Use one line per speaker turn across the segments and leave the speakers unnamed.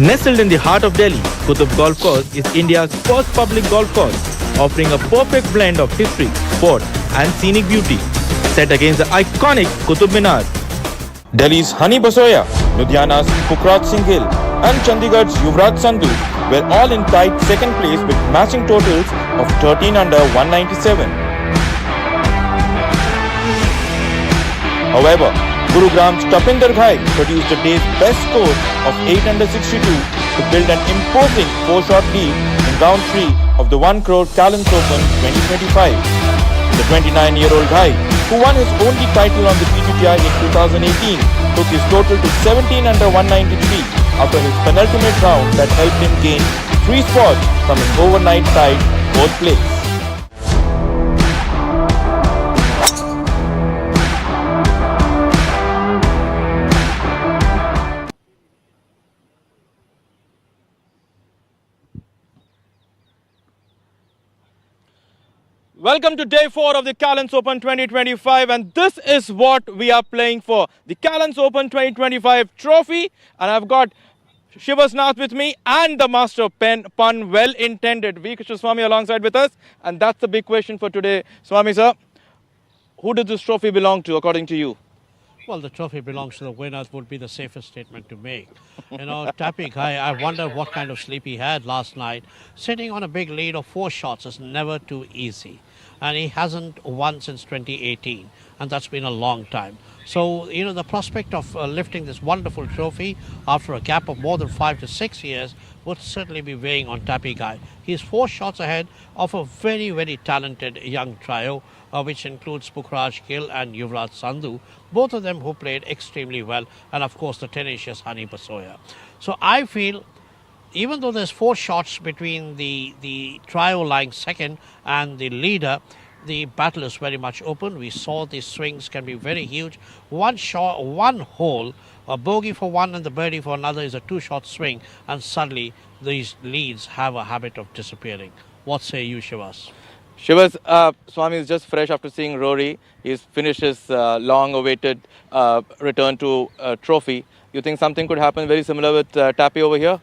Nestled in the heart of Delhi, Qutab Golf Course is India's first public golf course, offering a perfect blend of history, sport and scenic beauty, set against the iconic Qutub Minar. Delhi's Hani Basoya, Ludhiana's Pukrat Singh Gill and Chandigarh's Yuvraj Sandhu were all in tight second place with matching totals of 13 under 197. However, Gurugram's Tapinder Ghai produced the day's best score of 8 under 62 to build an imposing 4-shot lead in round 3 of the 1 crore Calance Open 2025. The 29-year-old Ghai, who won his only title on the PTTI in 2018, took his total to 17 under 193 after his penultimate round that helped him gain 3 spots from an overnight tied 4th place. Welcome to day 4 of the Calance Open 2025, and this is what we are playing for, the Calance Open 2025 trophy. And I've got Shivasnath with me and the master of pun well intended, V. Krishna Swami, alongside with us. And that's the big question for today. Swami sir, who does this trophy belong to according to you?
Well, the trophy belongs to the winners would be the safest statement to make. You know, Tappy Guy, I wonder what kind of sleep he had last night. Sitting on a big lead of 4 shots is never too easy. And he hasn't won since 2018. And that's been a long time. So, you know, the prospect of lifting this wonderful trophy after a gap of more than 5 to 6 years would certainly be weighing on Tappy Guy. He's 4 shots ahead of a very, very talented young trio, which includes Pukrat Gill and Yuvraj Sandhu, both of them who played extremely well, and of course the tenacious Hani Basoya. So I feel, even though there's 4 shots between the trio lying second and the leader, the battle is very much open. We saw these swings can be very huge. One shot, one hole, a bogey for one and the birdie for another is a 2-shot swing, and suddenly these leads have a habit of disappearing. What say you, Shivas?
Shivas, Swami is just fresh after seeing Rory. He's finished his long-awaited return to trophy. You think something could happen very similar with Tappy over here?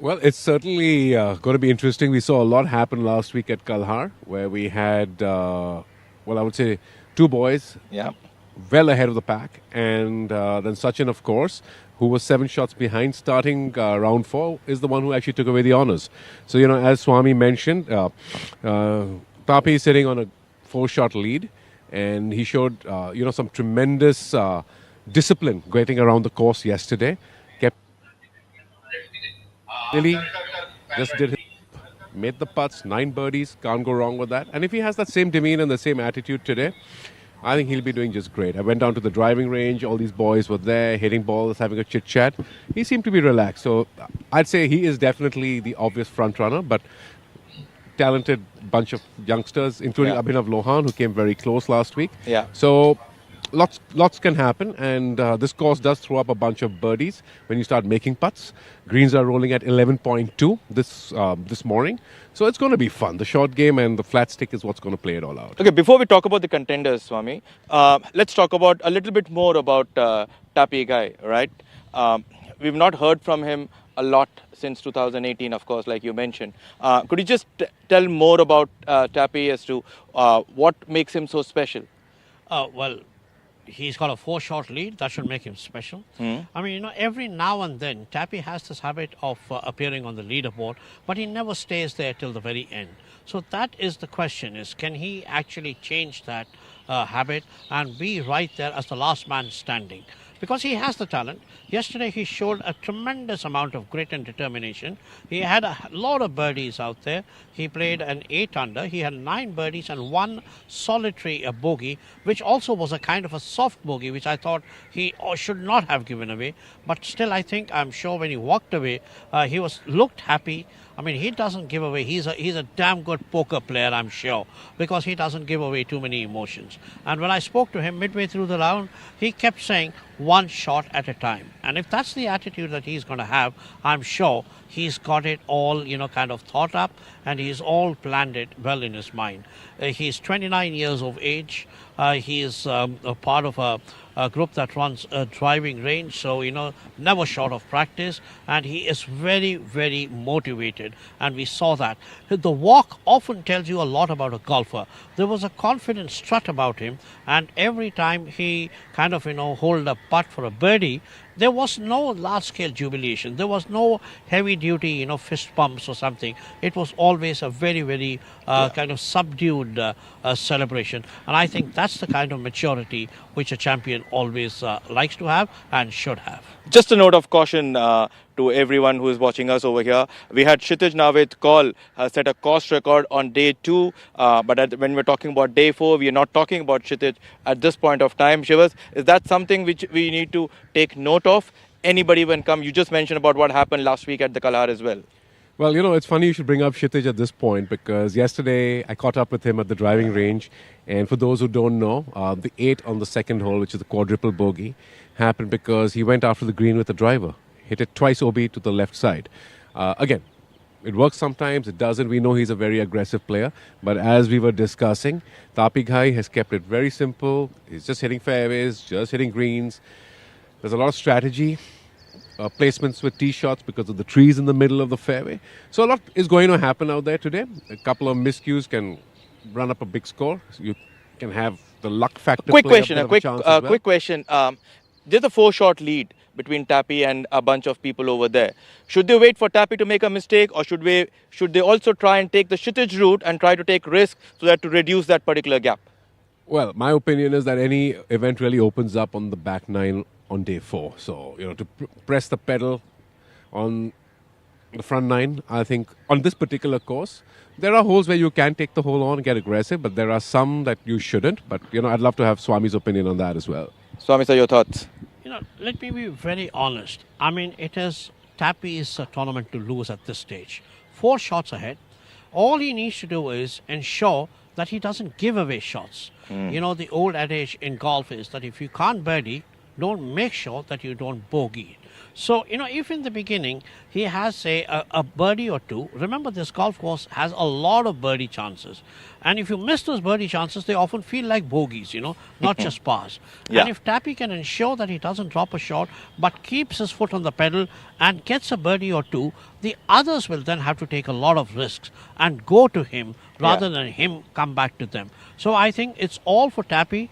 Well, it's certainly going to be interesting. We saw a lot happen last week at Kalhar, where we had, I would say 2 boys well ahead of the pack. And then Sachin, of course, who was 7 shots behind starting round 4, is the one who actually took away the honours. So, you know, as Swami mentioned, Tappy is sitting on a 4-shot lead, and he showed, some tremendous discipline getting around the course yesterday. Really just made the putts, 9 birdies, can't go wrong with that. And if he has that same demeanor and the same attitude today, I think he'll be doing just great. I went down to the driving range, all these boys were there, hitting balls, having a chit-chat. He seemed to be relaxed. So I'd say he is definitely the obvious front runner, but talented bunch of youngsters, including Abhinav Lohan, who came very close last week.
Yeah.
So lots can happen, and this course does throw up a bunch of birdies when you start making putts. Greens are rolling at 11.2 this morning, so it's going to be fun. The short game and the flat stick is what's going to play it all out.
Okay, before we talk about the contenders, Swami, let's talk about a little bit more about Tappy Guy, right? We've not heard from him a lot since 2018, of course, like you mentioned. Could you just tell more about Tappy as to what makes him so special?
Well, he's got a 4-shot lead. That should make him special. I mean, you know, every now and then, Tappy has this habit of appearing on the leaderboard, but he never stays there till the very end. So that is the question, is can he actually change that habit and be right there as the last man standing? Because he has the talent. Yesterday he showed a tremendous amount of grit and determination. He had a lot of birdies out there. He played an 8 under. He had 9 birdies and 1 solitary bogey, which also was a kind of a soft bogey, which I thought he should not have given away. But still, I'm sure when he walked away, he looked happy. I mean, he doesn't give away. He's a damn good poker player, I'm sure, because he doesn't give away too many emotions. And when I spoke to him midway through the round, he kept saying, one shot at a time. And if that's the attitude that he's going to have, I'm sure he's got it all, kind of thought up, and he's all planned it well in his mind. He's 29 years of age. He is a part of a group that runs a driving range, so never short of practice, and he is very, very motivated, and we saw that. The walk often tells you a lot about a golfer. There was a confident strut about him, and every time he kind of hold a putt for a birdie, there was no large-scale jubilation. There was no heavy-duty, fist pumps or something. It was always a very, very kind of subdued celebration. And I think that's the kind of maturity which a champion always likes to have and should have.
Just a note of caution to everyone who is watching us over here. We had Kshitij Navid call set a course record on day 2, but when we're talking about day 4, we are not talking about Kshitij at this point of time. Shivas, is that something which we need to take note of? Anybody when come? You just mentioned about what happened last week at the Kalahar as well.
Well, it's funny you should bring up Kshitij at this point, because yesterday I caught up with him at the driving range. And for those who don't know, the 8 on the second hole, which is the quadruple bogey, happened because he went after the green with a driver. Hit it twice OB to the left side. Again, it works sometimes, it doesn't. We know he's a very aggressive player. But as we were discussing, Tapi Ghai has kept it very simple. He's just hitting fairways, just hitting greens. There's a lot of strategy. Placements with tee shots because of the trees in the middle of the fairway. So a lot is going to happen out there today. A couple of miscues can run up a big score. So you can have the luck factor.
Quick question. There's a 4-shot lead between Tapi and a bunch of people over there. Should they wait for Tapi to make a mistake, or should they also try and take the Kshitij route and try to take risk so that to reduce that particular gap?
Well, my opinion is that any event really opens up on the back 9 on day 4. So, to press the pedal on the front 9, I think on this particular course, there are holes where you can take the hole on and get aggressive, but there are some that you shouldn't. But, I'd love to have Swami's opinion on that as well.
Swami, sir, your thoughts?
Let me be very honest. I mean, it is Tapi's tournament to lose at this stage. 4 shots ahead. All he needs to do is ensure that he doesn't give away shots. The old adage in golf is that if you can't birdie, don't make sure that you don't bogey. So, if in the beginning he has, say, a birdie or 2, remember this golf course has a lot of birdie chances. And if you miss those birdie chances, they often feel like bogeys, not just pars.
Yeah.
And if Tapi can ensure that he doesn't drop a shot, but keeps his foot on the pedal and gets a birdie or 2, the others will then have to take a lot of risks and go to him rather than him come back to them. So I think it's all for Tapi.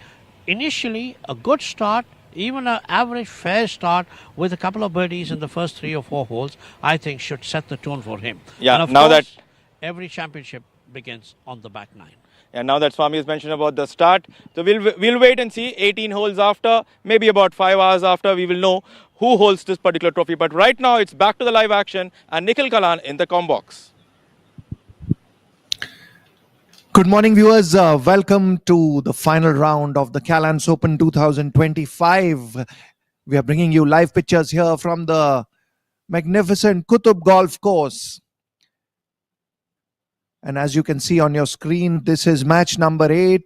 Initially, a good start, even an average fair start with a couple of birdies in the first 3 or 4 holes, I think should set the tone for him.
Yeah,
and of
now
course,
that
every championship begins on the back 9.
And now that Swami has mentioned about the start, so we'll wait and see. 18 holes after, maybe about 5 hours after, we will know who holds this particular trophy. But right now, it's back to the live action and Nikhil Kalan in the comm box.
Good morning, viewers. Welcome to the final round of the Calance Open 2025. We are bringing you live pictures here from the magnificent Qutab golf course. And as you can see on your screen, this is match number 8.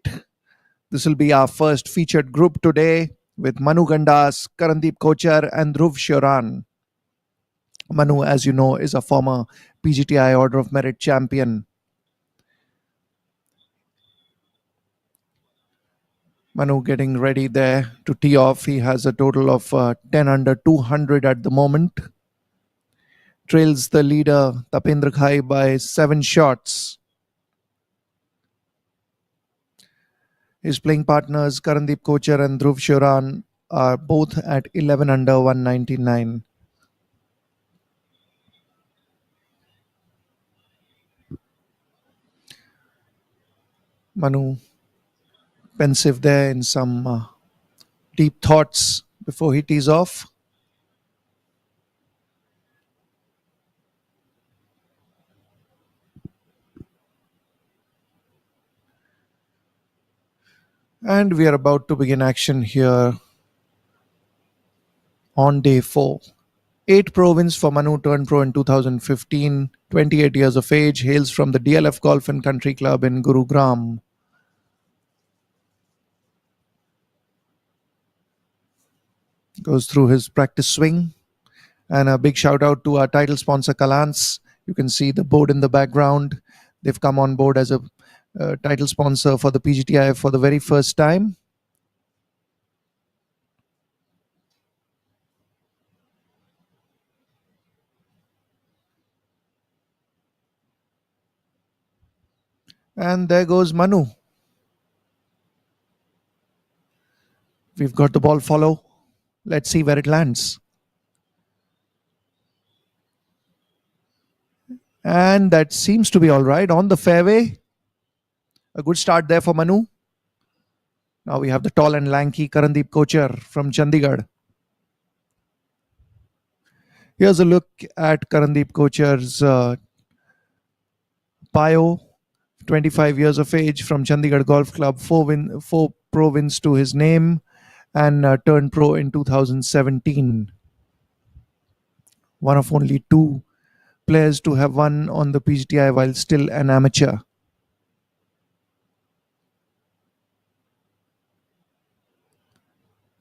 This will be our first featured group today with Manu Gandas, Karandeep Kochar and Dhruv Shoran. Manu, as you know, is a former PGTI Order of Merit champion. Manu getting ready there to tee off. He has a total of 10 under 200 at the moment. Trails the leader Tapendra Ghai by 7 shots. His playing partners Karandeep Kochar and Dhruv Shoran are both at 11 under 199. Manu pensive there in some deep thoughts before he tees off. And we are about to begin action here on day 4. 8 pro wins for Manu, turned pro in 2015, 28 years of age, hails from the DLF Golf and Country Club in Gurugram. Goes through his practice swing. And a big shout out to our title sponsor, Calance. You can see the board in the background. They've come on board as a title sponsor for the PGTI for the very first time. And there goes Manu. We've got the ball follow. Let's see where it lands. And that seems to be all right on the fairway. A good start there for Manu. Now we have the tall and lanky Karandeep Kochar from Chandigarh. Here's a look at Karandeep Kochar's bio. 25 years of age from Chandigarh Golf Club, four pro wins to his name, and turned pro in 2017. One of only two players to have won on the PGTI while still an amateur.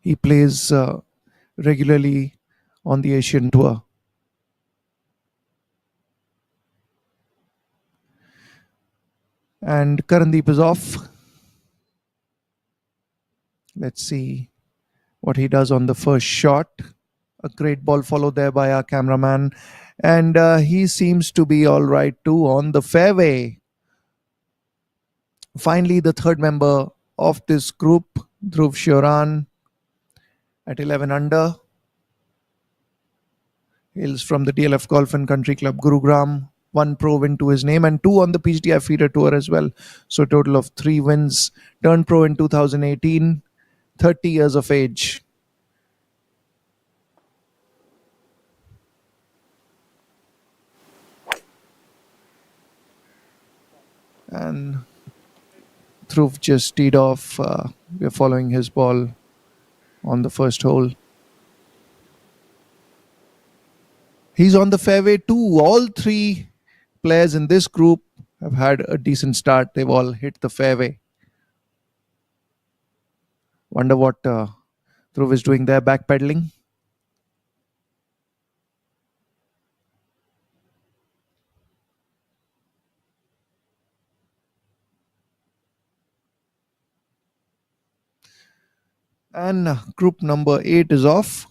He plays regularly on the Asian Tour. And Karandeep is off. Let's see what he does on the first shot. A great ball followed there by our cameraman. And he seems to be all right too on the fairway. Finally, the third member of this group, Dhruv Shioran, at 11 under. Hails from the DLF Golf and Country Club, Gurugram. One pro win to his name and two on the PGTI feeder tour as well. So a total of 3 wins. Turned pro in 2018, 30 years of age. And Dhruv just teed off. We're following his ball on the first hole. He's on the fairway too. All 3 players in this group have had a decent start. They've all hit the fairway. Wonder what Dhruv is doing there, backpedaling. And group number 8 is off.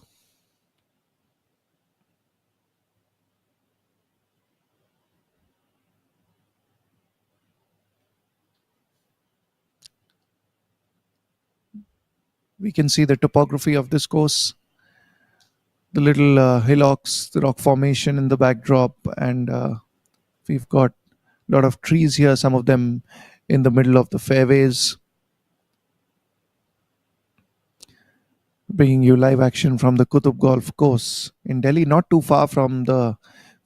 We can see the topography of this course, the little hillocks, the rock formation in the backdrop, and we've got a lot of trees here, some of them in the middle of the fairways. Bringing you live action from the Qutub Golf Course in Delhi, not too far from the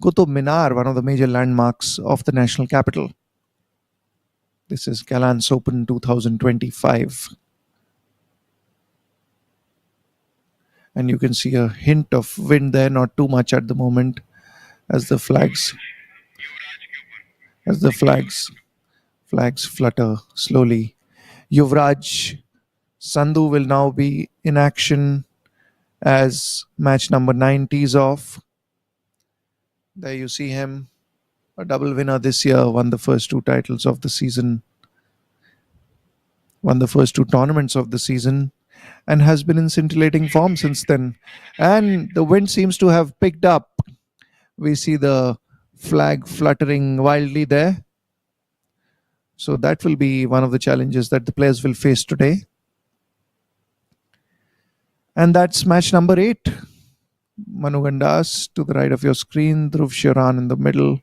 Qutub Minar, one of the major landmarks of the national capital. This is Calance Open 2025. And you can see a hint of wind there, not too much at the moment, as the flags flutter slowly. Yuvraj Sandhu will now be in action as match number 9 tees off. There you see him, a double winner this year, won the first 2 titles of the season, won the first 2 tournaments of the season, and has been in scintillating form since then. And the wind seems to have picked up. We see the flag fluttering wildly there. So that will be one of the challenges that the players will face today. And that's match number 8. Manu Gandas to the right of your screen, Dhruv Shioran in the middle,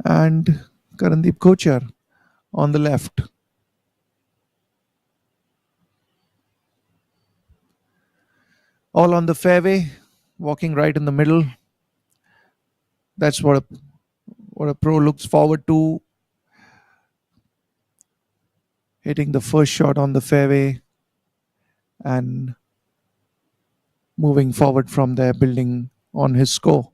and Karandeep Kochar on the left. All on the fairway, walking right in the middle. That's what a pro looks forward to. Hitting the first shot on the fairway and moving forward from there, building on his score.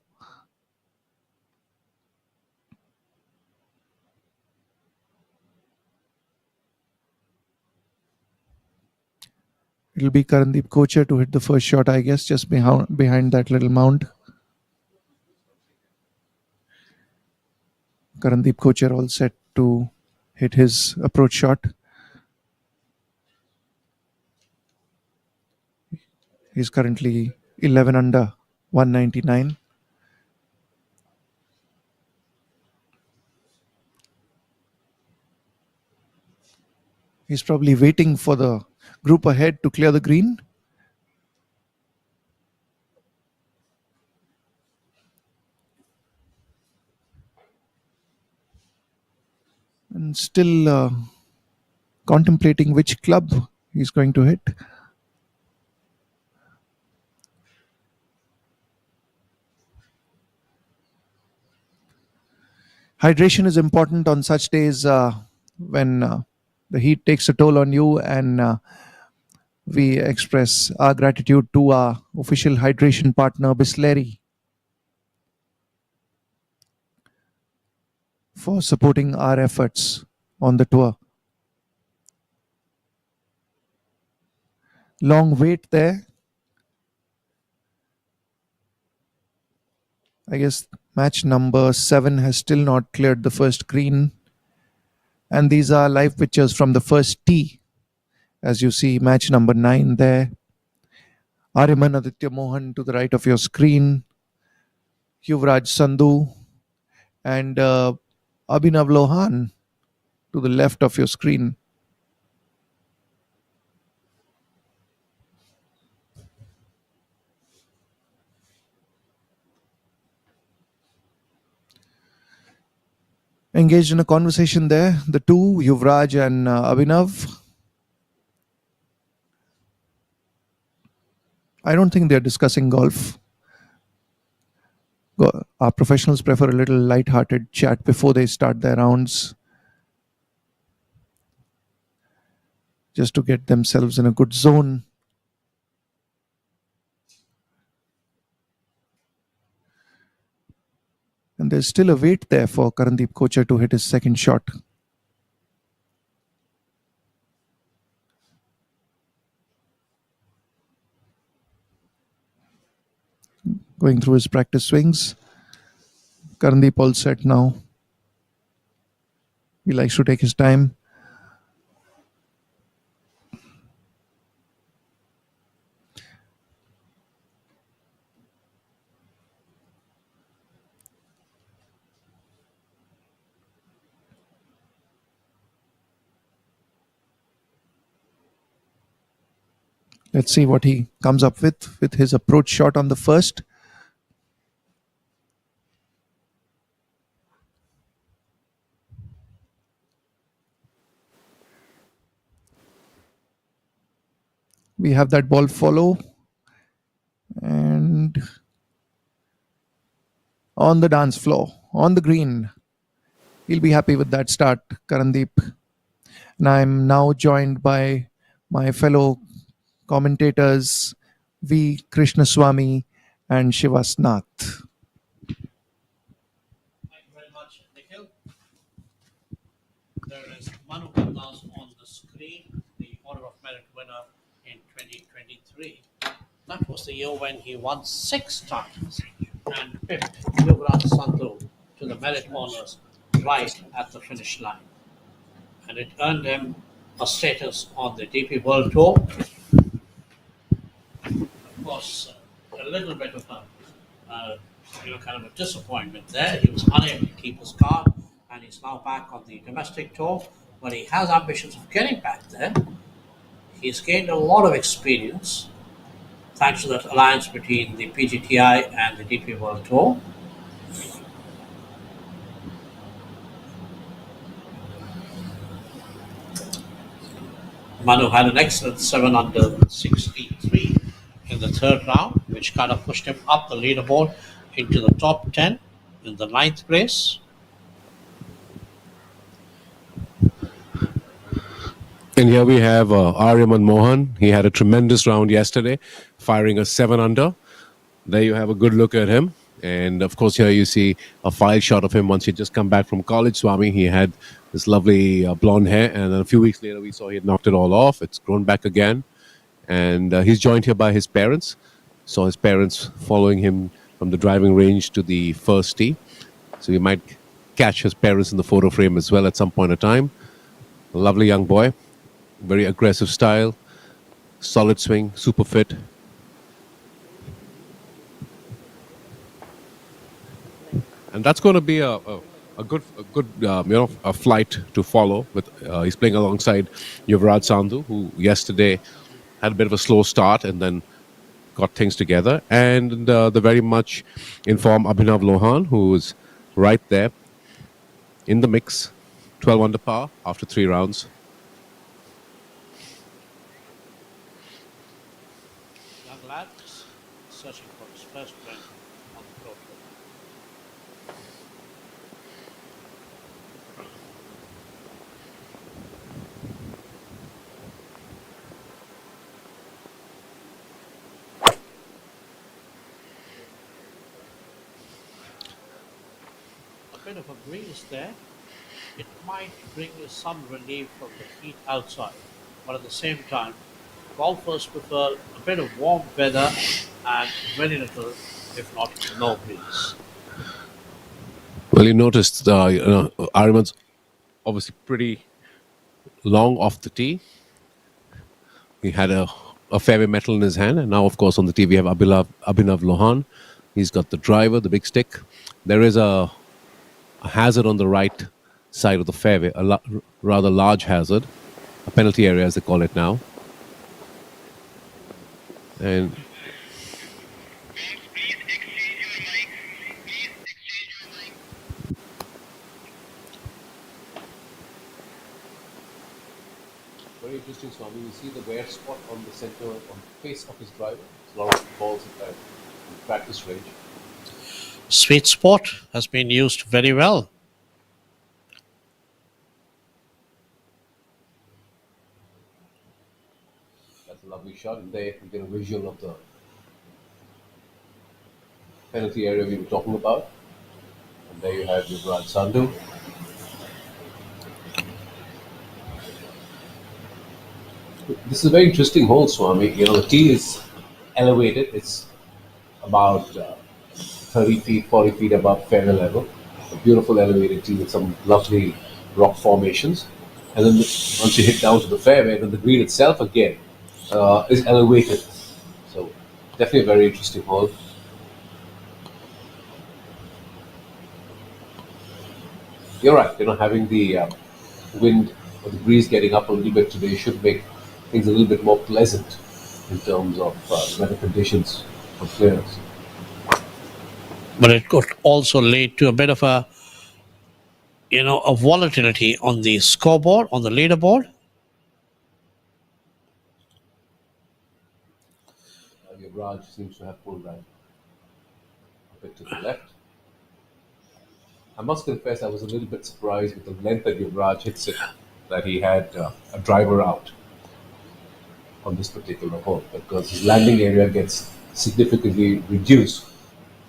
It'll be Karandeep Kocher to hit the first shot, I guess, just behind that little mound. Karandeep Kocher all set to hit his approach shot. He's currently 11 under, 199. He's probably waiting for the group ahead to clear the green. And still contemplating which club he's going to hit. Hydration is important on such days when the heat takes a toll on you, and we express our gratitude to our official hydration partner, Bisleri, for supporting our efforts on the tour. Long wait there. I guess match number 7 has still not cleared the first green. And these are live pictures from the first tee. As you see, match number 9 there. Ariman Aditya Mohan to the right of your screen. Yuvraj Sandhu and Abhinav Lohan to the left of your screen. Engaged in a conversation there, the two, Yuvraj and Abhinav. I don't think they're discussing golf. Our professionals prefer a little light-hearted chat before they start their rounds, just to get themselves in a good zone. And there's still a wait there for Karandeep Kocher to hit his second shot. Going through his practice swings. Karandeep all set now. He likes to take his time. Let's see what he comes up with his approach shot on the first. We have that ball follow. And on the dance floor, on the green. He'll be happy with that start, Karandeep. And I'm now joined by my fellow commentators, V. Krishnaswamy and Shivas Nath.
Thank you very much, Nikhil. There is Manu Gandas on the screen, the Order of Merit winner in 2023. That was the year when he won 6 titles and pipped Yuvraj Sandhu to the Merit Honours right at the finish line. And it earned him a status on the DP World Tour. Of course, a little bit of a kind of a disappointment there. He was unable to keep his card, and he's now back on the domestic tour, but he has ambitions of getting back there. He's gained a lot of experience thanks to that alliance between the PGTI and the DP World Tour. Manu had an excellent 7 under 63 in the third round, which kind of pushed him up the leaderboard into the top 10 in the 9th place.
And here we have Aryaman Mohan. He had a tremendous round yesterday, firing a 7 under. There you have a good look at him. And of course, here you see a file shot of him once he'd just come back from college. Swami, he had this lovely blonde hair. And then a few weeks later, we saw he had knocked it all off. It's grown back again. And he's joined here by his parents. Saw his parents following him from the driving range to the first tee. So you might catch his parents in the photo frame as well at some point in time. A lovely young boy, very aggressive style, solid swing, super fit. And that's going to be a good a flight to follow. With he's playing alongside Yuvraj Sandhu, who yesterday had a bit of a slow start and then got things together, and the very much informed Abhinav Lohan, who is right there in the mix, 12 under par after 3 rounds.
Young lad searching for his first win on the Pro Tour. A bit of a breeze there. It might bring you some relief from the heat outside, but at the same time, golfers prefer a bit of warm weather and very little, if not no breeze.
Well, you noticed Ariman's obviously pretty long off the tee. He had a fairway metal in his hand, and now, of course, on the tee we have Abhinav Lohan. He's got the driver, the big stick. There is a hazard on the right side of the fairway, a rather large hazard, a penalty area as they call it now. And very interesting, Swami. You see the wear spot on the center, on the face of his driver. There's a lot of balls in practice range.
Sweet spot has been used very well.
That's a lovely shot, and there you get a visual of the penalty area we were talking about. And there you have Yuvraj Sandhu. This is a very interesting hole, Swami. You know, the tee is elevated. It's about 30 feet, 40 feet above fairway level. A beautiful elevated tee with some lovely rock formations. And then once you hit down to the fairway, then the green itself again is elevated. So definitely a very interesting hole. You're right. You know, having the wind or the breeze getting up a little bit today should make things a little bit more pleasant in terms of weather conditions for players.
But it could also lead to a bit of a volatility on the scoreboard, on the leaderboard.
Yuvraj seems to have pulled right a bit to the left. I must confess, I was a little bit surprised with the length that Yuvraj hits it, that he had a driver out on this particular hole, because his landing area gets significantly reduced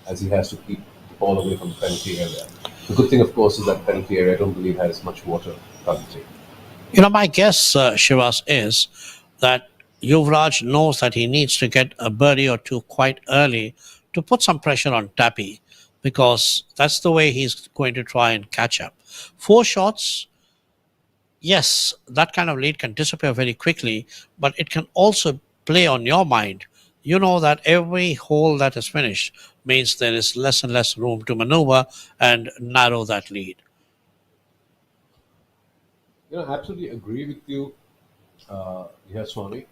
as he has to keep the ball away from the penalty area. The good thing, of course, is that penalty area I don't believe has much water currently.
My guess, Shivas, is that Yuvraj knows that he needs to get a birdie or two quite early to put some pressure on Tappy, because that's the way he's going to try and catch up. 4 shots, yes, that kind of lead can disappear very quickly, but it can also play on your mind. You know that every hole that is finished means there is less and less room to maneuver and narrow that lead.
I absolutely agree with you, Swami.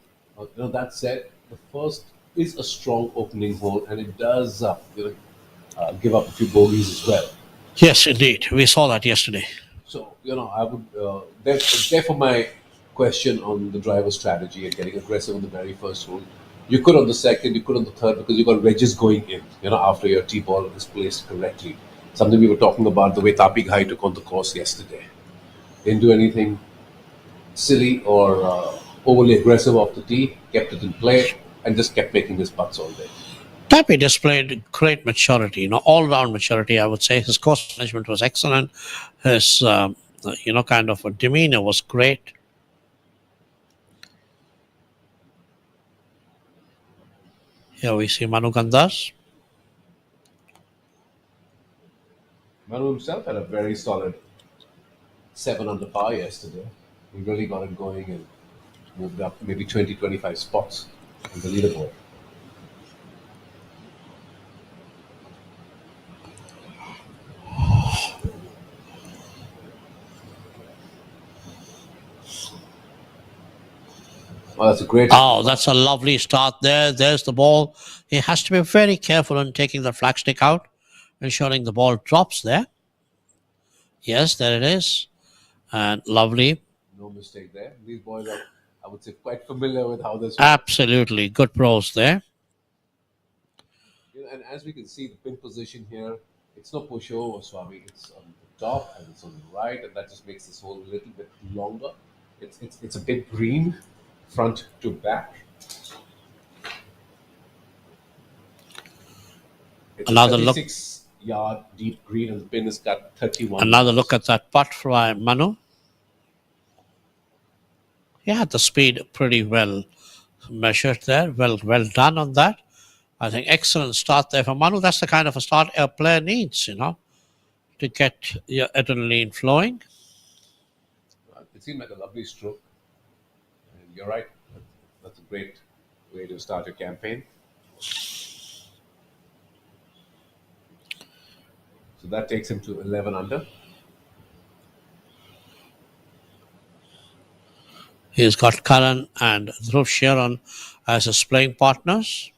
That said, the first is a strong opening hole, and it does give up a few bogeys as well.
Yes, indeed. We saw that yesterday.
So, I would, therefore my question on the driver strategy and getting aggressive on the very first hole. You could on the second, you could on the third, because you got wedges going in, after your tee ball is placed correctly. Something we were talking about, the way Tapi Ghai took on the course yesterday. Didn't do anything silly or overly aggressive off the tee, kept it in play, and just kept making his putts all day.
Tappy displayed great maturity, all-round maturity, I would say. His course management was excellent. His, kind of a demeanor was great. Here we see Manu Gandas.
Manu himself had a very solid 7 under par yesterday. He really got it going and moved up maybe 20-25 spots on the leaderboard. Oh, that's a great.
Oh, that's a lovely start there. There's the ball. He has to be very careful in taking the flagstick out, ensuring the ball drops there. Yes, there it is. And lovely.
No mistake there. These boys are, I would say, quite familiar with how this works.
Absolutely. Good pros there.
And as we can see, the pin position here, it's no pushover, Swami. It's on the top and it's on the right, and that just makes this hole a little bit longer. It's a bit green, front to back. It's
Another
a
look.
36-yard deep green, and the pin has got 31.
Another look at that putt from Manu. He had the speed pretty well measured there. Well done on that. I think excellent start there for Manu. That's the kind of a start a player needs, to get your adrenaline flowing.
It seemed like a lovely stroke. And you're right. That's a great way to start your campaign. So that takes him to 11 under.
He's got Karan and Dhruv Sharon as his playing partners.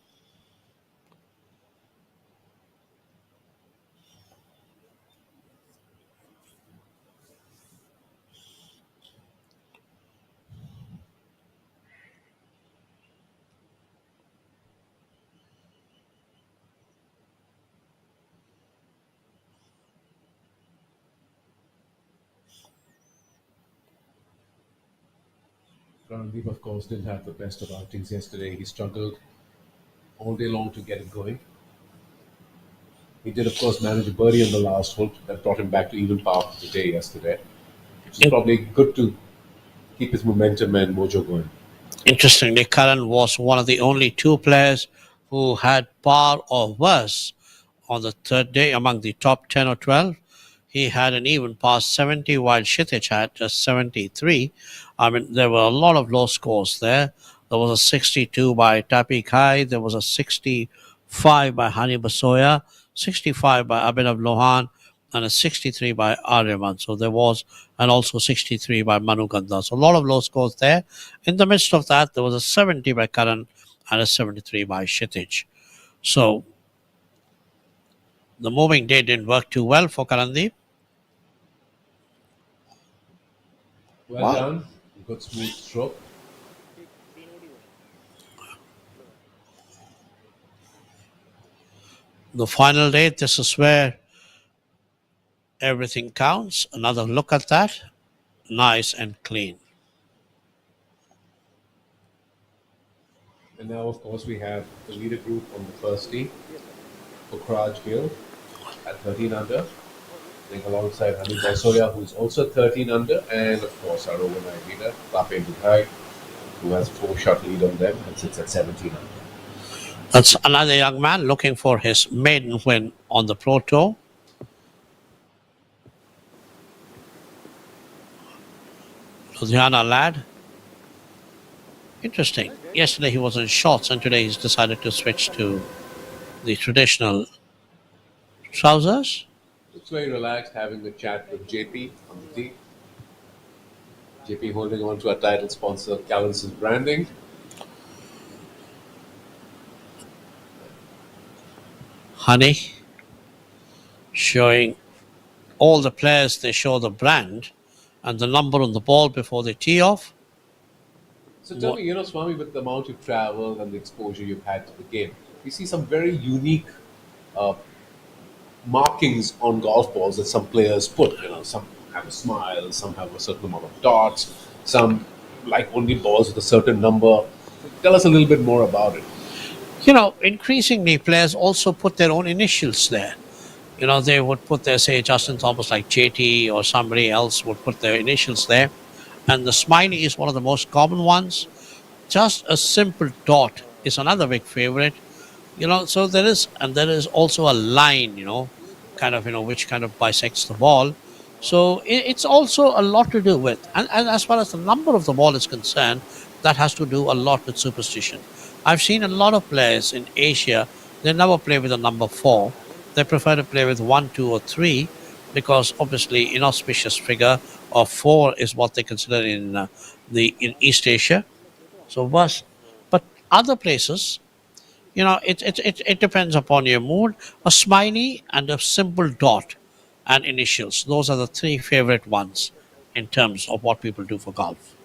Randeep, of course, didn't have the best of outings yesterday. He struggled all day long to get it going. He did, of course, manage a birdie on the last hole that brought him back to even par for the day yesterday, which is probably good to keep his momentum and mojo going.
Interestingly, Karan was one of the only two players who had par or worse on the third day among the top 10 or 12. He had an even par 70, while Kshitij had just 73. I mean, there were a lot of low scores there. There was a 62 by Tapi Khai. There was a 65 by Hani Basoya, 65 by Abhinav Lohan, and a 63 by Aryaman. So there was, and also 63 by Manu Gandha. So a lot of low scores there. In the midst of that, there was a 70 by Karan and a 73 by Kshitij. So the moving day didn't work too well for Karandeep.
Well done. Good smooth stroke.
The final day, this is where everything counts. Another look at that. Nice and clean.
And now, of course, we have the leader group on the first tee. Pukhraj Gill at 13 under. Playing alongside Hani Basoya, who's also 13 under. And, of course, our overnight leader, Pape Budhai, who has a 4-shot lead on them and sits at 17 under.
That's another young man looking for his maiden win on the Pro Tour. Ludhiana lad. Interesting. Yesterday he was in shorts and today he's decided to switch to the traditional trousers.
Looks very relaxed, having a chat with jaypee on the tee. jaypee holding on to our title sponsor, Calance's branding.
Honey showing all the players, they show the brand and the number on the ball before they tee off.
So tell me, Swami, with the amount you've traveled and the exposure you've had to the game, we see some very unique markings on golf balls that some players put. Some have a smile, some have a certain amount of dots, some like only balls with a certain number. Tell us a little bit more about it.
Increasingly players also put their own initials there. They would put their, say, Justin Thomas, like JT, or somebody else would put their initials there. And the smiley is one of the most common ones. Just a simple dot is another big favorite. So there is also a line, kind of, which kind of bisects the ball. So it's also a lot to do with, and as far as the number of the ball is concerned, that has to do a lot with superstition. I've seen a lot of players in Asia, they never play with a number 4. They prefer to play with 1, 2, or 3, because obviously inauspicious figure of 4 is what they consider in East Asia. So but other places, it depends upon your mood. A smiley and a simple dot and initials. Those are the three favorite ones in terms of what people do for golf.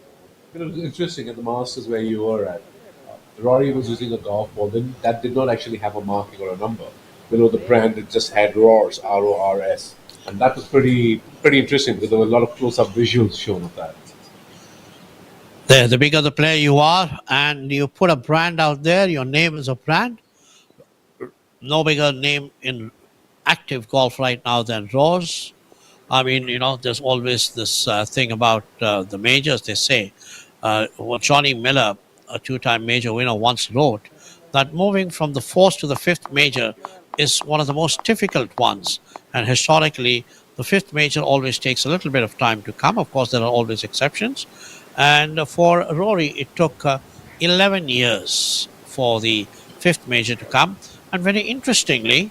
It's interesting at the Masters where you were at. Rory was using a golf ball then that did not actually have a marking or a number. Below the brand, it just had RORS, RORS, and that was pretty interesting because there were a lot of close-up visuals shown of that.
The bigger the player you are, and you put a brand out there, your name is a brand. No bigger name in active golf right now than Rose. I mean, there's always this thing about the majors. They say, what Johnny Miller, a two-time major winner, once wrote, that moving from the fourth to the fifth major is one of the most difficult ones. And historically, the fifth major always takes a little bit of time to come. Of course, there are always exceptions. And for Rory, it took 11 years for the fifth major to come. And very interestingly,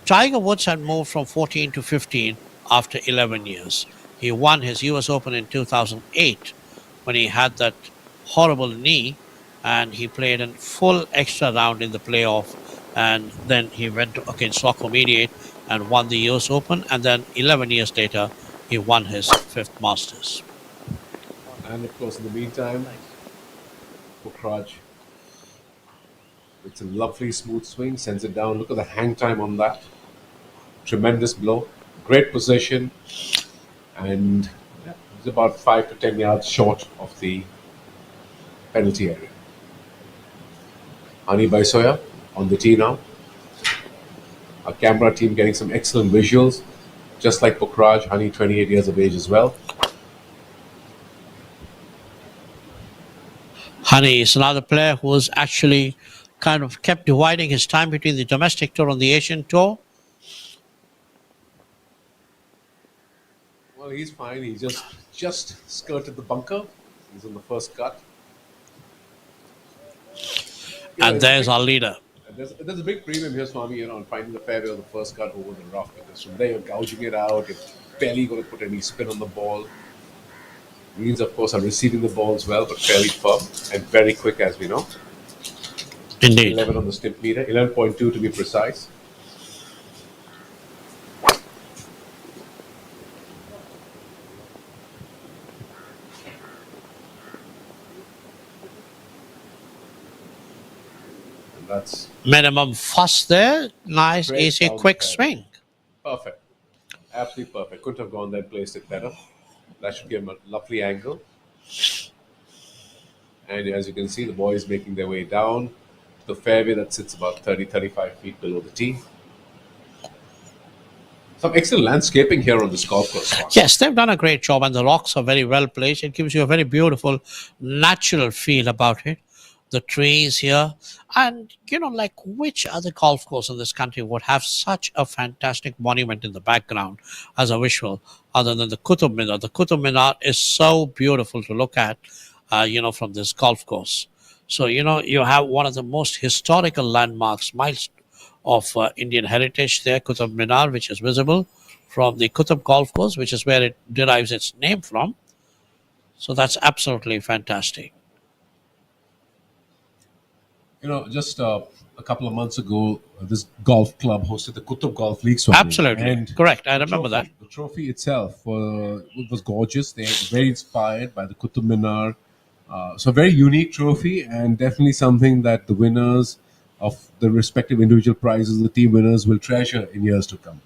Tiger Woods had moved from 14 to 15 after 11 years. He won his US Open in 2008 when he had that horrible knee, and he played a full extra round in the playoff. And then he went against Rocco Mediate and won the US Open. And then 11 years later, he won his fifth Masters.
And of course, in the meantime, Pukraj, it's a lovely smooth swing, sends it down. Look at the hang time on that. Tremendous blow, great position, and it's about 5 to 10 yards short of the penalty area. Hani Baisoya on the tee now. Our camera team getting some excellent visuals, just like Pukraj. Hani, 28 years of age as well.
Honey is another player who has actually kind of kept dividing his time between the domestic tour and the Asian tour.
Well, he's fine. He just skirted the bunker. He's on the first cut.
And there's our leader.
There's a big premium here, Swami, on finding the fairway on the first cut over the rough. Because from there, you're gouging it out. You're barely going to put any spin on the ball. Greens, of course, are receiving the balls well, but fairly firm and very quick, as we know.
Indeed.
11 on the stimp meter, 11.2 to be precise. And that's
Minimum fuss there. Nice,
Great
easy,
down
quick
the fairway.
swing.
perfect. Absolutely perfect. Couldn't have gone there and placed it better. That should give him a lovely angle. And as you can see, the boys making their way down the fairway that sits about 30, 35 feet below the tee. Some excellent landscaping here on this golf course.
Yes, they've done a great job, and the rocks are very well placed. It gives you a very beautiful, natural feel about it. The trees here, and like which other golf course in this country would have such a fantastic monument in the background as a visual, other than the Qutub Minar? The Qutub Minar is so beautiful to look at, from this golf course. So you have one of the most historical landmarks, miles of Indian heritage there, Qutub Minar, which is visible from the Qutub Golf Course, which is where it derives its name from. So that's absolutely fantastic.
Just a couple of months ago, this golf club hosted the Qutub Golf League. Swami.
Absolutely.
And
Correct. I
the
remember that.
The trophy itself was gorgeous. They were very inspired by the Qutub Minar. So a very unique trophy, and definitely something that the winners of the respective individual prizes, the team winners, will treasure in years to come.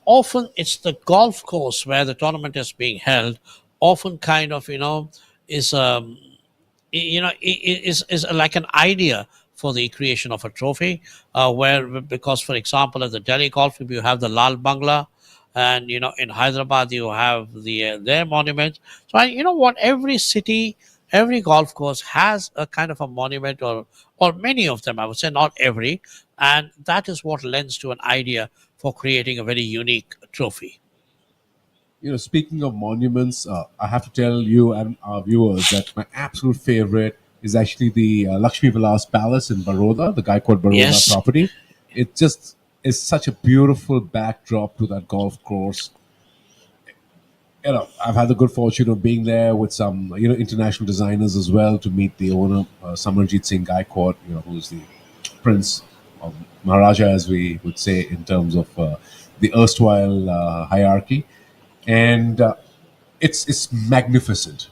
Often it's the golf course where the tournament is being held. Often, kind of, is is like an idea for the creation of a trophy. Because, for example, at the Delhi Golf Club, you have the Lal Bangla, and in Hyderabad you have their monument. So, what every city every golf course has a kind of a monument, or many of them, I would say, not every, and that is what lends to an idea for creating a very unique trophy.
Speaking of monuments, I have to tell you and our viewers that my absolute favorite is actually the Lakshmi Vilas Palace in Baroda, the Gaikwad Baroda
Yes.
property. It just is such a beautiful backdrop to that golf course. I've had the good fortune of being there with some, international designers as well to meet the owner, Samarjit Singh Gaikwad, who's the prince of Maharaja, as we would say in terms of the erstwhile hierarchy, and it's magnificent.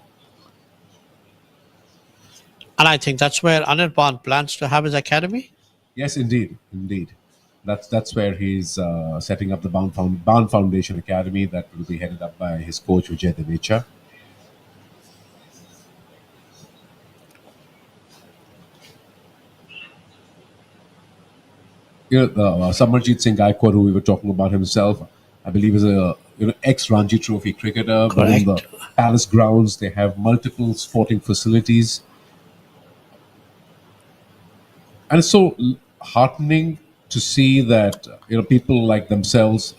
And I think that's where Anirban plans to have his academy.
Yes, indeed. That's where he's setting up the Bound Foundation Academy that will be headed up by his coach Vijay Devecha. Samarjit Singh Gaikwad, who we were talking about himself, I believe is a ex Ranji Trophy cricketer. Within the palace grounds, they have multiple sporting facilities, and it's so heartening to see that people like themselves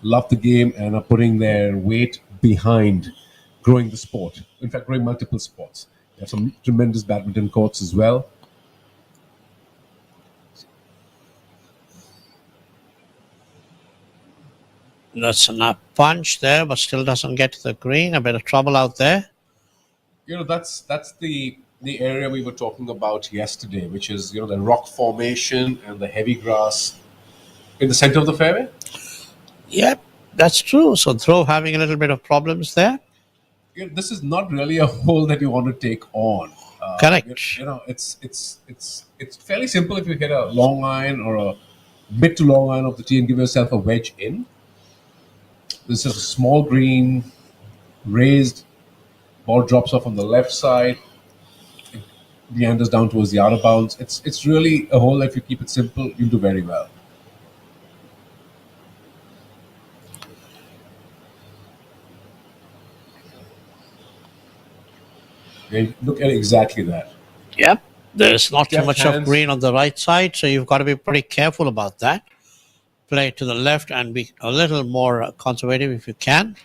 love the game and are putting their weight behind growing the sport. In fact, growing multiple sports. They have some tremendous badminton courts as well.
That's a punch there, but still doesn't get to the green. A bit of trouble out there.
That's the area we were talking about yesterday, which is the rock formation and the heavy grass in the center of the fairway.
Yep, that's true. So Dhruv having a little bit of problems there.
This is not really a hole that you want to take on.
Correct.
It's fairly simple if you hit a long iron or a mid to long iron of the tee and give yourself a wedge in. This is a small green, raised. Ball drops off on the left side. It meanders down towards the outer bounds. It's really a hole that if you keep it simple, you'll do very well. Okay, look at exactly that.
Yep. There's not too
Left
much of
hands.
green on the right side, so you've got to be pretty careful about that. Play to the left and be a little more conservative if you can.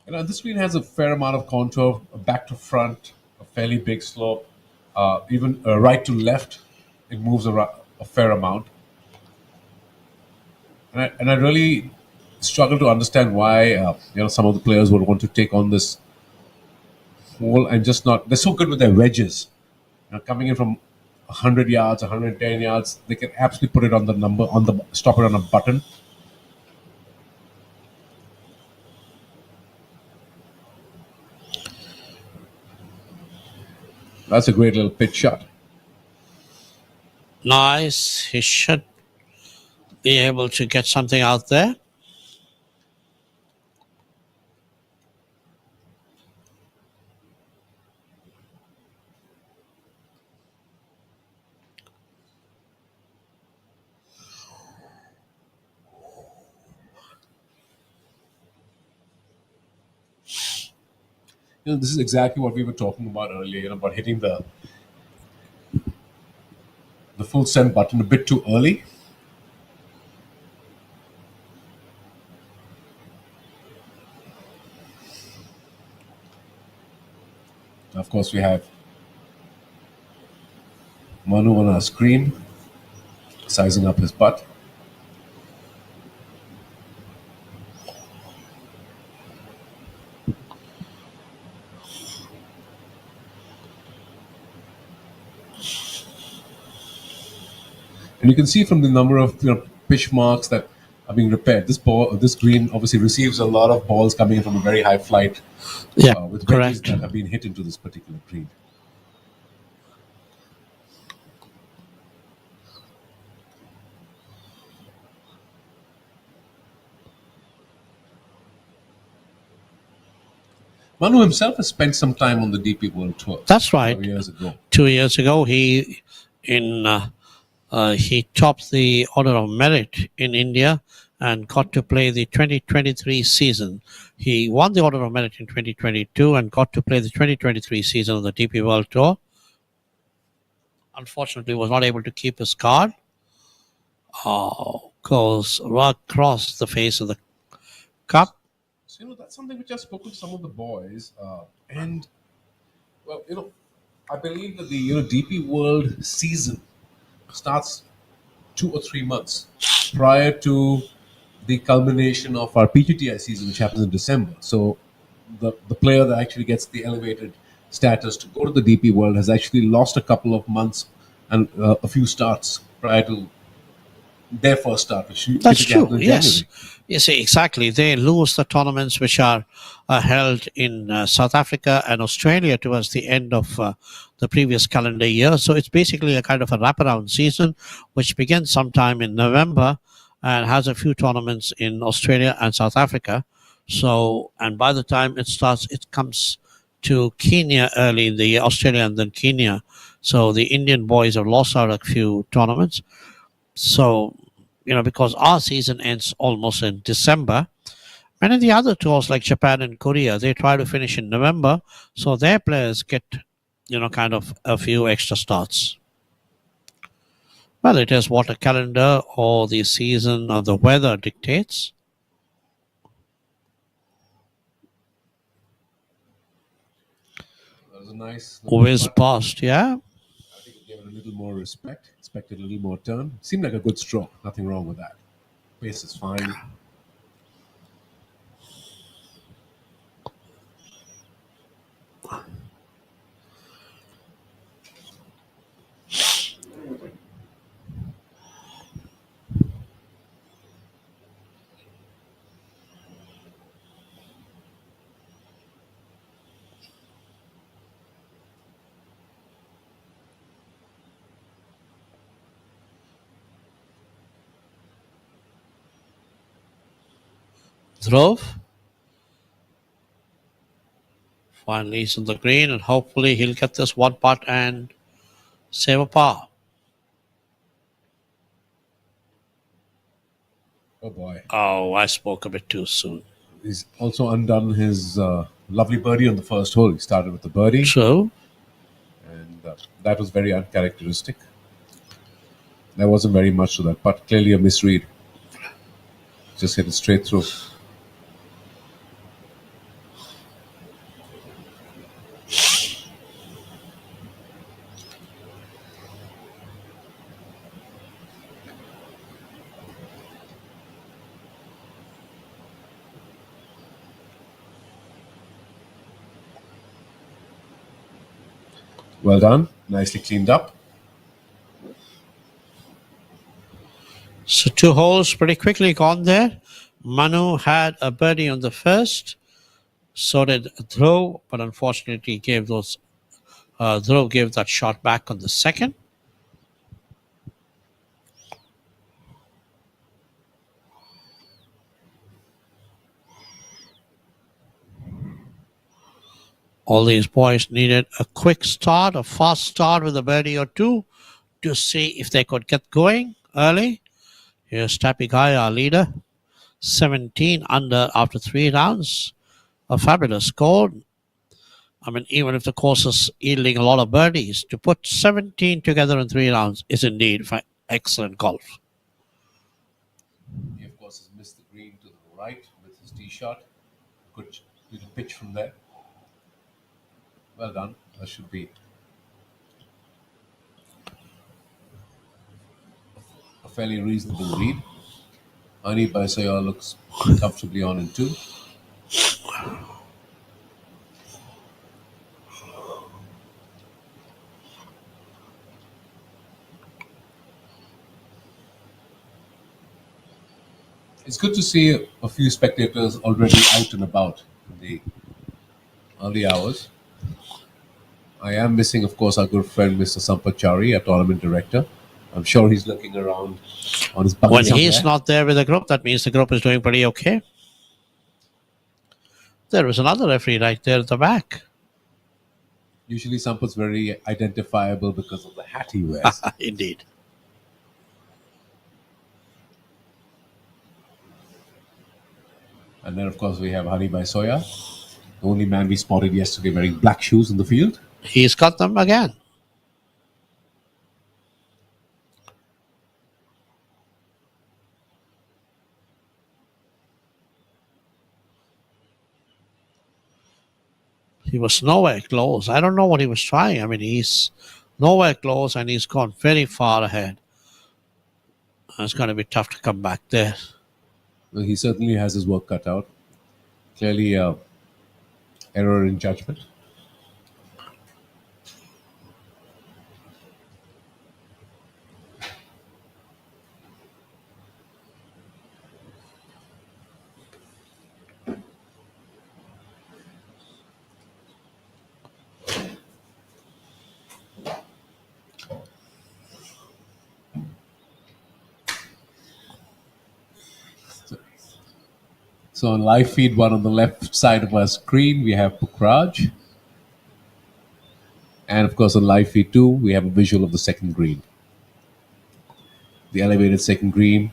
This green has a fair amount of contour, back to front, a fairly big slope, even right to left, it moves a fair amount. And I really struggle to understand why some of the players would want to take on this hole and just not. They're so good with their wedges. Coming in from 100 yards, 110 yards, they can absolutely put it on the number stop it on a button. That's a great little pitch shot.
Nice. He should be able to get something out there.
This is exactly what we were talking about earlier, about hitting the full send button a bit too early. Of course, we have Manu on our screen, sizing up his putt. And you can see from the number of pitch marks that are being repaired, this green obviously receives a lot of balls coming in from a very high flight.
Yeah,
with wedges
correct.
that have been hit into this particular green. Manu himself has spent some time on the DP World Tour.
That's right.
Years ago.
2 years ago, he in He topped the Order of Merit in India and got to play the 2023 season. He won the Order of Merit in 2022 and got to play the 2023 season of the DP World Tour. Unfortunately, was not able to keep his card. Goes right across the face of the cup.
So, that's something which I've spoken to some of the boys. And, well, I believe that the DP World season starts 2 or 3 months prior to the culmination of our PGTI season, which happens in December. So the player that actually gets the elevated status to go to the DP World has actually lost a couple of months and a few starts prior to their first start, which
That's
typically happens
true.
in
Yes.
January.
You see, exactly. They lose the tournaments which are held in South Africa and Australia towards the end of the previous calendar year. So it's basically a kind of a wraparound season, which begins sometime in November and has a few tournaments in Australia and South Africa. So, and by the time it starts, it comes to Kenya early in the year, Australia and then Kenya. So the Indian boys have lost out a few tournaments. So, because our season ends almost in December, many of the other tours like Japan and Korea, they try to finish in November, so their players get, kind of a few extra starts. Well, it is what a calendar or the season or the weather dictates.
That was a nice
Whiz past, yeah.
I think it gave it a little more respect, expected a little more turn. Seemed like a good stroke. Nothing wrong with that. Pace is fine.
Drove. Finally, he's on the green, and hopefully he'll get this one putt and save a par.
Oh boy.
Oh, I spoke a bit too soon.
He's also undone his lovely birdie on the first hole. He started with the birdie.
So,
And that was very uncharacteristic. There wasn't very much to that, but clearly a misread. Just hit it straight through. Well done. Nicely cleaned up.
So 2 holes pretty quickly gone there. Manu had a birdie on the first. So did Dhruv, but unfortunately gave Dhruv gave that shot back on the second. All these boys needed a quick start, a fast start with a birdie or two to see if they could get going early. Here's Tappy Guy, our leader. 17 under after 3 rounds. A fabulous score. I mean, even if the course is yielding a lot of birdies, to put 17 together in 3 rounds is indeed excellent golf.
He, of course, has missed the green to the right with his tee shot. Good little pitch from there. Well done. That should be a fairly reasonable read. Ani Baisaya looks comfortably on in 2. It's good to see a few spectators already out and about in the early hours. I am missing, of course, our good friend Mr. Sampachari, our tournament director. I'm sure he's looking around on his bucket
When
somewhere.
he's not there with the group, that means the group is doing pretty okay. There is another referee right there at the back.
Usually Sampat's very identifiable because of the hat he wears.
Indeed.
And then, of course, we have Hari by Soya, the only man we spotted yesterday wearing black shoes in the field.
He's got them again. He was nowhere close. I don't know what he was trying. I mean, he's nowhere close and he's gone very far ahead. It's going to be tough to come back there.
Well, he certainly has his work cut out. Clearly, error in judgment. So on live feed one on the left side of our screen, we have Pukraj. And of course on live feed 2, we have a visual of the second green. The elevated second green.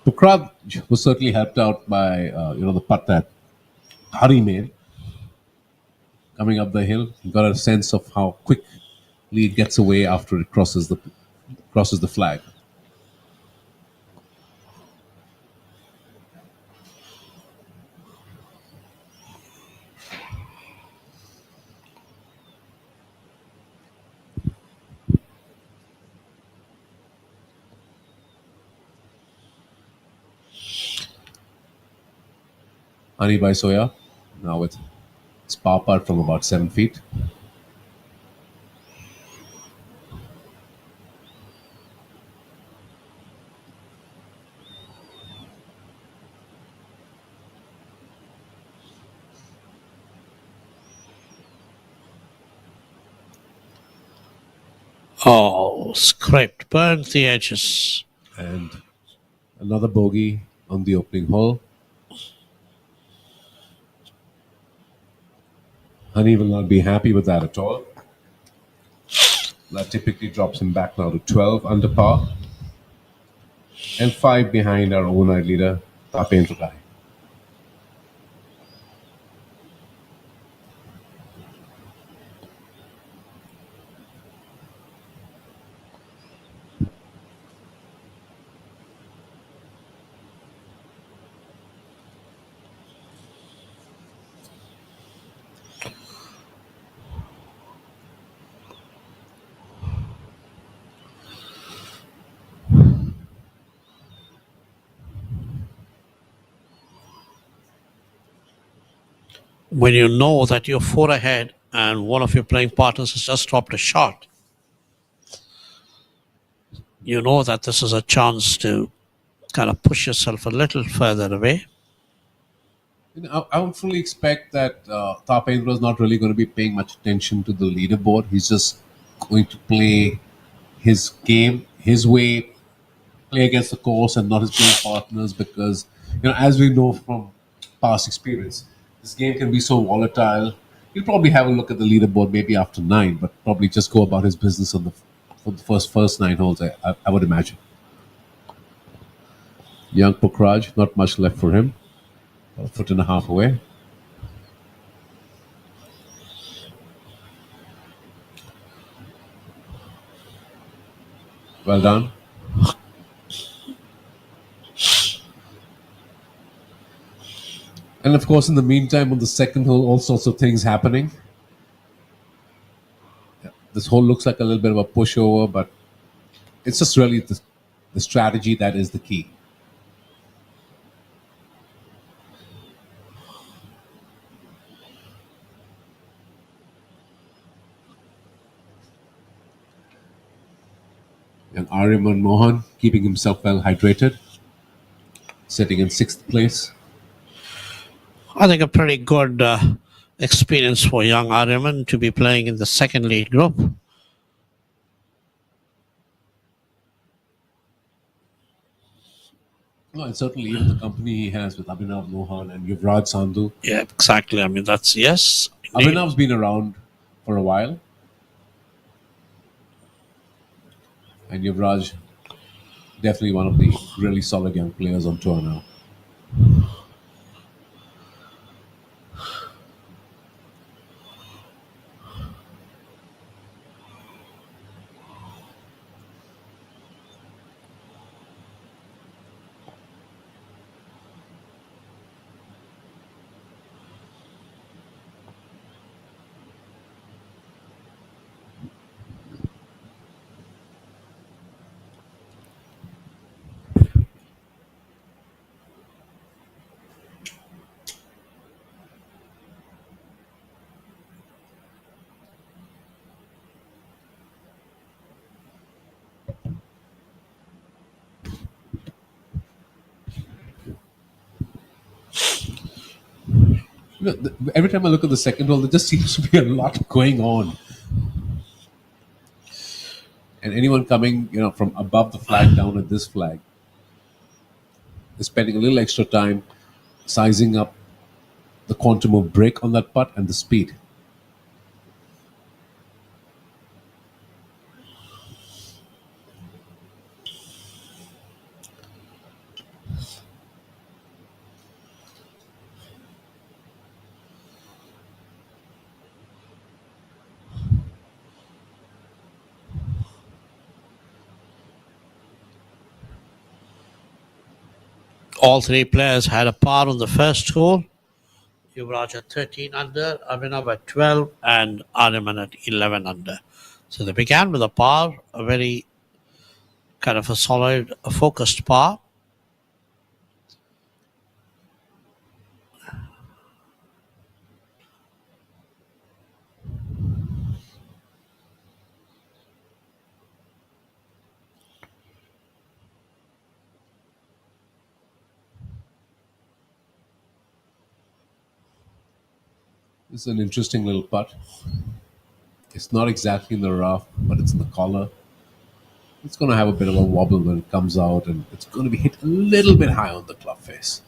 Pukraj was certainly helped out by the putt that Hari made. Coming up the hill, you got a sense of how quickly it gets away after it crosses the flag. Ani by Soya, now with its par putt from about 7 feet.
Oh, scraped, burnt the edges.
And another bogey on the opening hole. Honey will not be happy with that at all. That typically drops him back now to 12 under par. And 5 behind our overnight leader, Tapendra.
When you know that you're 4 ahead and one of your playing partners has just dropped a shot, you know that this is a chance to kind of push yourself a little further away.
I would fully expect that Tapendra is not really going to be paying much attention to the leaderboard. He's just going to play his game his way, play against the course and not his playing partners, because as we know from past experience, this game can be so volatile. He'll probably have a look at the leaderboard maybe after 9, but probably just go about his business for the first 9 holes, I would imagine. Young Pukraj, not much left for him. A foot and a half away. Well done. And of course, in the meantime, on the second hole, all sorts of things happening. This hole looks like a little bit of a pushover, but it's just really the strategy that is the key. And Aryaman Mohan keeping himself well hydrated, sitting in 6th place.
I think a pretty good experience for young Aryaman to be playing in the second lead group.
Well, and certainly even the company he has with Abhinav Mohan and Yuvraj Sandhu.
Yeah, exactly. I mean, that's yes.
Abhinav's been around for a while. And Yuvraj, definitely one of the really solid young players on tour now. Every time I look at the second hole, there just seems to be a lot going on. And anyone coming, from above the flag down at this flag is spending a little extra time sizing up the quantum of break on that putt and the speed.
All three players had a par on the first hole. Yuvraj at 13 under, Abhinav at 12, and Ariman at 11 under. So they began with a par, a very kind of a solid, focused par.
This is an interesting little putt. It's not exactly in the rough, but it's in the collar. It's going to have a bit of a wobble when it comes out, and it's going to be hit a little bit high on the club face.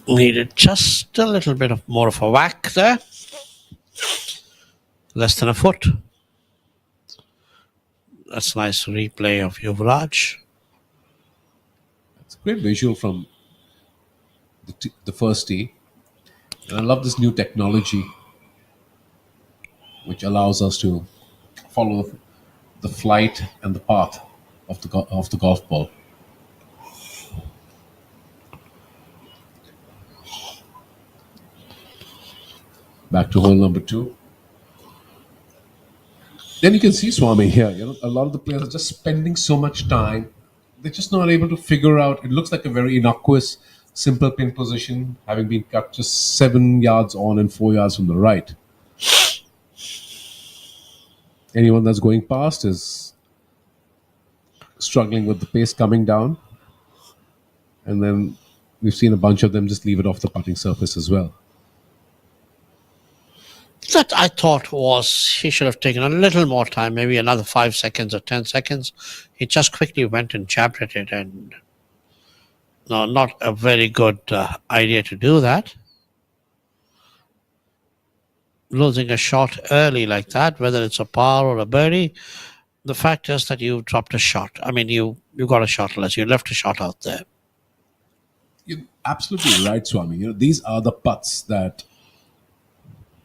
Needed just a little bit of more of a whack there. Less than a foot. That's a nice replay of Yuvraj.
It's a great visual from the first tee. And I love this new technology which allows us to follow the flight and the path of the golf ball. Back to hole number 2. Then you can see, Swami, here, a lot of the players are just spending so much time. They're just not able to figure out. It looks like a very innocuous, simple pin position, having been cut just 7 yards on and 4 yards from the right. Anyone that's going past is struggling with the pace coming down. And then we've seen a bunch of them just leave it off the putting surface as well.
That I thought was he should have taken a little more time, maybe another 5 seconds or 10 seconds. He just quickly went and jabbed at it, and no, not a very good idea to do that. Losing a shot early like that, whether it's a par or a birdie, the fact is that you dropped a shot. I mean, you got a shot less. You left a shot out there.
You're absolutely right, Swami. These are the putts that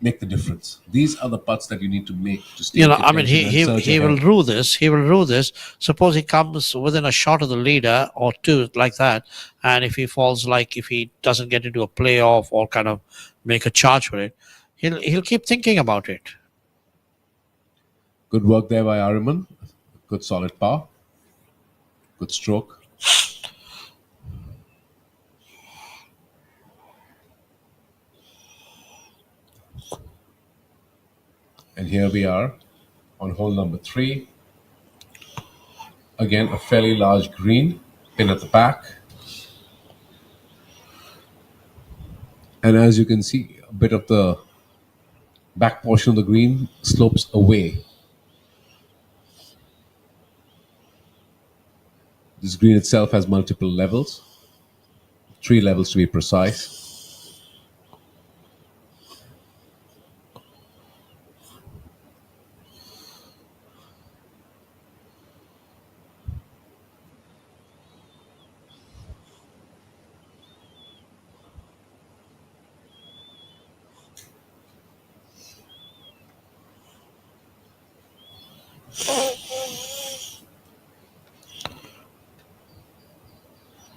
make the difference. These are the putts that you need to make to stay.
I mean, he will rue this. He will rue this. Suppose he comes within a shot of the leader or two like that, and if he falls, like if he doesn't get into a playoff or kind of make a charge for it, he'll keep thinking about it.
Good work there by Ariman. Good solid par. Good stroke. And here we are on hole number 3. Again, a fairly large green, pin at the back. And as you can see, a bit of the back portion of the green slopes away. This green itself has multiple levels, 3 levels to be precise.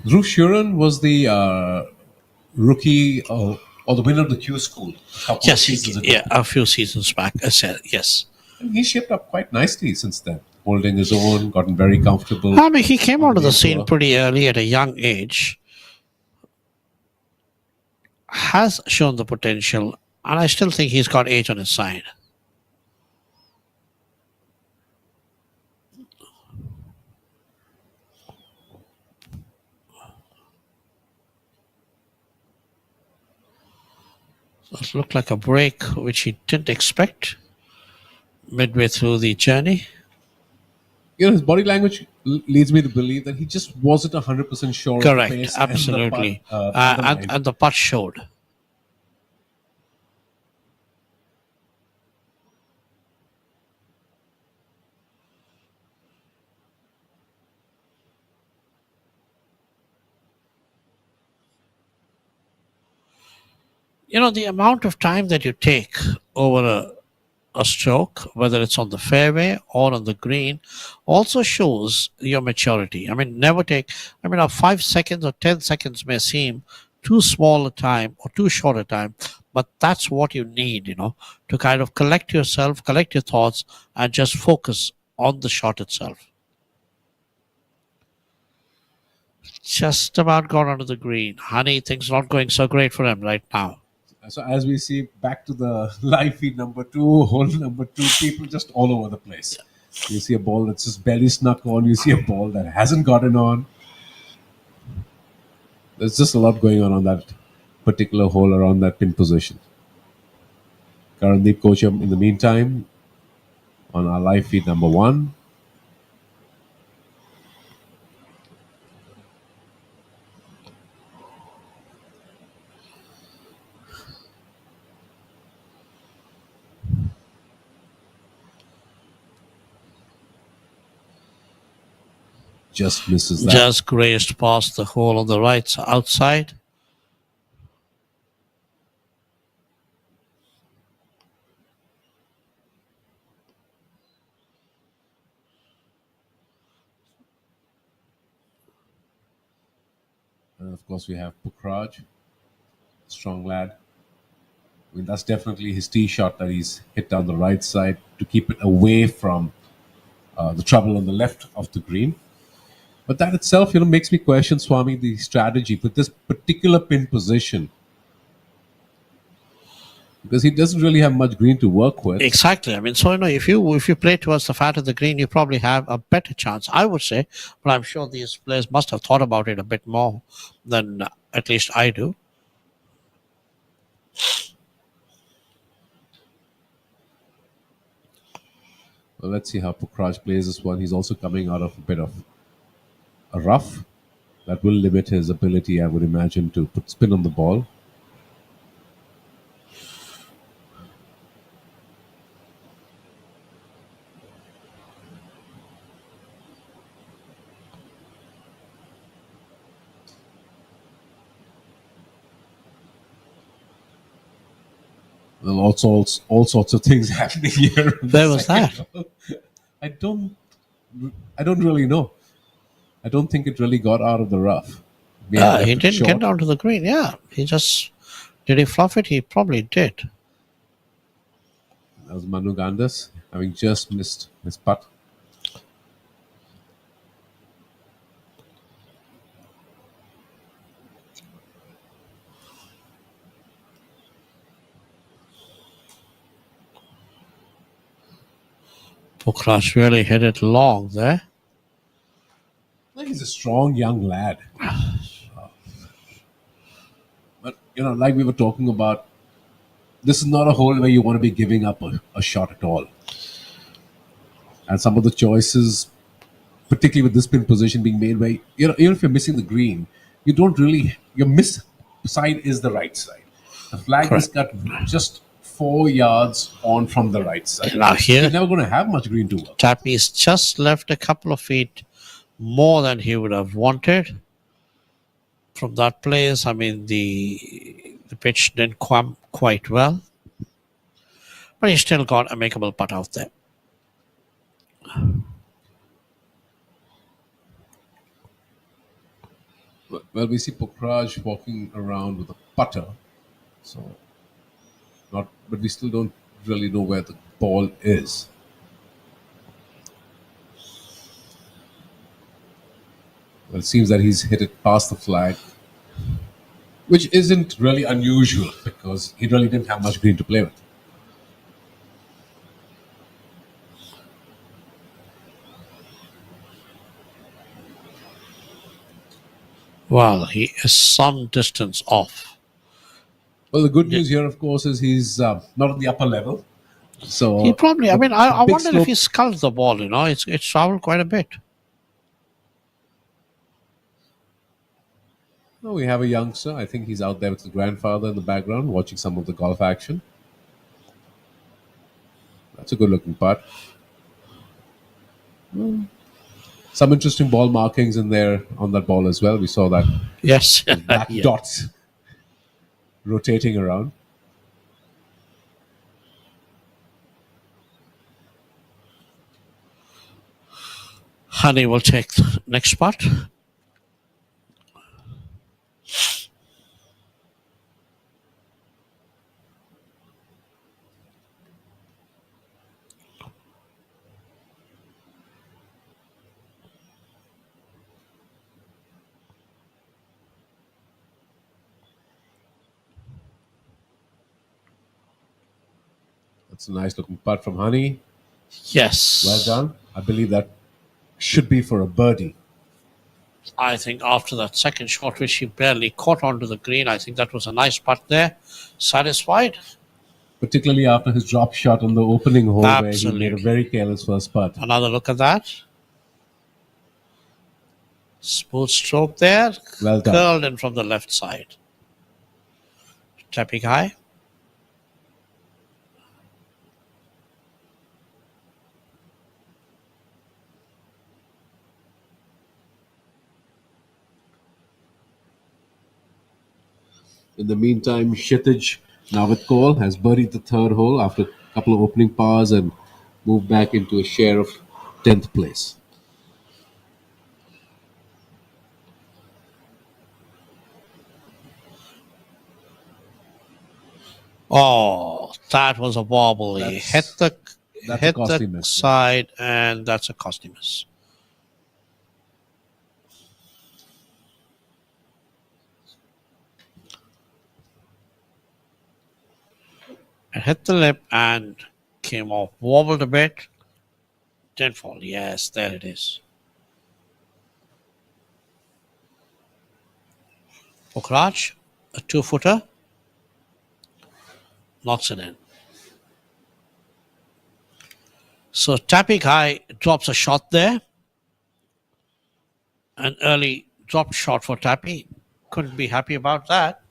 Dhruv Shuran was the rookie or the winner of the Q School a couple of
Yes,
seasons ago.
yeah, a few seasons back. I said yes.
And he shaped up quite nicely since then, holding his own, gotten very comfortable.
I mean, he came
on
onto the
main
scene
tour.
pretty early at a young age. Has shown the potential, and I still think he's got age on his side. It looked like a break which he didn't expect midway through the journey.
You know, his body language leads me to believe that he just wasn't 100% sure of the
Correct,
pace
absolutely.
and the putt, and the line.
And the putt showed. You know, the amount of time that you take over a stroke, whether it's on the fairway or on the green, also shows your maturity. I mean, never take, I mean, 5 seconds or 10 seconds may seem too small a time or too short a time, but that's what you need, you know, to kind of collect yourself, collect your thoughts, and just focus on the shot itself. Just about got onto the green. Honey, things not going so great for him right now.
So as we see back to the live feed number 2, hole number 2, people just all over the place. You see a ball that's just barely snuck on. You see a ball that hasn't gotten on. There's just a lot going on that particular hole around that pin position. Karandeep Kocham, in the meantime, on our live feed number 1. Just misses that.
Just grazed past the hole on the right outside.
And of course, we have Pukraj, strong lad. I mean, that's definitely his tee shot that he's hit down the right side to keep it away from the trouble on the left of the green. But that itself, you know, makes me question, Swami, the strategy with this particular pin position. Because he doesn't really have much green to work with.
Exactly. I mean, so you know, if you play towards the fat of the green, you probably have a better chance, I would say. But I'm sure these players must have thought about it a bit more than at least I do.
Well, let's see how Pukraj plays this one. He's also coming out of a bit of a rough. That will limit his ability, I would imagine, to put spin on the ball. Well, also all sorts of things happening here.
Where was that?
I don't really know. I don't think it really got out of the rough. Maybe
Yeah,
left
he
it
didn't
short.
get down to the green. Yeah, he just did he fluff it? He probably did.
That was Manu Gandas having just missed his putt.
Pukraj really hit it long there.
I think he's a strong young lad. But, you know, like we were talking about, this is not a hole where you want to be giving up a shot at all. And some of the choices, particularly with this pin position being made, where, you know, even if you're missing the green, you don't really, your miss side is the right side. The flag is cut just 4 yards on from the right side.
Now here,
You're never going to have much green to work.
Tappy's just left a couple of feet more than he would have wanted from that place. I mean, the pitch didn't come quite well, but he still got a makeable putt out there.
Well, we see Pokraj walking around with a putter, so not, but we still don't really know where the ball is. Well, it seems that he's hit it past the flag, which isn't really unusual because he really didn't have much green to play with.
Well, he is some distance off.
Well, the good news here, of course, is he's not at the upper level. So
He probably, I mean, I
big
wonder if
slope.
he sculled the ball, you know, it's traveled quite a bit.
Oh, we have a youngster. I think he's out there with his grandfather in the background watching some of the golf action. That's a good looking putt. Some interesting ball markings in there on that ball as well. We saw that
Yes.
black
Yeah.
dots rotating around.
Honey will take the next spot.
That's a nice looking putt from Honey.
Yes.
Well done. I believe that should be for a birdie.
I think after that second shot, which he barely caught onto the green, I think that was a nice putt there. Satisfied?
Particularly after his drop shot on the opening hole where he made a
Absolutely.
very careless first putt.
Another look at that. Smooth stroke there.
Well done.
Curled in from the left side. Tapping high.
In the meantime, Kshitij Navatkol has birdied the third hole after a couple of opening pars and moved back into a share of 10th place.
Oh, that was a wobbly.
That's
Hit
a costly
the
miss.
side, and that's a costly miss. It hit the lip and came off. Wobbled a bit. Didn't fall. Yes, there it is. Pokraj, a 2-footer. Knocks it in. So Tapik High drops a shot there. An early drop shot for Tappy. Couldn't be happy about that.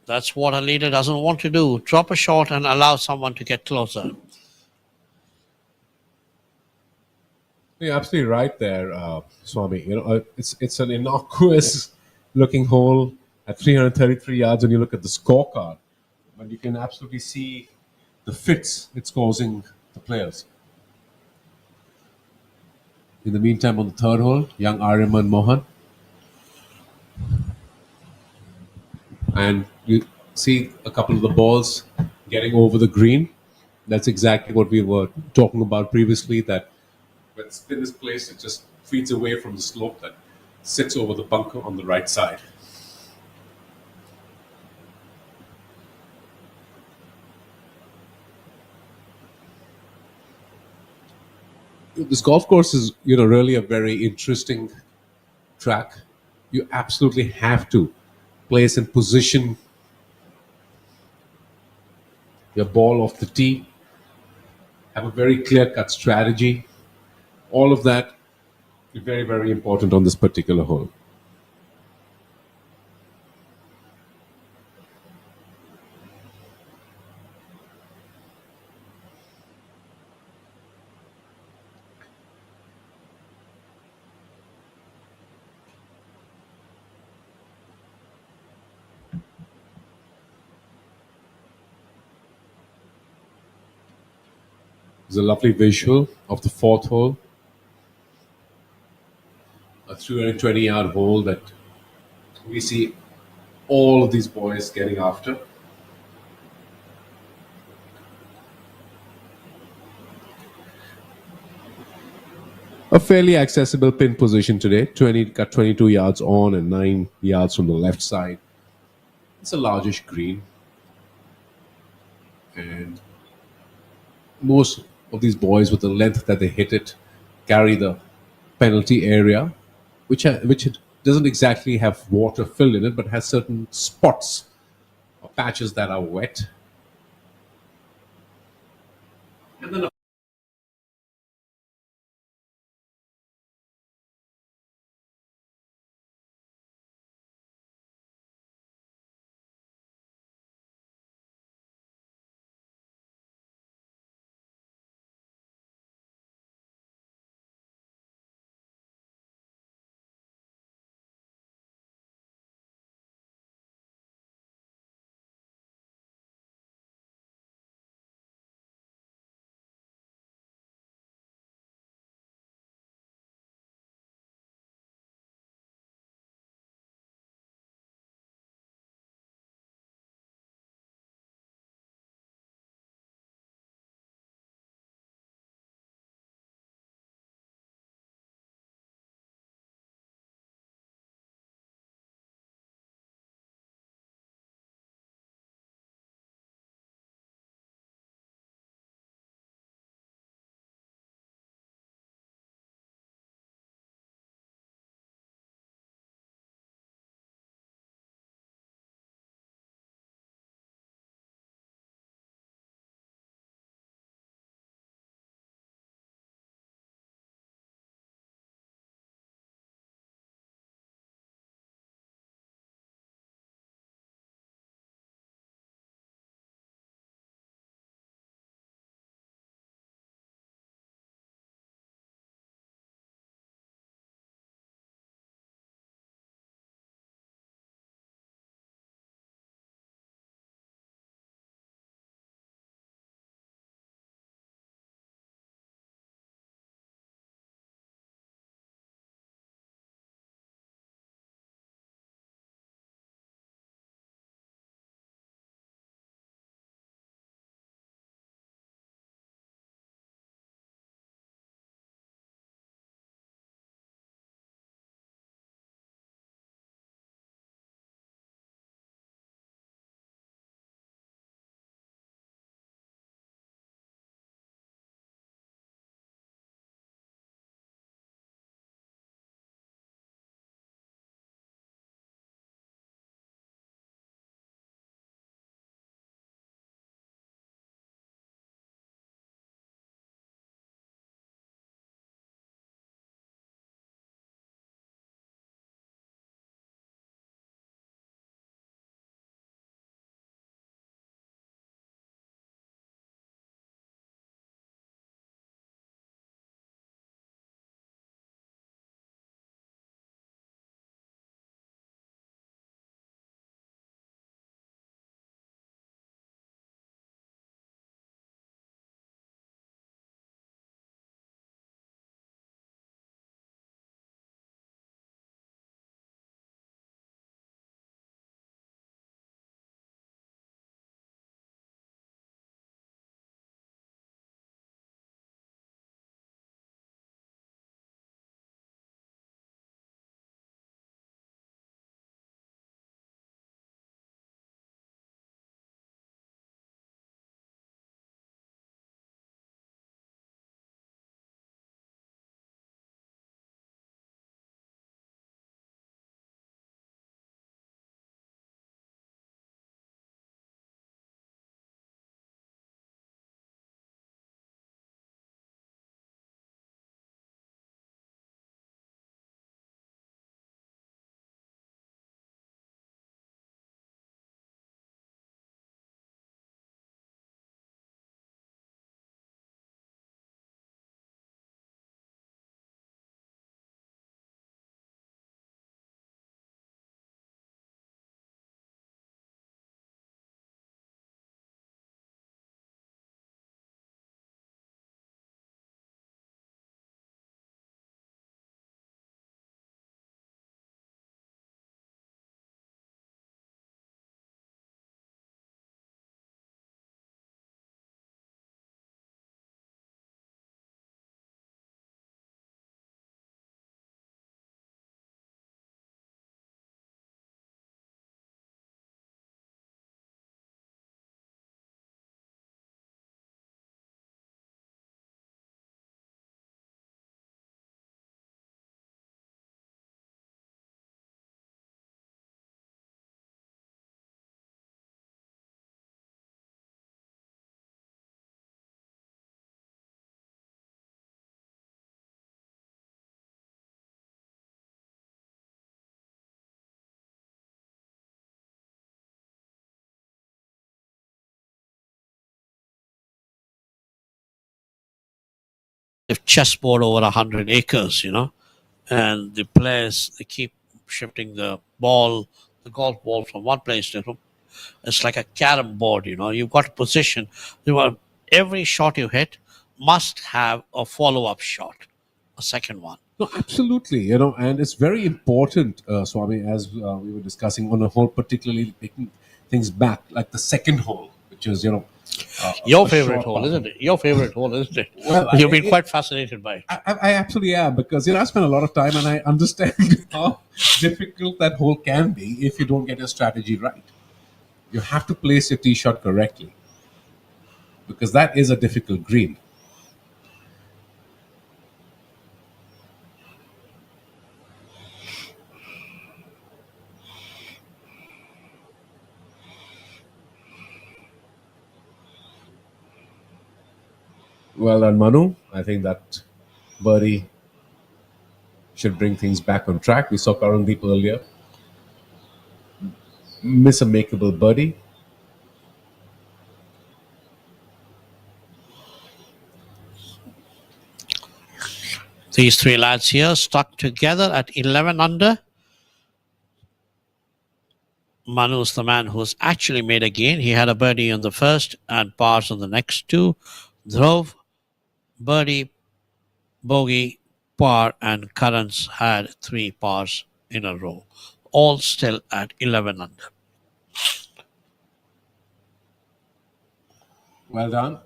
That's what a leader doesn't want to do. Drop a shot and allow someone to get closer.
You're absolutely right there, Swami. You know, it's an innocuous looking hole at 333 yards when you look at the scorecard, but you can absolutely see the fits it's causing the players. In the meantime, on the third hole, young Aryaman Mohan, and you see a couple of the balls getting over the green. That's exactly what we were talking about previously. That when spin is placed, it just feeds away from the slope that sits over the bunker on the right side. This golf course is, really a very interesting track. You absolutely have to place and position your ball off the tee, have a very clear-cut strategy. All of that is very, very important on this particular hole. There's a lovely visual of the fourth hole, a 320-yard hole that we see all of these boys getting after. A fairly accessible pin position today. 22 yards on and 9 yards from the left side. It's a largish green, and most of these boys, with the length that they hit it, carry the penalty area, which it doesn't exactly have water filled in it, but has certain spots or patches that are wet. And then
chessboard over 100 acres, and the players, they keep shifting the ball, the golf ball from one place to another. It's like a carom board, You've got to position. Every shot you hit must have a follow-up shot, a second one.
No, absolutely, and it's very important, Swami, as we were discussing on a hole, particularly taking things back, like the second hole, which is,
your favorite hole, isn't it? Your favorite hole, isn't it?
Well,
You've been quite fascinated by it.
I absolutely am, because, I spent a lot of time and I understand how difficult that hole can be if you don't get your strategy right. You have to place your tee shot correctly, because that is a difficult green. Well done, Manu. I think that birdie should bring things back on track. We saw Karandeep earlier miss a makeable birdie.
These three lads here stuck together at 11 under. Manu's the man who's actually made a gain. He had a birdie on the first and pars on the next two. Dhruv, birdie, bogey, par, and Calance had 3 pars in a row. All still at 11 under.
Well done.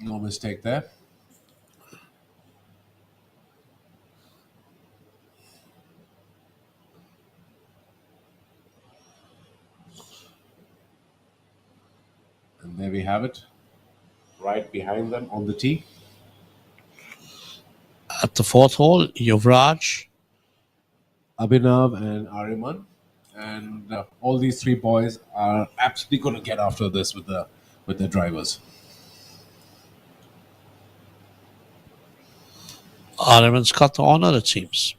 No mistake there. And there we have it. Right behind them on the tee.
At the fourth hole, Yuvraj,
Abhinav and Ariman. And all these three boys are absolutely going to get after this with their drivers.
Ariman's got the honor, it seems.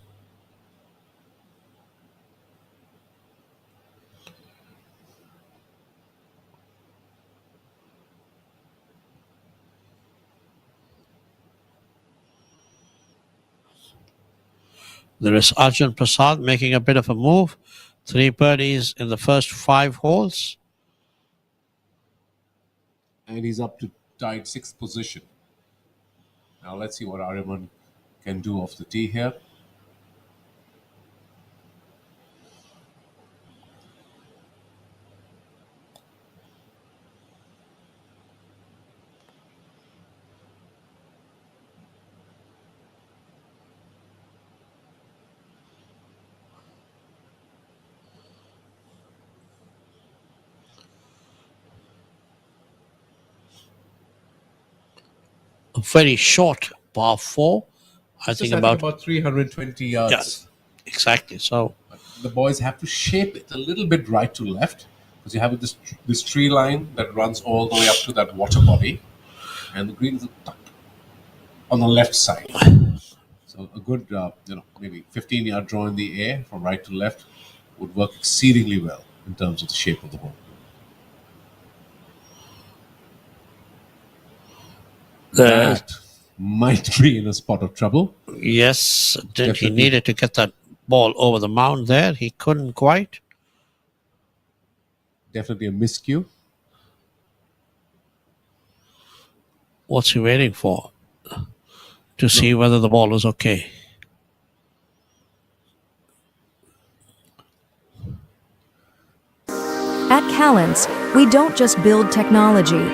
There is Arjun Prasad making a bit of a move. 3 birdies in the first 5 holes.
And he's up to tied 6th position. Now let's see what Ariman can do off the tee here.
A very short par 4. I think about
320 yards.
Yes, exactly. So
the boys have to shape it a little bit right to left, because you have this tree line that runs all the way up to that water body, and the green is tucked on the left side. So a good, maybe 15-yard draw in the air from right to left would work exceedingly well in terms of the shape of the hole. That might be in a spot of trouble.
Yes, he needed to get that ball over the mound there. He couldn't quite.
Definitely a miscue.
What's he waiting for? To see whether the ball was okay.
At Calance, we don't just build technology,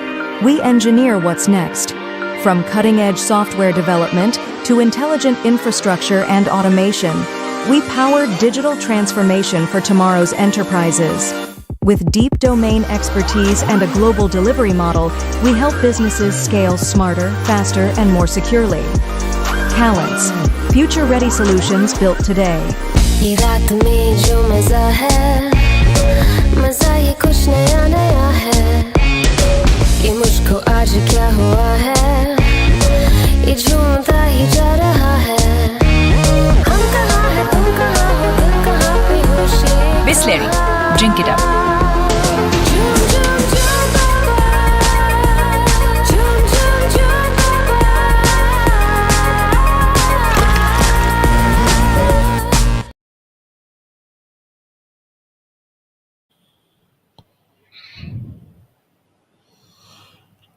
we engineer what's next. From cutting-edge software development to intelligent infrastructure and automation, we power digital transformation for tomorrow's enterprises. With deep domain expertise and a global delivery model, we help businesses scale smarter, faster, and more securely. Calance, future-ready solutions built today.
ये मुझको आज क्या हुआ है ये झूमता ही जा रहा है हम कहाँ हैं तुम कहाँ हो दिल कहाँ पे होशी
Bisleri, drink it up.
झूम झूम झूम बाबा झूम झूम झूम बाबा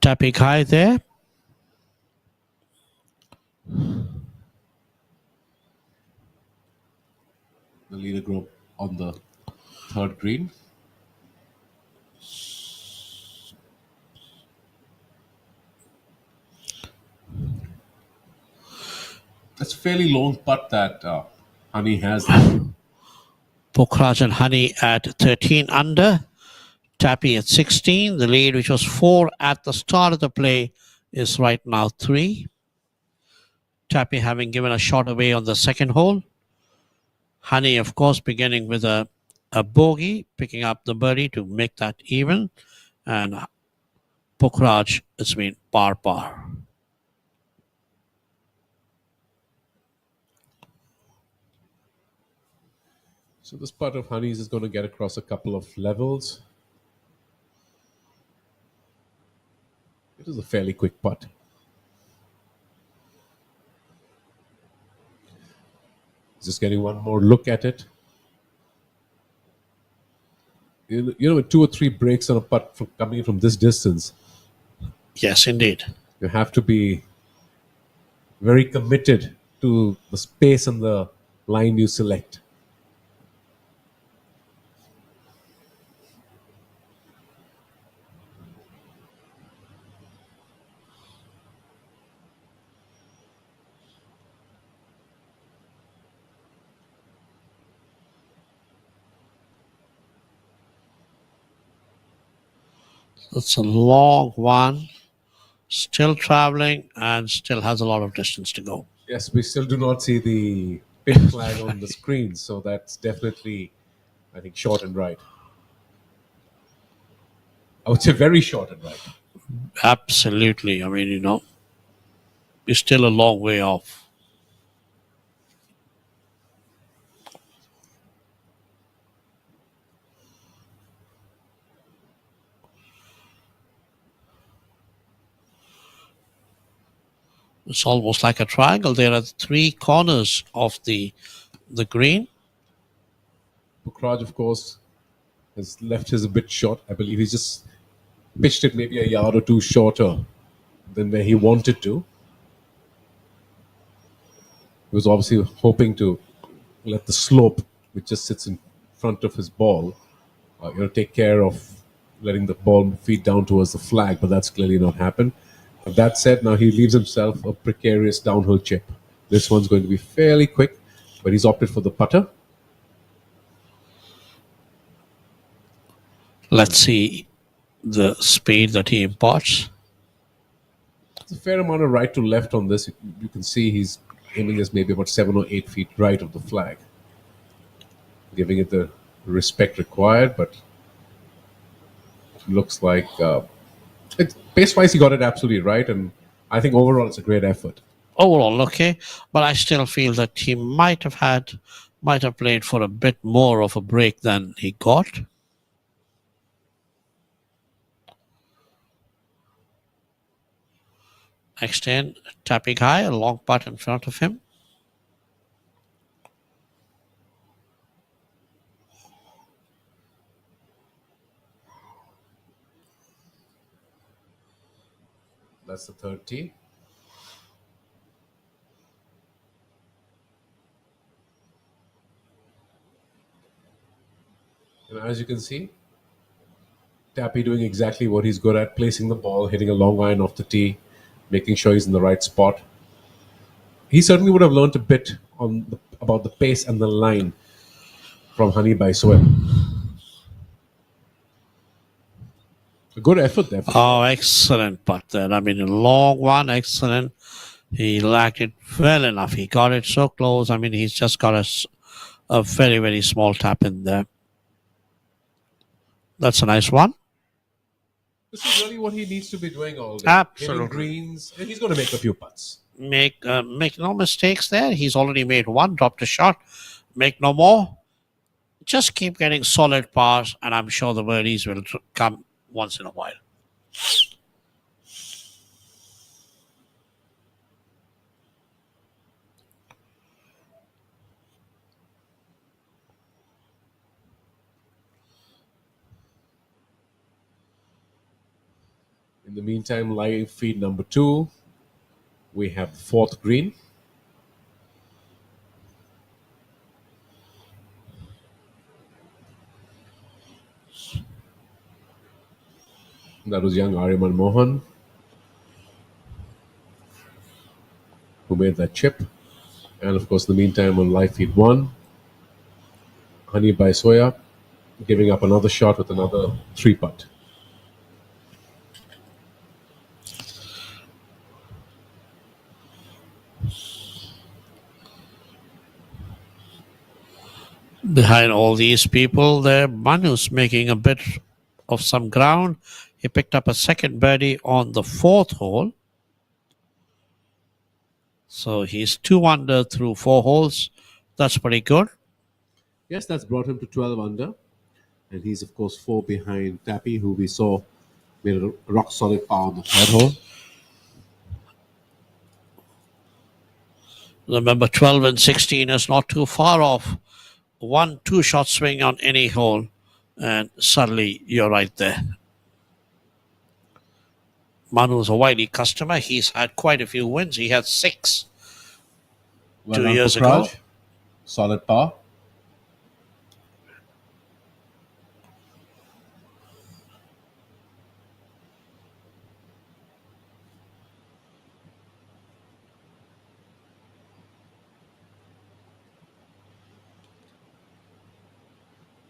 Tapping high there.
The leader group on the third green. That's a fairly long putt that Honey has.
Pukhraj and Honey at 13 under. Tappy at 16. The lead, which was 4 at the start of the play, is right now 3. Tappy having given a shot away on the second hole. Honey, of course, beginning with a bogey, picking up the birdie to make that even. And Pukhraj, it's been par.
So this putt of Honey's is going to get across a couple of levels. It is a fairly quick putt. Just getting one more look at it. You know, with 2 or 3 breaks on a putt coming in from this distance.
Yes, indeed.
You have to be very committed to the space and the line you select.
It's a long one, still traveling and still has a lot of distance to go.
Yes, we still do not see the pin flag on the screen, so that's definitely, I think, short and right. I would say very short and right.
Absolutely. I mean, you know, it's still a long way off. It's almost like a triangle. There are 3 corners of the green.
Pukhraj, of course, has left his a bit short. I believe he's just pitched it maybe a yard or 2 shorter than where he wanted to. He was obviously hoping to let the slope, which just sits in front of his ball, take care of letting the ball feed down towards the flag, but that's clearly not happened. But that said, now he leaves himself a precarious downhill chip. This one's going to be fairly quick, but he's opted for the putter.
Let's see the speed that he imparts.
There's a fair amount of right to left on this. You can see he's aiming this maybe about 7 or 8 feet right of the flag, giving it the respect required, but it looks like pace-wise he got it absolutely right, and I think overall it's a great effort.
Overall, okay, but I still feel that he might have played for a bit more of a break than he got. Extend, tapping high, a long putt in front of him.
That's the third tee. And as you can see, Tappy doing exactly what he's good at, placing the ball, hitting a long iron off the tee, making sure he's in the right spot. He certainly would have learned a bit about the pace and the line from Honey by Soel. A good effort there.
Oh, excellent putt there. I mean, a long one, excellent. He lagged it well enough. He got it so close. I mean, he's just got a very, very small tap in there. That's a nice one.
This is really what he needs to be doing all day.
Absolutely.
Hitting greens, and he's going to make a few putts.
Make no mistakes there. He's already made one, dropped a shot. Make no more. Just keep getting solid pars, and I'm sure the birdies will come once in a while.
In the meantime, live feed number 2, we have the fourth green. That was young Aryaman Mohan who made that chip. And of course, in the meantime, on live feed 1, Hani by Soya giving up another shot with another 3-putt.
Behind all these people there, Manu's making a bit of some ground. He picked up a second birdie on the 4th hole. So he's 2 under through 4 holes. That's pretty good.
Yes, that's brought him to 12 under. And he's, of course, 4 behind Tappy, who we saw made a rock solid par on the 3rd hole.
Remember, 12 and 16 is not too far off. 1-2 shot swing on any hole, and suddenly you're right there. Manu's a Wiley customer. He's had quite a few wins. He had 6
Well
2 years ago.
Solid par.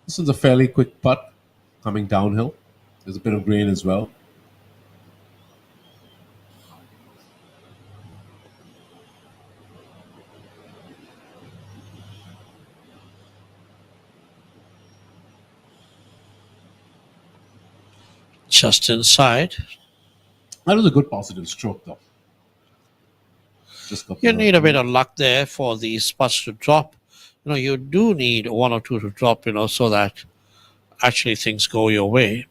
This is a fairly quick putt coming downhill. There's a bit of grain as well.
Just inside.
That was a good positive stroke, though. Just got
You
the-
need a bit of luck there for these putts to drop. You do need 1 or 2 to drop, so that actually things go your way.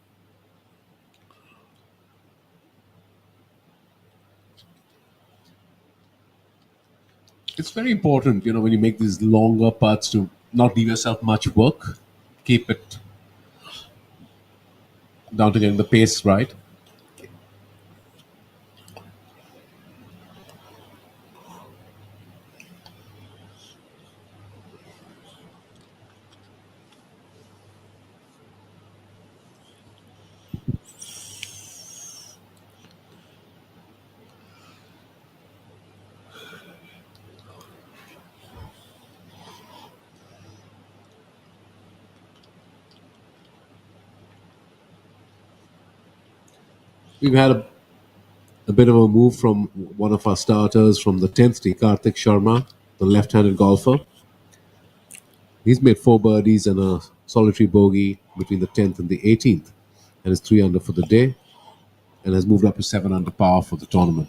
It's very important, when you make these longer putts to not leave yourself much work. Keep it down to getting the pace right. We've had a bit of a move from one of our starters from the 10th tee, Karthik Sharma, the left-handed golfer. He's made 4 birdies and a solitary bogey between the 10th and the 18th, and is 3 under for the day, and has moved up to 7 under par for the tournament.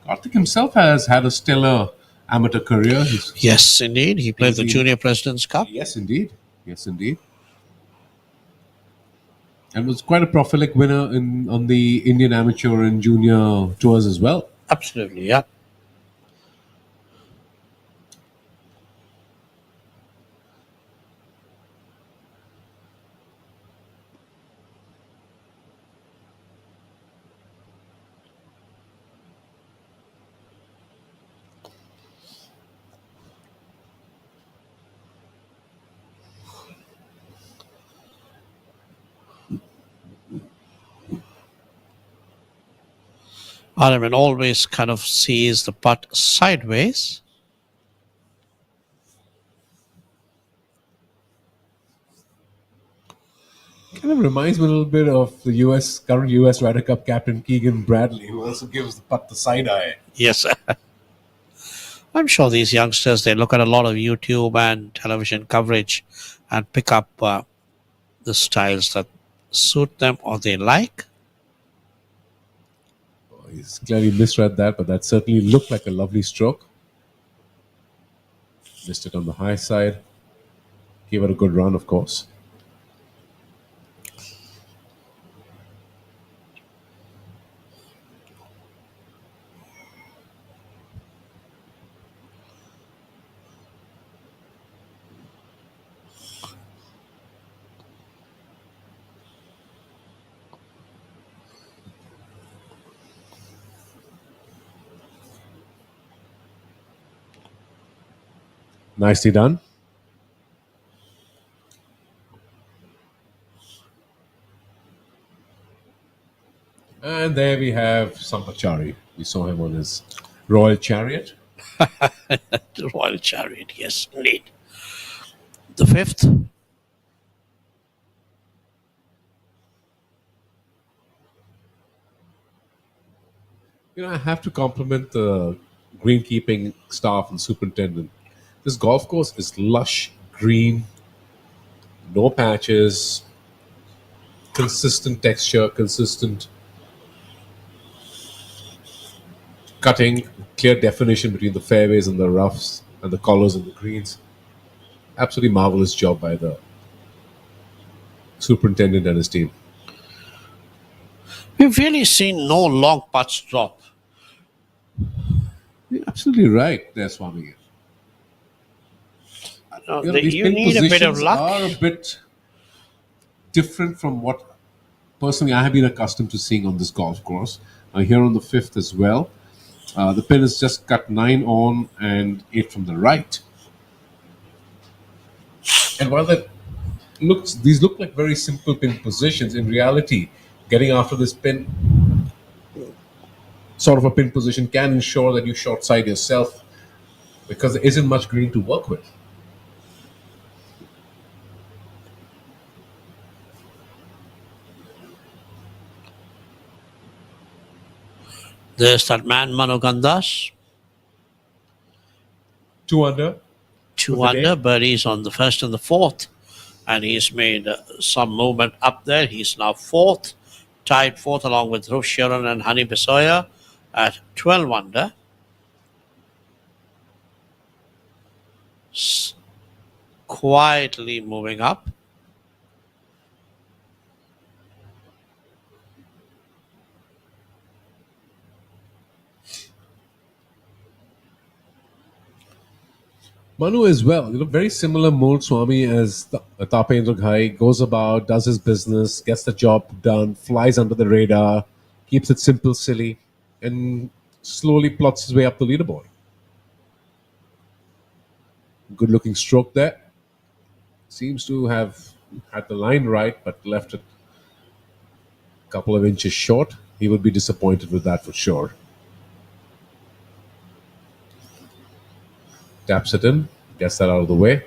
Karthik himself has had a stellar amateur career.
Yes, indeed. He played the Junior President's Cup.
Yes, indeed. Yes, indeed. And was quite a prolific winner on the Indian amateur and junior tours as well.
Absolutely, yeah. Armin always kind of sees the putt sideways.
Kind of reminds me a little bit of the current US Ryder Cup captain Keegan Bradley, who also gives the putt the side eye.
Yes. I'm sure these youngsters, they look at a lot of YouTube and television coverage and pick up the styles that suit them or they like.
He's clearly misread that, but that certainly looked like a lovely stroke. Missed it on the high side. Gave it a good run, of course. Nicely done. And there we have Sampachari. We saw him on his royal chariot.
The Royal Chariot, yes, indeed. The fifth.
I have to compliment the greenkeeping staff and superintendent. This golf course is lush, green, no patches, consistent texture, consistent cutting, clear definition between the fairways and the roughs and the colors and the greens. Absolutely marvelous job by the superintendent and his team.
We've really seen no long putts drop.
You're absolutely right there, Swami. These
You
pin
need a bit of
positions
luck.
are a bit different from what personally I have been accustomed to seeing on this golf course. Here on the fifth as well. The pin is just cut 9 on and 8 from the right. And while these look like very simple pin positions, in reality, getting after this pin, sort of a pin position, can ensure that you short side yourself because there isn't much green to work with.
There's that man, Manu Gandas.
2 under.
2 under, birdies on the first and the fourth. And he's made some movement up there. He's now fourth, tied fourth along with Dhruv Sharan and Hani Bisoya at 12 under. Quietly moving up.
Manu as well, very similar mold, Swami, as Tapendra Ghai goes about, does his business, gets the job done, flies under the radar, keeps it simple, silly, and slowly plots his way up the leaderboard. Good looking stroke there. Seems to have had the line right, but left it a couple of inches short. He would be disappointed with that for sure. Taps it in, gets that out of the way.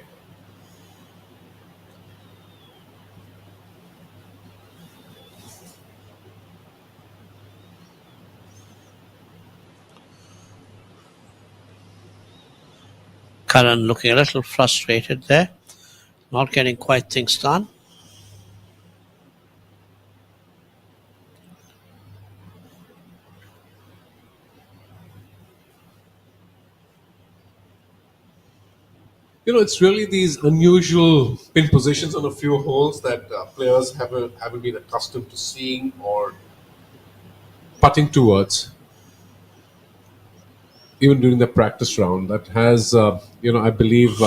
Karan looking a little frustrated there, not getting quite things done.
It's really these unusual pin positions on a few holes that players haven't been accustomed to seeing or putting towards, even during the practice round. That has, I believe,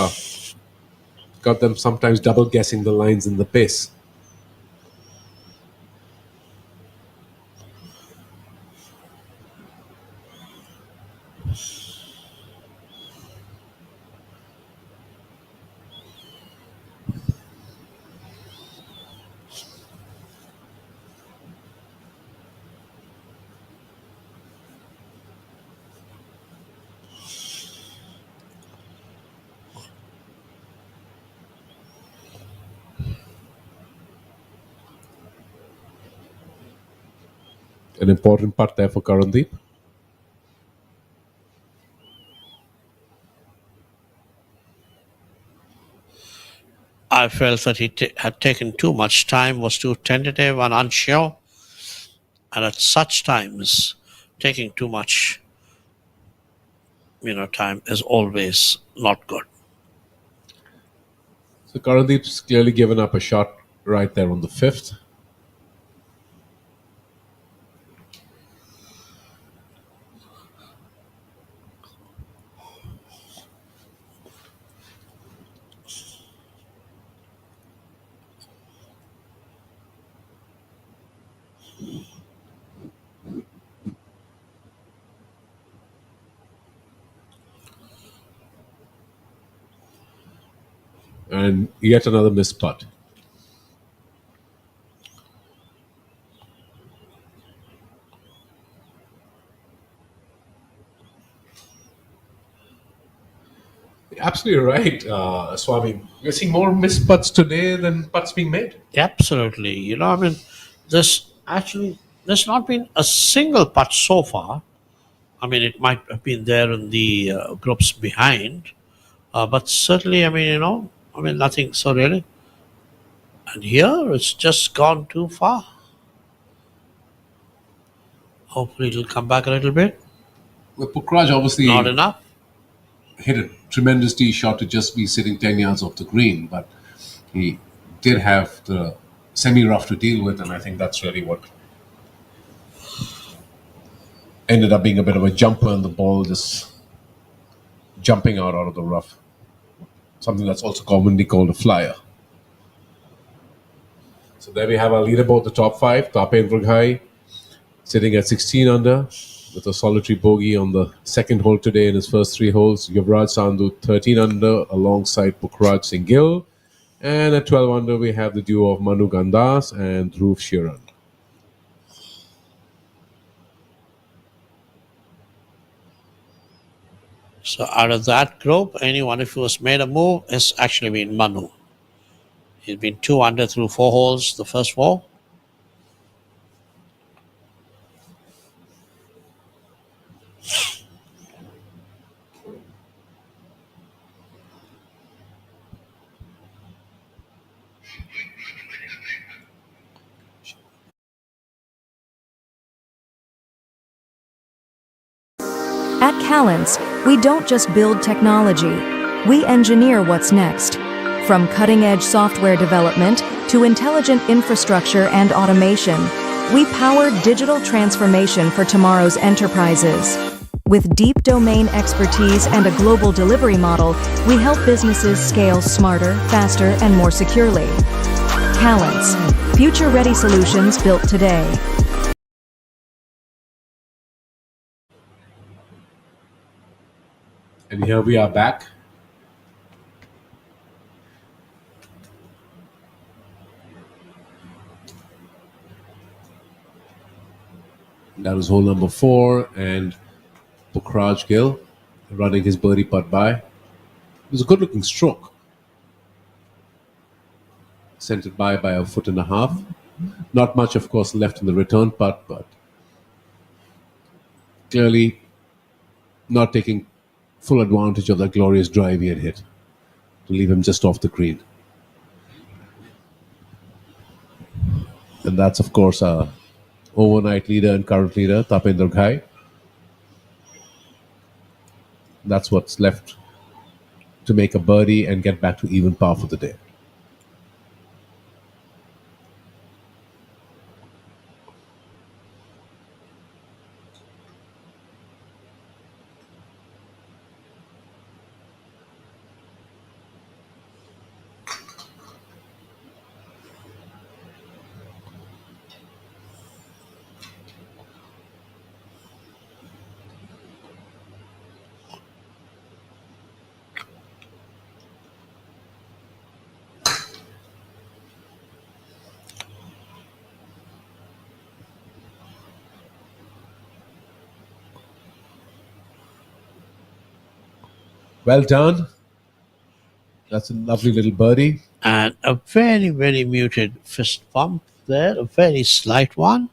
got them sometimes double guessing the lines in the pace. An important part there for Karandeep.
I felt that he had taken too much time, was too tentative and unsure. And at such times, taking too much, time is always not good.
So Karandeep's clearly given up a shot right there on the fifth. And yet another missed putt. Absolutely right, Swami. We're seeing more missed putts today than putts being made.
Absolutely. I mean, there's not been a single putt so far. I mean, it might have been there in the groups behind, but certainly, nothing so really. And here, it's just gone too far. Hopefully, it'll come back a little bit.
Well, Pukraj obviously
Not enough.
hit a tremendous tee shot to just be sitting 10 yards off the green, but he did have the semi-rough to deal with, and I think that's really what ended up being a bit of a jumper, and the ball just jumping out of the rough. Something that's also commonly called a flyer. So there we have our leaderboard, the top five. Tapendra Ghai sitting at 16 under with a solitary bogey on the second hole today in his first three holes. Yuvraj Sandhu 13 under alongside Pukraj Singh Gill. And at 12 under, we have the duo of Manu Gandas and Dhruv Sheeran.
So out of that group, anyone who has made a move has actually been Manu. He's been 2 under through 4 holes, the first 4.
At Calance, we don't just build technology, we engineer what's next. From cutting-edge software development to intelligent infrastructure and automation, we power digital transformation for tomorrow's enterprises. With deep domain expertise and a global delivery model, we help businesses scale smarter, faster, and more securely. Calance, future-ready solutions built today.
And here we are back. That was hole number 4, and Pukraj Gill running his birdie putt by. It was a good-looking stroke. Sent it by a foot and a half. Not much, of course, left in the return putt, but clearly not taking full advantage of that glorious drive he had hit to leave him just off the green. And that's, of course, our overnight leader and current leader, Tapendra Ghai. That's what's left to make a birdie and get back to even par for the day. Well done. That's a lovely little birdie.
And a very, very muted fist bump there, a very slight one.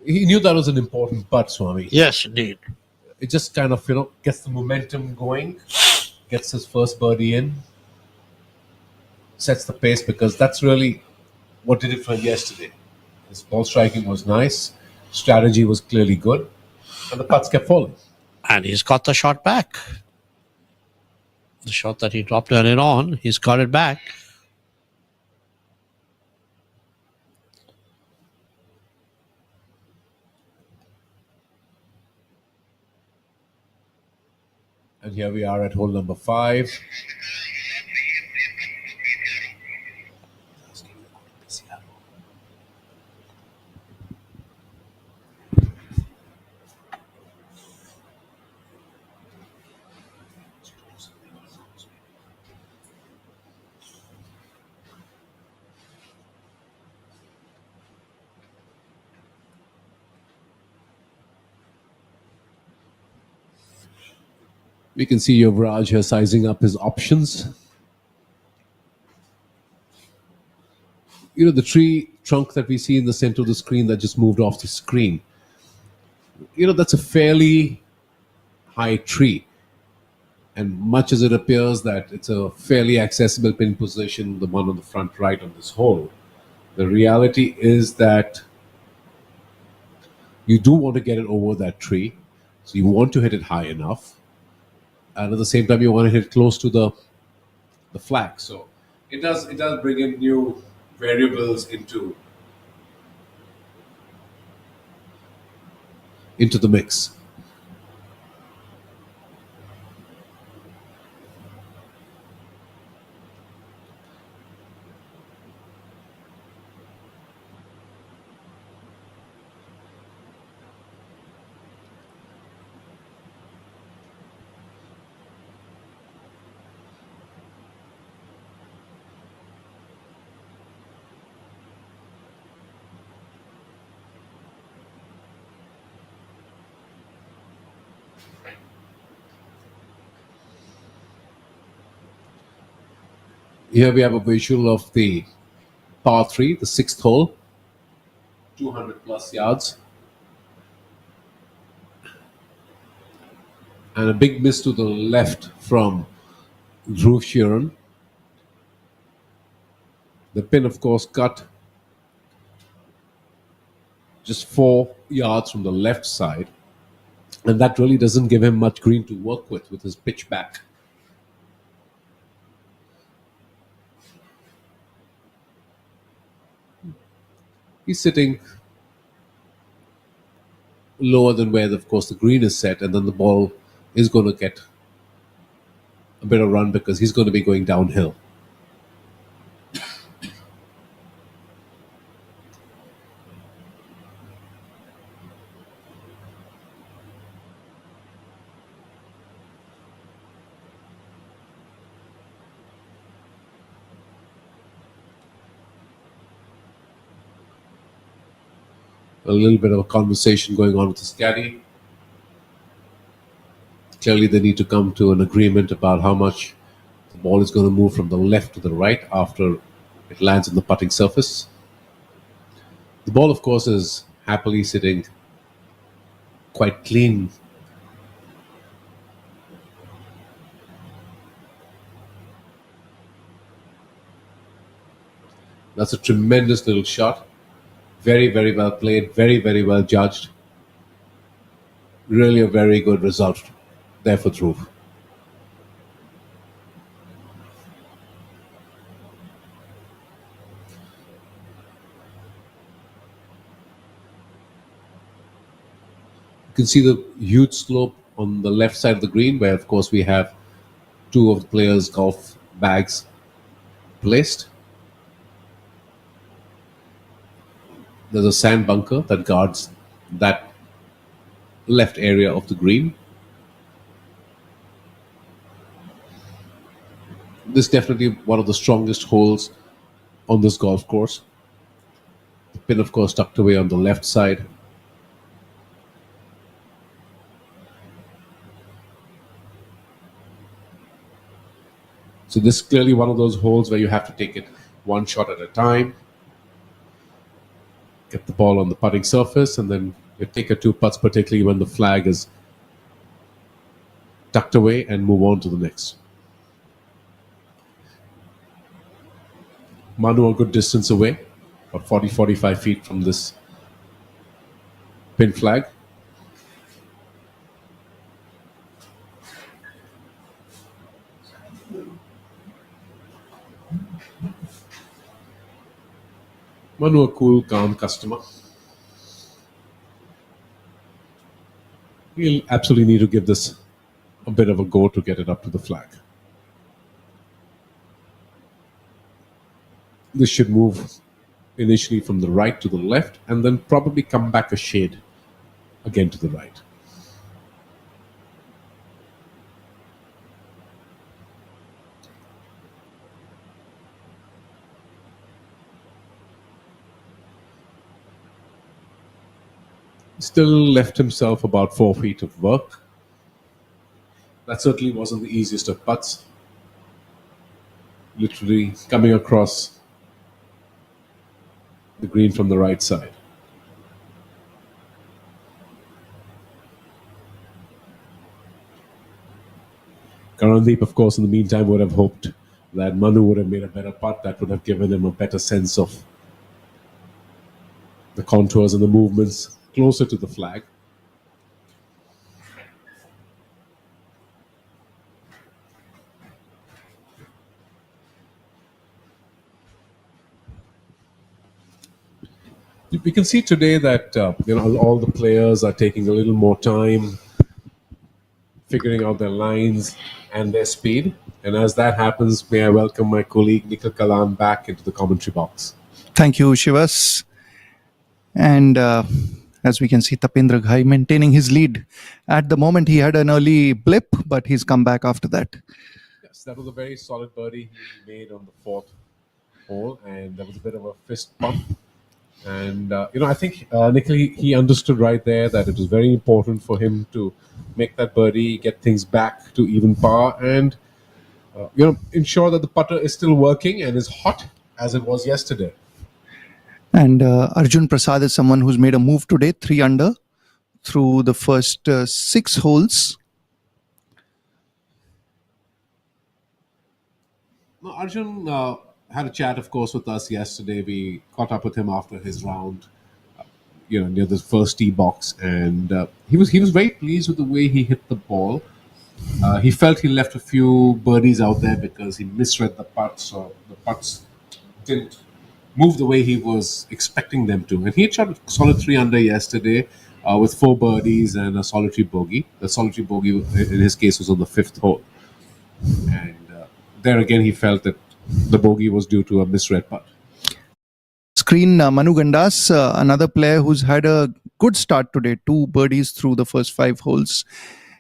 He knew that was an important putt, Swami.
Yes, indeed.
It just kind of, gets the momentum going, gets his first birdie in, sets the pace, because that's really what did it for him yesterday. His ball striking was nice, strategy was clearly good, and the putts kept falling.
And he's got the shot back. The shot that he dropped earlier on, he's got it back.
And here we are at hole number 5. We can see Yuvraj here sizing up his options. The tree trunk that we see in the center of the screen that just moved off the screen. That's a fairly high tree. And much as it appears that it's a fairly accessible pin position, the one on the front right on this hole, the reality is that you do want to get it over that tree. So you want to hit it high enough. And at the same time, you want to hit it close to the flag. So it does bring in new variables into the mix. Here we have a visual of the par 3, the 6th hole, 200 plus yards. And a big miss to the left from Dhruv Sheeran. The pin, of course, cut just 4 yards from the left side. And that really doesn't give him much green to work with his pitch back. He's sitting lower than where, of course, the green is set, and then the ball is going to get a bit of run because he's going to be going downhill. A little bit of a conversation going on with his caddy. Clearly, they need to come to an agreement about how much the ball is going to move from the left to the right after it lands on the putting surface. The ball, of course, is happily sitting quite clean. That's a tremendous little shot. Very, very well played. Very, very well judged. Really a very good result there for Dhruv. You can see the huge slope on the left side of the green, where, of course, we have 2 of the players' golf bags placed. There's a sand bunker that guards that left area of the green. This is definitely one of the strongest holes on this golf course. The pin, of course, tucked away on the left side. So this is clearly one of those holes where you have to take it one shot at a time. Get the ball on the putting surface, and then you take your 2 putts, particularly when the flag is tucked away, and move on to the next. Manu a good distance away, about 40-45 feet from this pin flag. Manu a cool, calm customer. He'll absolutely need to give this a bit of a go to get it up to the flag. This should move initially from the right to the left and then probably come back a shade again to the right. Still left himself about 4 feet of work. That certainly wasn't the easiest of putts. Literally coming across the green from the right side. Karandeep, of course, in the meantime, would have hoped that Manu would have made a better putt. That would have given him a better sense of the contours and the movements closer to the flag. We can see today that all the players are taking a little more time figuring out their lines and their speed. And as that happens, may I welcome my colleague Nikhil Kalam back into the commentary box.
Thank you, Shivas. And as we can see, Tapendra Ghai maintaining his lead. At the moment, he had an early blip, but he's come back after that.
Yes, that was a very solid birdie he made on the fourth hole, and there was a bit of a fist bump. And, I think Nikhil, he understood right there that it was very important for him to make that birdie, get things back to even par, and, ensure that the putter is still working and is hot as it was yesterday.
And Arjun Prasad is someone who's made a move today, 3 under, through the first 6 holes.
No, Arjun had a chat, of course, with us yesterday. We caught up with him after his round, near the first tee box, and he was very pleased with the way he hit the ball. He felt he left a few birdies out there because he misread the putts, so the putts didn't move the way he was expecting them to. And he had shot a solid 3 under yesterday with 4 birdies and a solitary bogey. The solitary bogey, in his case, was on the 5th hole. And there again, he felt that the bogey was due to a misread putt.
Screen Manu Gandas, another player who's had a good start today, 2 birdies through the first 5 holes.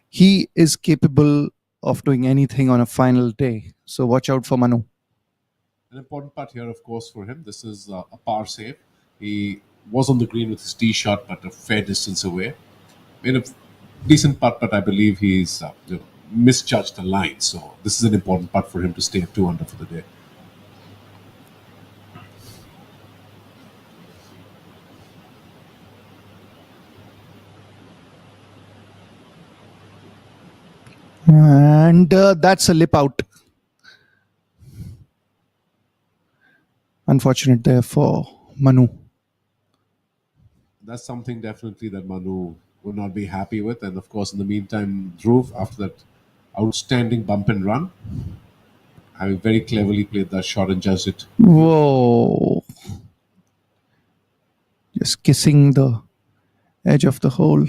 He is capable of doing anything on a final day. So watch out for Manu.
An important putt here, of course, for him. This is a par save. He was on the green with his tee shot, but a fair distance away. Made a decent putt, but I believe he's misjudged the line. So this is an important putt for him to stay at 2 under for the day.
And that's a lip out. Unfortunate there for Manu.
That's something definitely that Manu would not be happy with. And of course, in the meantime, Dhruv, after that outstanding bump and run, having very cleverly played that shot and judged it.
Whoa. Just kissing the edge of the hole.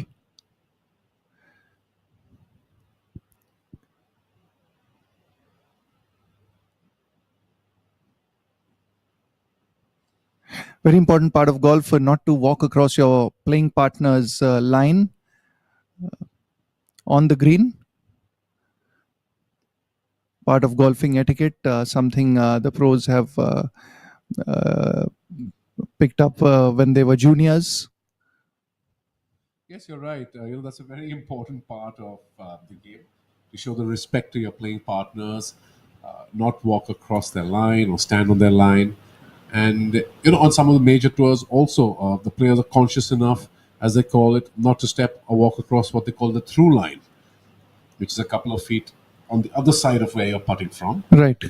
Very important part of golf, not to walk across your playing partner's line on the green. Part of golfing etiquette, something the pros have picked up when they were juniors.
Yes, you're right. That's a very important part of the game. To show the respect to your playing partners, not walk across their line or stand on their line. And, on some of the major tours also, the players are conscious enough, as they call it, not to step or walk across what they call the through line, which is a couple of feet on the other side of where you're putting from.
Right.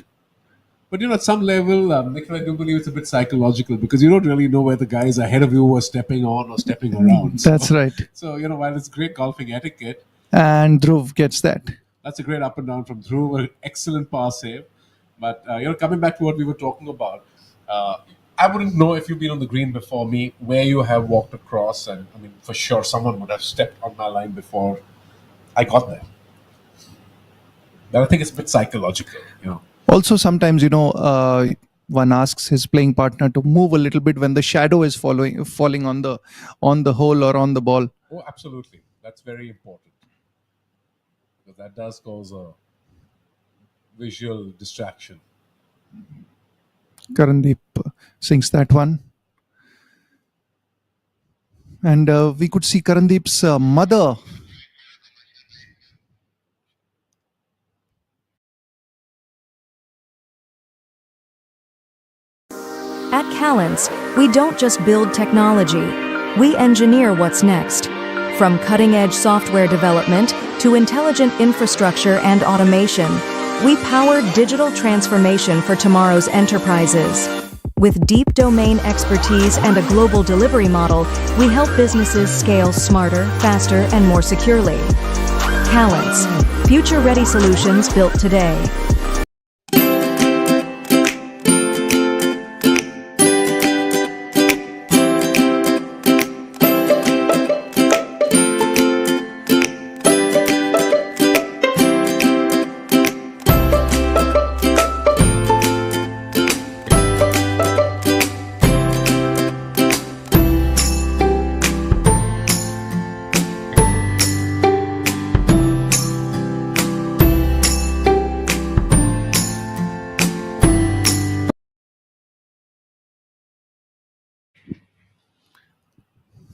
But, at some level, Nikhil, I do believe it's a bit psychological because you don't really know where the guys ahead of you are stepping on or stepping around.
That's right.
So, while it's great golfing etiquette.
And Dhruv gets that.
That's a great up and down from Dhruv, an excellent par save. But, coming back to what we were talking about, I wouldn't know if you've been on the green before me, where you have walked across. And, for sure, someone would have stepped on my line before I got there. But I think it's a bit psychological,
Also, sometimes, one asks his playing partner to move a little bit when the shadow is falling on the hole or on the ball.
Oh, absolutely. That's very important. Because that does cause a visual distraction.
Karandeep sings that one. And we could see Karandeep's mother
At Calance, we don't just build technology, we engineer what's next. From cutting-edge software development to intelligent infrastructure and automation, we power digital transformation for tomorrow's enterprises. With deep domain expertise and a global delivery model, we help businesses scale smarter, faster, and more securely. Calance, future-ready solutions built today.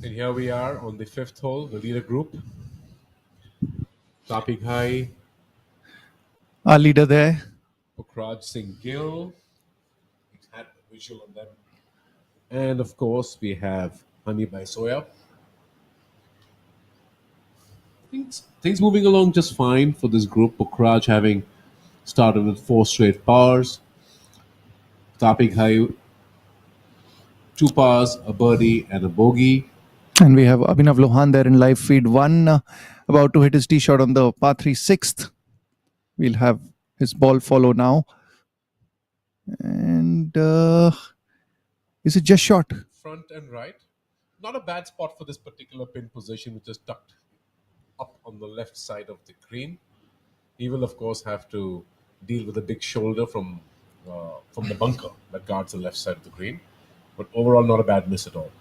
And here we are on the fifth hole, the leader group. Topic high,
Our leader there.
Pukhraj Singh Gill. He's had a visual on them. And of course, we have Honey by Soya. Things moving along just fine for this group. Pukhraj having started with 4 straight pars. Topic high, 2 pars, a birdie, and a bogey.
And we have Abhinav Lohan there in live feed 1, about to hit his tee shot on the par 3 6th. We'll have his ball follow now. And is it just short?
Front and right. Not a bad spot for this particular pin position, which is tucked up on the left side of the green. He will, of course, have to deal with a big shoulder from the bunker that guards the left side of the green. But overall, not a bad miss at all.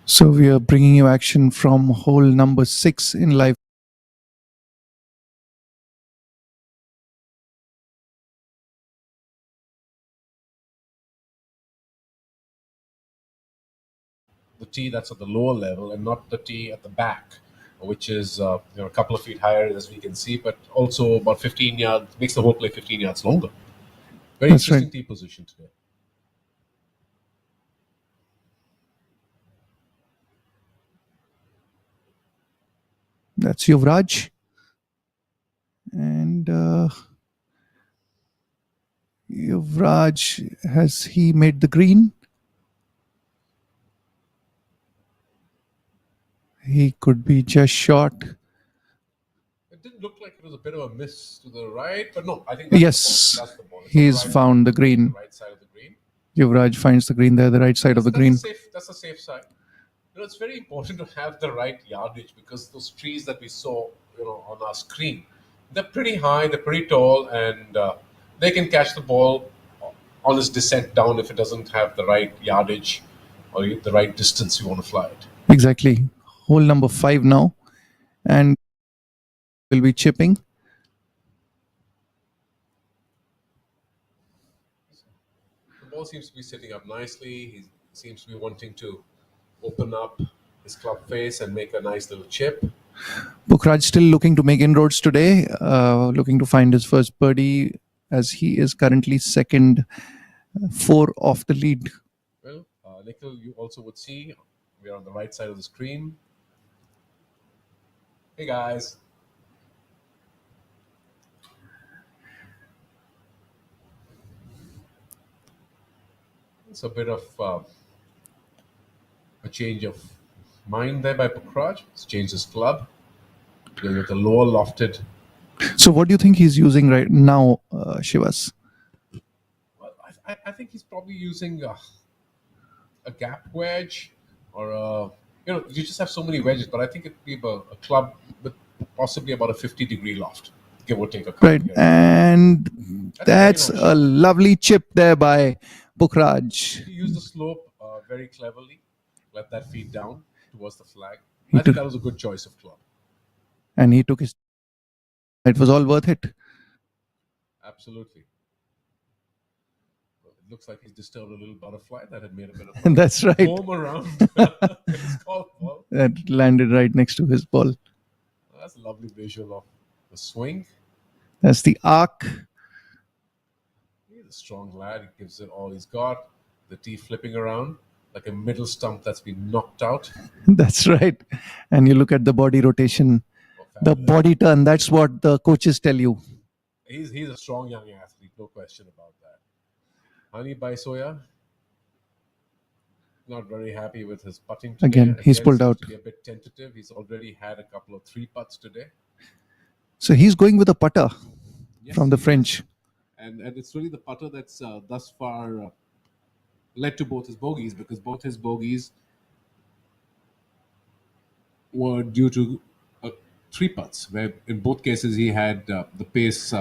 So we are bringing you action from hole number 6 in live.
The tee that's at the lower level and not the tee at the back, which is a couple of feet higher, as we can see, but also about 15 yards, makes the whole play 15 yards longer. Very
That's
interesting
right.
tee position today.
That's Yuvraj. And Yuvraj, has he made the green? He could be just short.
It didn't look like it was a bit of a miss to the right, but no, I think that's
Yes,
the ball. That's the ball. It's on
he's
the right,
found the green.
the right side of the green.
Yuvraj finds the green there, the right side of the green.
That's a safe side. It's very important to have the right yardage because those trees that we saw, on our screen, they're pretty high, they're pretty tall, and they can catch the ball on its descent down if it doesn't have the right yardage or the right distance you want to fly it.
Exactly. Hole number 5 now. And will be chipping.
The ball seems to be sitting up nicely. He seems to be wanting to open up his club face and make a nice little chip.
Pukhraj still looking to make inroads today, looking to find his first birdie as he is currently second, 4 off the lead.
Well, Nikhil, you also would see we're on the right side of the screen. Hey guys. It's a bit of a change of mind there by Pukhraj. He's changed his club, going with the lower lofted.
So what do you think he's using right now, Shivas?
Well, I think he's probably using a gap wedge or a, you just have so many wedges, but I think it'd be a club with possibly about a 50-degree loft, give or take a couple.
Right, and that's a lovely chip there by Pukhraj.
He used the slope very cleverly, let that feed down towards the flag. I think that was a good choice of club.
And he took his... It was all worth it.
Absolutely. It looks like he's disturbed a little butterfly that had made a bit of
That's right.
foam around his golf ball.
That landed right next to his ball.
That's a lovely visual of the swing.
That's the arc.
a strong lad. He gives it all he's got. The tee flipping around like a middle stump that's been knocked out.
That's right. And you look at the body rotation, the body turn. That's what the coaches tell you.
He's a strong young athlete, no question about that. Hani Baisoya, not very happy with his putting today.
Again, he's pulled
seems
out.
to be a bit tentative. He's already had a couple of 3 putts today.
So he's going with a putter
Yes,
from the
he is.
French.
And it's really the putter that's thus far led to both his bogeys, because both his bogeys were due to 3 putts, where in both cases he had the pace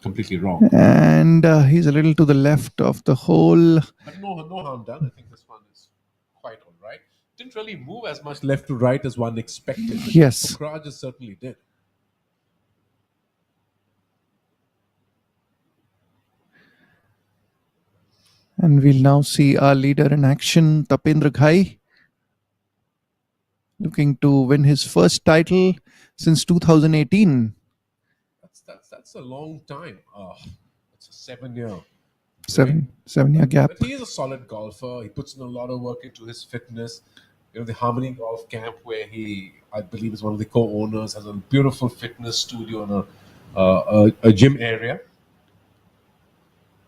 completely wrong.
And he's a little to the left of the hole.
But no harm done. I think this one is quite all right. Didn't really move as much left to right as one expected. But
Yes.
Pokraj certainly did.
And we'll now see our leader in action, Tapendra Ghai, looking to win his first title since 2018.
That's a long time. It's a 7-year.
Seven-year gap.
But he is a solid golfer. He puts in a lot of work into his fitness. The Harmony Golf Camp, where he, I believe, is one of the co-owners, has a beautiful fitness studio and a gym area.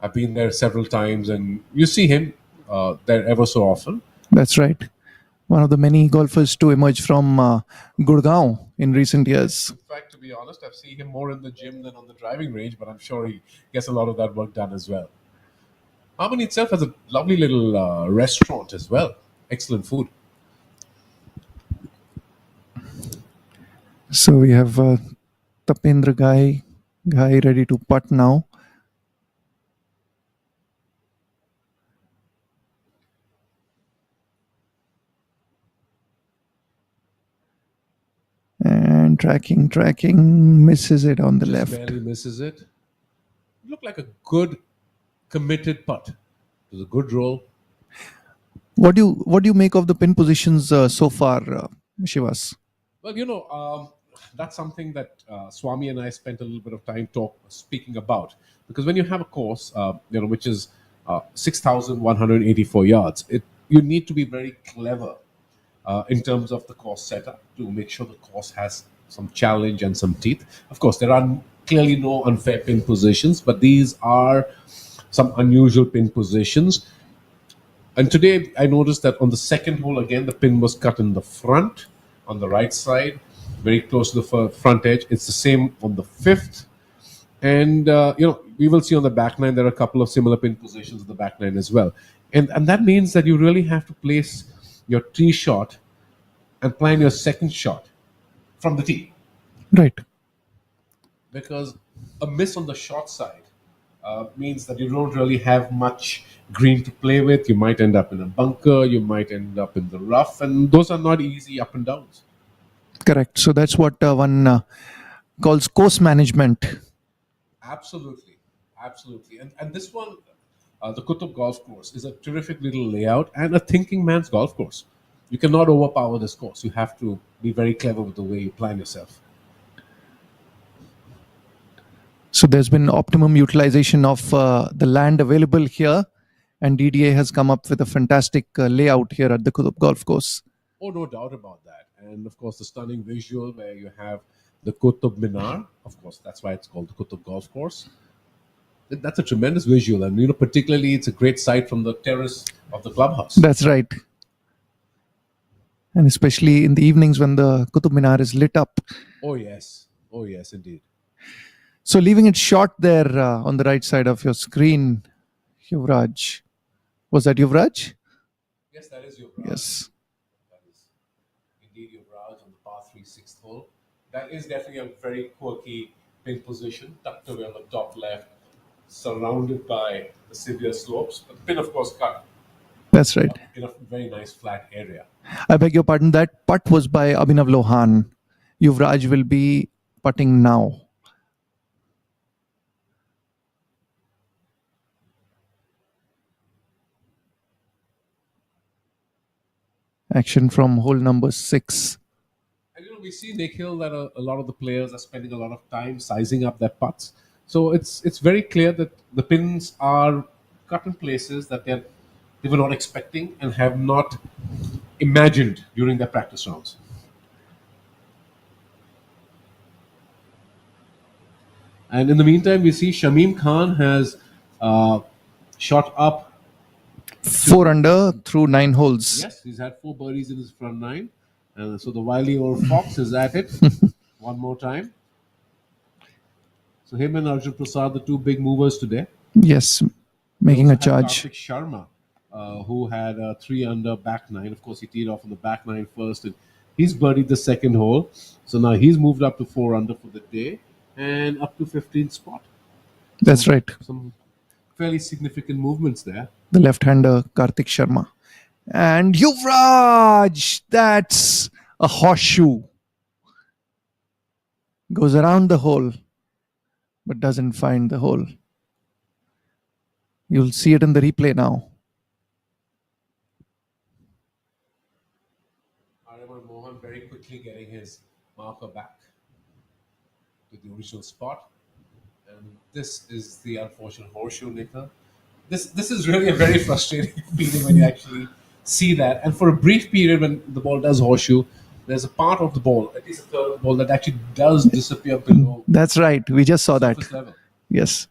I've been there several times, and you see him there ever so often.
That's right. One of the many golfers to emerge from Gurgaon in recent years.
In fact, to be honest, I've seen him more in the gym than on the driving range, but I'm sure he gets a lot of that work done as well. Harmony itself has a lovely little restaurant as well. Excellent food.
So we have Tapendra Ghai ready to putt now. And tracking, misses it on the left.
Barely misses it. Looked like a good, committed putt. It was a good roll.
What do you make of the pin positions so far, Shivas?
Well, that's something that Swami and I spent a little bit of time speaking about. Because when you have a course, which is 6,184 yards, you need to be very clever in terms of the course setup to make sure the course has some challenge and some teeth. Of course, there are clearly no unfair pin positions, but these are some unusual pin positions. And today I noticed that on the second hole, again, the pin was cut in the front, on the right side, very close to the front edge. It's the same on the fifth. And, we will see on the back nine, there are a couple of similar pin positions on the back nine as well. And that means that you really have to place your tee shot and plan your second shot from the tee.
Right.
Because a miss on the short side means that you don't really have much green to play with. You might end up in a bunker, you might end up in the rough, and those are not easy up and downs.
Correct. So that's what one calls course management.
Absolutely. And this one, the Qutub golf course, is a terrific little layout and a thinking man's golf course. You cannot overpower this course. You have to be very clever with the way you plan yourself.
So there's been optimum utilization of the land available here, and DDA has come up with a fantastic layout here at the Qutub golf course.
Oh, no doubt about that. And of course, the stunning visual where you have the Qutub Minar. Of course, that's why it's called the Qutub golf course. That's a tremendous visual, and particularly it's a great sight from the terrace of the clubhouse.
That's right. And especially in the evenings when the Qutub Minar is lit up.
Oh yes, indeed.
So leaving it short there on the right side of your screen, Yuvraj. Was that Yuvraj?
Yes, that is Yuvraj.
Yes.
That is indeed Yuvraj on the par 3 6th hole. That is definitely a very quirky pin position, tucked away on the top left, surrounded by the severe slopes. But the pin, of course, cut.
That's right.
In a very nice flat area.
I beg your pardon, that putt was by Abhinav Lohan. Yuvraj will be putting now. Action from hole number 6.
And we see, Nikhil, that a lot of the players are spending a lot of time sizing up their putts. So it's very clear that the pins are cut in places that they were not expecting and have not imagined during their practice rounds. And in the meantime, we see Shamim Khan has shot up.
4 under through 9 holes.
Yes, he's had 4 birdies in his front 9. And so the wily old fox is at it one more time. So him and Arjun Prasad, the 2 big movers today.
Yes, making
We
a
also have
charge.
Karthik Sharma, who had a 3 under back 9. Of course, he teed off on the back 9 first, and he's birdied the second hole. So now he's moved up to 4 under for the day and up to 15th spot.
That's right.
Some fairly significant movements there.
The left-hander Karthik Sharma. And Yuvraj, that's a horseshoe. Goes around the hole, but doesn't find the hole. You'll see it in the replay now.
Aryaman Mohan very quickly getting his marker back to the original spot. And this is the unfortunate horseshoe, Nikhil. This is really a very frustrating feeling when you actually see that. And for a brief period when the ball does horseshoe, there's a part of the ball, at least a third of the ball, that actually does disappear below
That's right. We just saw that.
surface level.
Yes.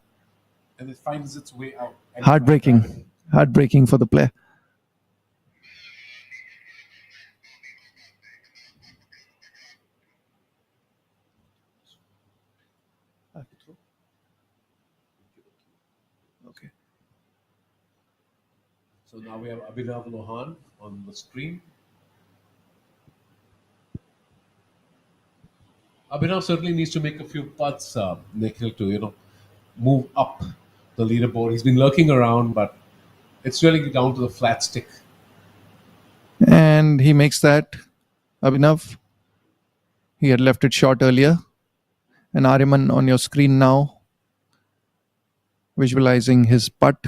And it finds its way out.
Heartbreaking. Heartbreaking for the player. Okay.
So now we have Abhinav Lohan on the screen. Abhinav certainly needs to make a few putts, Nikhil, to move up the leaderboard. He's been lurking around, but it's really down to the flat stick.
And he makes that. Abhinav. He had left it short earlier. And Aryaman on your screen now. Visualizing his putt.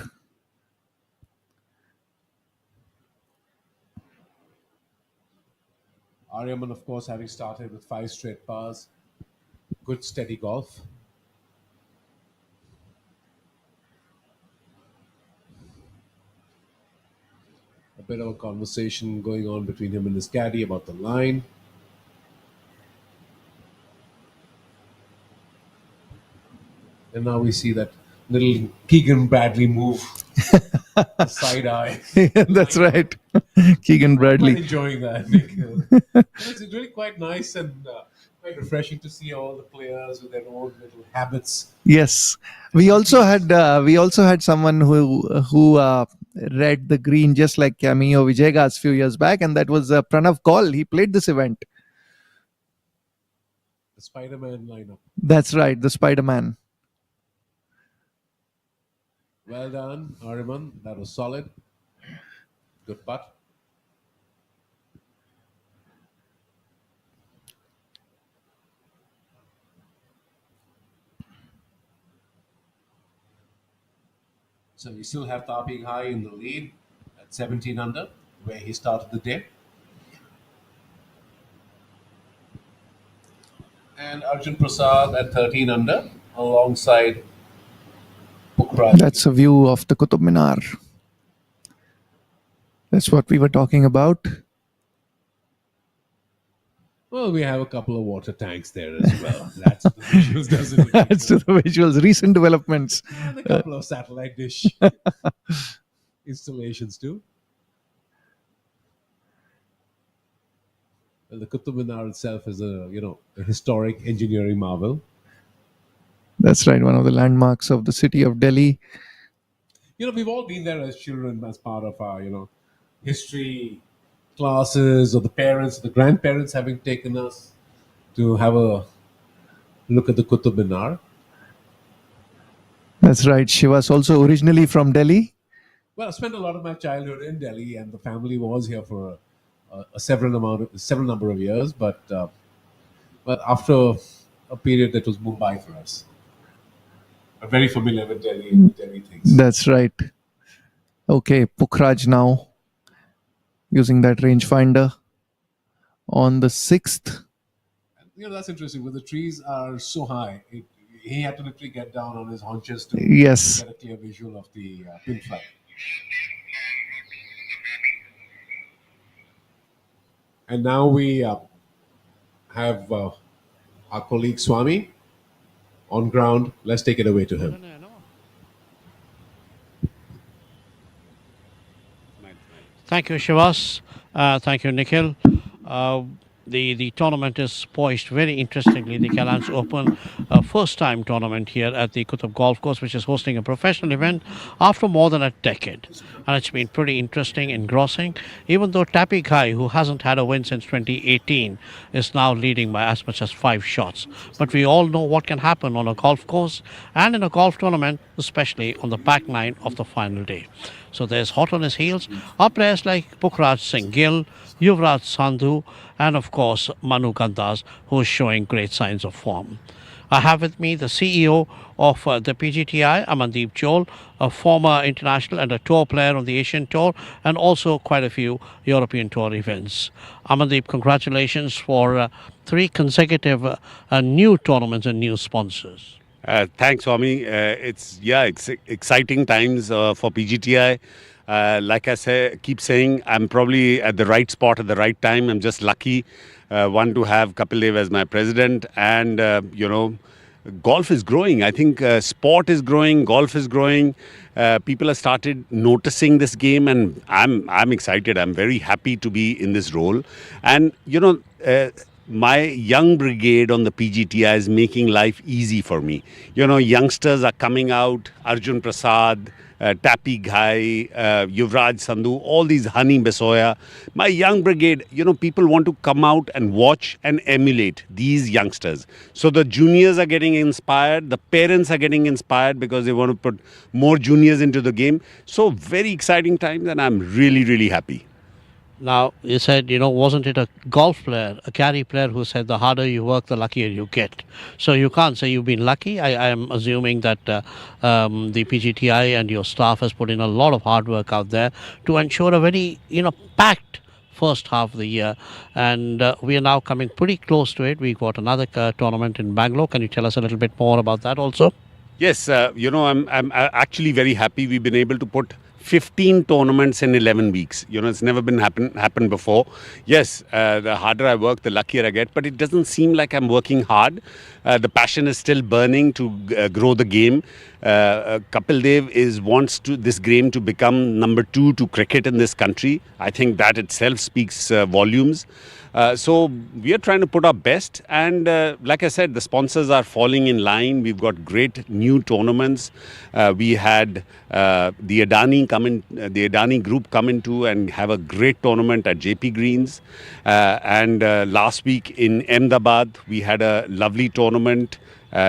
Aryaman, of course, having started with 5 straight pars. Good steady golf. A bit of a conversation going on between him and his caddy about the line. And now we see that little Keegan Bradley move. The side eye.
That's right. Keegan
I'm
Bradley.
enjoying that, Nikhil. It's really quite nice and quite refreshing to see all the players with their own little habits.
Yes, we also had someone who read the green just like Cameo Vijayagas few years back, and that was Pranav Kaul. He played this event.
The Spider-Man lineup.
That's right, the Spider-Man.
Well done, Aryaman. That was solid. Good putt. So we still have Tapi High in the lead at 17 under, where he started the day. And Arjun Prasad at 13 under, alongside Pukhraj.
That's a view of the Qutub Minar. That's what we were talking about.
Well, we have a couple of water tanks there as well. That's the visuals, doesn't it?
That's to the visuals. Recent developments.
And a couple of satellite dish installations too. Well, the Qutub Minar itself is a historic engineering marvel.
That's right, one of the landmarks of the city of Delhi.
We've all been there as children, as part of our history classes, or the parents, the grandparents having taken us to have a look at the Qutub Minar.
That's right. She was also originally from Delhi.
Well, I spent a lot of my childhood in Delhi, and the family was here for a several number of years. But after a period, that was Mumbai for us. I'm very familiar with Delhi and with Delhi things.
That's right. Okay, Pukhraj now using that rangefinder on the 6th.
That's interesting. When the trees are so high, he had to literally get down on his haunches to
Yes.
get a clear visual of the pin flag. And now we have our colleague Swami on ground. Let's take it away to him.
Thank you, Shivas. Thank you, Nikhil. The tournament is poised very interestingly. The Calance Open, first time tournament here at the Qutab Golf Course, which is hosting a professional event after more than a decade. And it's been pretty interesting, engrossing, even though Tapi Ghai, who hasn't had a win since 2018, is now leading by as much as 5 shots. But we all know what can happen on a golf course and in a golf tournament, especially on the back nine of the final day. So there's hot on his heels are players like Pukhraj Singh Gill, Yuvraj Sandhu, and of course Manu Gandas, who is showing great signs of form. I have with me the CEO of the PGTI, Amandeep Joel, a former international and a tour player on the Asian Tour, and also quite a few European Tour events. Amandeep, congratulations for 3 consecutive new tournaments and new sponsors.
Thanks, Swami. It's exciting times for PGTI. Like I keep saying, I'm probably at the right spot at the right time. I'm just lucky, one, to have Kapil Dev as my president, and golf is growing. I think sport is growing, golf is growing. People have started noticing this game, and I'm excited. I'm very happy to be in this role, and my young brigade on the PGTI is making life easy for me. Youngsters are coming out, Arjun Prasad, Tapi Ghai, Yuvraj Sandhu, all these Honey Besoya. My young brigade, people want to come out and watch and emulate these youngsters. So the juniors are getting inspired, the parents are getting inspired because they want to put more juniors into the game. So very exciting times, and I'm really, really happy.
Now, you said, wasn't it a golf player, a caddy player who said the harder you work, the luckier you get. So you can't say you've been lucky. I am assuming that the PGTI and your staff has put in a lot of hard work out there to ensure a very, packed first half of the year. And we are now coming pretty close to it. We've got another tournament in Bangalore. Can you tell us a little bit more about that also?
Yes, I'm actually very happy. We've been able to put 15 tournaments in 11 weeks. It's never been happened before. Yes, the harder I work, the luckier I get, but it doesn't seem like I'm working hard. The passion is still burning to grow the game. Kapil Dev wants this game to become number 2 to cricket in this country. I think that itself speaks volumes. So we are trying to put our best, and like I said, the sponsors are falling in line. We've got great new tournaments. We had the Adani group come into and have a great tournament at jaypee Greens. And last week in Ahmedabad, we had a lovely tournament.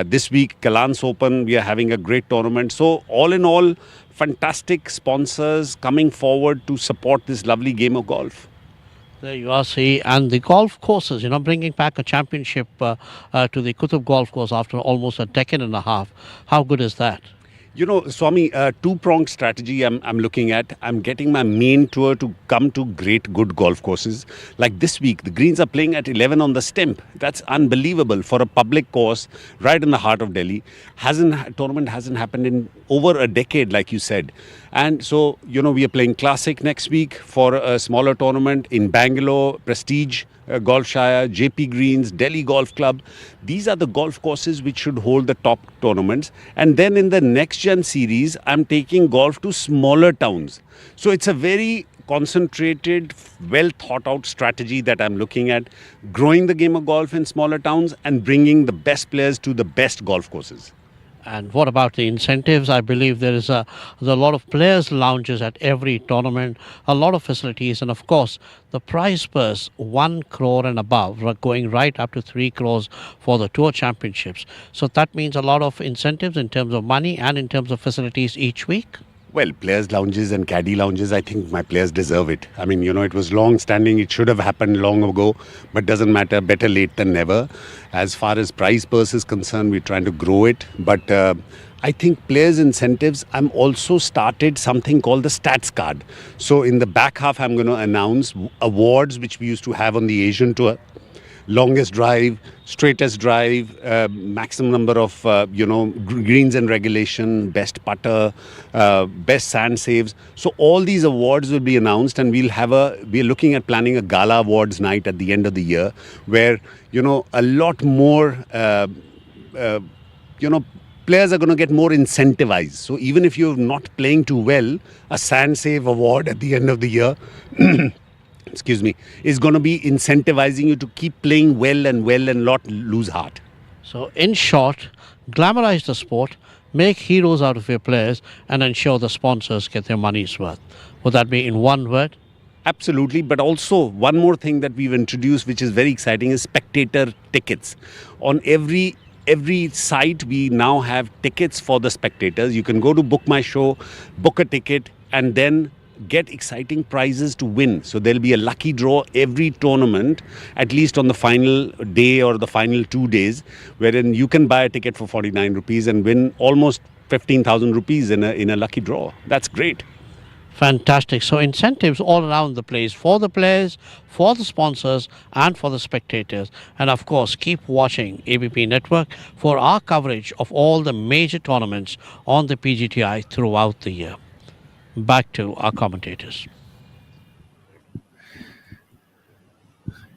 This week, Calance Open, we are having a great tournament. So all in all, fantastic sponsors coming forward to support this lovely game of golf.
There you are, see, and the golf courses, bringing back a championship to the Qutab Golf Course after almost a decade and a half. How good is that?
Swami, two-pronged strategy I'm looking at. I'm getting my main tour to come to great, good golf courses. Like this week, the greens are playing at 11 on the stump. That's unbelievable for a public course right in the heart of Delhi. Tournament hasn't happened in over a decade, like you said. And so, we are playing Classic next week for a smaller tournament in Bangalore, Prestige, Golf Shire, jaypee Greens, Delhi Golf Club. These are the golf courses which should hold the top tournaments. And then in the next gen series, I'm taking golf to smaller towns. So it's a very concentrated, well thought out strategy that I'm looking at, growing the game of golf in smaller towns and bringing the best players to the best golf courses.
And what about the incentives? I believe there's a lot of players' lounges at every tournament, a lot of facilities, and of course, the prize purse, 1 crore and above, going right up to 3 crores for the tour championships. So that means a lot of incentives in terms of money and in terms of facilities each week.
Well, players' lounges and caddy lounges, I think my players deserve it. I mean, it was long standing. It should have happened long ago, but doesn't matter. Better late than never. As far as prize purse is concerned, we're trying to grow it. But I think players' incentives, I'm also started something called the stats card. So in the back half, I'm going to announce awards which we used to have on the Asian Tour. longest drive, straightest drive, maximum number of greens and regulation, best putter, best sand saves. So all these awards will be announced, and we're looking at planning a gala awards night at the end of the year, where a lot more players are going to get more incentivized. So even if you're not playing too well, a sand save award at the end of the year excuse me, is going to be incentivizing you to keep playing well and not lose heart.
So, in short, glamorize the sport, make heroes out of your players, and ensure the sponsors get their money's worth. Would that be in one word?
Absolutely, but also one more thing that we've introduced, which is very exciting, is spectator tickets. On every site, we now have tickets for the spectators. You can go to Book My Show, book a ticket, and then get exciting prizes to win. So there'll be a lucky draw every tournament, at least on the final day or the final 2 days, wherein you can buy a ticket for 49 rupees and win almost 15,000 rupees in a lucky draw. That's great.
Fantastic. So incentives all around the place for the players, for the sponsors, and for the spectators. And of course, keep watching ABP Network for our coverage of all the major tournaments on the PGTI throughout the year. Back to our commentators.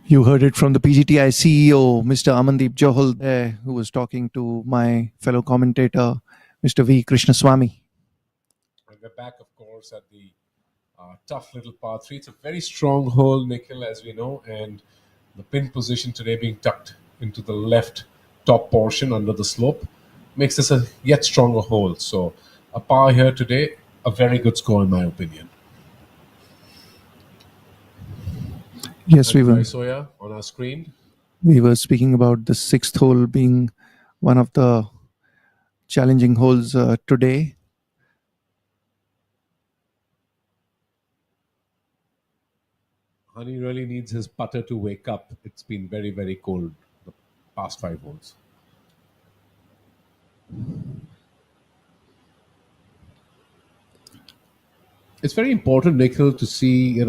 You heard it from the PGTI CEO, Mr. Amandeep Johal, there, who was talking to my fellow commentator, Mr. V. Krishnaswamy.
And we're back, of course, at the tough little par 3. It's a very strong hole, Nikhil, as we know, and the pin position today being tucked into the left top portion under the slope makes this a yet stronger hole. So a par here today, a very good score in my opinion.
Yes, we were.
Soya on our screen.
We were speaking about the sixth hole being one of the challenging holes today.
Honey really needs his putter to wake up. It's been very, very cold the past 5 holes. It's very important, Nikhil, to see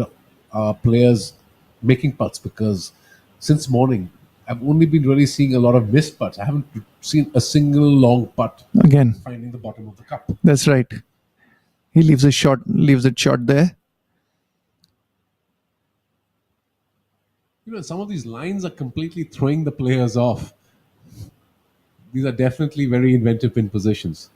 players making putts, because since morning I've only been really seeing a lot of missed putts. I haven't seen a single long putt
Again,
finding the bottom of the cup.
that's right. He leaves it short there.
Some of these lines are completely throwing the players off. These are definitely very inventive pin positions.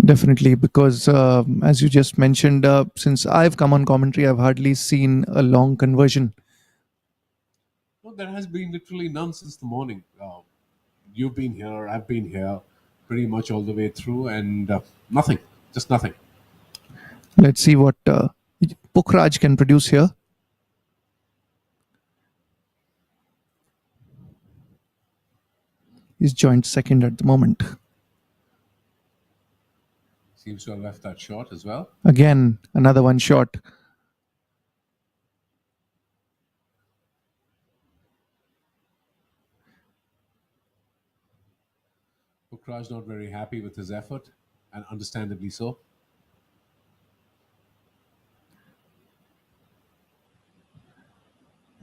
Definitely, because as you just mentioned, since I've come on commentary, I've hardly seen a long conversion.
No, there has been literally none since the morning. You've been here, I've been here, pretty much all the way through, and nothing, just nothing.
Let's see what Pukhraj can produce here. He's joined second at the moment.
Seems to have left that short as well.
Again, another one short.
Pukhraj not very happy with his effort, and understandably so.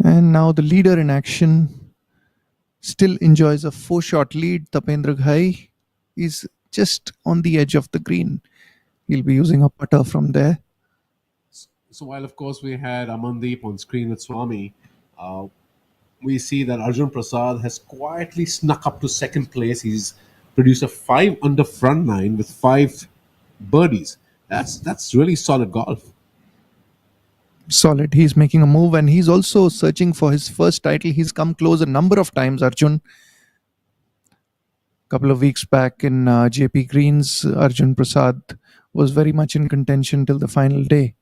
And now the leader in action still enjoys a 4-shot lead. Tapendra Ghai is just on the edge of the green. He'll be using a putter from there.
So while, of course, we had Amandeep on screen with Swami, we see that Arjun Prasad has quietly snuck up to second place. He's produced a 5 under front nine with 5 birdies. That's really solid golf.
Solid. He's making a move, and he's also searching for his first title. He's come close a number of times, Arjun. A couple of weeks back in jaypee Greens, Arjun Prasad was very much in contention till the final day.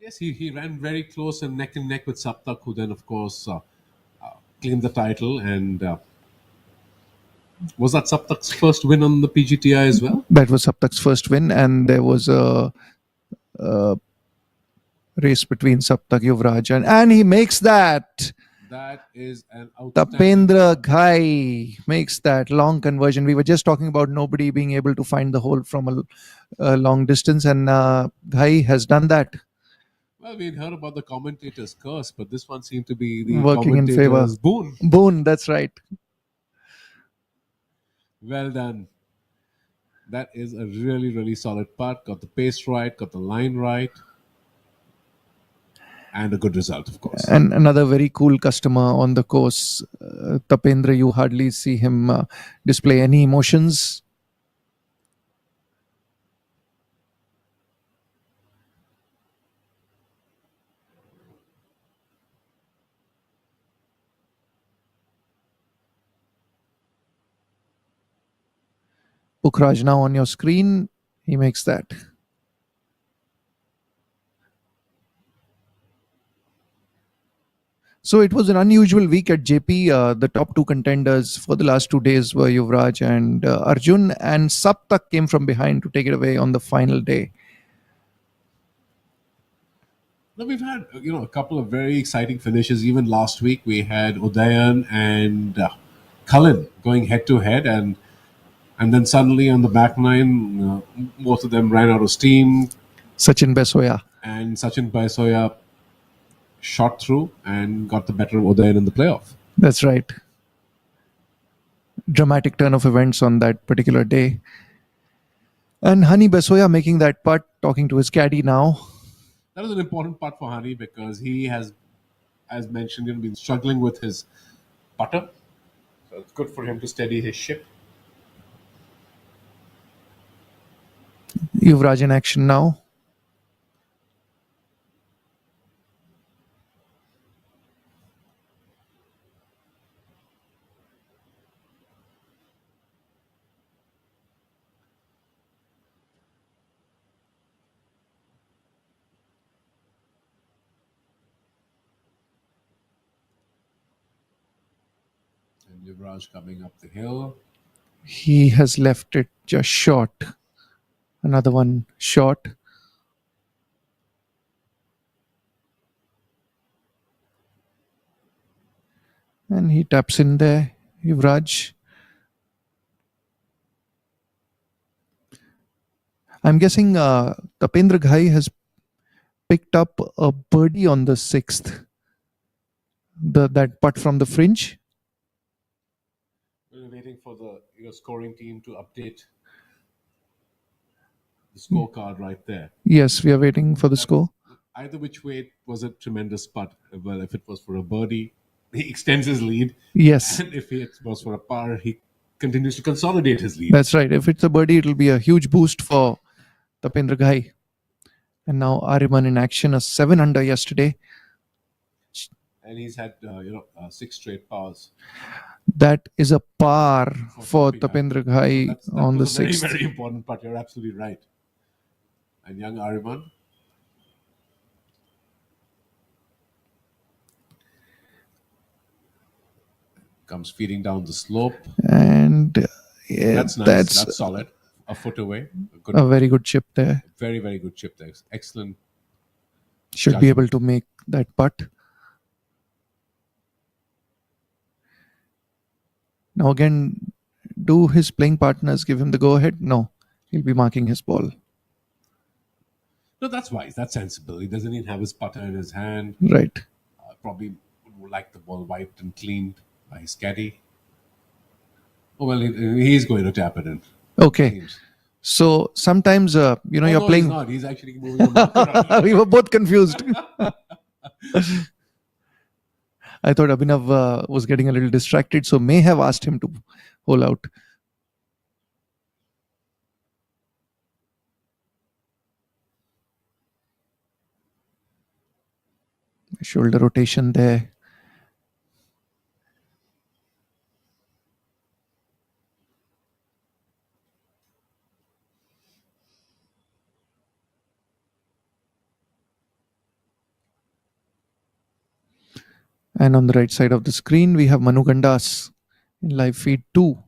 Yes, he ran very close and neck with Saptak, who then, of course, claimed the title. And was that Saptak's first win on the PGTI as well?
That was Saptak's first win, and there was a race between Saptak, Yuvraj, and he makes that.
That is an outstanding.
Tapendra Ghai makes that long conversion. We were just talking about nobody being able to find the hole from a long distance, and Ghai has done that.
Well, we'd heard about the commentator's curse, but this one seemed to be the
Working in favor.
commentator's boon.
Boon, that's right.
Well done. That is a really, really solid putt. Got the pace right, got the line right, and a good result, of course.
And another very cool customer on the course. Tapendra, you hardly see him display any emotions. Pukhraj now on your screen. He makes that. So it was an unusual week at JP. The top two contenders for the last 2 days were Yuvraj and Arjun, and Saptak came from behind to take it away on the final day.
Now we've had a couple of very exciting finishes. Even last week we had Udayan and Cullen going head to head, and then suddenly on the back nine, both of them ran out of steam.
Sachin Besoya.
And Sachin Besoya shot through and got the better of Udayan in the playoff.
That's right. Dramatic turn of events on that particular day. And Hani Besoya making that putt, talking to his caddy now.
That was an important putt for Hani because he has, as mentioned, been struggling with his putter. So it's good for him to steady his ship.
Yuvraj in action now.
And Yuvraj coming up the hill.
He has left it just short. Another one short. And he taps in there, Yuvraj. I'm guessing Tapendra Ghai has picked up a birdie on the 6th. That putt from the fringe.
We're waiting for the scoring team to update the scorecard right there.
Yes, we are waiting for the score.
Either which way, it was a tremendous putt. Well, if it was for a birdie, he extends his lead.
Yes.
And if it was for a par, he continues to consolidate his lead.
That's right. If it's a birdie, it'll be a huge boost for Tapendra Ghai. And now Ariman in action, a 7 under yesterday.
And he's had 6 straight pars.
That is a par for Tapendra Ghai on the 6th.
Very, very important putt. You're absolutely right. And young Ariman. Comes feeding down the slope.
And
that's nice. That's solid. A foot away.
A very good chip there.
Very, very good chip there. Excellent.
Should be able to make that putt. Now again, do his playing partners give him the go-ahead? No. He'll be marking his ball.
No, that's wise. That's sensible. He doesn't even have his putter in his hand.
Right.
Probably would like the ball wiped and cleaned by his caddy. Oh, well, he's going to tap it in.
Okay. So sometimes, you're playing.
He's not. He's actually moving the marker around.
We were both confused. I thought Abhinav was getting a little distracted, so may have asked him to hole out. Shoulder rotation there. And on the right side of the screen, we have Manu Gandas in live feed 2.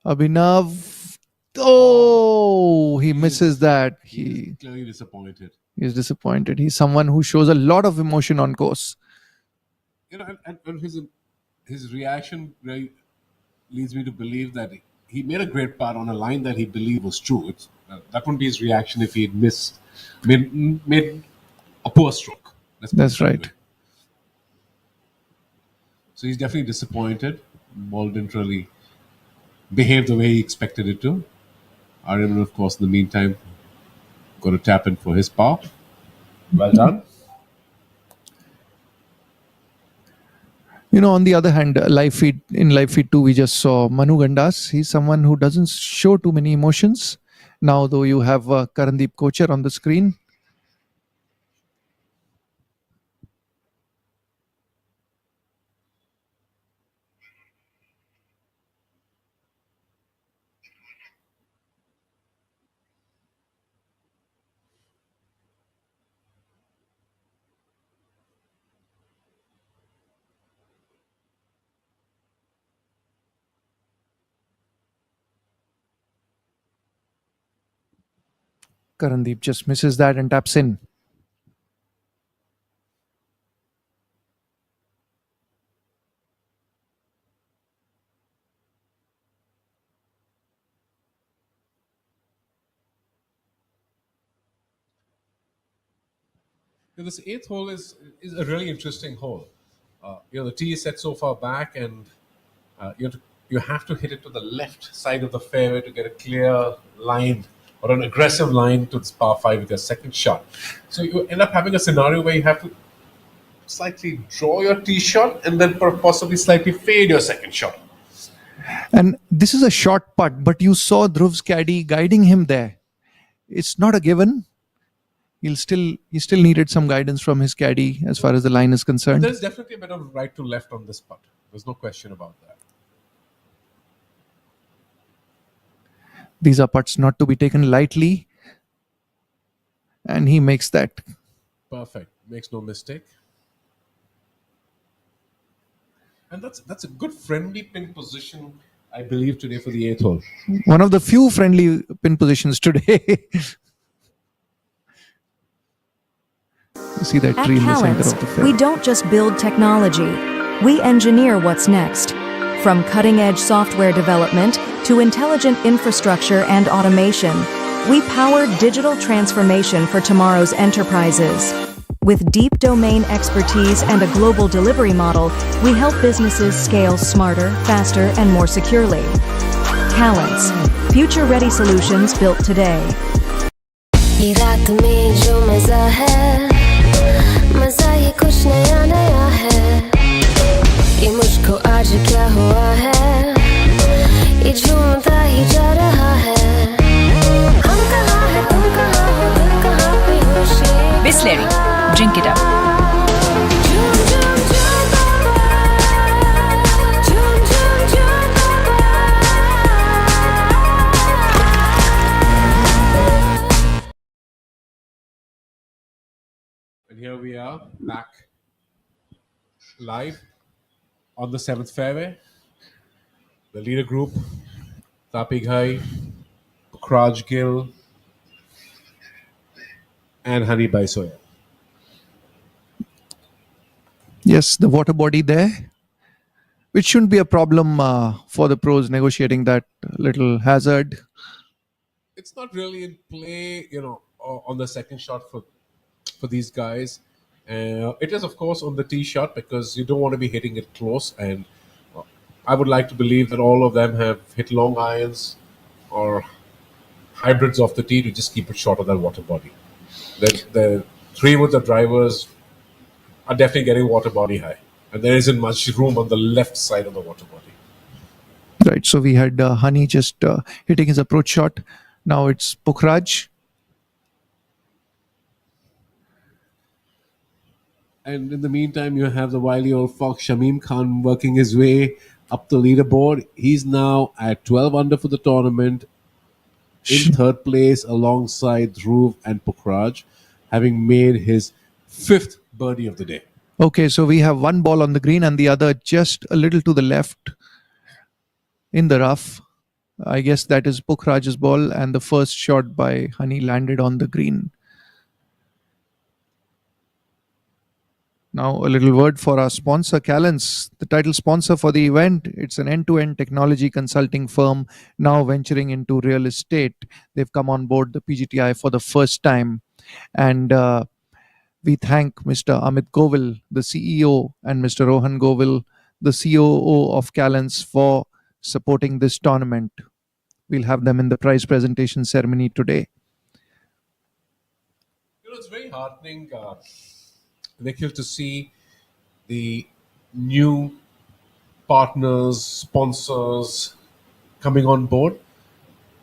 Abhinav. Oh, he misses that.
He's clearly disappointed.
He's disappointed. He's someone who shows a lot of emotion on course.
And his reaction really leads me to believe that he made a great putt on a line that he believed was true. That wouldn't be his reaction if he had made a poor stroke. Let's put
That's
it that
right.
way. So he's definitely disappointed. Ball didn't really behave the way he expected it to. Aryaman, of course, in the meantime, got to tap in for his par. Well done.
On the other hand, live feed 2, we just saw Manu Gandas. He's someone who doesn't show too many emotions. Now, though, you have Karandeep Kochar on the screen. Karandeep just misses that and taps in.
This eighth hole is a really interesting hole. The tee is set so far back, and you have to hit it to the left side of the fairway to get a clear line or an aggressive line to this par 5 with your second shot. So you end up having a scenario where you have to slightly draw your tee shot and then possibly slightly fade your second shot.
And this is a short putt, but you saw Dhruv's caddy guiding him there. It's not a given. He still needed some guidance from his caddy as far as the line is concerned.
There's definitely a bit of right to left on this putt. There's no question about that.
These are putts not to be taken lightly. And he makes that.
Perfect. Makes no mistake. And that's a good friendly pin position, I believe, today for the eighth hole.
One of the few friendly pin positions today. You see that
At
tree in the center
Calance,
of the fairway.
we don't just build technology, we engineer what's next. From cutting-edge software development to intelligent infrastructure and automation, we power digital transformation for tomorrow's enterprises. With deep domain expertise and a global delivery model, we help businesses scale smarter, faster, and more securely. Calance, future-ready solutions built today.
ये रात में जो मजा है मजा ये कुछ नया नया है ये मुझको आज क्या हुआ है ये झूमता ही जा रहा है हम कहाँ हैं तुम कहाँ हो दिल कहाँ पे होशी
Bisleri, drink it up.
झूम झूम झूम बाबा झूम झूम झूम बाबा
And here we are, back live on the 7th fairway. The leader group, Tapik Ghai, Kraj Gill, and Hani Baisoya.
Yes, the water body there, which shouldn't be a problem for the pros negotiating that little hazard.
It's not really in play, on the second shot for these guys. It is, of course, on the tee shot because you don't want to be hitting it close. And I would like to believe that all of them have hit long irons or hybrids off the tee to just keep it short of that water body. The 3-wood drivers are definitely getting water body high. And there isn't much room on the left side of the water body.
Right, so we had Hani just hitting his approach shot. Now it's Pukhraj.
And in the meantime, you have the wily old fox Shamim Khan working his way up the leaderboard. He's now at 12 under for the tournament, in third place alongside Dhruv and Pukhraj, having made his 5th birdie of the day.
Okay, so we have one ball on the green and the other just a little to the left in the rough. I guess that is Pukhraj's ball, and the first shot by Hani landed on the green. Now, a little word for our sponsor, Calance, the title sponsor for the event. It's an end-to-end technology consulting firm now venturing into real estate. They've come on board the PGTI for the first time. And we thank Mr. Amit Govil, the CEO, and Mr. Rohan Govil, the COO of Calance, for supporting this tournament. We'll have them in the prize presentation ceremony today.
It's very heartening, Nikhil, to see the new partners, sponsors coming on board.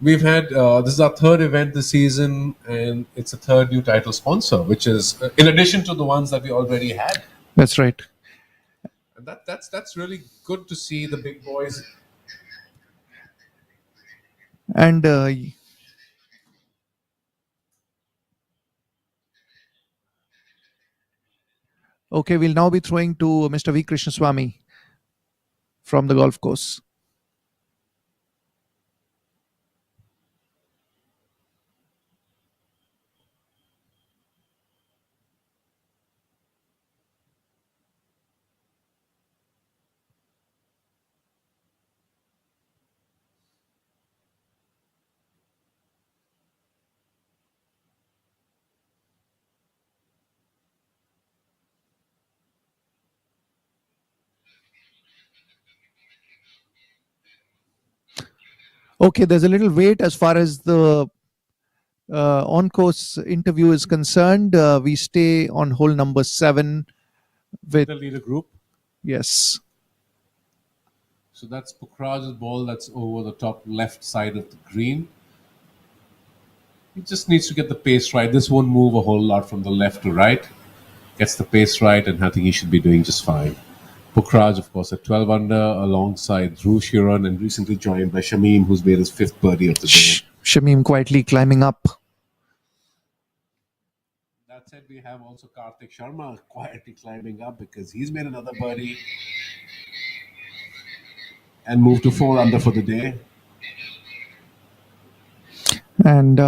We've had this is our third event this season, and it's a third new title sponsor, which is in addition to the ones that we already had.
That's right.
And that's really good to see the big boys.
And okay, we'll now be throwing to Mr. V. Krishnaswamy from the golf course. Okay, there's a little wait as far as the on-course interview is concerned. We stay on hole number 7 with
The leader group.
yes.
So that's Pukhraj's ball that's over the top left side of the green. He just needs to get the pace right. This won't move a whole lot from the left to right. Gets the pace right, and I think he should be doing just fine. Pukhraj, of course, at 12 under, alongside Dhruv Shiran, and recently joined by Shamim, who's made his 5th birdie of the day.
Shamim quietly climbing up.
That said, we have also Karthik Sharma quietly climbing up because he's made another birdie and moved to 4 under for the day.
And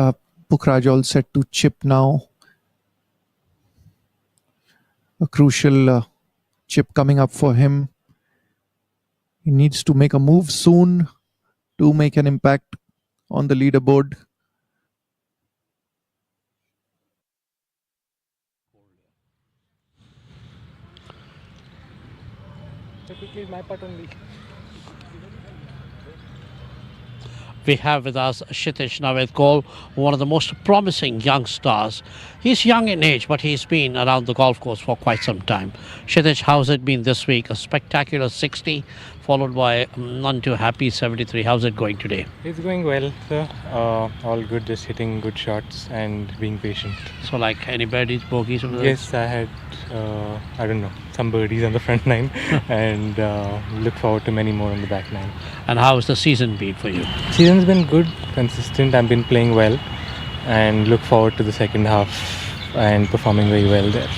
Pukhraj all set to chip now. A crucial chip coming up for him. He needs to make a move soon to make an impact on the leaderboard.
Typically, my putt only.
We have with us Kshitij Navedkol, one of the most promising young stars. He's young in age, but he's been around the golf course for quite some time. Kshitij, how's it been this week? A spectacular 60, followed by none too happy 73. How's it going today?
It's going well, sir. All good, just hitting good shots and being patient.
So, like any birdies, bogeys?
Yes, I had, I don't know, some birdies on the front nine and look forward to many more on the back nine.
And how has the season been for you?
Season's been good, consistent. I've been playing well and look forward to the second half and performing very well there.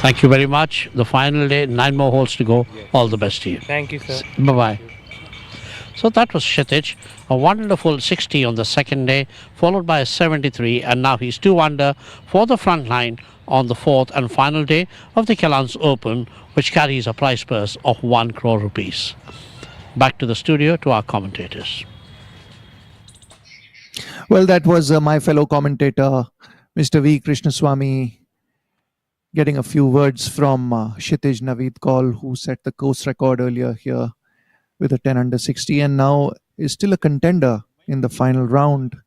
Thank you very much. The final day, 9 more holes to go. All the best to you.
Thank you, sir.
Bye-bye. So that was Kshitij, a wonderful 60 on the second day, followed by a 73, and now he's 2 under for the front line on the 4th and final day of the Calance Open, which carries a prize purse of 1 crore rupees. Back to the studio to our commentators.
Well, that was my fellow commentator, Mr. V. Krishnaswamy, getting a few words from Kshitij Navedkol, who set the course record earlier here with a 10 under 60 and now is still a contender in the final round.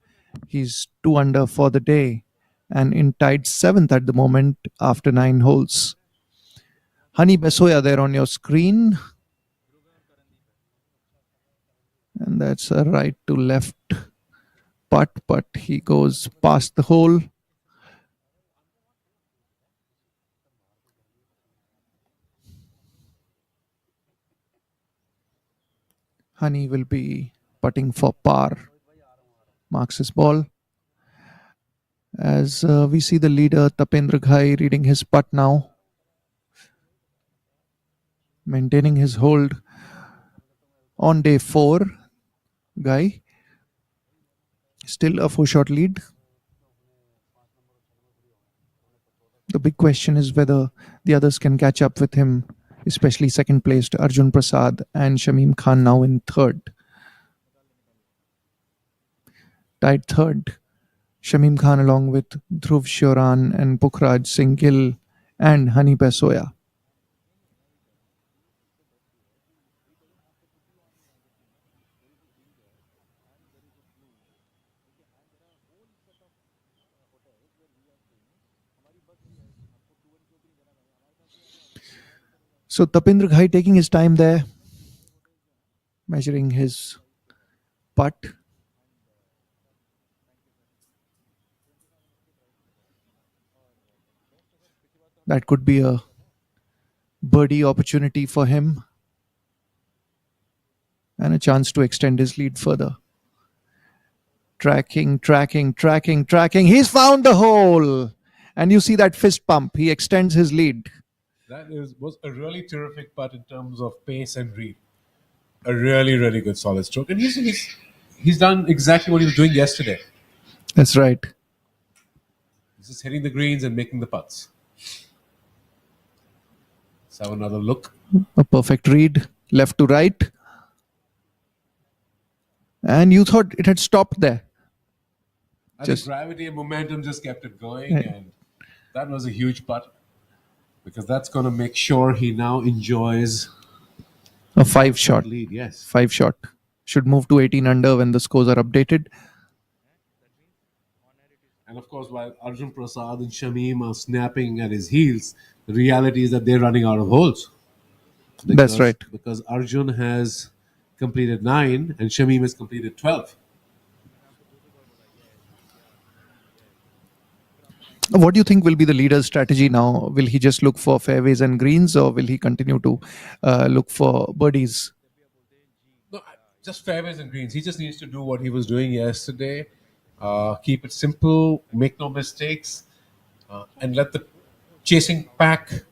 He's 2 under for the day and in tied 7th at the moment after 9 holes. Hani Besoya there on your screen. And that's a right to left putt, but he goes past the hole. Hani will be putting for par. Marks his ball. As we see the leader Tapendra Ghai reading his putt now. Maintaining his hold on day 4. Ghai still a 4-shot lead. The big question is whether the others can catch up with him, especially second placed Arjun Prasad and Shamim Khan now in third. Tied third, Shamim Khan along with Dhruv Shoran and Pukhraj Singh Gill and Hani Basoya. So Tapendra Ghai taking his time there, measuring his putt. That could be a birdie opportunity for him and a chance to extend his lead further. Tracking. He's found the hole. And you see that fist pump. He extends his lead.
That was a really terrific putt in terms of pace and read. A really, really good solid stroke. And he's done exactly what he was doing yesterday.
That's right.
He's just hitting the greens and making the putts. Let's have another look.
A perfect read, left to right. And you thought it had stopped there.
And the gravity and momentum just kept it going.
Right.
And that was a huge putt. Because that's going to make sure he now enjoys
a 5-shot
lead. Yes,
5-shot. Should move to 18 under when the scores are updated.
And of course, while Arjun Prasad and Shamim are snapping at his heels, the reality is that they're running out of holes.
That's right.
Because Arjun has completed 9 and Shamim has completed 12.
What do you think will be the leader's strategy now? Will he just look for fairways and greens, or will he continue to look for birdies?
No, just fairways and greens. He just needs to do what he was doing yesterday. Keep it simple, make no mistakes, and let the chasing pack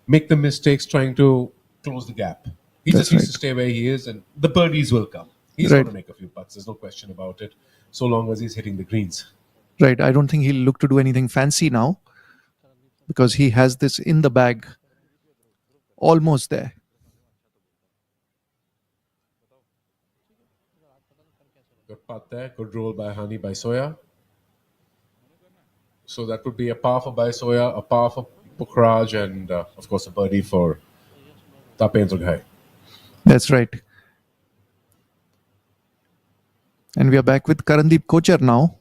make the mistakes trying to close the gap. He just needs to stay where he is, and the birdies will come. He's going to make a few putts. There's no question about it, so long as he's hitting the greens.
Right. I don't think he'll look to do anything fancy now because he has this in the bag. Almost there.
Good putt there. Good roll by Hani Basoya. So that would be a par for Basoya, a par for Pukhraj, and of course a birdie for Tapendra Ghai.
That's right. And we are back with Karandeep Kochar now.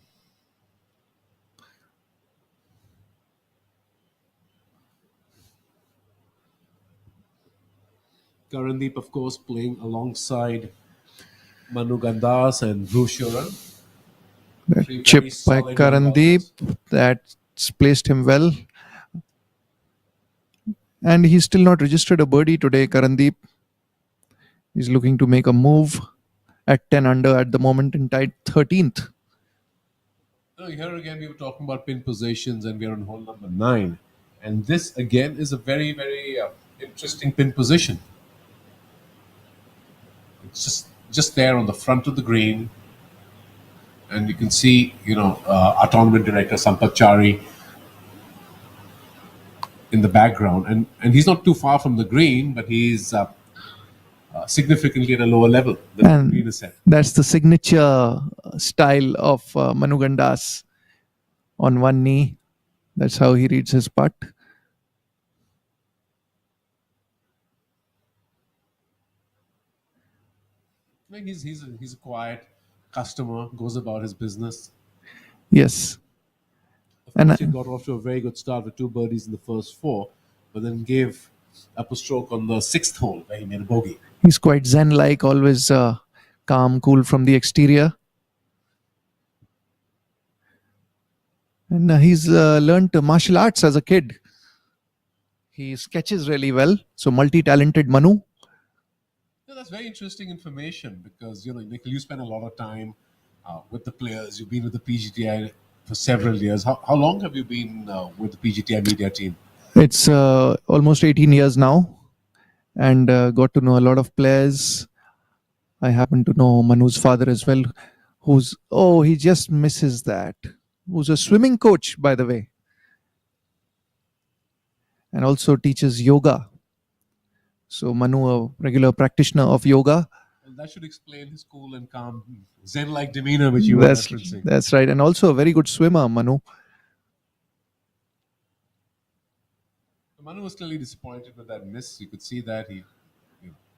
Karandeep, of course, playing alongside Manu Gandas and Dhruv Shoran.
That chip by Karandeep, that's placed him well. And he's still not registered a birdie today, Karandeep. He's looking to make a move at 10 under at the moment and tied 13th.
Here again, we were talking about pin positions and we're on hole number 9. And this again is a very, very interesting pin position. It's just there on the front of the green. And you can see, our tournament director, Sampath Chari, in the background. And he's not too far from the green, but he's significantly at a lower level than the green is set.
That's the signature style of Manu Gandas on one knee. That's how he reads his putt.
He's a quiet customer, goes about his business.
Yes.
Of course, he got off to a very good start with 2 birdies in the first 4, but then gave up a stroke on the 6th hole where he made a bogey.
He's quite zen-like, always calm, cool from the exterior. And he's learned martial arts as a kid. He sketches really well. So multi-talented Manu.
That's very interesting information because, Nikhil, you spend a lot of time with the players. You've been with the PGTI for several years. How long have you been with the PGTI media team?
It's almost 18 years now. And got to know a lot of players. I happen to know Manu's father as well, he just misses that. Who's a swimming coach, by the way. and also teaches yoga. So Manu, a regular practitioner of yoga.
Well, that should explain his cool and calm, Zen-like demeanor, which you were referencing.
That's right, and also a very good swimmer, Manu.
Manu was clearly disappointed with that miss. You could see that he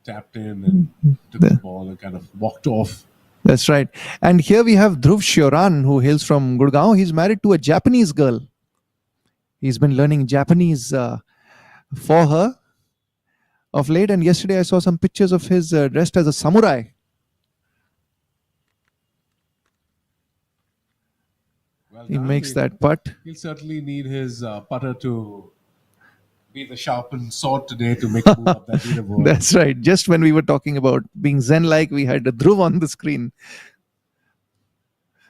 tapped in and took the ball and kind of walked off.
That's right. And here we have Dhruv Shoran, who hails from Gurgaon. He's married to a Japanese girl. He's been learning Japanese for her of late. And yesterday I saw some pictures of his dressed as a samurai.
Well
He
done.
makes that putt.
He'll certainly need his putter to be the sharpened sword today to make a move up that leaderboard.
That's right. Just when we were talking about being Zen-like, we had Dhruv on the screen.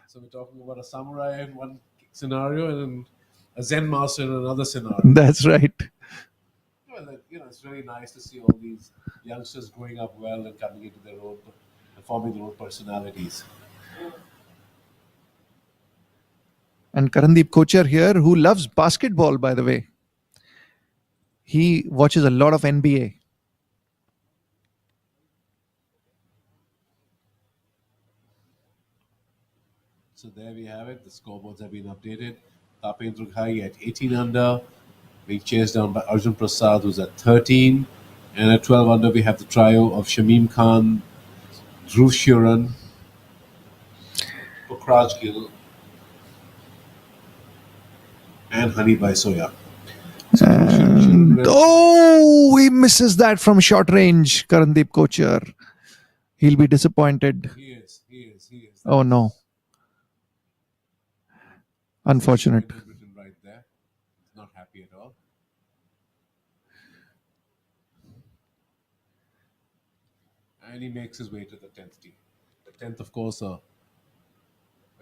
So we're talking about a samurai in one scenario and a Zen master in another scenario.
That's right.
Well, it's really nice to see all these youngsters growing up well and coming into their own and forming their own personalities.
And Karandeep Kochar here, who loves basketball, by the way. He watches a lot of NBA.
So there we have it. The scoreboards have been updated. Tapendra Ghai at 18 under, being chased down by Arjun Prasad, who's at 13. And at 12 under, we have the trio of Shamim Khan, Dhruv Shoran, Pukhraj Gill, and Hani Baisoya.
And, oh, he misses that from short range, Karandeep Kochar. He'll be disappointed.
He is.
Oh, no. Unfortunate.
Right there. Not happy at all. And he makes his way to the 10th tee. The 10th, of course, a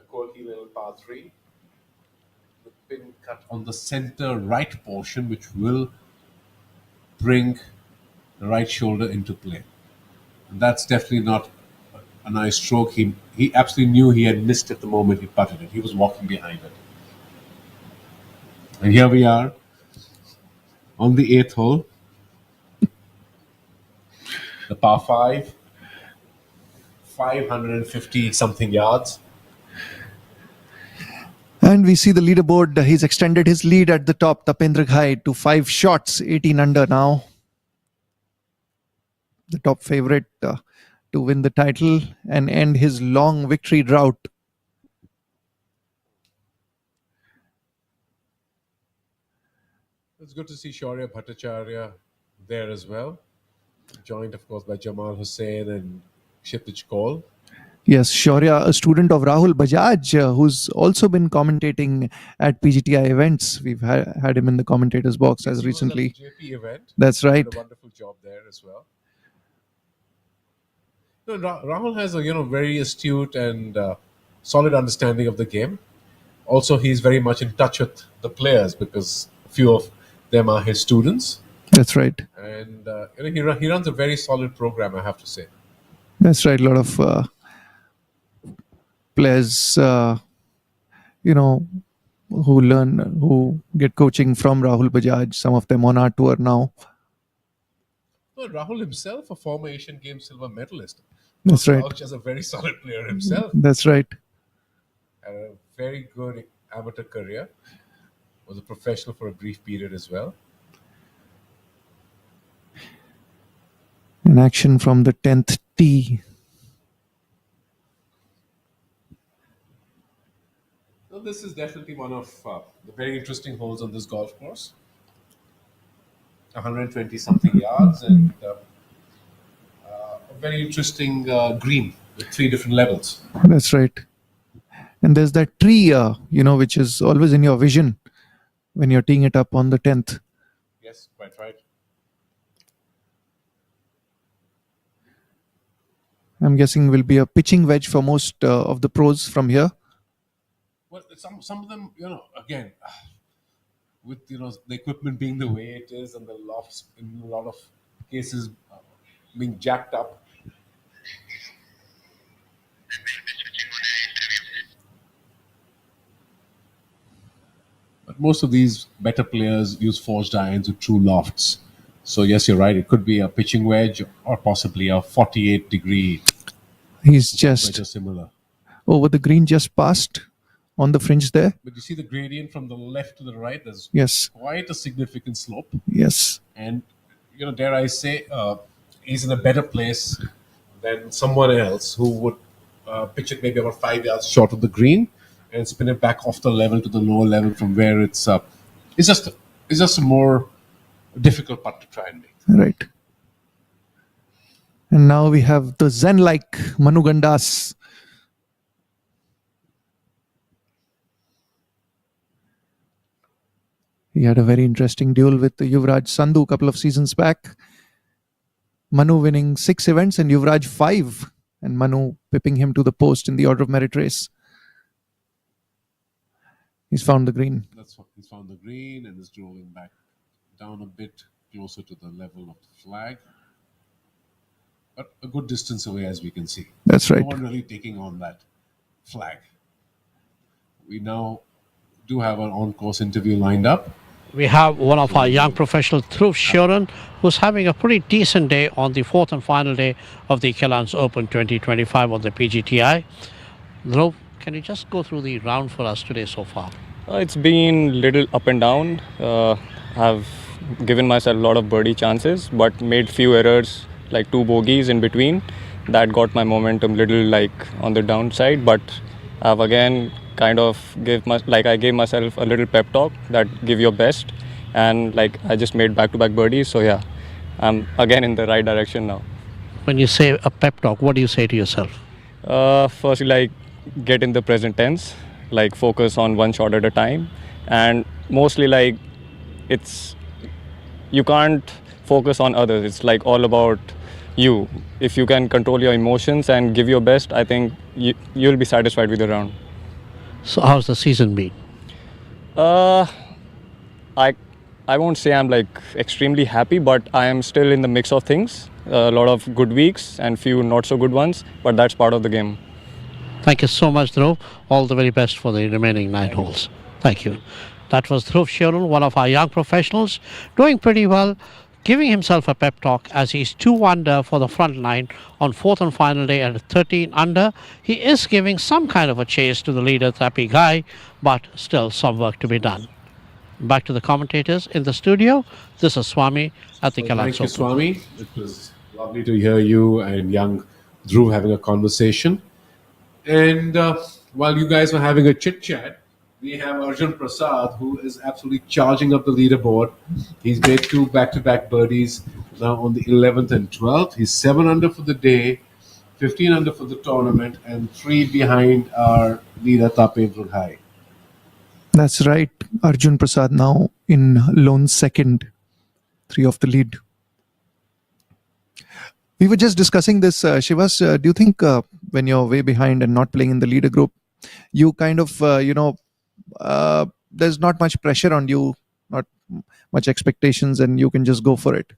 quirky little par 3. The pin cut on the center right portion, which will bring the right shoulder into play. And that's definitely not a nice stroke. He absolutely knew he had missed it the moment he putted it. He was walking behind it. And here we are on the 8th hole. The par 5, 550 something yards.
And we see the leaderboard. He's extended his lead at the top, Tapendra Ghai, to 5 shots, 18 under now. The top favorite to win the title and end his long victory drought.
It's good to see Shaurya Bhattacharya there as well. Joined, of course, by Jamal Hussain and Kshitij Kaul.
Yes, Shaurya, a student of Rahul Bajaj, who's also been commentating at PGTI events. We've had him in the commentators box as recently.
He was at the jaypee event.
That's right.
Did a wonderful job there as well. No, Rahul has a very astute and solid understanding of the game. Also, he's very much in touch with the players because a few of them are his students.
That's right.
And he runs a very solid program, I have to say.
That's right. A lot of players, who get coaching from Rahul Bajaj. Some of them on our tour now.
Well, Rahul himself, a former Asian Games silver medalist.
That's right.
Vouch as a very solid player himself.
That's right.
Had a very good amateur career. Was a professional for a brief period as well.
An action from the 10th tee.
So this is definitely one of the very interesting holes on this golf course. 120 something yards and a very interesting green with 3 different levels.
That's right. And there's that tree, which is always in your vision when you're teeing it up on the 10th.
Yes, quite right.
I'm guessing will be a pitching wedge for most of the pros from here.
Well, some of them, again, with the equipment being the way it is and the lofts in a lot of cases being jacked up. But But most of these better players use forged irons with true lofts. So yes, you're right. It could be a pitching wedge or possibly a 48-degree
He's
wedge
just
or similar.
over the green, just passed on the fringe there.
But you see the gradient from the left to the right. There's
Yes.
quite a significant slope.
Yes.
And dare I say, he's in a better place than someone else who would pitch it maybe about 5 yards short of the green and spin it back off the level to the lower level from where it's up. It's just a more difficult putt to try and make.
Right. And now we have the Zen-like Manu Gandas. He had a very interesting duel with Yuvraj Sandhu a couple of seasons back. Manu winning 6 events and Yuvraj 5. And Manu pipping him to the post in the order of merit race. He's found the green.
He's found the green and is rolling back down a bit closer to the level of the flag. But a good distance away, as we can see.
That's right.
No one really taking on that flag. We now do have an on-course interview lined up.
We have one of our young professionals, Dhruv Sheeran, who's having a pretty decent day on the fourth and final day of the Calance Open 2025 on the PGTI. Dhruv, can you just go through the round for us today so far?
It's been little up and down. I've given myself a lot of birdie chances, but made few errors, like 2 bogeys in between. That got my momentum little like on the downside, but I've again kind of I gave myself a little pep talk that give your best, and like I just made back-to-back birdies. So yeah, I'm again in the right direction now.
When you say a pep talk, what do you say to yourself?
Firstly, like get in the present tense, like focus on one shot at a time, and mostly like you can't focus on others. It's like all about you. If you can control your emotions and give your best, I think you'll be satisfied with the round.
So how's the season been?
I won't say I'm like extremely happy, but I am still in the mix of things. A lot of good weeks and few not so good ones, but that's part of the game.
Thank you so much, Dhruv. All the very best for the remaining 9 holes. Thank you. That was Dhruv Sheeran, one of our young professionals, doing pretty well, giving himself a pep talk as he's 2 under for the front line on fourth and final day at 13 under. He is giving some kind of a chase to the leader, Tapi Ghai, but still some work to be done. Back to the commentators in the studio. This is Swami at the Calance Open.
Thank you, Swami. It was lovely to hear you and young Dhruv having a conversation. And while you guys were having a chit-chat, we have Arjun Prasad, who is absolutely charging up the leaderboard. He's made 2 back-to-back birdies now on the 11th and 12th. He's 7 under for the day, 15 under for the tournament, and 3 behind our leader, Tapendra Ghai.
That's right. Arjun Prasad now in lone second, 3 off the lead. We were just discussing this, Shivas. Do you think when you're way behind and not playing in the leader group, you kind of, there's not much pressure on you, not much expectations, and you can just go for it?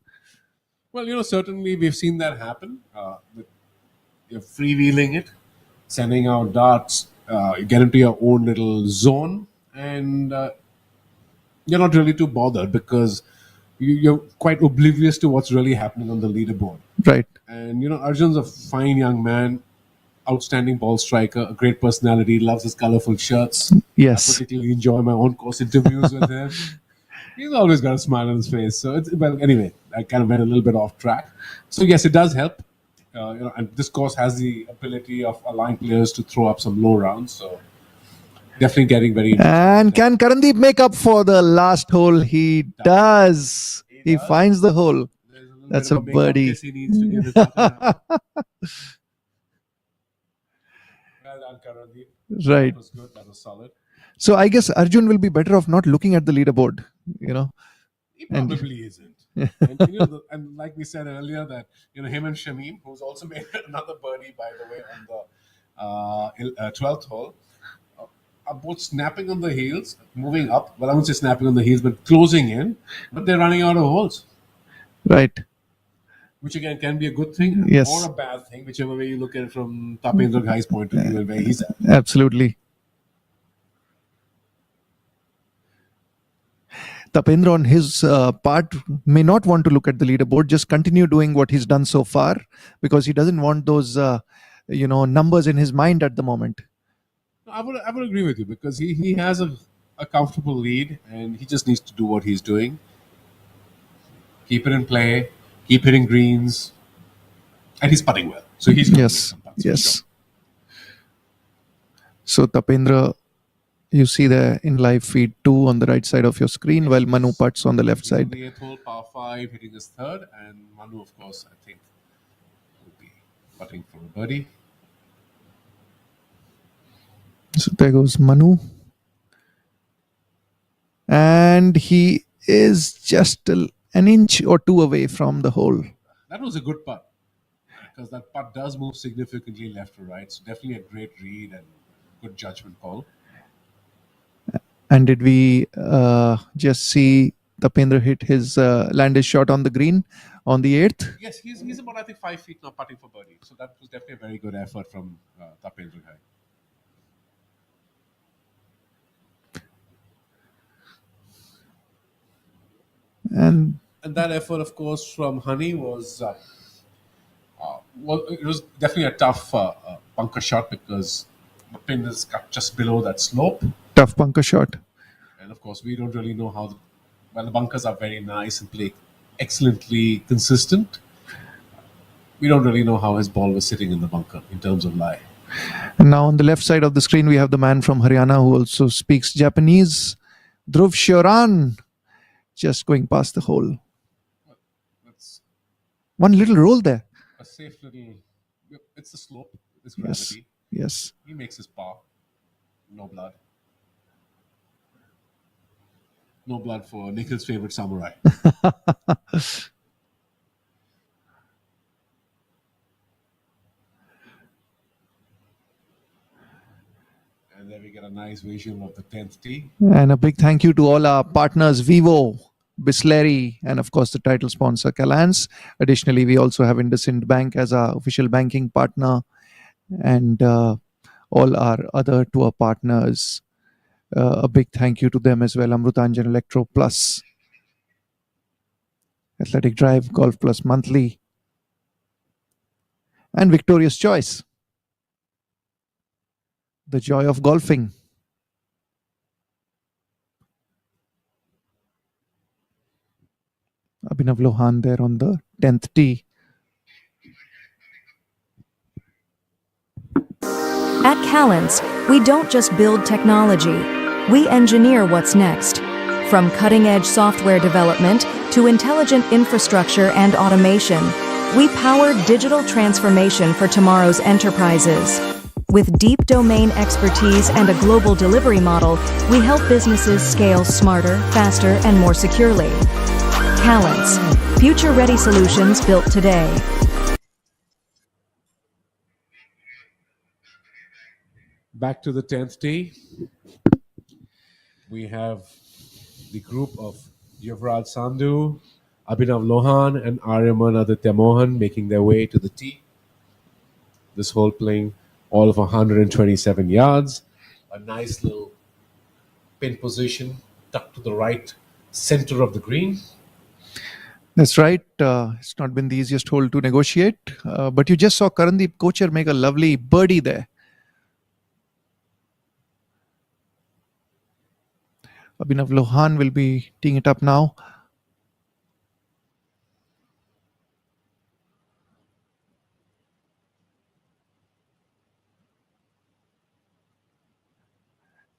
Well, certainly we've seen that happen. You're freewheeling it, sending out darts, you get into your own little zone, and you're not really too bothered because you're quite oblivious to what's really happening on the leaderboard.
Right.
And, Arjun's a fine young man, outstanding ball striker, a great personality, loves his colorful shirts.
Yes.
I particularly enjoy my own course interviews with him. He's always got a smile on his face. So, anyway, I kind of went a little bit off track. So, yes, it does help. And this course has the ability of allowing players to throw up some low rounds. So, definitely getting very interesting.
And can Karandeep make up for the last hole? He does. He finds the hole. That's a birdie.
He needs to give it up. Well done, Karandeep.
Right.
That was good. That was solid.
So I guess Arjun will be better off not looking at the leaderboard,
He probably isn't. And like we said earlier, that him and Shamim, who's also made another birdie, by the way, on the 12th hole, are both snapping on the heels, moving up. Well, I wouldn't say snapping on the heels, but closing in. But they're running out of holes.
Right.
Which again can be a good thing or a bad thing, whichever way you look at it from Tapendra Ghai's point of view and where he's at.
Absolutely. Tapendra on his part may not want to look at the leaderboard, just continue doing what he's done so far because he doesn't want those numbers in his mind at the moment.
I would agree with you because he has a comfortable lead and he just needs to do what he's doing. Keep it in play, keep hitting greens, and he's putting well. So he's going to make some putts.
Yes. So Tapendra, you see there in live feed 2 on the right side of your screen, while Manu putts on the left
He's on
side.
the 8th hole, par 5, hitting his third, and Manu, of course, I think will be putting for a birdie.
So there goes Manu. And he is just an inch or two away from the hole.
That was a good putt because that putt does move significantly left to right. So definitely a great read and good judgment call.
And did we just see Tapendra hit his land his shot on the green on the 8th?
Yes, he's about, I think, 5 feet now putting for birdie. So that was definitely a very good effort from Tapendra Ghai.
And
that effort, of course, from Honey was it was definitely a tough bunker shot because the pin is cut just below that slope.
Tough bunker shot.
And of course, we don't really know how the bunkers are very nice and play excellently consistent. We don't really know how his ball was sitting in the bunker in terms of lie.
And now on the left side of the screen, we have the man from Haryana who also speaks Japanese, Dhruv Shoran, just going past the hole.
That's
one little roll there.
A safe little. It's the slope. It's gravity.
Yes.
He makes his par. No blood. No blood for Nikhil's favorite samurai. And then we get a nice visual of the 10th tee.
And a big thank you to all our partners, Vivo, Bisleri, and of course the title sponsor, Calance. Additionally, we also have IndusInd Bank as our official banking partner, and all our other tour partners. A big thank you to them as well. Amrutanjan Electro Plus, Athletic Drive, Golf Plus Monthly, and Victorious Choice. The joy of golfing. Abhinav Lohan there on the 10th tee.
At Calance, we don't just build technology, we engineer what's next. From cutting-edge software development to intelligent infrastructure and automation, we power digital transformation for tomorrow's enterprises. With deep domain expertise and a global delivery model, we help businesses scale smarter, faster, and more securely. Calance, future-ready solutions built today.
Back to the 10th tee. We have the group of Yuvraj Sandhu, Abhinav Lohan, and Aryaman Aditya Mohan making their way to the tee. This hole playing all of 127 yards. A nice little pin position tucked to the right center of the green.
That's right. It's not been the easiest hole to negotiate. But you just saw Karandeep Kochar make a lovely birdie there. Abhinav Lohan will be teeing it up now.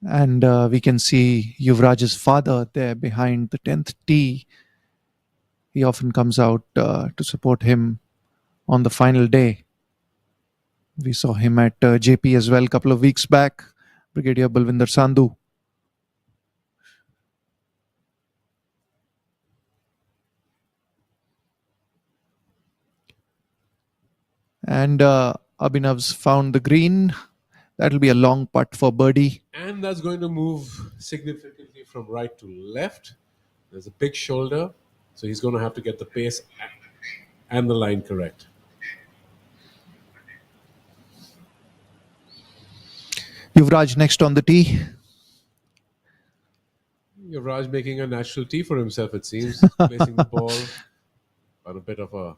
And we can see Yuvraj's father there behind the 10th tee. He often comes out to support him on the final day. We saw him at jaypee as well a couple of weeks back. Brigadier Balwinder Sandhu. And Abhinav's found the green. That'll be a long putt for birdie.
And that's going to move significantly from right to left. There's a big shoulder, so he's going to have to get the pace and the line correct.
Yuvraj next on the tee.
Yuvraj making a natural tee for himself, it seems, placing the ball on a bit of a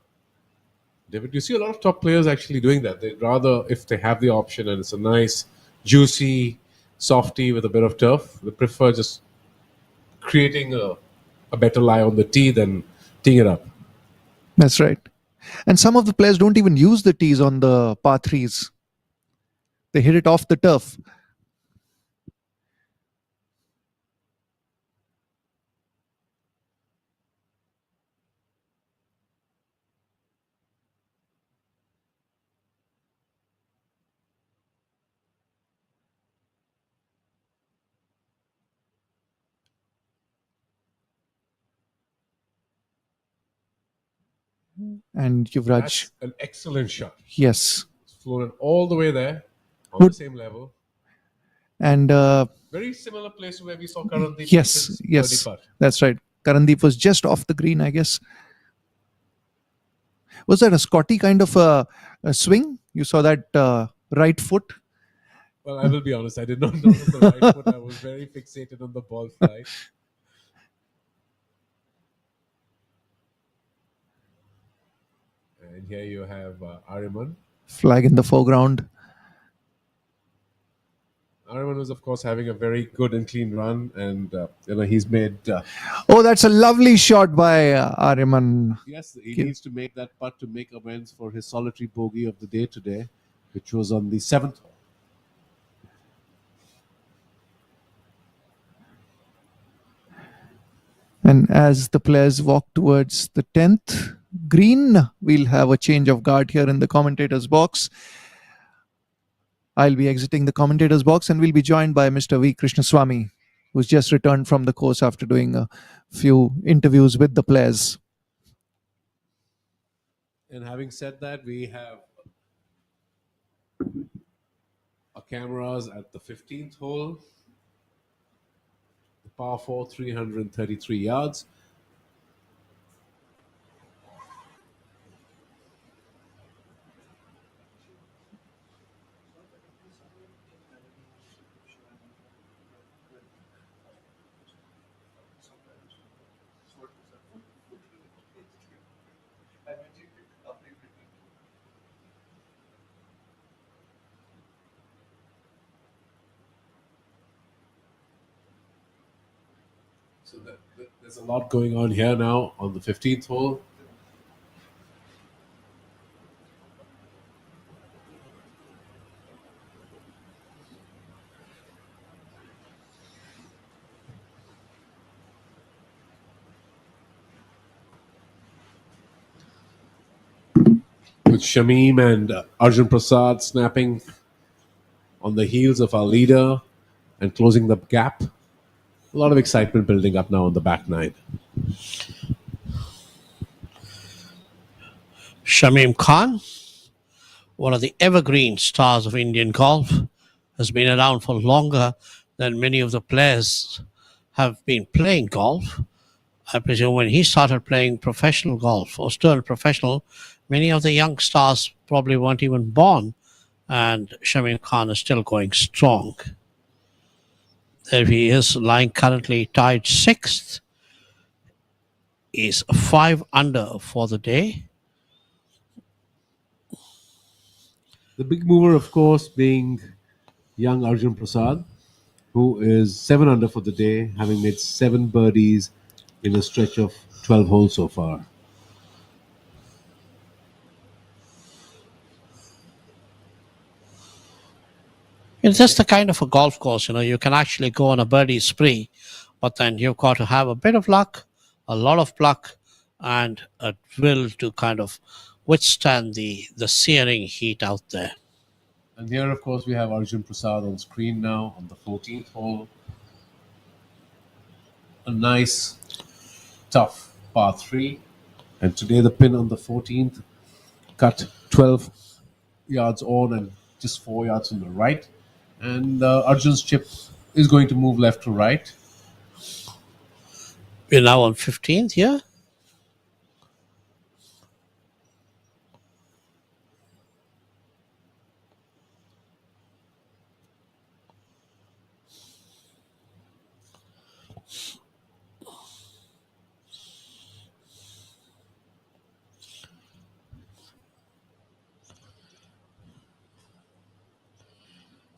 divot. You see a lot of top players actually doing that. They'd rather, if they have the option and it's a nice, juicy, softy with a bit of turf, they prefer just creating a better lie on the tee than teeing it up.
That's right. And some of the players don't even use the tees on the par threes. They hit it off the turf. And Yuvraj.
That's an excellent shot.
Yes.
It's flown all the way there on the same level.
And
very similar place where we saw Karandeep.
Yes, yes, that's right. Karandeep was just off the green, I guess. Was that a Scotty kind of a swing? You saw that right foot?
Well, I will be honest, I did not notice the right foot. I was very fixated on the ball flight. And here you have Ariman.
Flag in the foreground.
Ariman was, of course, having a very good and clean run, and he's made.
Oh, that's a lovely shot by Ariman.
Yes, he needs to make that putt to make amends for his solitary bogey of the day today, which was on the 7th hole.
And as the players walk towards the 10th green, we'll have a change of guard here in the commentator's box. I'll be exiting the commentator's box and we'll be joined by Mr. V. Krishnaswamy, who's just returned from the course after doing a few interviews with the players.
And having said that, we have our cameras at the 15th hole. The par 4, 333 yards. So there's a lot going on here now on the 15th hole. With Shamim and Arjun Prasad snapping on the heels of our leader and closing the gap. A lot of excitement building up now on the back nine.
Shamim Khan, one of the evergreen stars of Indian golf, has been around for longer than many of the players have been playing golf. I presume when he started playing professional golf, or still professional, many of the young stars probably weren't even born, and Shamim Khan is still going strong. There he is, lying currently tied 6th. He's 5 under for the day.
The big mover, of course, being young Arjun Prasad, who is 7 under for the day, having made 7 birdies in a stretch of 12 holes so far.
It's just the kind of a golf course, you can actually go on a birdie spree, but then you've got to have a bit of luck, a lot of pluck, and a will to kind of withstand the searing heat out there.
And here, of course, we have Arjun Prasad on screen now on the 14th hole. A nice, tough par 3. And today the pin on the 14th cut 12 yards on and just 4 yards on the right. And Arjun's chip is going to move left to right.
We're now on 15th here.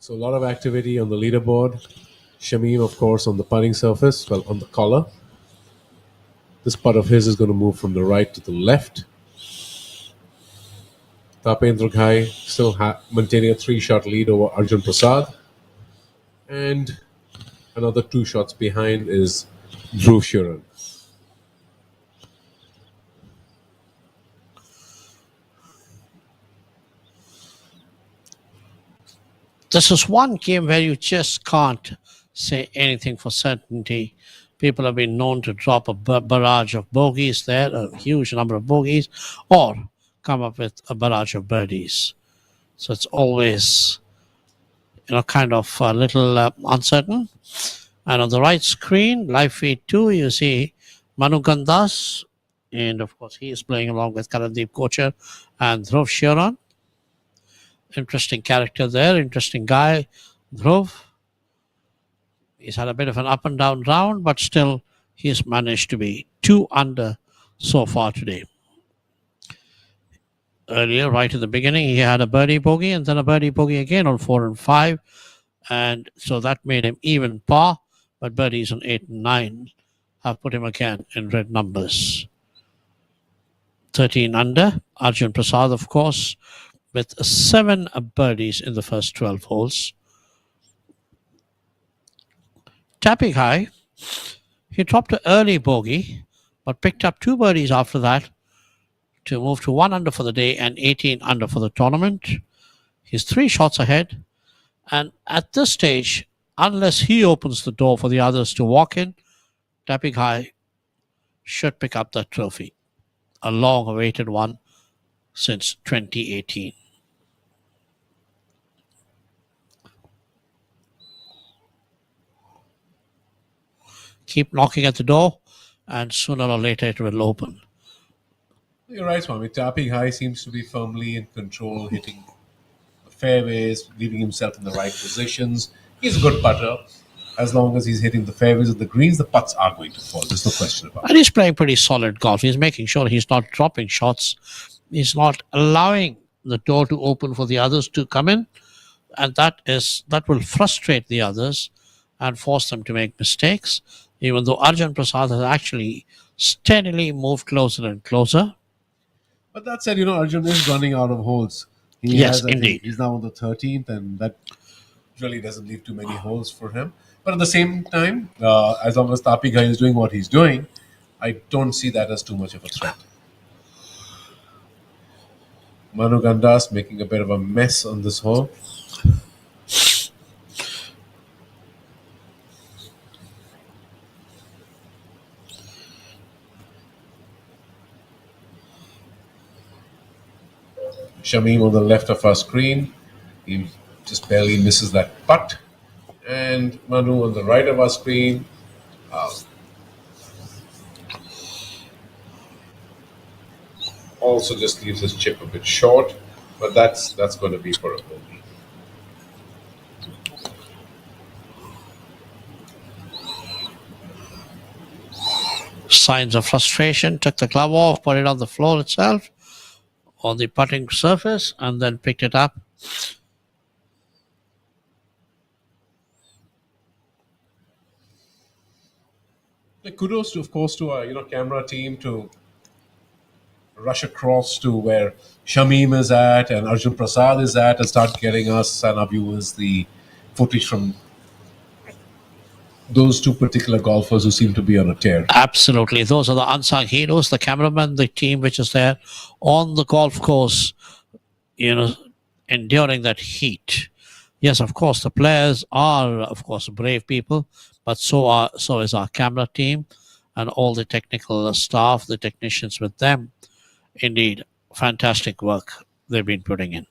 So a lot of activity on the leaderboard. Shamim, of course, on the putting surface, well, on the collar. This putt of his is going to move from the right to the left. Tapendra Ghai still maintaining a 3-shot lead over Arjun Prasad. And another 2 shots behind is Dhruv Shuran.
This is one game where you just can't say anything for certainty. People have been known to drop a barrage of bogeys there, a huge number of bogeys, or come up with a barrage of birdies. So it's always, kind of a little uncertain. And on the right screen, live feed 2, you see Manu Gandas, and of course he is playing along with Karandeep Kochar and Dhruv Shuran. Interesting character there, interesting guy, Dhruv. He's had a bit of an up and down round, but still he's managed to be 2 under so far today. Earlier, right at the beginning, he had a birdie bogey and then a birdie bogey again on 4 and 5. And so that made him even par, but birdies on 8 and 9 have put him again in red numbers. 13 under, Arjun Prasad, of course, with 7 birdies in the first 12 holes. Tapping high, he dropped an early bogey, but picked up 2 birdies after that to move to 1 under for the day and 18 under for the tournament. He's 3 shots ahead. And at this stage, unless he opens the door for the others to walk in, Tapping High should pick up that trophy. A long-awaited one since 2018. Keep knocking at the door, and sooner or later it will open.
You're right, Swami. Tapping High seems to be firmly in control, hitting the fairways, leaving himself in the right positions. He's a good putter. As long as he's hitting the fairways and the greens, the putts are going to fall. There's no question about it.
And he's playing pretty solid golf. He's making sure he's not dropping shots. He's not allowing the door to open for the others to come in. And that will frustrate the others and force them to make mistakes. Even though Arjun Prasad has actually steadily moved closer and closer.
But that said, Arjun is running out of holes.
Yes, indeed.
He's now on the 13th, and that really doesn't leave too many holes for him. But at the same time, as long as Tapi Ghai is doing what he's doing, I don't see that as too much of a threat. Manu Gandas making a bit of a mess on this hole. Shamim on the left of our screen. He just barely misses that putt. And Manu on the right of our screen. Also just leaves his chip a bit short. But that's going to be for a bogey.
Signs of frustration, took the glove off, put it on the floor itself, on the putting surface, and then picked it up.
Kudos, of course, to our camera team to rush across to where Shamim is at and Arjun Prasad is at and start getting us and our viewers the footage from those 2 particular golfers who seem to be on a tear.
Absolutely. Those are the unsung heroes, the cameraman, the team which is there on the golf course, enduring that heat. Yes, of course, the players are, of course, brave people, but so is our camera team and all the technical staff, the technicians with them. Indeed, fantastic work they've been putting in.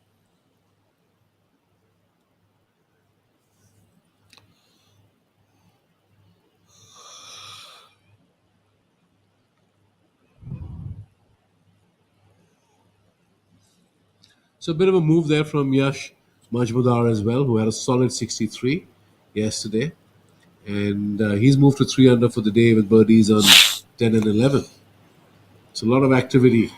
So a bit of a move there from Yash Majmudar as well, who had a solid 63 yesterday. And he's moved to 3 under for the day with birdies on 10 and 11. It's a lot of activity.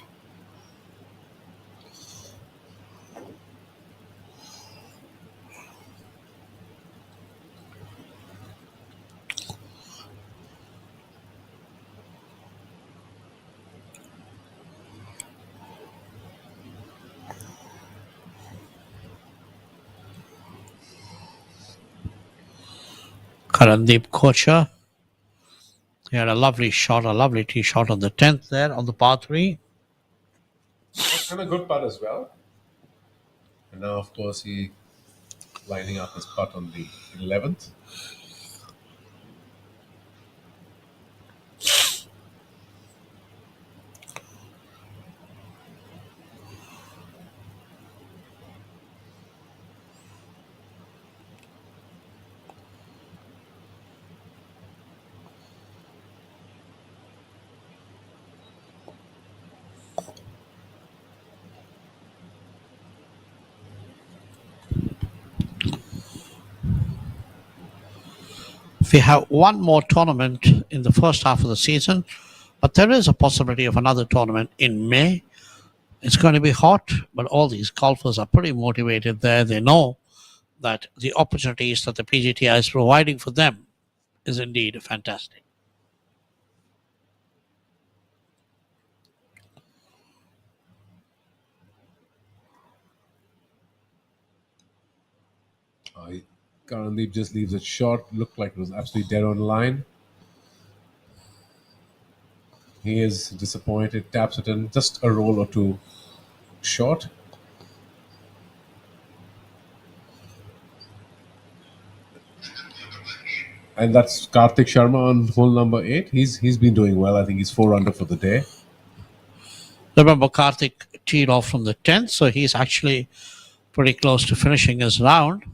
Karandeep Kocha. He had a lovely shot, a lovely tee shot on the 10th there on the par 3.
And a good putt as well. And now, of course, he lining up his putt on the 11th.
We have one more tournament in the first half of the season, but there is a possibility of another tournament in May. It's going to be hot, but all these golfers are pretty motivated there. They know that the opportunities that the PGTI is providing for them is indeed fantastic.
Karandeep just leaves it short. Looked like it was absolutely dead on line. He is disappointed. Taps it in. Just a roll or two short. And that's Karthik Sharma on hole number 8. He's been doing well. I think he's 4 under for the day.
Remember, Karthik teed off from the 10th, so he's actually pretty close to finishing his round.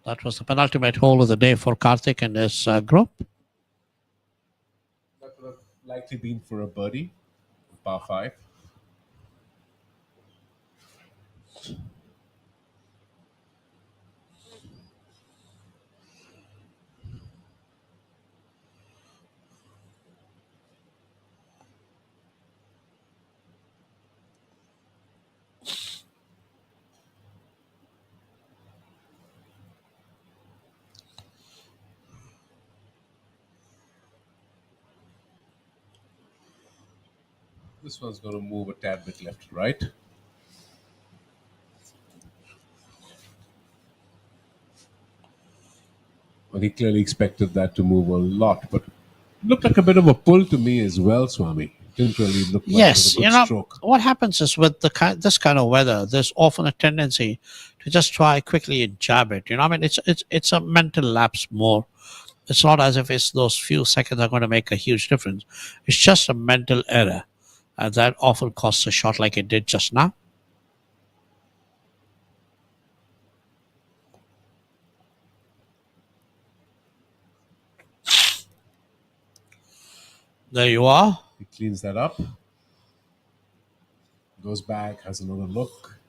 That was the penultimate hole of the day for Karthik and his group.
That would have likely been for a birdie, par 5. This one's going to move a tad bit left to right. Well, he clearly expected that to move a lot, but looked like a bit of a pull to me as well, Swami. Didn't really look like it was a good stroke.
What happens is with this kind of weather, there's often a tendency to just try quickly and jab it. It's a mental lapse more. It's not as if it's those few seconds are going to make a huge difference. It's just a mental error. And that often costs a shot like it did just now. There you are.
He cleans that up. Goes back, has another look.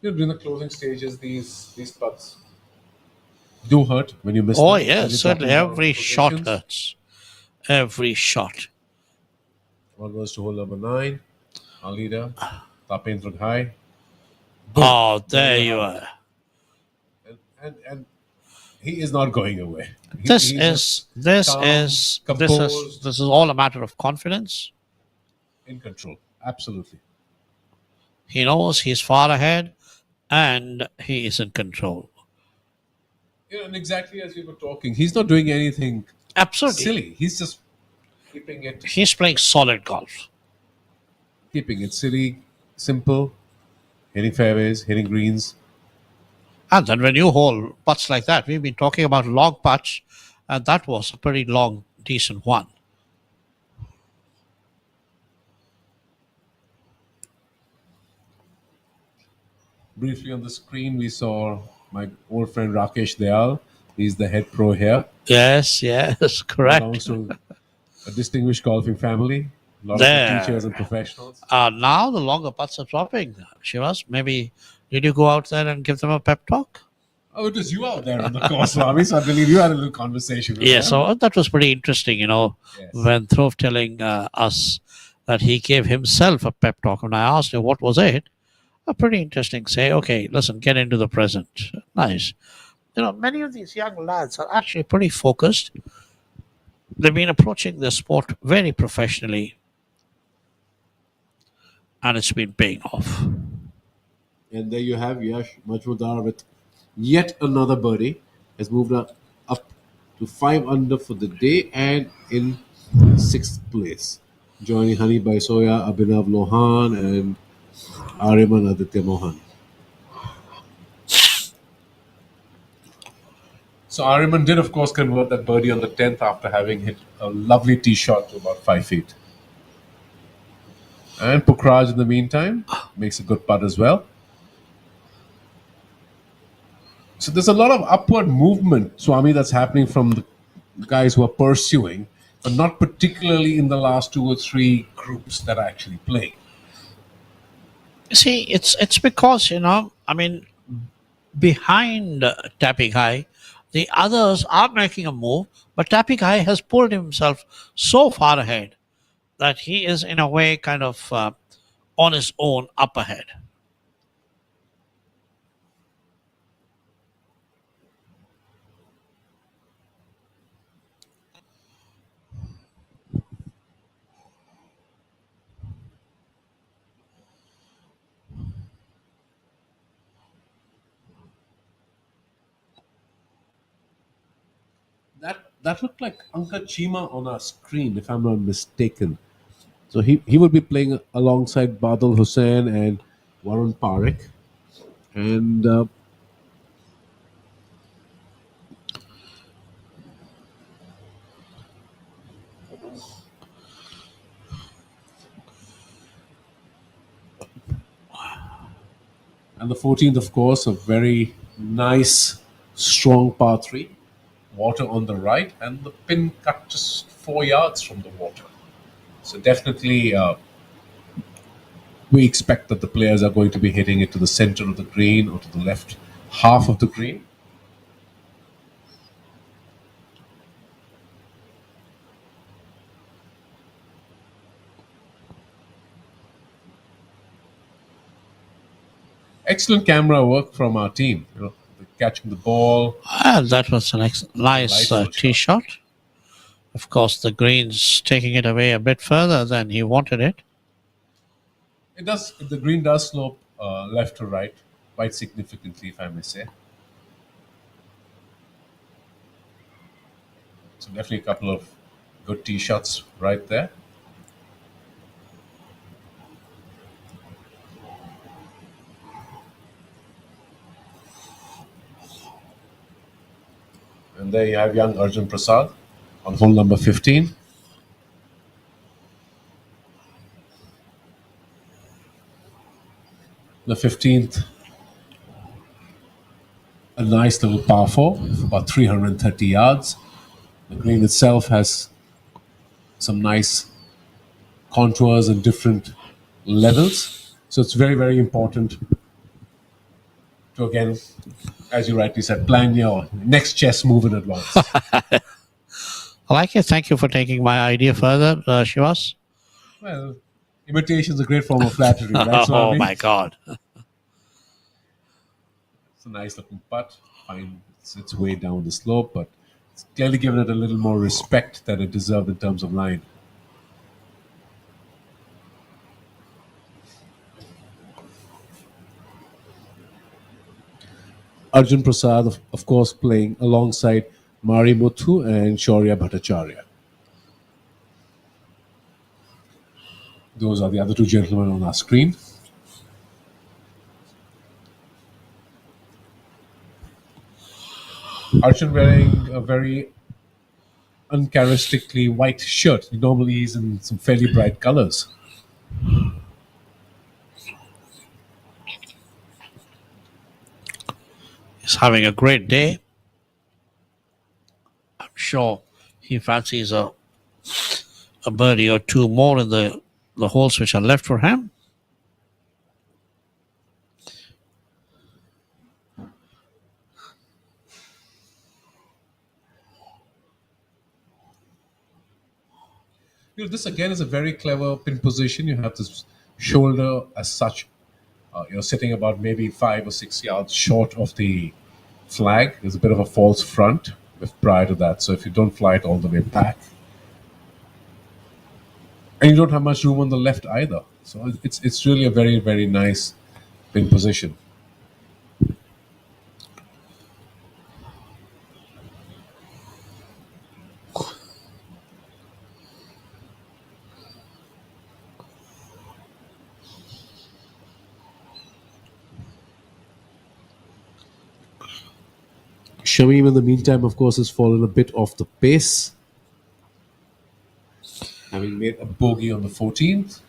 During the closing stages, these putts do hurt when you miss them.
Oh, yes, certainly. Every shot hurts. Every shot.
One goes to hole number 9. Our leader, Tapendra Ghai.
Oh, there you are.
And he is not going away.
This is all a matter of confidence.
In control, absolutely.
He knows he's far ahead, and he is in control.
And exactly as we were talking, he's not doing anything
absolutely
silly. He's just keeping it.
He's playing solid golf.
Keeping it silly, simple, hitting fairways, hitting greens.
And then when you hold putts like that, we've been talking about long putts, and that was a pretty long, decent one.
Briefly on the screen, we saw my old friend Rakesh Dayal. He's the head pro here.
Yes, correct.
Belongs to a distinguished golfing family. A lot of teachers and professionals.
Now the longer putts are dropping. Shivas, maybe did you go out there and give them a pep talk?
Oh, it was you out there on the course, Swami, so I believe you had a little conversation with them.
So that was pretty interesting, when Throve telling us that he gave himself a pep talk. And I asked him, what was it? A pretty interesting say, okay, listen, get into the present. Nice. Many of these young lads are actually pretty focused. They've been approaching the sport very professionally, and it's been paying off.
And there you have Yash Majmudar with yet another birdie. Has moved up to 5 under for the day and in 6th place. Joining Hani Baisoya, Abhinav Lohan, and Ariman Aditya Mohan. So Ariman did, of course, convert that birdie on the 10th after having hit a lovely tee shot to about 5 feet. And Pukhraj, in the meantime, makes a good putt as well. So there's a lot of upward movement, Swami, that's happening from the guys who are pursuing, but not particularly in the last 2 or 3 groups that are actually playing.
See, it's because, behind Tapping High, the others are making a move, but Tapping High has pulled himself so far ahead that he is, in a way, kind of on his own up ahead.
That looked like Anka Chima on our screen, if I'm not mistaken. So he would be playing alongside Badal Hussain and Varun Parekh. And the 14th, of course, a very nice, strong par 3. Water on the right, and the pin cut just 4 yards from the water. So definitely, we expect that the players are going to be hitting it to the center of the green or to the left half of the green. Excellent camera work from our team. Catching the ball.
That was a nice tee shot. Of course, the green's taking it away a bit further than he wanted it.
It does. The green does slope left to right quite significantly, if I may say. So definitely a couple of good tee shots right there. And there you have young Arjun Prasad on hole number 15. The 15th, a nice little par 4 for about 330 yards. The green itself has some nice contours and different levels. So it's very, very important to, again, as you rightly said, plan your next chess move in advance.
I like it. Thank you for taking my idea further, Shivas.
Well, imitation is a great form of flattery. Right,
oh, my God.
It's a nice looking putt. Finds its way down the slope, but it's clearly given it a little more respect than it deserved in terms of line. Arjun Prasad, of course, playing alongside Mari Muthu and Shaurya Bhattacharya. Those are the other 2 gentlemen on our screen. Arjun wearing a very uncharacteristically white shirt. Normally he's in some fairly bright colors.
He's having a great day. I'm sure he fancies a birdie or 2 more in the holes which are left for him.
This again is a very clever pin position. You have this shoulder as such. You're sitting about maybe 5 or 6 yards short of the flag. There's a bit of a false front prior to that. So if you don't fly it all the way back, And you don't have much room on the left either. So it's really a very, very nice pin position. Shamim, in the meantime, of course, has fallen a bit off the pace, having made a bogey on the 14th.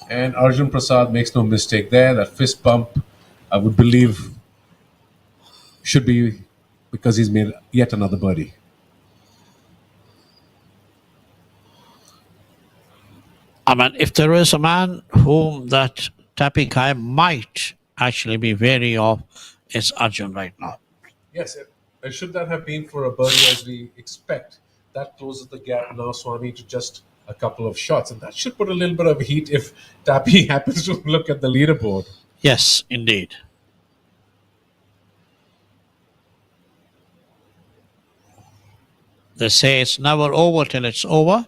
And Arjun Prasad makes no mistake there. That fist bump, I would believe, should be because he's made yet another birdie.
I mean, if there is a man whom that tapping guy might actually be wary of, it's Arjun right now.
Yes, and should that have been for a birdie as we expect, that closes the gap now, Swami, to just a couple of shots. And that should put a little bit of heat if Tapi happens to look at the leaderboard.
Yes, indeed. They say it's never over till it's over.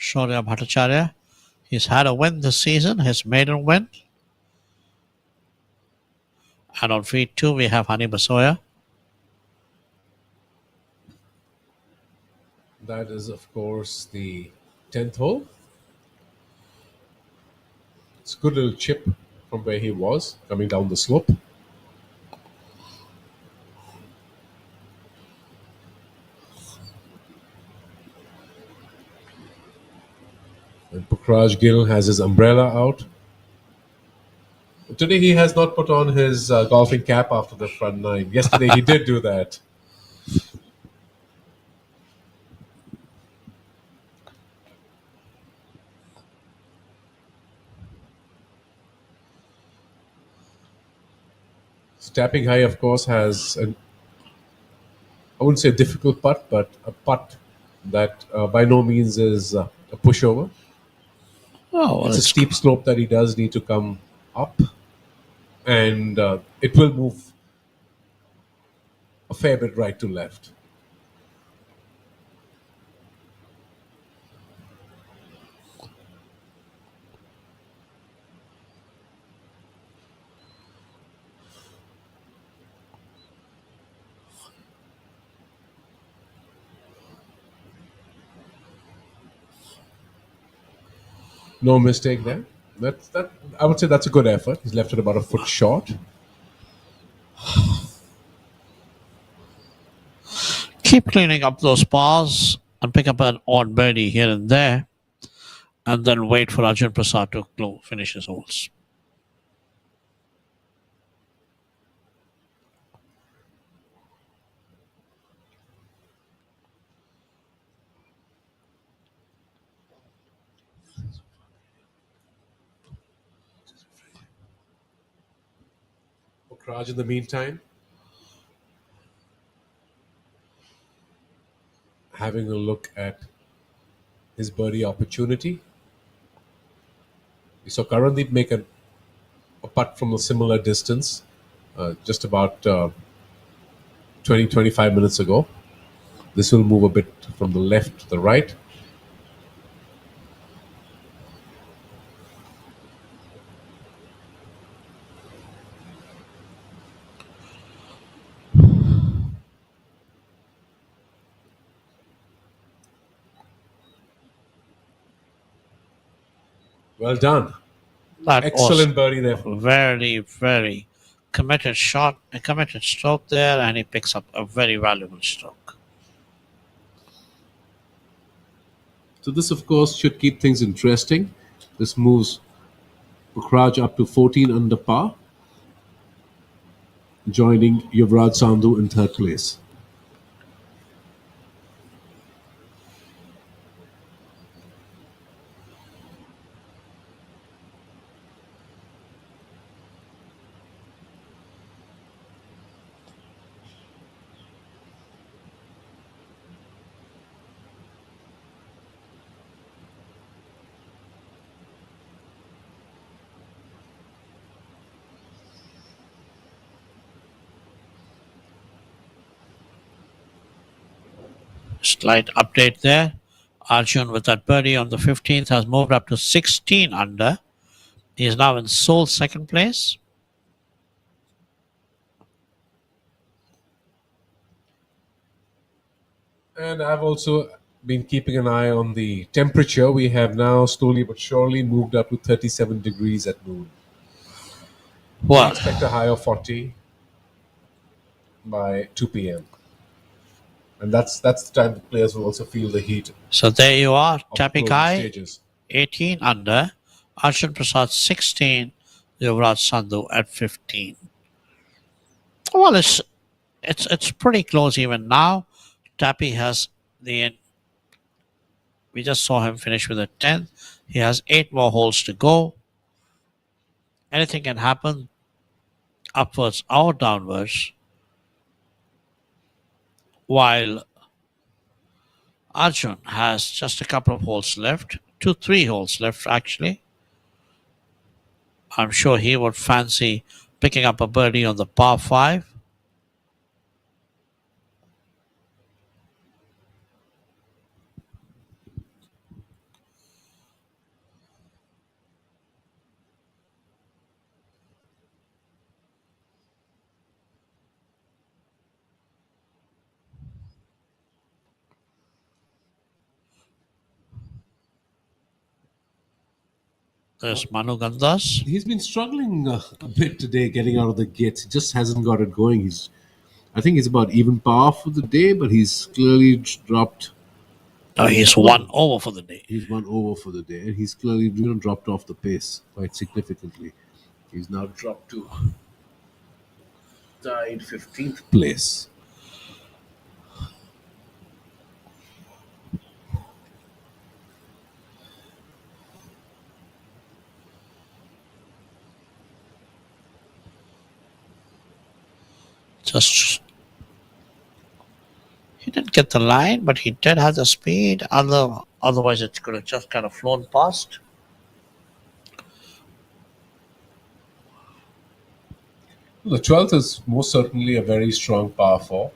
Shaurya Bhattacharya, he's had a win this season, his maiden win. And on feed 2, we have Hani Basoya.
That is, of course, the 10th hole. It's a good little chip from where he was, coming down the slope. And Pukhraj Gill has his umbrella out. Today he has not put on his golfing cap after the front nine. Yesterday he did do that. Tapping high, of course, has an, I wouldn't say a difficult putt, but a putt that by no means is a pushover.
Oh, well,
it's a steep slope that he does need to come up, and it will move a fair bit right to left. No mistake there. That I would say that's a good effort. He's left it about a foot short.
Keep cleaning up those pars and pick up an odd birdie here and there, and then wait for Arjun Prasad to finish his holes.
Raj, in the meantime, having a look at his birdie opportunity. We saw Karandeep make a putt from a similar distance just about 20-25 minutes ago. This will move a bit from the left to the right. Well done.
That
Excellent birdie there.
Very, very committed shot, a committed stroke there, and he picks up a very valuable stroke.
So this, of course, should keep things interesting. This moves Pukhraj up to 14 under par, joining Yuvraj Sandhu in third place.
Slight update there. Arjun with that birdie on the 15th has moved up to 16 under. He is now in sole second place.
And I've also been keeping an eye on the temperature. We have now slowly but surely moved up to 37 degrees at noon.
Well,
We expect a high of 40 by 2 p.m. And that's the time the players will also feel the heat.
so there you are.
Of
Tapping
closing
high,
stages.
18 under. Arjun Prasad 16. Yuvraj Sandhu at 15. Well, it's pretty close even now. Tappy has we just saw him finish with a 10. He has 8 more holes to go. Anything can happen upwards or downwards. While Arjun has just a couple of holes left, 3 holes left actually. I'm sure he would fancy picking up a birdie on the par 5. There's Manu Gandas.
He's been struggling a bit today getting out of the gates. He just hasn't got it going. I think he's about even par for the day, but he's clearly dropped.
No, he's 1 over for the day.
He's 1 over for the day, and he's clearly dropped off the pace quite significantly. He's now dropped to tied 15th place.
He didn't get the line, but he did have the speed. Otherwise, it could have just kind of flown past.
The 12th is most certainly a very strong par 4.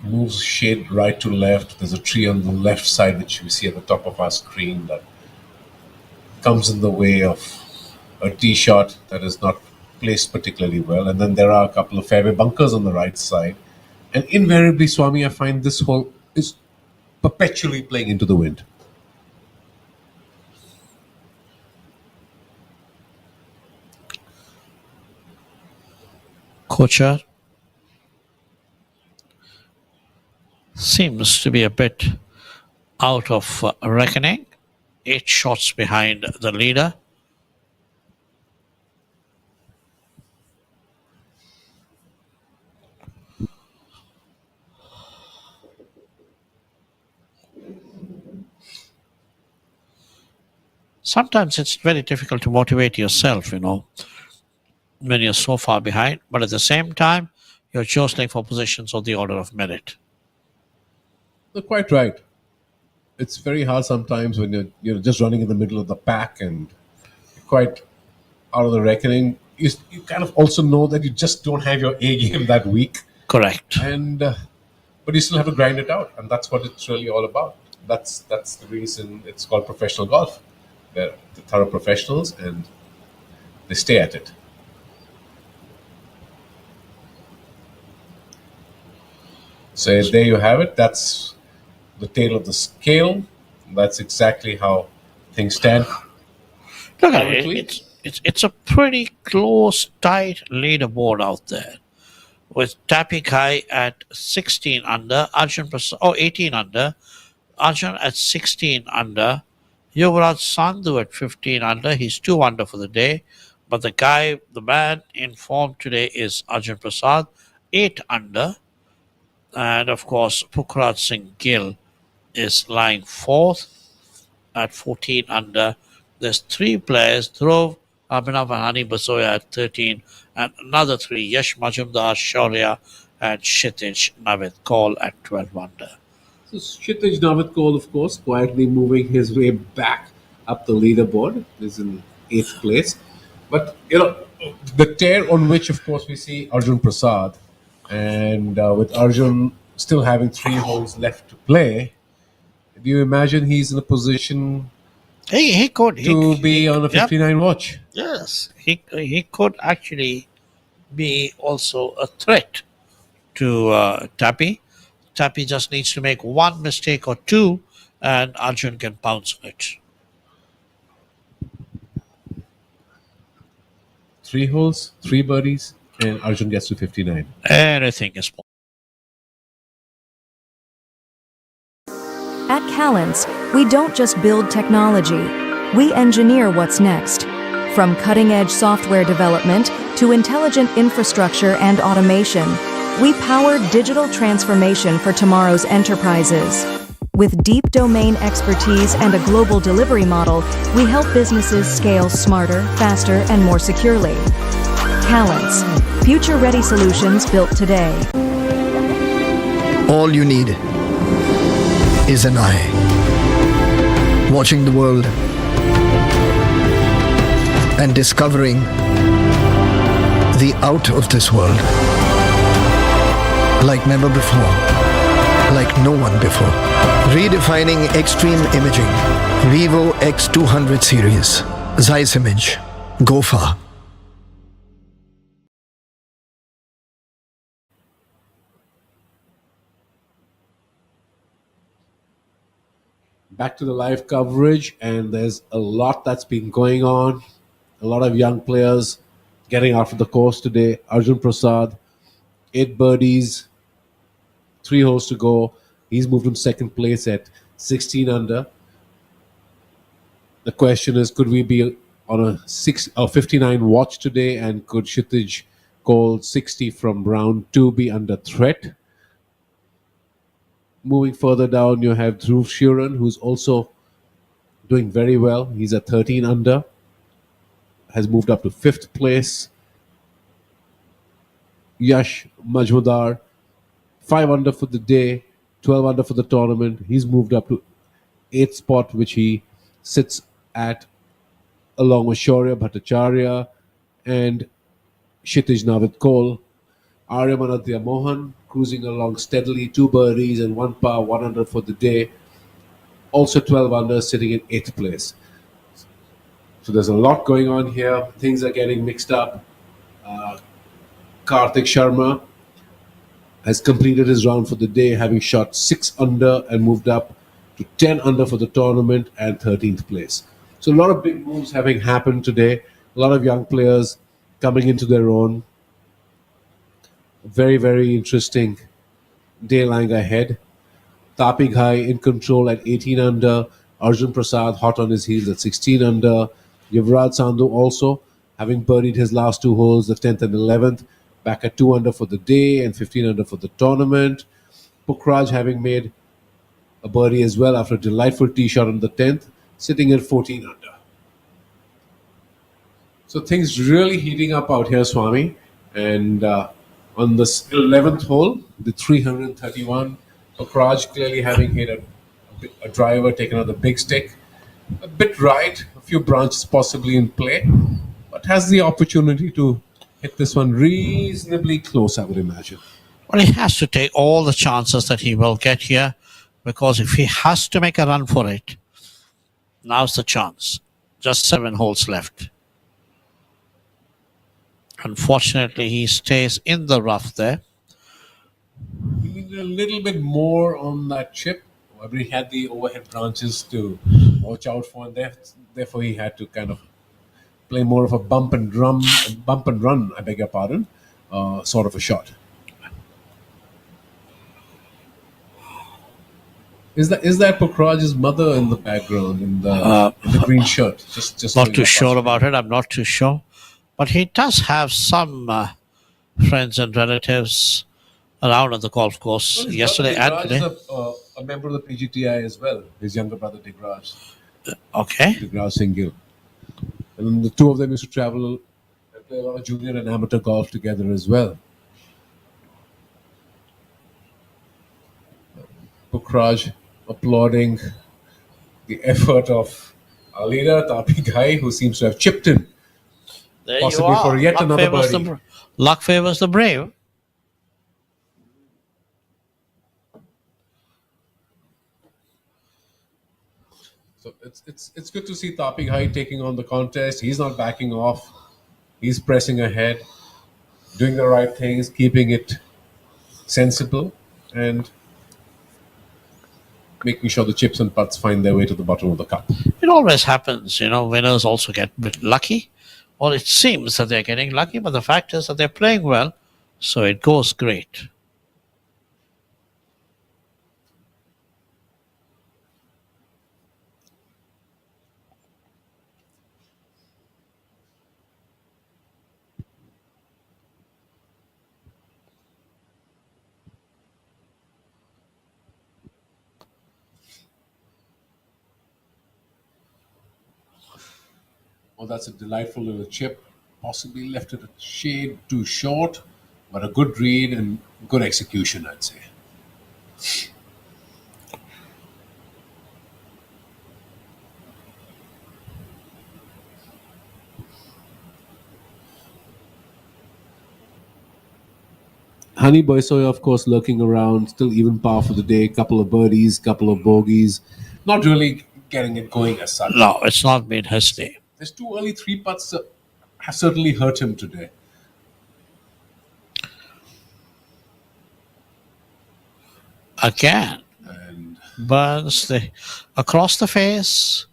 Moves shade right to left. There's a tree on the left side which we see at the top of our screen that comes in the way of a tee shot that is not placed particularly well. And then there are a couple of fairway bunkers on the right side. And invariably, Swami, I find this hole is perpetually playing into the wind.
Kochar seems to be a bit out of reckoning. 8 shots behind the leader. Sometimes it's very difficult to motivate yourself, when you're so far behind, but at the same time, you're jostling for positions on the order of merit.
You're quite right. It's very hard sometimes when you're just running in the middle of the pack and you're quite out of the reckoning. You kind of also know that you just don't have your A game that week.
Correct.
And but you still have to grind it out, and that's what it's really all about. That's the reason it's called professional golf. They're the thorough professionals, and they stay at it. So there you have it. That's the tail of the scale. That's exactly how things stand.
Look at it. It's a pretty close, tight leaderboard out there. With Tappy Kai at 16 under, Arjun 18 under, Arjun at 16 under, Yuvraj Sandhu at 15 under. He's 2 under for the day. But the man in form today is Arjun Prasad, 8 under. And of course, Pukhraj Singh Gill is lying 4th at 14 under. There's 3 players, Dhruv, Abhinav and Hani Basoya at 13, and another 3, Yash Majumdar, Shaurya, and Kshitij Navid Kaul at 12 under.
So Kshitij Navid Kaul, of course, quietly moving his way back up the leaderboard. Is in 8th place. But, the tear on which, of course, we see Arjun Prasad. And with Arjun still having 3 holes left to play, do you imagine he's in a position
He could
be on a 59 watch?
Yes, he could actually be also a threat to Tapi. Tapi just needs to make one mistake or two, and Arjun can pounce on it.
3 holes, 3 birdies, and Arjun gets to 59.
Anything is possible.
At Calance, we don't just build technology, we engineer what's next. From cutting-edge software development to intelligent infrastructure and automation, we power digital transformation for tomorrow's enterprises. With deep domain expertise and a global delivery model, we help businesses scale smarter, faster, and more securely. Calance, future-ready solutions built today.
All you need is an eye, watching the world and discovering the out of this world like never before, like no one before. Redefining extreme imaging. Vivo X200 series. Zeiss Image. Go far.
Back to the live coverage, and there's a lot that's been going on. A lot of young players getting out of the course today. Arjun Prasad, 8 birdies, 3 holes to go. He's moved in second place at 16 under. The question is, could we be on a 59 watch today, and could Kshitij Kaul 60 from round 2 be under threat? Moving further down, you have Dhruv Sheeran, who's also doing very well. He's at 13 under, has moved up to 5th place. Yash Majmudar, 5 under for the day, 12 under for the tournament. He's moved up to 8th spot, which he sits at along with Shaurya Bhattacharya and Kshitij Navid Kaul. Aryamanadya Mohan cruising along steadily, 2 birdies and 1 par, 1 under for the day. Also 12 under, sitting in 8th place. So there's a lot going on here. Things are getting mixed up. Karthik Sharma has completed his round for the day, having shot 6 under and moved up to 10 under for the tournament and 13th place. So a lot of big moves having happened today. A lot of young players coming into their own. Very, very interesting day lying ahead. Tapi Ghai in control at 18 under. Arjun Prasad hot on his heels at 16 under. Yuvraj Sandhu also having birdied his last 2 holes, the 10th and 11th, back at 2 under for the day and 15 under for the tournament. Pukraj having made a birdie as well after a delightful tee shot on the 10th, sitting at 14 under. So things really heating up out here, Swami. And on this 11th hole, the 331, Pukraj clearly having hit a driver, taken out the big stick. A bit right, a few branches possibly in play, but has the opportunity to hit this one reasonably close, I would imagine.
Well, he has to take all the chances that he will get here, because if he has to make a run for it, now's the chance. Just 7 holes left. Unfortunately, he stays in the rough there.
He needed a little bit more on that chip. He had the overhead branches to watch out for, and therefore he had to kind of play more of a bump and run, I beg your pardon, sort of a shot. Is that Pukraj's mother in the background in the green shirt? Just
not too sure about it. I'm not too sure, but he does have some friends and relatives around on the golf course yesterday and today.
A member of the PGTI as well. His younger brother Digraj.
Okay.
Digraj Singh Gill. And the two of them used to travel and play a lot of junior and amateur golf together as well. Pukraj applauding the effort of our leader, Tapi Ghai, who seems to have chipped in.
There
possibly
you are.
for yet another birdie.
Luck favors the brave.
So it's good to see Tapik Hai taking on the contest. He's not backing off. He's pressing ahead, doing the right things, keeping it sensible, and making sure the chips and putts find their way to the bottom of the cup.
It always happens, winners also get a bit lucky, or it seems that they're getting lucky, but the fact is that they're playing well, so it goes great.
Oh, that's a delightful little chip. Possibly left it a shade too short, but a good read and good execution, I'd say. Honey Boysoya, of course, lurking around, still even par for the day. Couple of birdies, couple of bogeys. Not really getting it going as such.
No, it's not been his day.
There's two early three putts have certainly hurt him today.
Again,
And
burns across the face,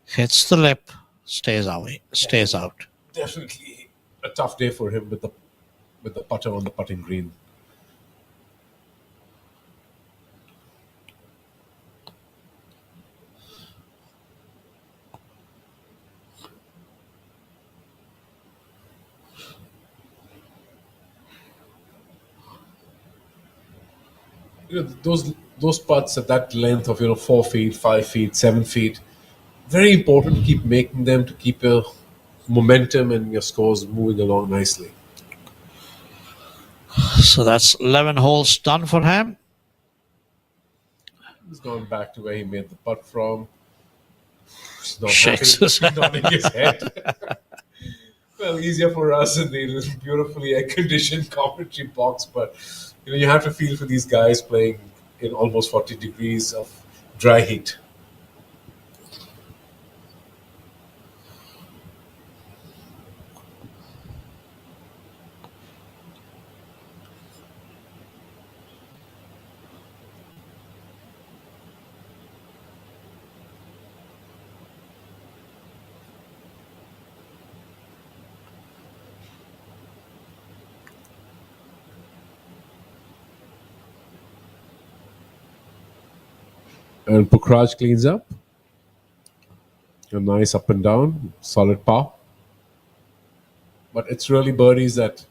hits the lip, stays away, stays out.
definitely a tough day for him with the putter on the putting green. Those putts at that length of 4 feet, 5 feet, 7 feet, very important to keep making them to keep your momentum and your scores moving along nicely.
So that's 11 holes done for him.
He's gone back to where he made the putt from. He's not
Shakes
happy.
his
He's nodding his head. Well, easier for us in the beautifully air-conditioned commentary box, but you have to feel for these guys playing in almost 40 degrees of dry heat. And Pukhraj cleans up. A nice up and down, solid par. But it's really birdies that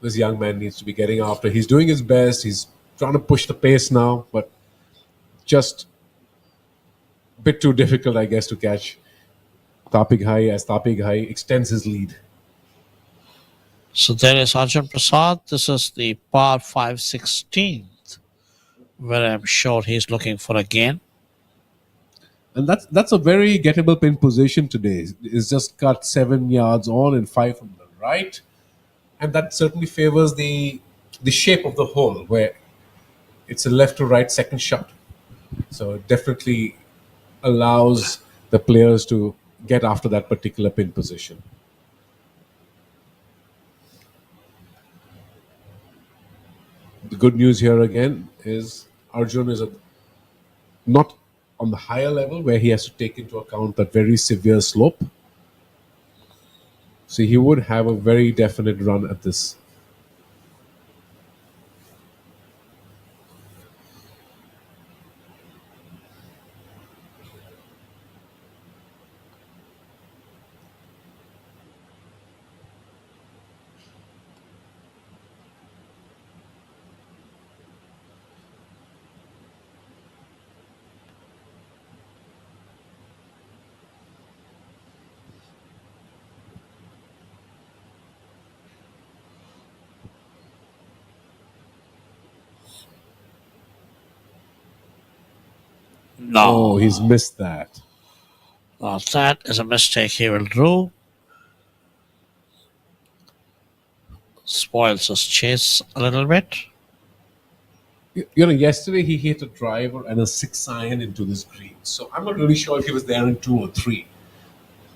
this young man needs to be getting after. He's doing his best. He's trying to push the pace now, but just a bit too difficult, I guess, to catch Tapik Hai as Tapik Hai extends his lead.
So there is Arjun Prasad. This is the par 5/16th, where I'm sure he's looking for a gain.
And that's a very gettable pin position today. It's just cut 7 yards on and 5 from the right. And that certainly favors the shape of the hole, where it's a left to right second shot. So it definitely allows the players to get after that particular pin position. The good news here again is Arjun is not on the higher level where he has to take into account that very severe slope. So he would have a very definite run at this.
No,
Oh, he's missed that.
Now that is a mistake he will do. Spoils his chase a little bit.
Yesterday he hit a driver and a 6-iron into this green. So I'm not really sure if he was there in 2 or 3.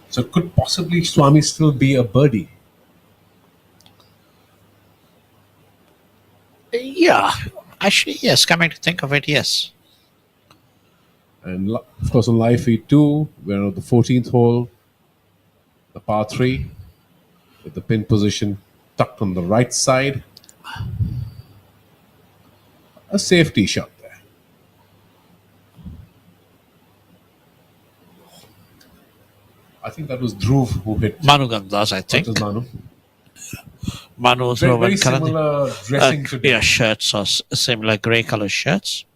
So could possibly Swami still be a birdie?
Yeah, actually, yes. Coming to think of it, yes.
And of course, on live feed 2, we're on the 14th hole, the par 3, with the pin position tucked on the right side. A safety shot there. I think that was Dhruv who hit.
Manu Gandas, I think.
What was Manu?
Manu,
Very similar dressing today.
Yeah, shirts or similar grey color shirts.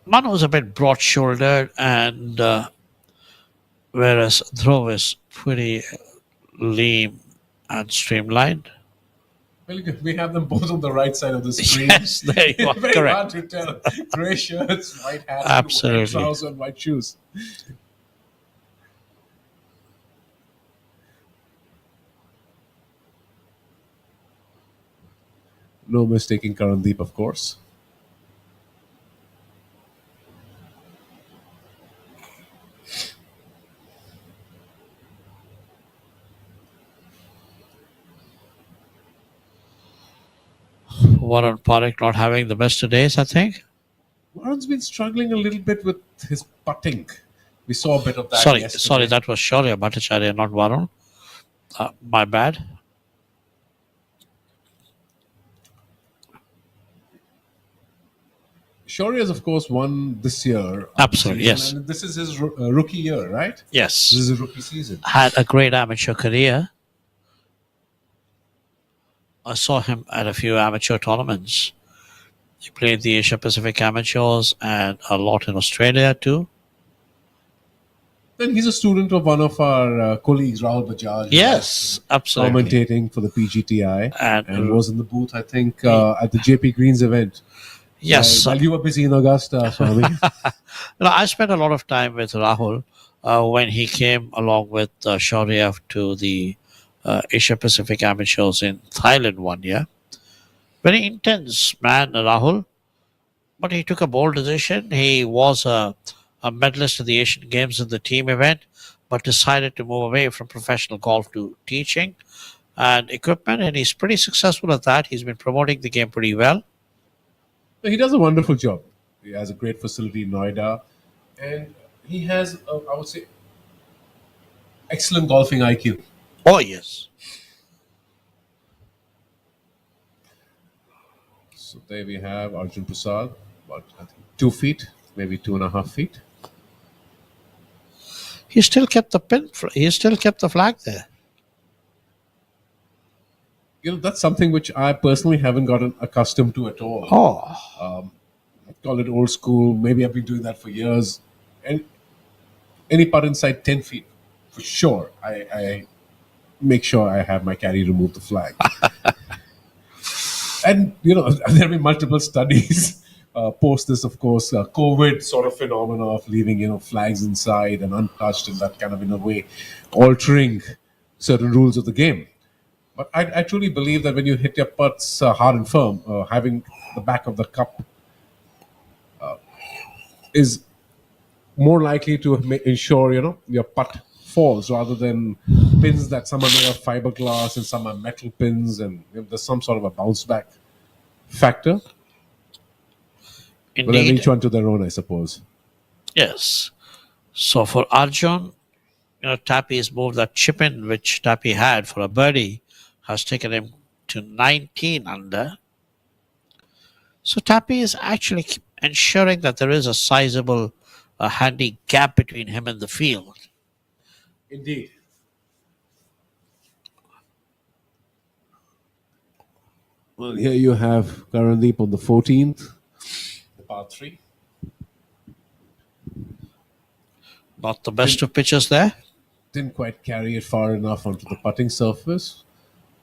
Manu was a bit broad-shouldered, and whereas Dhruv is pretty lean and streamlined.
Well, we have them both on the right side of the screen.
Yes, there you are.
Very
Correct.
hard to tell. Grey shirts, white hats,
Absolutely.
white trousers, and white shoes. No mistaking Karandeep, of course.
Warren Parekh not having the best of days, I think.
Warren's been struggling a little bit with his putting. We saw a bit of that
Sorry,
yesterday.
that was Shaurya Bhattacharya, not Varun. My bad.
Shaurya has, of course, won this year.
Absolutely, yes.
And this is his rookie year, right?
Yes.
This is his rookie season.
Had a great amateur career. I saw him at a few amateur tournaments. He played the Asia Pacific Amateurs and a lot in Australia too.
Then he's a student of one of our colleagues, Rahul Bajaj.
Yes, absolutely.
Commentating for the PGTI.
And
was in the booth, I think, at the JP Greens event.
Yes.
While you were busy in Augusta, Swami.
I spent a lot of time with Rahul when he came along with Shaurya to the Asia Pacific Amateurs in Thailand one year. Very intense man, Rahul. But he took a bold decision. He was a medalist at the Asian Games in the team event, but decided to move away from professional golf to teaching and equipment. And he's pretty successful at that. He's been promoting the game pretty well.
He does a wonderful job. He has a great facility in Noida. And he has, I would say, excellent golfing IQ.
Oh, yes.
So there we have Arjun Prasad, about I think 2 feet, maybe 2.5 feet.
He still kept the pin. He still kept the flag there.
That's something which I personally haven't gotten accustomed to at all.
Oh.
I call it old school. Maybe I've been doing that for years. And any putt inside 10 feet, for sure, I make sure I have my caddy remove the flag. And, there have been multiple studies post this, of course, COVID sort of phenomena of leaving, flags inside and untouched and that kind of, in a way, altering certain rules of the game. But I truly believe that when you hit your putts hard and firm, having the back of the cup is more likely to ensure, your putt falls rather than pins that some are made of fiberglass and some are metal pins, and there's some sort of a bounce back factor.
Indeed.
But then each one to their own, I suppose.
Yes. So for Arjun, Tapi's move, that chip in which Tapi had for a birdie has taken him to 19 under. So Tapi is actually ensuring that there is a sizable, handy gap between him and the field.
Indeed. Well, here you have Karandeep on the 14th, the par 3.
Not the best of pitches there.
Didn't quite carry it far enough onto the putting surface.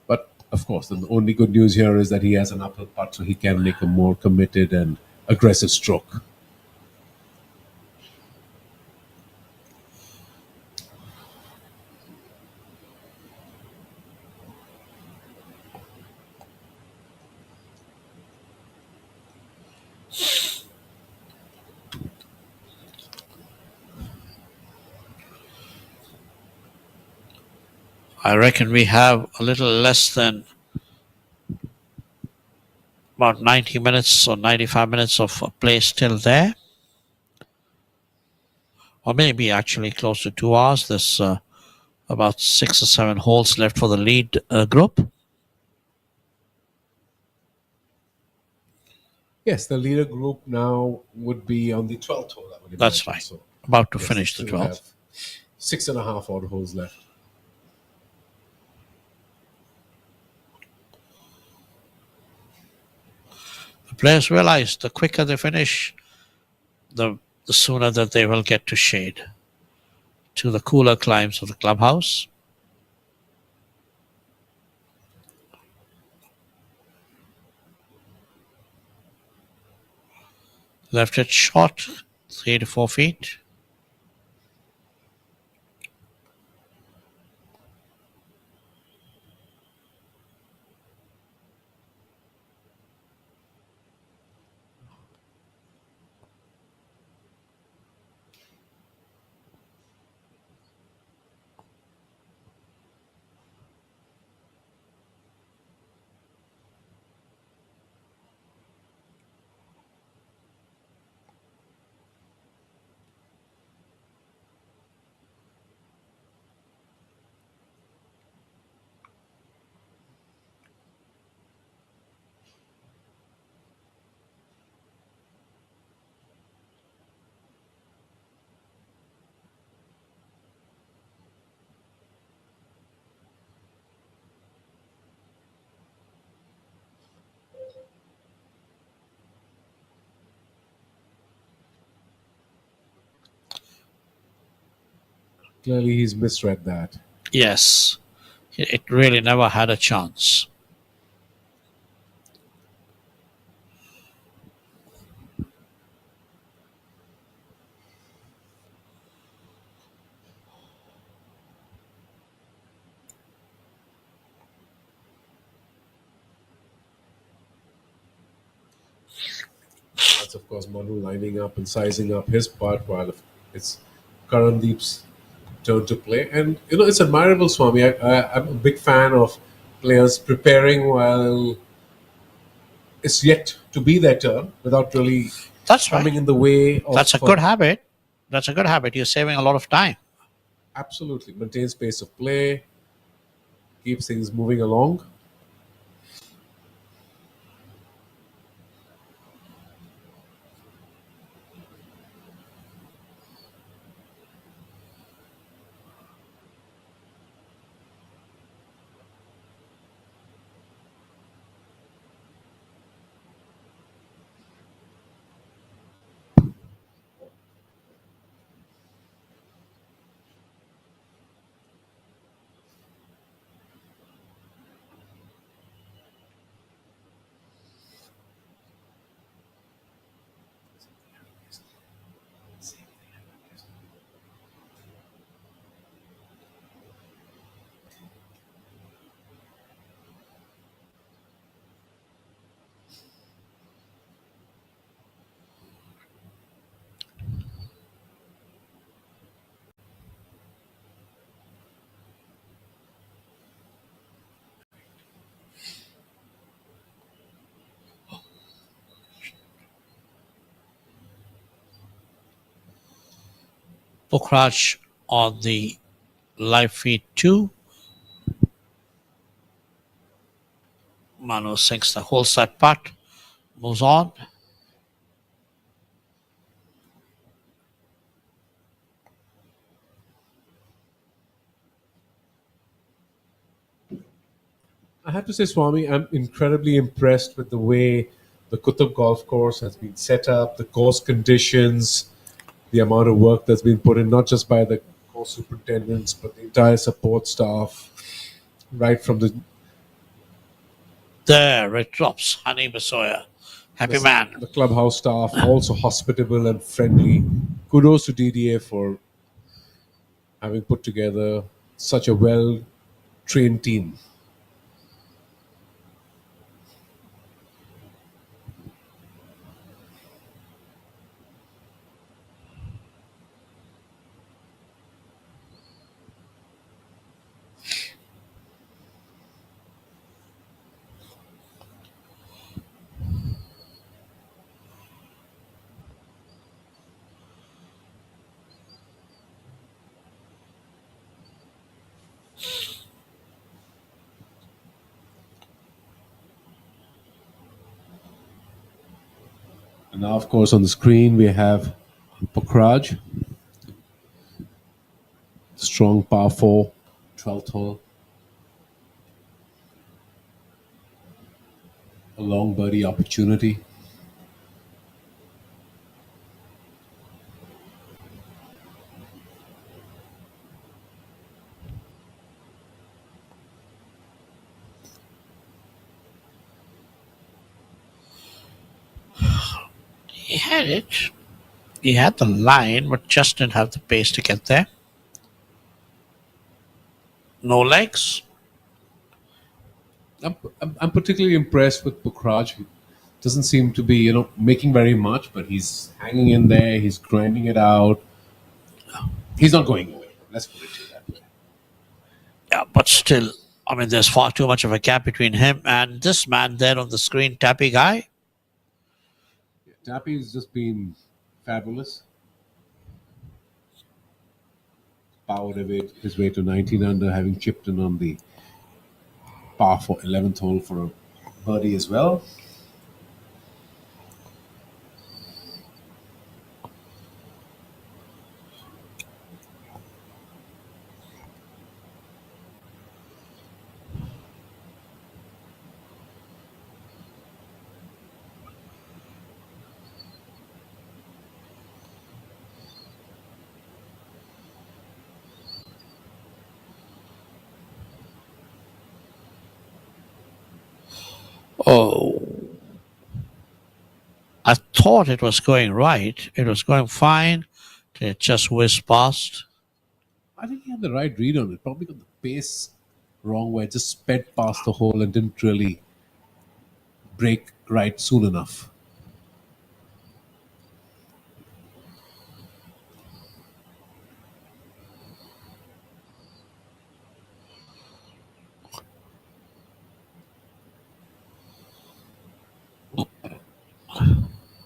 But, of course, the only good news here is that he has an uphill putt, so he can make a more committed and aggressive stroke.
I reckon we have a little less than about 90 minutes or 95 minutes of play still there. Or maybe actually close to 2 hours. There's about 6 or 7 holes left for the lead group.
Yes, the leader group now would be on the 12th hole, I would
That's
imagine.
right.
So,
About to
yes,
finish
they
the
still
12th.
have 6.5 odd holes left.
The players realize the quicker they finish, the sooner that they will get to shade, to the cooler climes of the clubhouse. Left it short, 3 to 4 feet.
Clearly, he's misread that.
Yes, it really never had a chance.
That's, of course, Manu lining up and sizing up his part while it's Karandeep's turn to play. And, it's admirable, Swami. I'm a big fan of players preparing while it's yet to be their turn without really
That's
coming
right.
in the way of.
That's a good habit. That's a good habit. You're saving a lot of time.
Absolutely. Maintains pace of play, keeps things moving along.
Pukhraj on the live feed too. Manu sinks the whole set putt, moves on.
I have to say, Swami, I'm incredibly impressed with the way the Qutub golf course has been set up, the course conditions, the amount of work that's been put in, not just by the course superintendents, but the entire support staff, right from
There it drops. Honey Basoya. Happy man.
the clubhouse staff, also hospitable and friendly. Kudos to DDA for having put together such a well trained team. Now, of course, on the screen we have Pokraj, strong par 4, 12th hole. A long birdie opportunity.
He had it. He had the line, but just didn't have the pace to get there. No legs.
I'm particularly impressed with Pokraj. He doesn't seem to be, making very much, but he's hanging in there. He's grinding it out. He's not going away. Let's put it that way.
Yeah, but still, I mean, there's far too much of a gap between him and this man there on the screen, Tappy guy.
Tappy's just been fabulous. Powered his way to 19 under, having chipped in on the par for 11th hole for a birdie as well.
Oh, I thought it was going right. It was going fine. It just whizzed past.
I think he had the right read on it. Probably got the pace wrong, where it just sped past the hole and didn't really break right soon enough.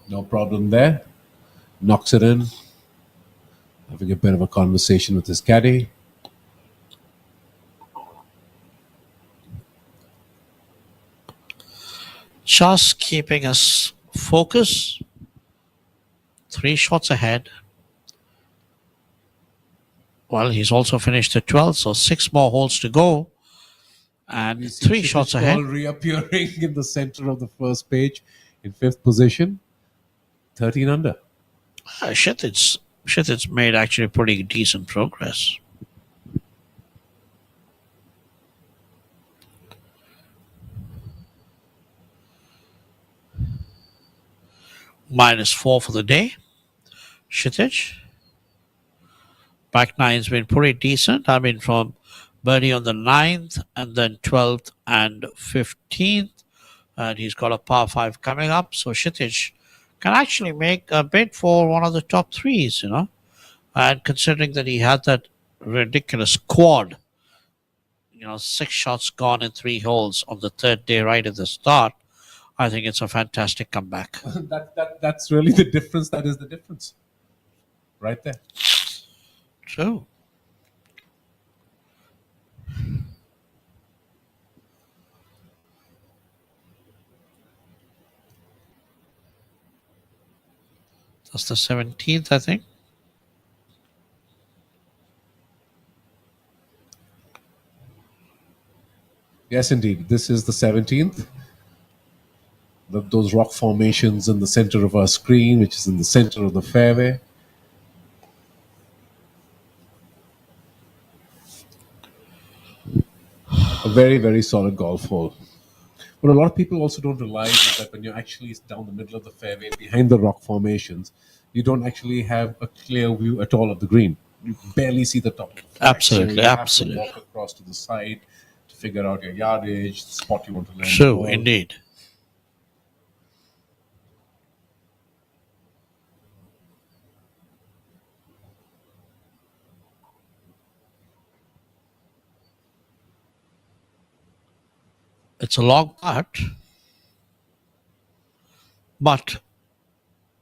No problem there. Knocks it in. Having a bit of a conversation with his caddy.
Just keeping us focused. 3 shots ahead. Well, he's also finished at 12, so 6 more holes to go. And 3 shots ahead.
Reappearing in the center of the first page in 5th position. 13 under.
Kshitij made actually pretty decent progress. -4 for the day. Kshitij. Back nine's been pretty decent. I mean, from birdie on the 9th and then 12th and 15th. And he's got a par 5 coming up. So Kshitij can actually make a bid for one of the top 3s, And considering that he had that ridiculous quad, 6 shots gone in 3 holes on the 3rd day right at the start, I think it's a fantastic comeback.
That's really the difference. That is the difference. Right there.
True. That's the 17th, I think.
Yes, indeed. This is the 17th. Those rock formations in the center of our screen, which is in the center of the fairway. A very, very solid golf hole. What a lot of people also don't realize is that when you're actually down the middle of the fairway, behind the rock formations, you don't actually have a clear view at all of the green. You barely see the top of the flag.
Absolutely,
so you
absolutely.
have to walk across to the side to figure out your yardage, the spot you want to land.
True, indeed. It's a long putt, but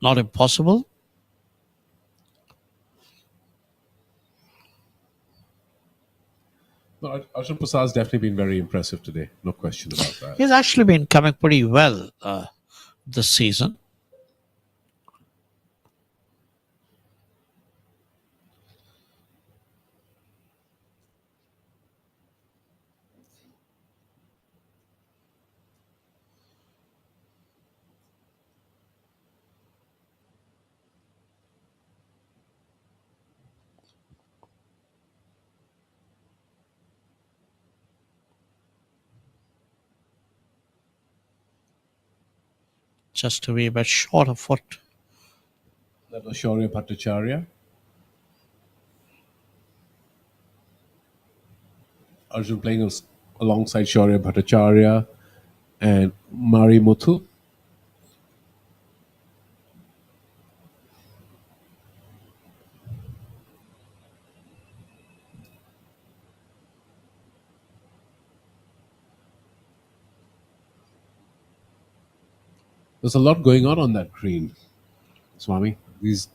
not impossible.
No, Arjun Prasad's definitely been very impressive today. No question about that.
He's actually been coming pretty well this season. Just a wee bit short of foot.
That was Shaurya Bhattacharya. Arjun playing alongside Shaurya Bhattacharya and Mari Muthu. There's a lot going on that green, Swami. These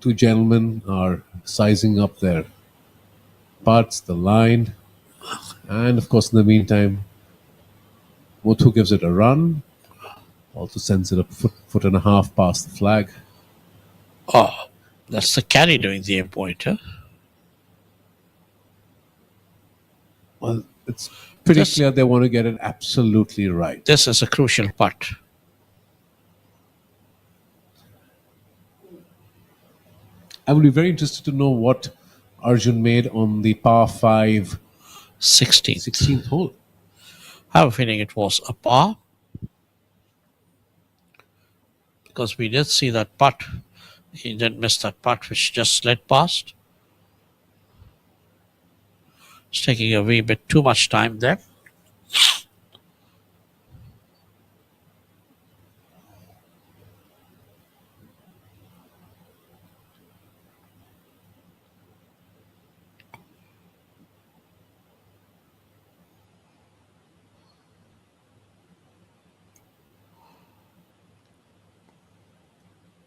two gentlemen are sizing up their putts, the line, and of course, in the meantime, Muthu gives it a run, also sends it a foot and a half past the flag.
Oh, that's the caddy doing the aim pointer.
Well, it's pretty clear they want to get it absolutely right.
This is a crucial putt.
I would be very interested to know what Arjun made on the par 5 16th hole.
I have a feeling it was a par, because we did see that putt. He didn't miss that putt, which just slid past. It's taking a wee bit too much time there.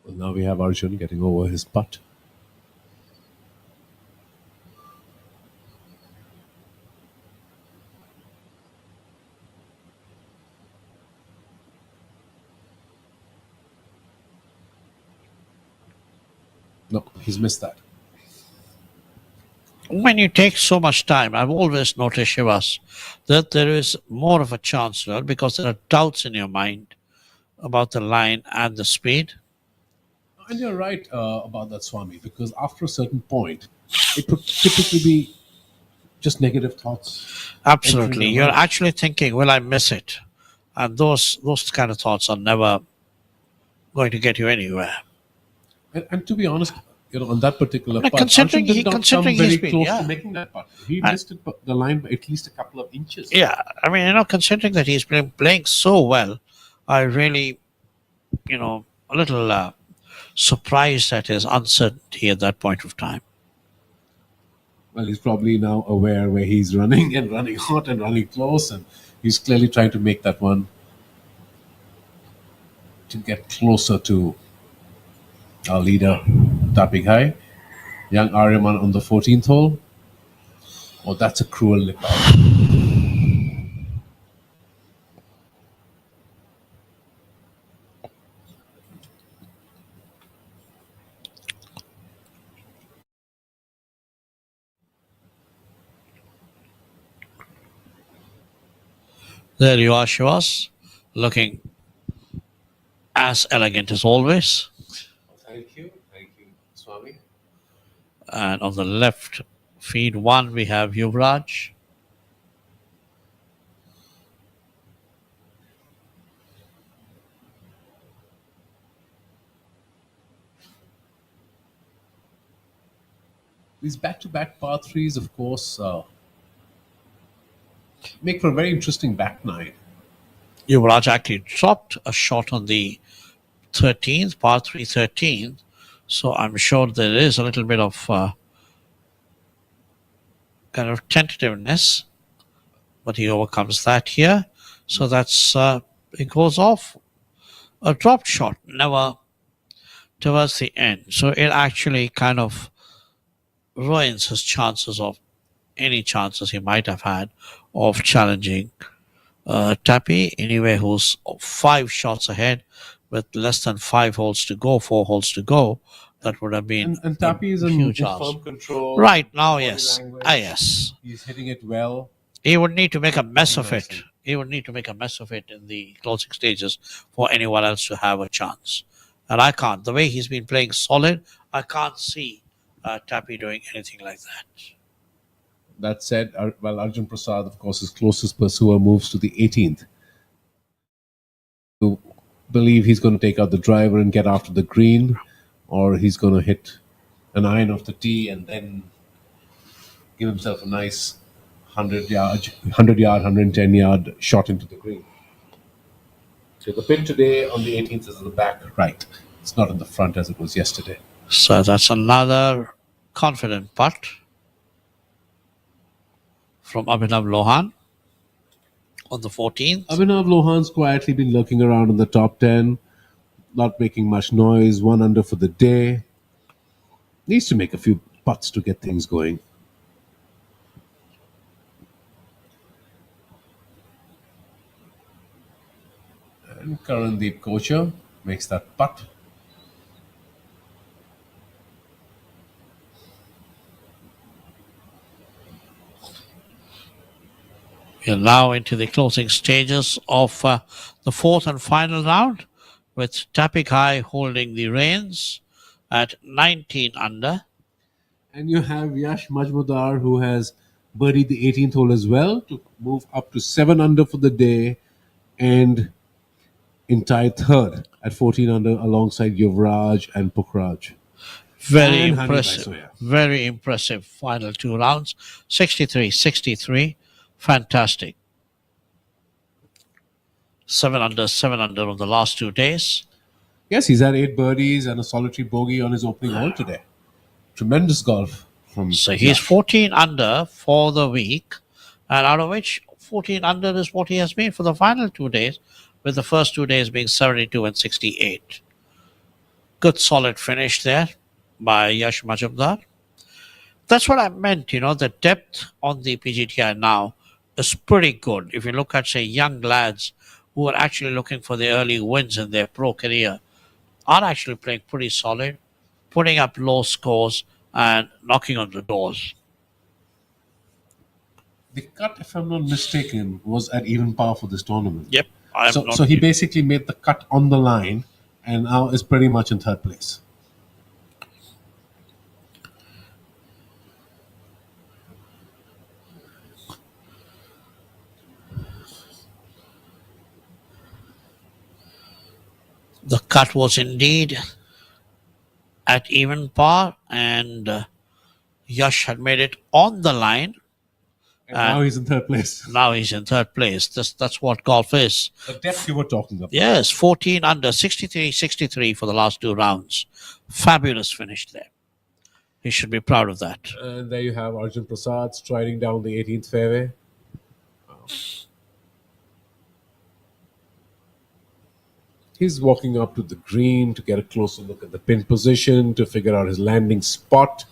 Well, now we have Arjun getting over his putt. No, he's missed that.
When you take so much time, I've always noticed, Shivas, that there is more of a chance, well, because there are doubts in your mind about the line and the speed.
And you're right about that, Swami, because after a certain point, it would typically be just negative thoughts.
Absolutely. You're actually thinking, will I miss it? And those kind of thoughts are never going to get you anywhere.
And to be honest, on that particular putt,
considering
Arjun did not come very
he's been,
close to making that putt. He missed the line by at least a couple of inches.
Yeah, I mean, considering that he's been playing so well, I really, a little surprised at his uncertainty at that point of time.
Well, he's probably now aware where he's running and running hot and running close, and he's clearly trying to make that one to get closer to our leader, tapping high. Young Aryaman on the 14th hole. Oh, that's a cruel lip out.
There you are, Shivas, looking as elegant as always.
Thank you, Swami.
And on the left feed one, we have Yuvraj.
These back-to-back par threes, of course, make for a very interesting back nine.
Yuvraj actually dropped a shot on the 13th, par 3 13th. So I'm sure there is a little bit of kind of tentativeness, but he overcomes that here. So that's it goes off. A dropped shot, never towards the end. So it actually kind of ruins his chances of any chances he might have had of challenging Tapi, anyway, who's 5 shots ahead with less than 5 holes to go, 4 holes to go. That would have been
and Tapi is in
huge
firm control.
Right now, yes. Yes.
He's hitting it well.
He would need to make a mess of it. He would need to make a mess of it in the closing stages for anyone else to have a chance. And I can't. The way he's been playing solid, I can't see Tapi doing anything like that.
That said, Arjun Prasad, of course, his closest pursuer moves to the 18th. believe he's going to take out the driver and get after the green, or he's going to hit an iron off the tee and then give himself a nice 110-yard shot into the green. So the pin today on the 18th is on the back right. It's not in the front as it was yesterday.
So that's another confident putt from Abhinav Lohan on the 14th.
Abhinav Lohan's quietly been lurking around in the top 10, not making much noise, 1 under for the day. Needs to make a few putts to get things going. And Karandeep Kocher makes that putt.
We are now into the closing stages of the fourth and final round, with Tapik High holding the reins at 19 under.
And you have Yash Majmudar, who has birdied the 18th hole as well to move up to 7 under for the day and in tie third at 14 under alongside Yuvraj and Pukhraj.
Very
And Hani
impressive.
Baisoya.
Very impressive final 2 rounds. 63-63. Fantastic. 7 under on the last 2 days.
Yes, he's had 8 birdies and a solitary bogey on his opening hole today. Tremendous golf from
So he's 14 under for the week, and out of which 14 under is what he has been for the final 2 days, with the first 2 days being 72 and 68. Good solid finish there by Yash Majumdar. That's what I meant, the depth on the PGTI now is pretty good. If you look at, say, young lads who are actually looking for the early wins in their pro career, are actually playing pretty solid, putting up low scores and knocking on the doors.
The cut, if I'm not mistaken, was at even par for this tournament.
Yep.
So he basically made the cut on the line and now is pretty much in third place.
The cut was indeed at even par, and Yash had made it on the line.
And now he's in third place.
Now he's in third place. That's what golf is.
The depth you were talking about.
Yes, 14 under, 63-63 for the last 2 rounds. Fabulous finish there. He should be proud of that.
And there you have Arjun Prasad striding down the 18th fairway. He's walking up to the green to get a closer look at the pin position, to figure out his landing spot.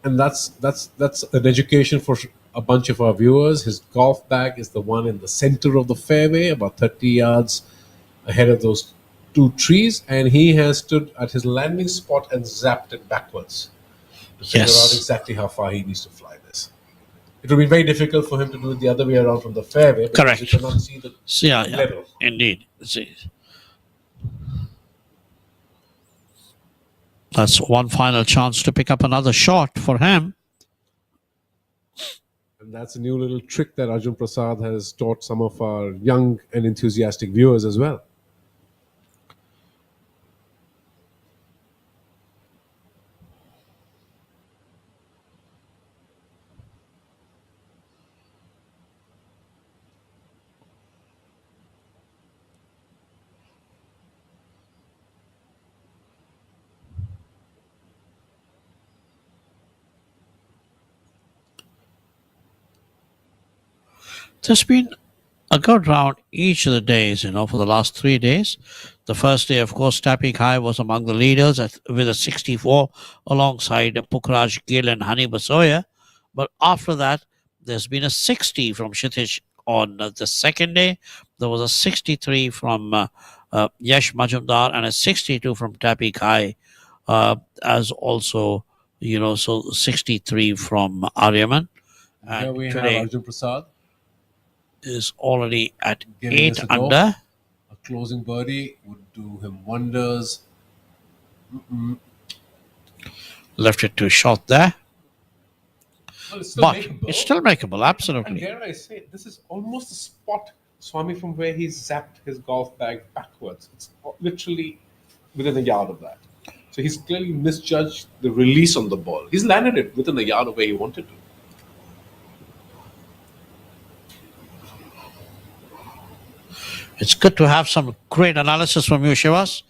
And that's an education for a bunch of our viewers. His golf bag is the one in the center of the fairway, about 30 yards ahead of those 2 trees, and he has stood at his landing spot and zapped it backwards to figure out exactly how far he needs to fly this. It will be very difficult for him to do it the other way around from the fairway, because
Correct.
you cannot see the middle.
Indeed. See. That's one final chance to pick up another shot for him.
And that's a new little trick that Arjun Prasad has taught some of our young and enthusiastic viewers as well.
There's been a good round each of the days, for the last 3 days. The first day, of course, Tapik High was among the leaders with a 64 alongside Pukhraj Gill and Hani Baisoya. But after that, there's been a 60 from Kshitij on the second day. There was a 63 from Yash Majumdar and a 62 from Tapik High, as also, so 63 from Aryaman.
Here we have
today
Arjun Prasad
is already at
giving
8
this a go.
under.
A closing birdie would do him wonders.
Left it too short there.
Well, it's still
But
makeable.
it's still makeable,
And
absolutely.
dare I say, this is almost the spot, Swami, from where he zapped his golf bag backwards. It's literally within a yard of that. So he's clearly misjudged the release on the ball. He's landed it within a yard of where he wanted to.
It's good to have some great analysis from you, Shivas.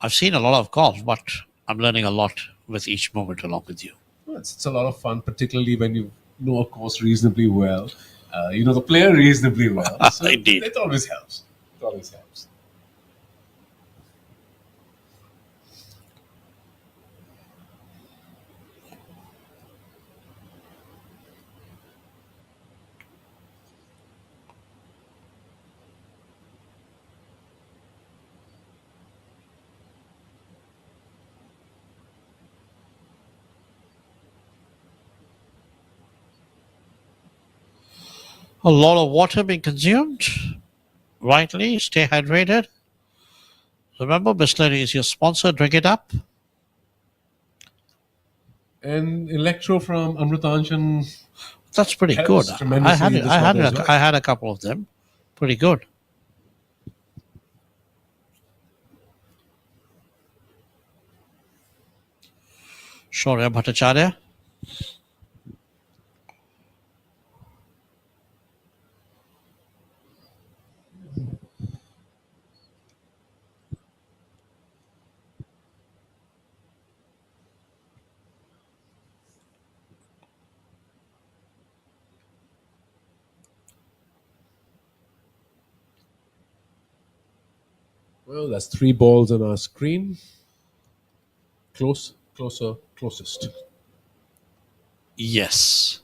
I've seen a lot of golf, but I'm learning a lot with each moment along with you.
Well, it's a lot of fun, particularly when you know a course reasonably well. You know the player reasonably well. So
Indeed.
It always helps. It always helps.
A lot of water being consumed. Rightly, stay hydrated. Remember, Bisleri is your sponsor. Drink it up.
And Electro from Amritanshan.
That's pretty
Helps
good.
tremendously in this weather as well.
I had a couple of them. Pretty good. Shaurya Bhattacharya.
Well, that's 3 balls on our screen. Closer, closest.
Yes.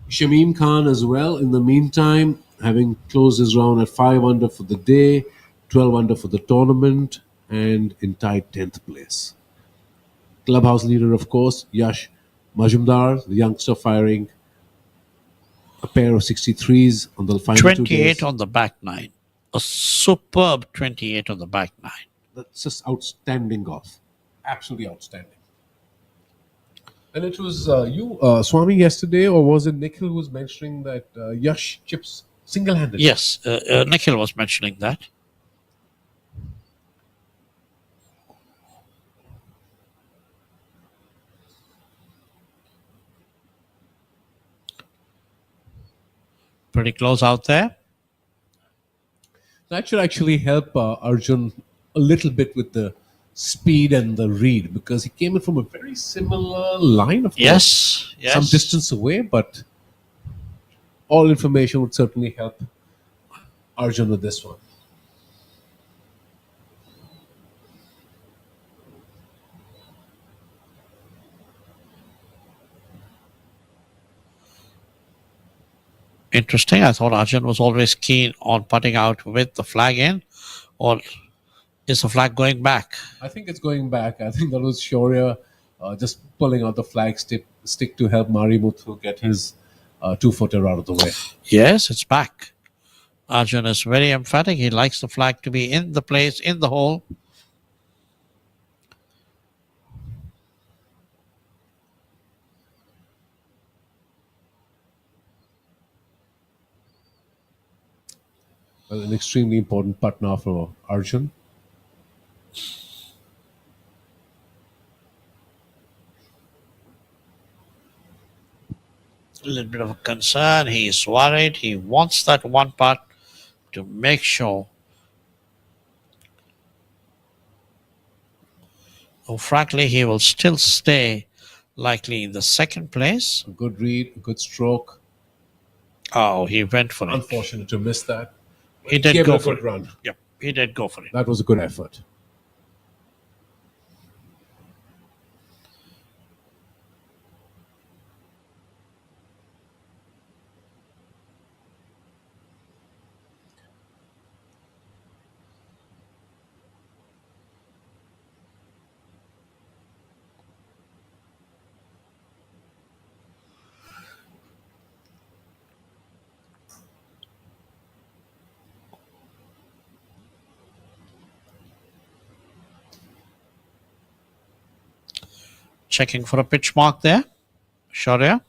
Shamim Khan as well, in the meantime, having closed his round at 5 under for the day, 12 under for the tournament, and in tied 10th place. Clubhouse leader, of course, Yash Majumdar, the youngster, firing a pair of 63s on the final 2 days.
28 on the back nine. A superb 28 on the back nine.
That's just outstanding golf. Absolutely outstanding. And it was you, Swami, yesterday, or was it Nikhil who was mentioning that Yash chips single-handed?
Yes, Nikhil was mentioning that. Pretty close out there.
That should actually help Arjun a little bit with the speed and the read, because he came in from a very similar line, of course.
Yes, yes.
Some distance away, but all information would certainly help Arjun with this one.
Interesting. I thought Arjun was always keen on putting out with the flag in, or is the flag going back?
I think it's going back. I think that was Shaurya just pulling out the flag stick to help Marimuthu get his 2-footer out of the way.
Yes, it's back. Arjun is very emphatic. He likes the flag to be in the place, in the hole.
Well, an extremely important putt now for Arjun.
A little bit of a concern. He is worried. He wants that one putt to make sure. Oh, frankly, he will still stay likely in the second place.
A good read, a good stroke.
Oh, he went for it.
Unfortunate to miss that.
He did
Gave
go
it a
for
good
it.
run.
Yep, he did go for it.
That was a good effort.
Checking for a pitch mark there. Shaurya.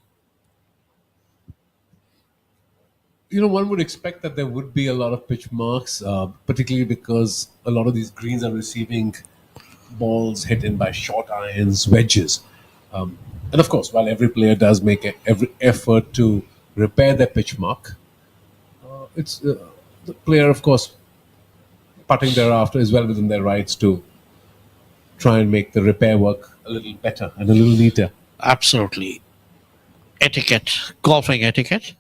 One would expect that there would be a lot of pitch marks, particularly because a lot of these greens are receiving balls hit in by short irons, wedges. And of course, while every player does make every effort to repair their pitch mark, it's the player, of course, putting thereafter is well within their rights to try and make the repair work a little better and a little neater.
Absolutely. Etiquette, golfing etiquette.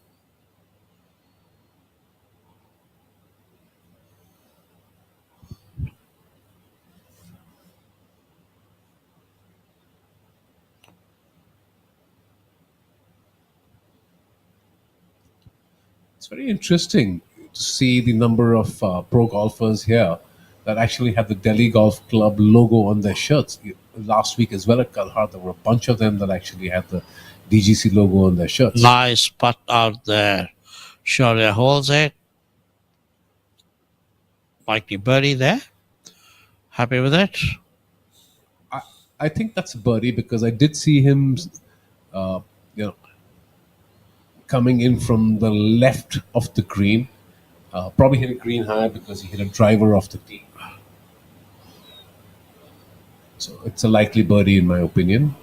It's very interesting to see the number of pro golfers here that actually have the Delhi Golf Club logo on their shirts. Last week as well at Kalhar, there were a bunch of them that actually had the DGC logo on their shirts.
Nice putt out there. Shaurya holds it. Likely birdie there. Happy with it?
I think that's a birdie because I did see him, coming in from the left of the green. Probably hit a green high because he hit a driver off the tee. So it's a likely birdie in my opinion.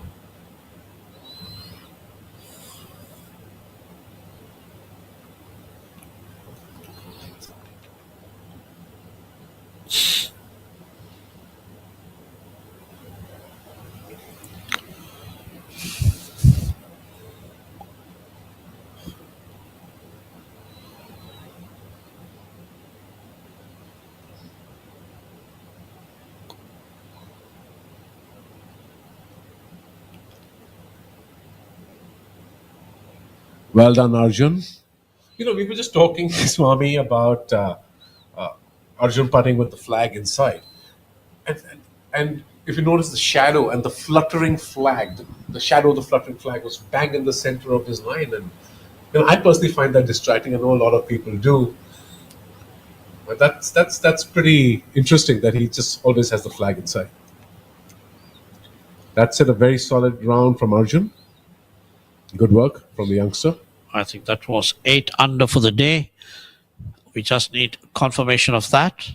Well done, Arjun. We were just talking, Swami, about Arjun putting with the flag inside. And if you notice the shadow and the fluttering flag, the shadow of the fluttering flag was bang in the center of his line. And I personally find that distracting. I know a lot of people do. But that's pretty interesting that he just always has the flag inside. That's it, a very solid round from Arjun. Good work from the youngster.
I think that was 8 under for the day. We just need confirmation of that.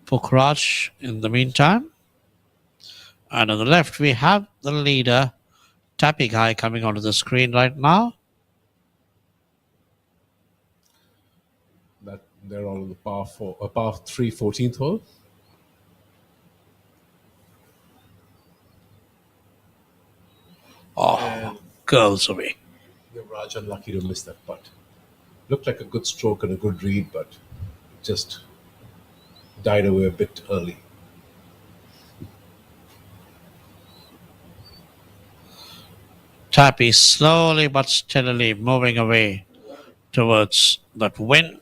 Pukhraj in the meantime. And on the left, we have the leader, Tapi Guy, coming onto the screen right now.
They're all on the par 3 14th hole.
Oh, girls away.
Raj unlucky to miss that putt. Looked like a good stroke and a good read, but it just died away a bit early.
Tapi slowly but steadily moving away towards that win.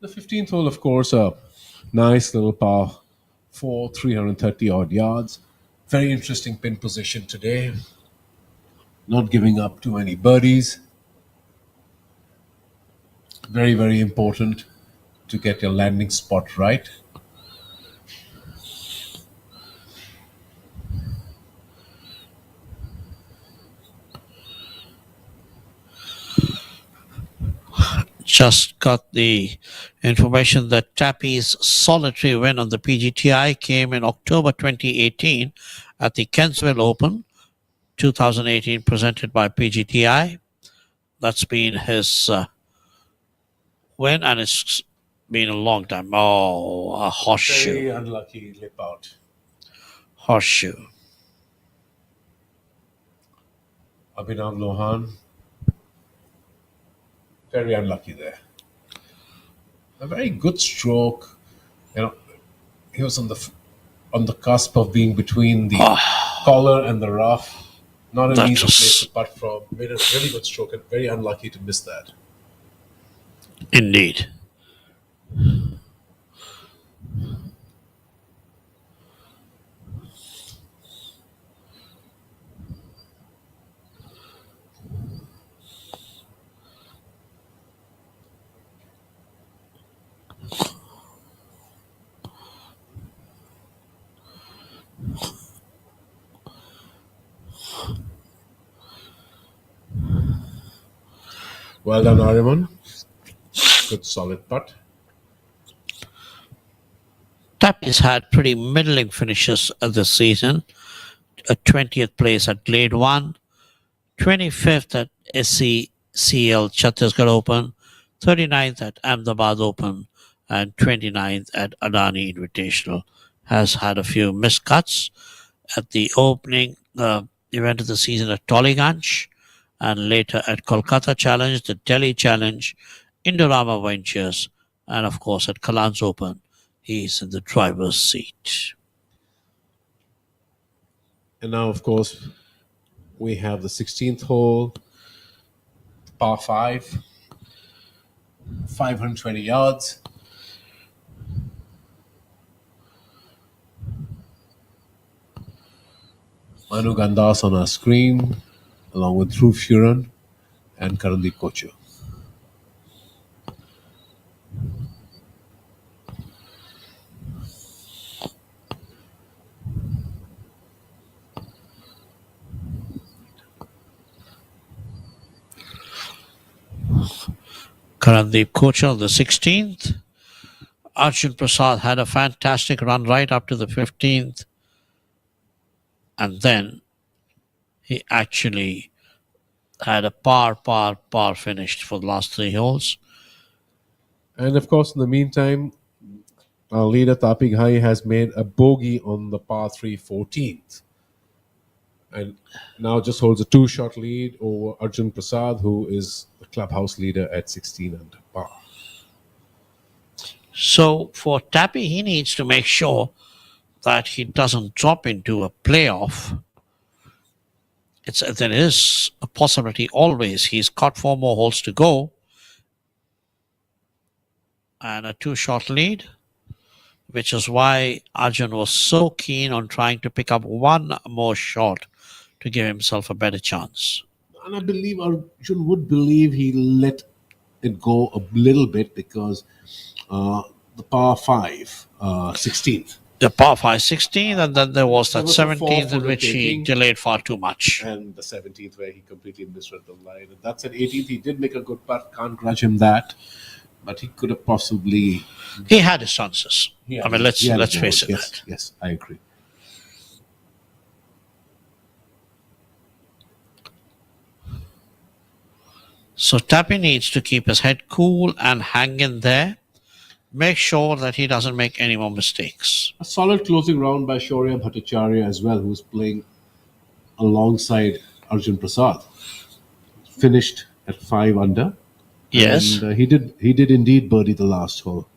The 15th hole, of course, a nice little par 4, 330 odd yards. Very interesting pin position today. Not giving up too many birdies. Very, very important to get your landing spot right.
Just got the information that Tapi's solitary win on the PGTI came in October 2018 at the Kenswell Open 2018, presented by PGTI. That's been his win, and it's been a long time. Oh, a horseshoe.
Very unlucky lip out.
Horseshoe.
Abhinav Lohan. Very unlucky there. A very good stroke. He was on the cusp of being between the collar and the rough. Not an easy place to putt from. Made a really good stroke and very unlucky to miss that.
Indeed.
Well done, Ariman. Good solid putt.
Tappy's had pretty middling finishes this season. A 20th place at Glade 1, 25th at SCCL Chhattisgarh Open, 39th at Ahmedabad Open, and 29th at Adani Invitational. Has had a few miscuts at the opening event of the season at Tollygunge, and later at Kolkata Challenge, the Delhi Challenge, Indorama Ventures, and of course at Calance Open. He's in the driver's seat.
And now, of course, we have the 16th hole, par 5, 520 yards. Manu Gandas on our screen, along with Dhruv Shuran and Karandeep Kocher.
Karandeep Kocher on the 16th. Arjun Prasad had a fantastic run right up to the 15th. And then he actually had a par finished for the last 3 holes.
And of course, in the meantime, our leader Tapi Ghai has made a bogey on the par 3 14th. And now just holds a 2-shot lead over Arjun Prasad, who is the clubhouse leader at 16 under par.
So for Tappy, he needs to make sure that he doesn't drop into a playoff. There is a possibility always. He's got 4 more holes to go and a 2-shot lead, which is why Arjun was so keen on trying to pick up 1 more shot to give himself a better chance.
And I believe Arjun would believe he let it go a little bit because the par 5, 16th.
The par 5 16th, and then there was that 17th in which he delayed far too much.
And the 17th where he completely misread the line. And that's an 18th. He did make a good putt. Can't grudge him that. But he could have possibly...
He had his chances. I mean, let's face it.
Yes, yes, I agree.
So Tappy needs to keep his head cool and hang in there. Make sure that he doesn't make any more mistakes.
A solid closing round by Shaurya Bhattacharya as well, who's playing alongside Arjun Prasad. Finished at 5 under.
Yes.
And he did indeed birdie the last hole,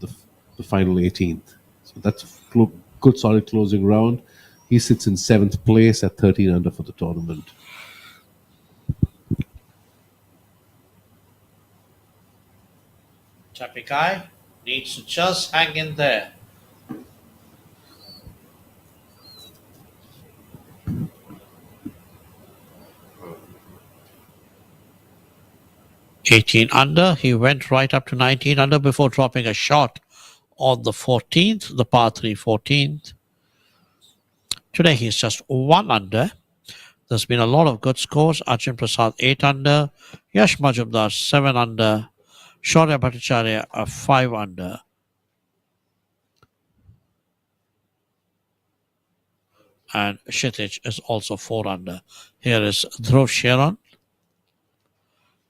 the final 18th. So that's a good solid closing round. He sits in 7th place at 13 under for the tournament.
Tappy Guy needs to just hang in there. $18 under. He went right up to 19 under before dropping a shot on the 14th, the par 3 14th. Today he's just 1 under. There's been a lot of good scores. Arjun Prasad 8 under, Yash Majumdar 7 under, Shaurya Bhattacharya 5 under. And Kshitij is also 4 under. Here is Dhruv Shuran,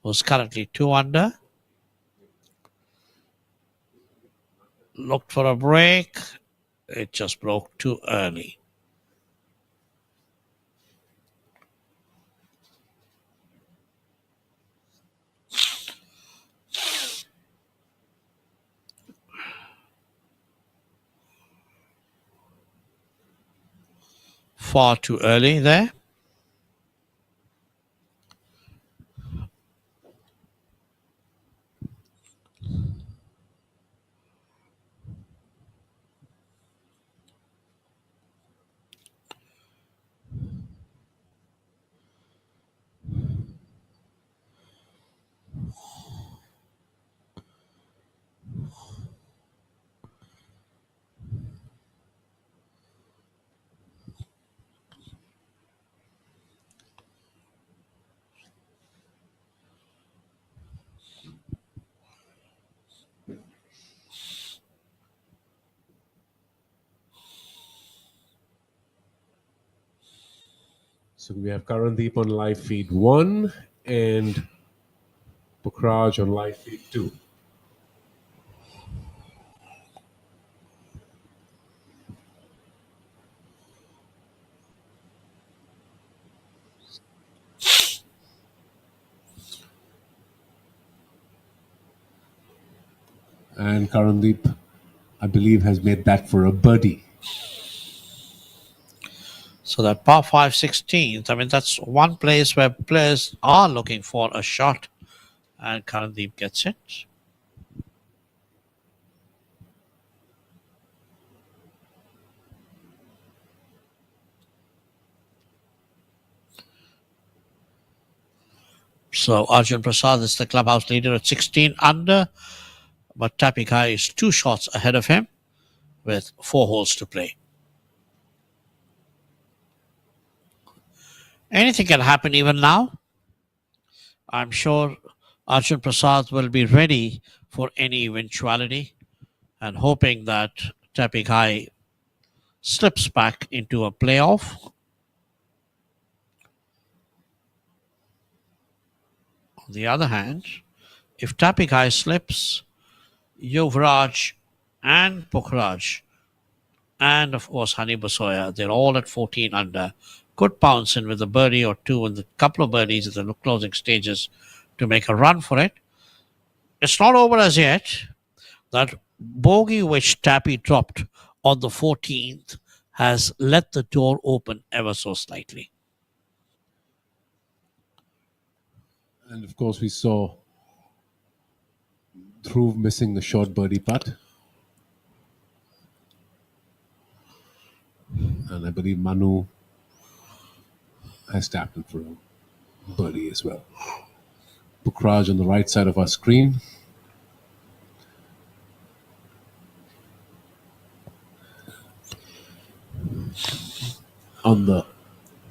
who's currently 2 under. Looked for a break. It just broke too early. Far too early there.
So we have Karandeep on live feed 1 and Pukhraj on live feed 2. And Karandeep, I believe, has made that for a birdie.
So that par 5 16th, I mean, that's one place where players are looking for a shot, and Karandeep gets it. So Arjun Prasad is the clubhouse leader at 16 under, but Tapikai is 2 shots ahead of him with 4 holes to play. Anything can happen even now. I'm sure Arjun Prasad will be ready for any eventuality and hoping that Tapikai slips back into a playoff. On the other hand, if Tapikai slips, Yuvraj and Pukhraj and of course Hani Basoya, they're all at 14 under, could pounce in with a birdie or two and a couple of birdies at the closing stages to make a run for it. It's not over as yet. That bogey which Tappy dropped on the 14th has let the door open ever so slightly.
And of course, we saw Dhruv missing the short birdie putt. And I believe Manu has tapped in for a birdie as well. Pukhraj on the right side of our screen. On the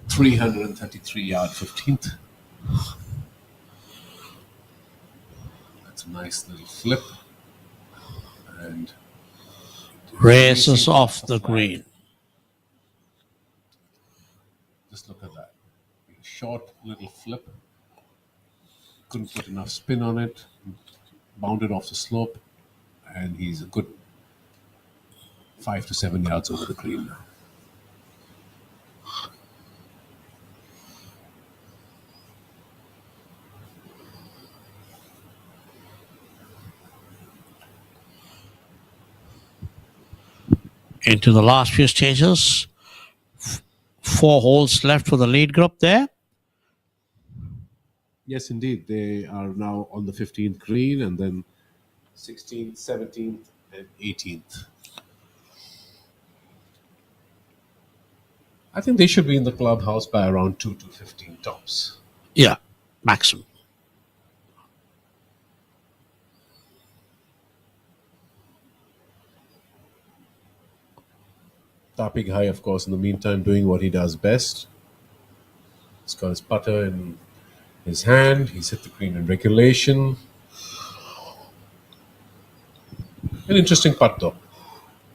333-yard 15th. That's a nice little flip. And
races off the green.
Just look at that. A short little flip. Couldn't put enough spin on it. Bounded off the slope. And he's a good 5 to 7 yards over the green now.
Into the last few stages. 4 holes left for the lead group there.
Yes, indeed. They are now on the 15th green and then 16th, 17th, and 18th. I think they should be in the clubhouse by around 2 to 15 tops.
Yeah, maximum.
Tapik High, of course, in the meantime, doing what he does best. He's got his putter in his hand. He's hit the green in regulation. An interesting putt, though,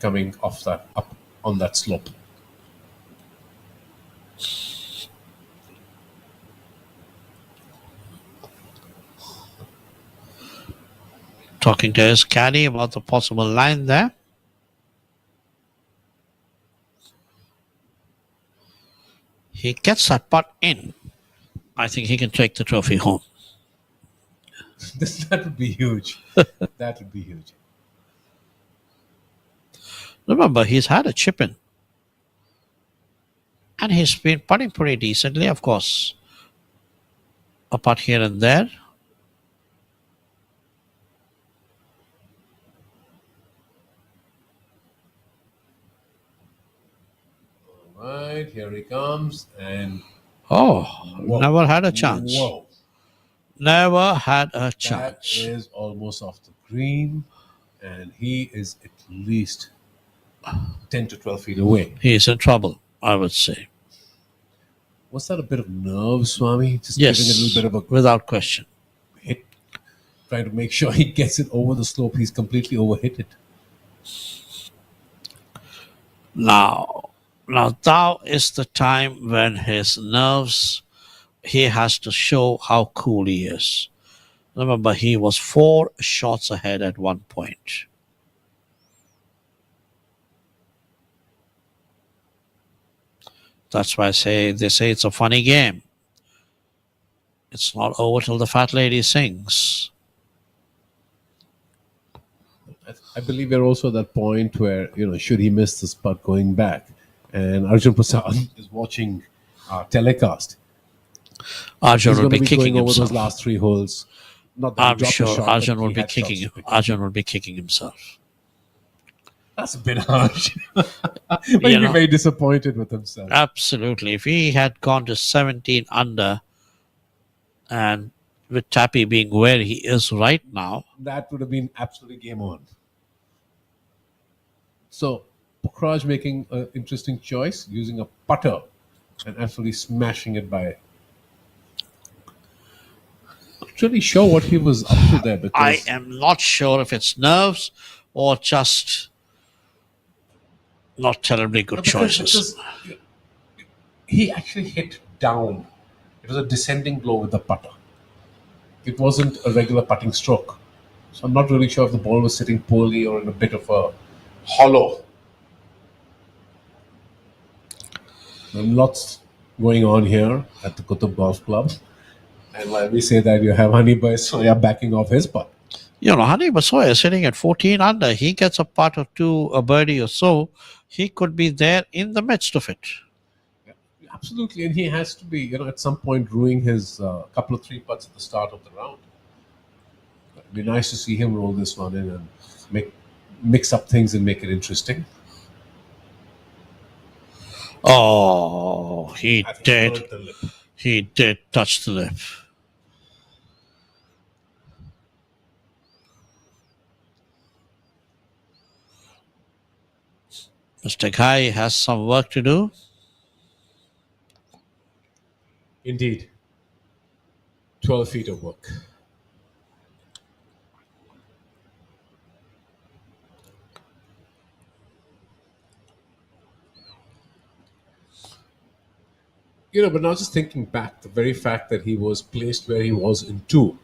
coming off that, up on that slope.
Talking to his caddy about the possible line there. He gets that putt in. I think he can take the trophy home.
That would be huge. That would be huge.
Remember, he's had a chip in. And he's been putting pretty decently, of course. A putt here and there.
Right, here he comes, and
whoa. Never had a chance.
Whoa.
Never had a chance.
That is almost off the green, and he is at least 10 to 12 feet away.
He's in trouble, I would say.
Was that a bit of nerve, Swami? Just
yes,
giving it a little bit of a
without question.
Hit, trying to make sure he gets it over the slope. He's completely overhit it.
Now, Now, now is the time when his nerves, he has to show how cool he is. Remember, he was 4 shots ahead at one point. That's why they say it's a funny game. It's not over till the fat lady sings.
I believe we're also at that point where, should he miss this putt going back? And Arjun Prasad is watching telecast.
Arjun
He's
will
going
be
to be
kicking
going over
himself.
those last 3 holes. Not that he
I'm
dropped a
sure
shot,
Arjun
but
will
he
be
had
kicking.
shots to pick.
Arjun will be kicking himself.
That's a bit harsh. But he'd be very disappointed with himself.
Absolutely. If he had gone to 17 under, and with Tappy being where he is right now,
that would have been absolutely game on. So, Pukhraj making an interesting choice, using a putter and absolutely smashing it by. Not really sure what he was up to there. Because
I am not sure if it's nerves or just not terribly good choices.
Because he actually hit down. It was a descending blow with the putter. It wasn't a regular putting stroke. So I'm not really sure if the ball was sitting poorly or in a bit of a hollow. Lots going on here at the Qutab Golf Club. And while we say that, you have Hani Basoya backing off his putt.
Hani Basoya is sitting at 14 under. He gets a putt or two, a birdie or so. He could be there in the midst of it.
Yeah, absolutely. And he has to be, at some point ruining his couple of 3 putts at the start of the round. It'd be nice to see him roll this one in and mix up things and make it interesting.
Oh, he did. He did touch the lip. Mr. Ghai has some work to do.
Indeed. 12 feet of work. But now just thinking back, the very fact that he was placed where he was in 2,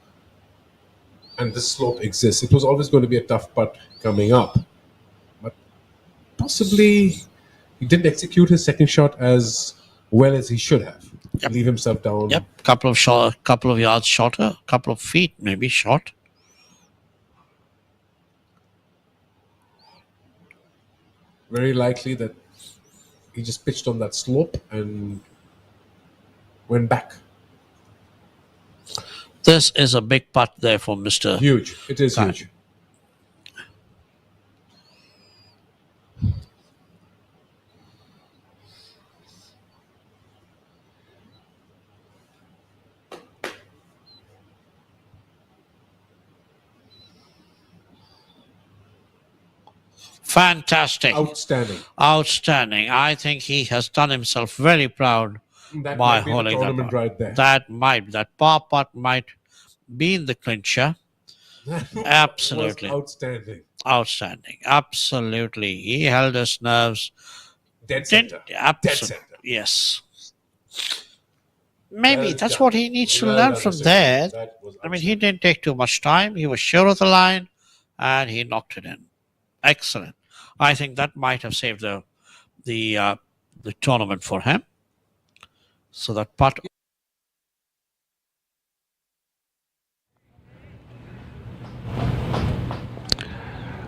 and this slope exists, it was always going to be a tough putt coming up. But possibly he didn't execute his second shot as well as he should have.
Yep.
Leave himself down.
Yep, couple of yards shorter, couple of feet maybe short.
Very likely that he just pitched on that slope and went back.
This is a big putt there for Mr.
Huge. It is huge.
Fantastic.
Outstanding.
I think he has done himself very proud
That
by
might be the
holding
tournament
that
right there.
That par putt might be in the clincher. Absolutely.
Outstanding.
Absolutely. He held his nerves.
Dead center.
Yes. Maybe that's what he needs to learn from there. I mean, he didn't take too much time. He was sure of the line, and he knocked it in. Excellent. I think that might have saved the tournament for him. So that putt.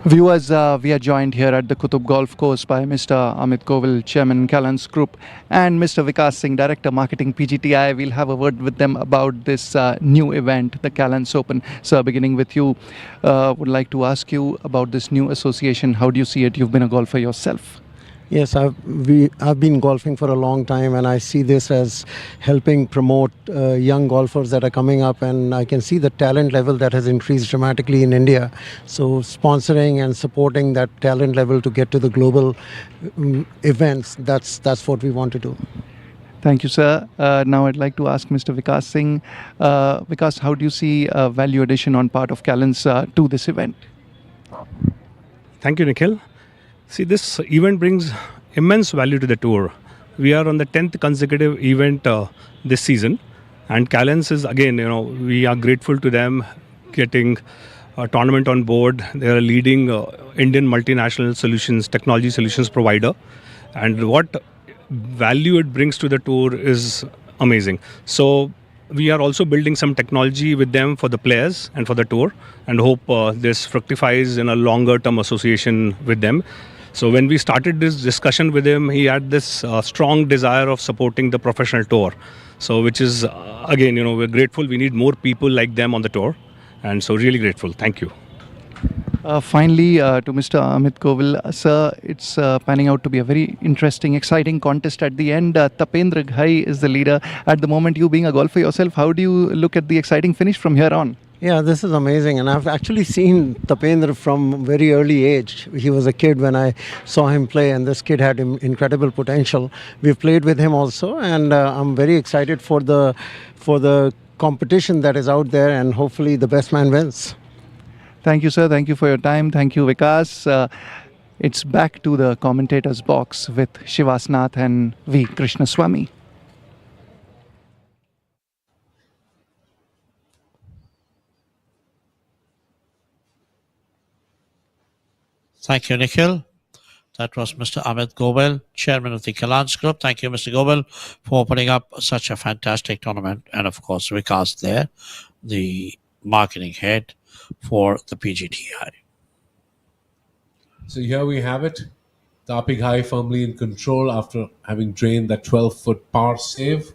Viewers, we are joined here at the Qutab Golf Course by Mr. Amit Govil, Chairman, Calance Group, and Mr. Vikas Singh, Director, Marketing, PGTI. We'll have a word with them about this new event, the Calance Open. So, beginning with you, would like to ask you about this new association. How do you see it? You've been a golfer yourself.
Yes, I've been golfing for a long time, and I see this as helping promote young golfers that are coming up, and I can see the talent level that has increased dramatically in India. So sponsoring and supporting that talent level to get to the global events, that's what we want to do.
Thank you, sir. Now I'd like to ask Mr. Vikas Singh. Vikas, how do you see value addition on part of Calance to this event?
Thank you, Nikhil. See, this event brings immense value to the tour. We are on the 10th consecutive event this season, and Calance is again, we are grateful to them getting a tournament on board. They are a leading Indian multinational technology solutions provider, and what value it brings to the tour is amazing. So we are also building some technology with them for the players and for the tour, and hope this fructifies in a longer term association with them. So when we started this discussion with him, he had this strong desire of supporting the professional tour. So which is, again, we're grateful. We need more people like them on the tour. And so really grateful. Thank you.
Finally, to Mr. Amit Govil, sir, it's panning out to be a very interesting, exciting contest at the end. Tapendra Ghai is the leader. At the moment, you being a golfer yourself, how do you look at the exciting finish from here on?
Yeah, this is amazing, and I've actually seen Tapendra from very early age. He was a kid when I saw him play, and this kid had incredible potential. We've played with him also, and I'm very excited for the competition that is out there, and hopefully the best man wins.
Thank you, sir. Thank you for your time. Thank you, Vikas. It's back to the commentator's box with Shivasnath and V. Krishnaswamy.
Thank you, Nikhil. That was Mr. Amit Govil, chairman of the Calance Group. Thank you, Mr. Govil, for putting up such a fantastic tournament. And of course, Vikas there, the marketing head for the PGTI.
So here we have it. Tapik High firmly in control after having drained that 12-foot par save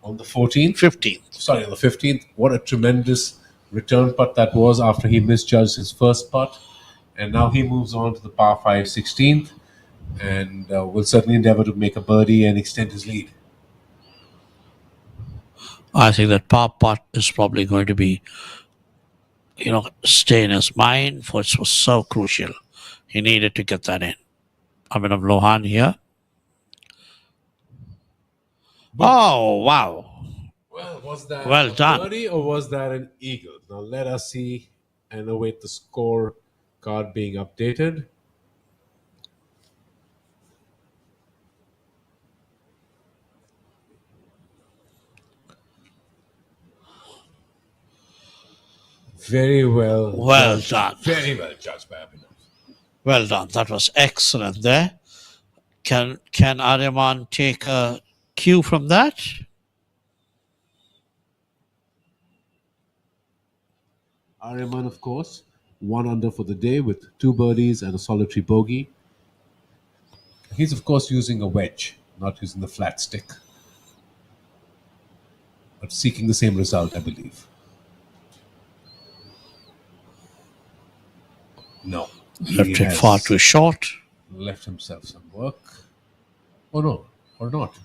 on the 14th.
15th.
Sorry, on the 15th. What a tremendous return putt that was after he misjudged his first putt. And now he moves on to the par 5 16th and will certainly endeavor to make a birdie and extend his lead.
I think that par putt is probably going to be, stay in his mind, for it was so crucial. He needed to get that in. Abhinav Lohan here. Oh, wow.
Well, was that
well
a
done.
birdie or was that an eagle? Now let us see and await the score card being updated. Very well.
Well
judged.
done.
Very well judged by Abhinav.
Well done. That was excellent there. Can Aryaman take a cue from that?
Aryaman, of course, 1 under for the day with 2 birdies and a solitary bogey. He's, of course, using a wedge, not using the flat stick. But seeking the same result, I believe. No.
Left it far too short.
Left himself some work. Oh, no. Or not.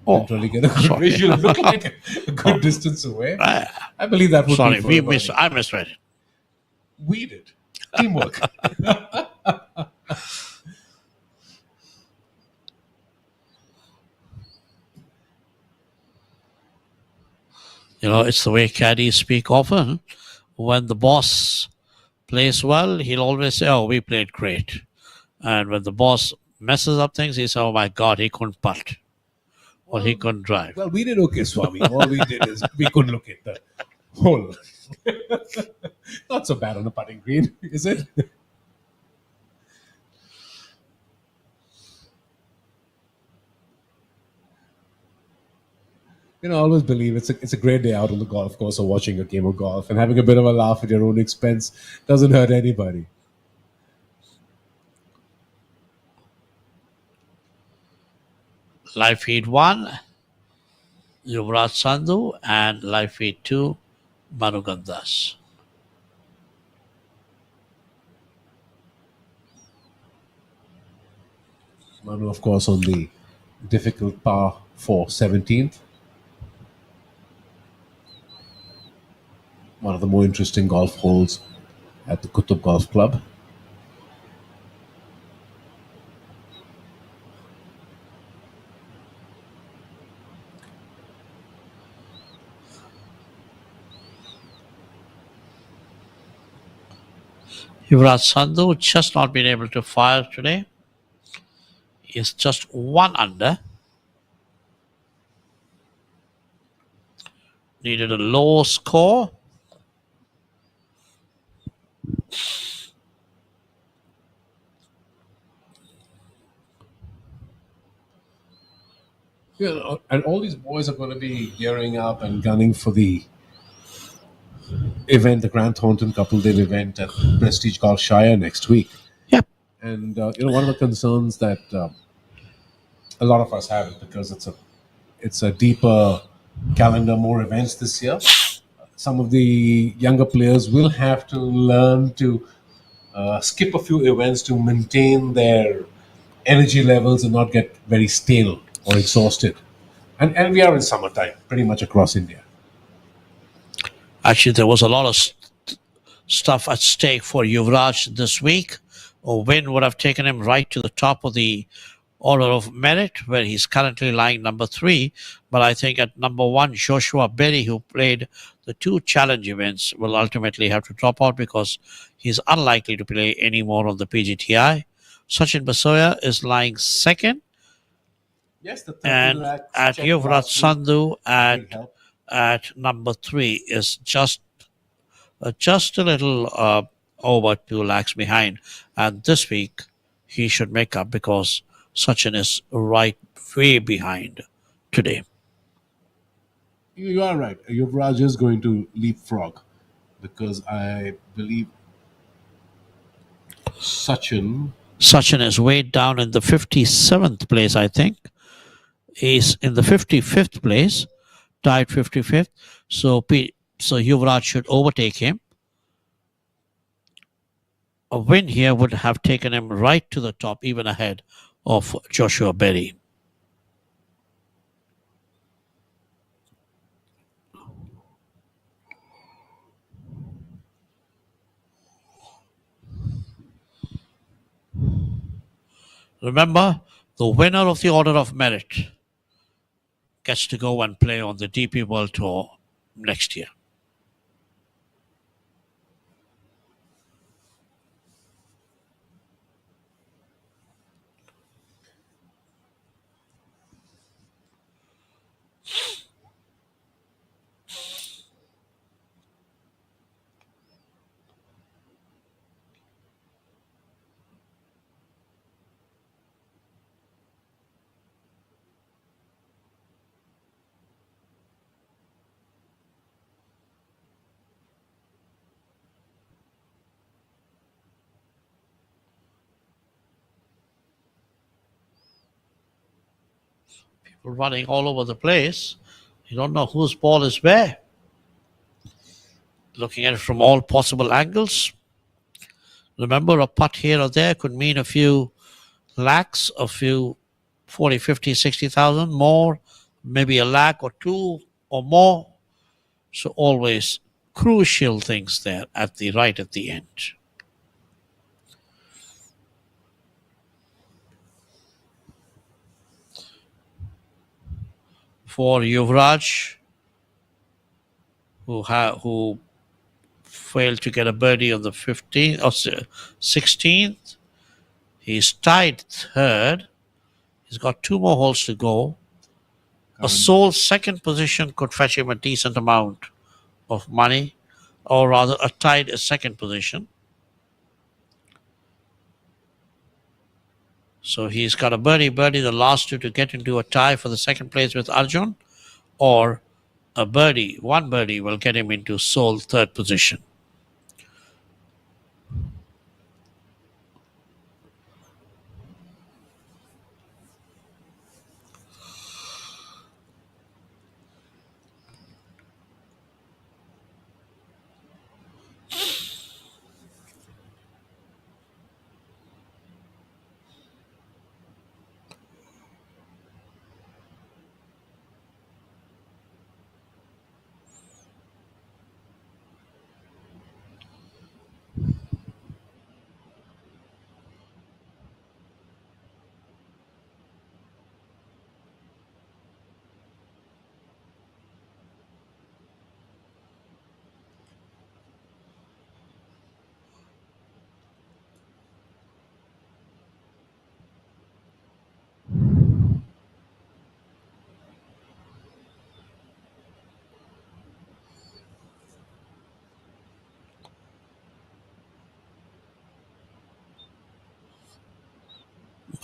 Oh,
Didn't really get a good visual. It looked like a good distance away. I believe that would
sorry,
be
I misread it.
We did. Teamwork.
It's the way caddies speak often. When the boss plays well, he'll always say, oh, we played great. And when the boss messes up things, he says, oh my God, he couldn't putt. Or he couldn't drive.
Well, we did okay, Swami. All we did is we couldn't look at the hole. Not so bad on the putting green, is it? I always believe it's a great day out on the golf course or watching a game of golf, and having a bit of a laugh at your own expense doesn't hurt anybody.
Live feed 1, Yuvraj Sandhu, and live feed 2, Manu Gandas.
Manu, of course, on the difficult par 4 17th. One of the more interesting golf holes at the Qutab Golf Club.
Yuvraj Sandhu just not been able to fire today. is just 1 under. Needed a low score.
Yeah, and all these boys are going to be gearing up and gunning for the event, the Grant Thornton Coupledale event at Prestige Golf Shire next week.
Yep.
And one of the concerns that a lot of us have is because it's a deeper calendar, more events this year. Some of the younger players will have to learn to skip a few events to maintain their energy levels and not get very stale or exhausted. And we are in summertime, pretty much across India.
Actually, there was a lot of stuff at stake for Yuvraj this week. A win would have taken him right to the top of the order of merit, where he's currently lying number 3. But I think at number 1, Joshua Berry, who played the 2 challenge events, will ultimately have to drop out because he's unlikely to play any more on the PGTI. Sachin Basoya is lying 2nd.
Yes, the 30
and
lakhs
at
check
Yuvraj
last week
Sandhu
did help.
at number 3 is just a little over 2 lakhs behind. And this week, he should make up because Sachin is right way behind today.
You are right. Yuvraj is going to leapfrog because I believe Sachin
is way down in the 57th place, I think. He's in the 55th place, tied 55th. So Yuvraj should overtake him. A win here would have taken him right to the top, even ahead of Joshua Berry. Remember, the winner of the Order of Merit gets to go and play on the DP World Tour next year. People running all over the place. You don't know whose ball is where. Looking at it from all possible angles. Remember, a putt here or there could mean a few lakhs, a few 40, 50, 60,000 more, maybe a lakh or 2 or more. So always crucial things there at the end. For Yuvraj, who failed to get a birdie on the 15th or 16th, he's tied 3rd. He's got 2 more holes to go. A sole 2nd position could fetch him a decent amount of money, or rather a tied 2nd position. So he's got a birdie, the last 2 to get into a tie for the 2nd place with Arjun, or one birdie will get him into sole 3rd position.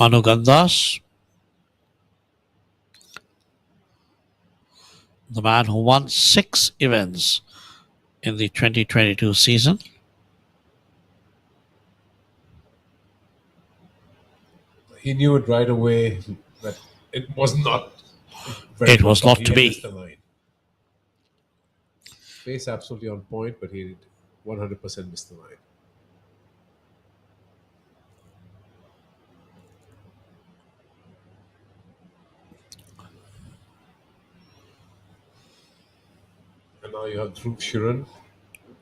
Manu Gandas, the man who won 6 events in the 2022 season.
He knew it right away that it was not very
It
good
was
call.
not
He
to
had missed
be.
the line. Pace absolutely on point, but he 100% missed the line. And now you have Dhruv Shiran,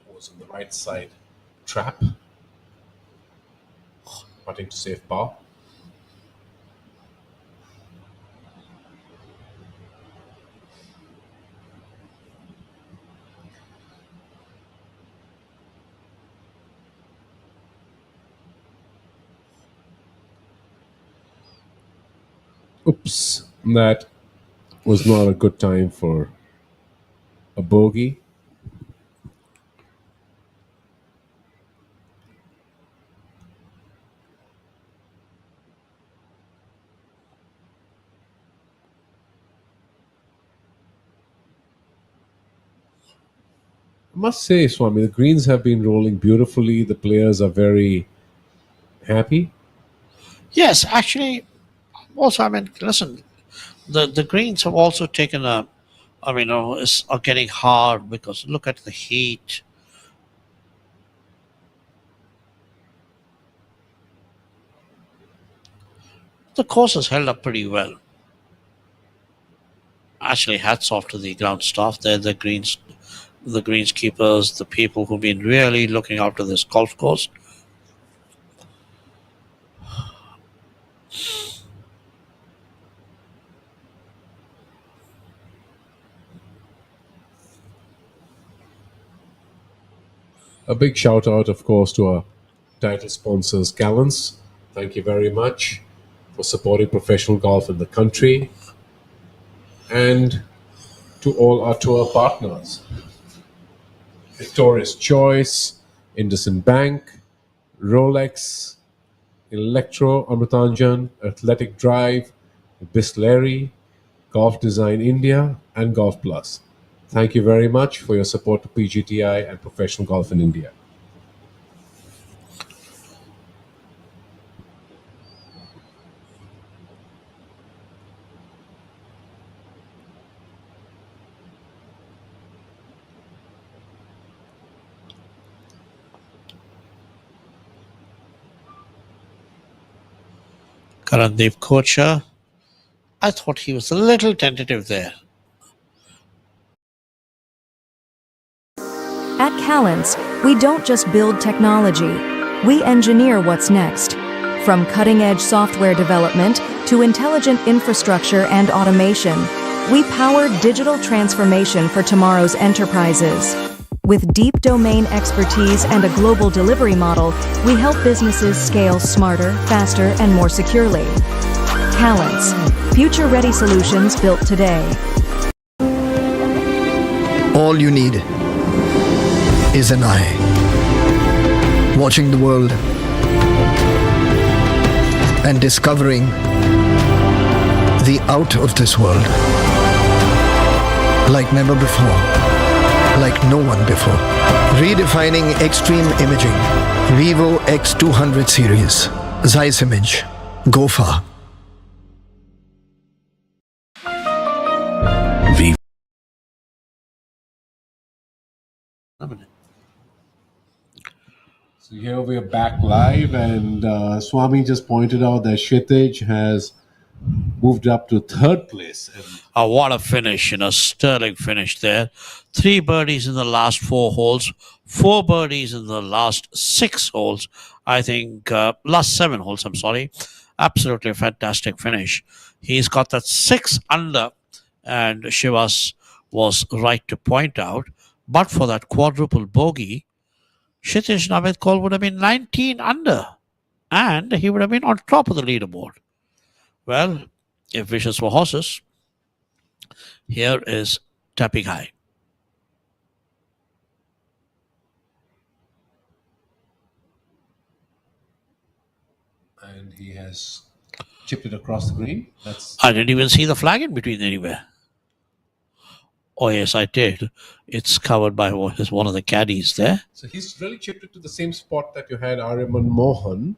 who was on the right side trap, putting to save par. Oops, that was not a good time for a bogey. I must say, Swami, the greens have been rolling beautifully. The players are very happy.
Yes, actually, also, I mean, listen, the greens have also taken a, I mean, are getting hard because look at the heat. The course has held up pretty well. Actually, hats off to the ground staff there, the greenskeepers, the people who've been really looking after this golf course.
A big shout out, of course, to our title sponsors, Calance. Thank you very much for supporting professional golf in the country. And to all our tour partners, Victoria's Choice, IndusInd Bank, Rolex, Electro Amritanjan, Athletic Drive, Bisleri, Golf Design India, and Golf Plus. Thank you very much for your support to PGTI and professional golf in India.
Karandeep Kocha, I thought he was a little tentative there.
At Calance, we don't just build technology, we engineer what's next. From cutting-edge software development to intelligent infrastructure and automation, we power digital transformation for tomorrow's enterprises. With deep domain expertise and a global delivery model, we help businesses scale smarter, faster, and more securely. Calance, future-ready solutions built today.
All you need is an eye, watching the world and discovering the out of this world like never before, like no one before. Redefining extreme imaging. Vivo X200 series. Zeiss Image. Go far.
So here we are back live, and Swami just pointed out that Kshitij has moved up to third place. And
what a finish, sterling finish there. 3 birdies in the last 4 holes, 4 birdies in the last 6 holes. I think, last 7 holes, I'm sorry. Absolutely fantastic finish. He's got that 6 under, and Shivas was right to point out, but for that quadruple bogey, Kshitij Navid Kaul would have been 19 under, and he would have been on top of the leaderboard. Well, if wishes were horses, here is tapping high.
and he has chipped it across the green. That's
I didn't even see the flag in between anywhere. Oh, yes, I did. It's covered by one of the caddies there.
so he's really chipped it to the same spot that you had Ariman Mohan.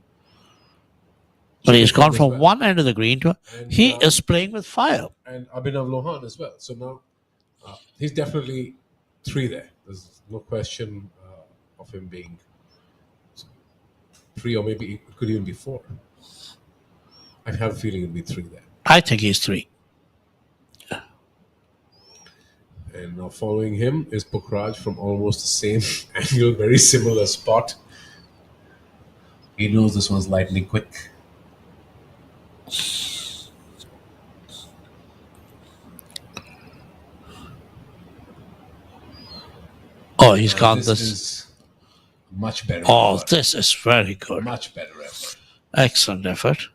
But he's gone
as
from
well.
one end of the green to... He is playing with fire.
And Abhinav Lohan as well. So now he's definitely 3 there. There's no question of him being 3, or maybe it could even be 4. I have a feeling it'll be 3 there.
I think he's 3.
And now following him is Pukhraj from almost the same angle, very similar spot. He knows this one's lightning quick.
Oh, he's gone
this. Is much better.
Oh,
effort.
this is very good.
Much better effort.
Excellent effort.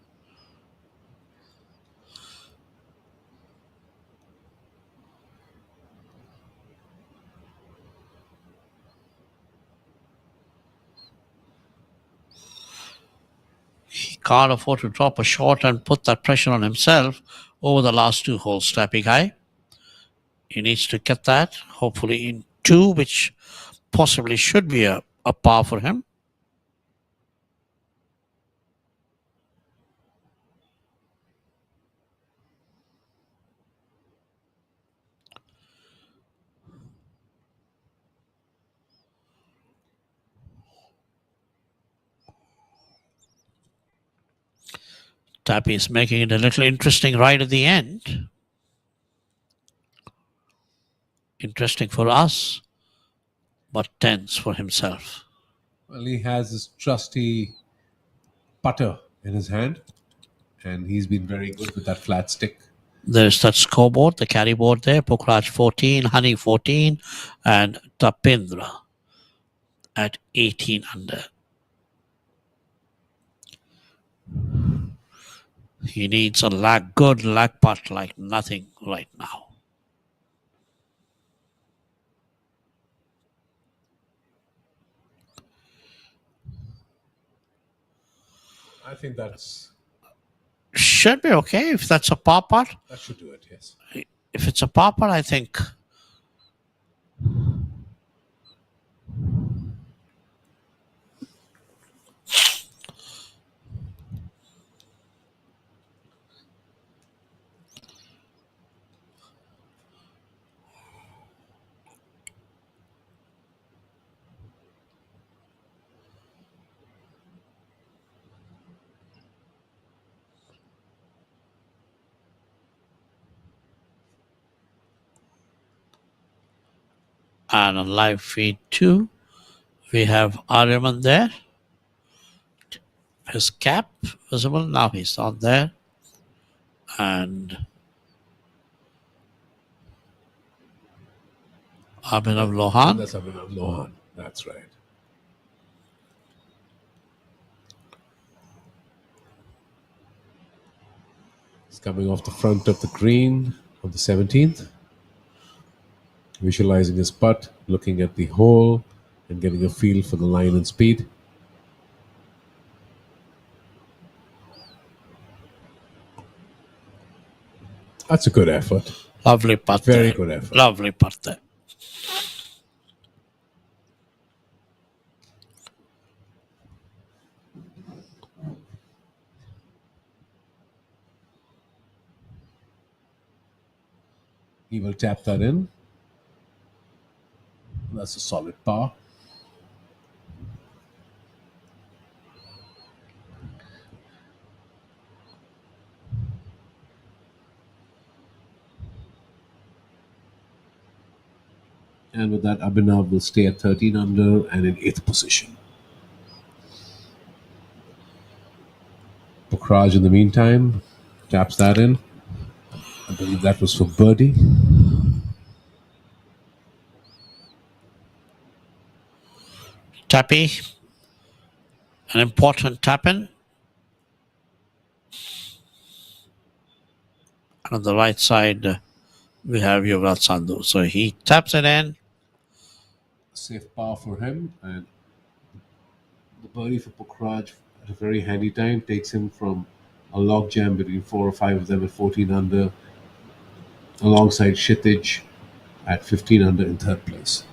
He can't afford to drop a shot and put that pressure on himself over the last 2 holes, Tappy Guy. He needs to get that, hopefully in 2, which possibly should be a par for him. Tappy is making it a little interesting right at the end. Interesting for us, but tense for himself.
Well, he has his trusty putter in his hand, and he's been very good with that flat stick.
There's that scoreboard, the carry board there. Pukhraj 14, Honey 14, and Tapindra at 18 under. He needs a good lag putt like nothing right now.
I think that's...
Should be okay if that's a par putt.
That should do it, yes.
If it's a par putt, I think... And on live feed 2, we have Ariman there. His cap visible. Now he's not there. And Abhinav Lohan.
That's Abhinav Lohan. That's right. He's coming off the front of the green on the 17th. Visualizing his putt, looking at the hole, and getting a feel for the line and speed. That's a good effort.
Lovely putt.
Very good effort.
Lovely putt there.
He will tap that in. That's a solid par. And with that, Abhinav will stay at 13 under and in 8th position. Pukhraj, in the meantime, taps that in. I believe that was for birdie.
Tappy. An important tap-in. And on the right side, we have Yuvraj Sandhu. So he taps it in.
Safe par for him, and the birdie for Pukhraj at a very handy time takes him from a logjam between 4 or 5 of them at 14 under, alongside Kshitij at 15 under in third place.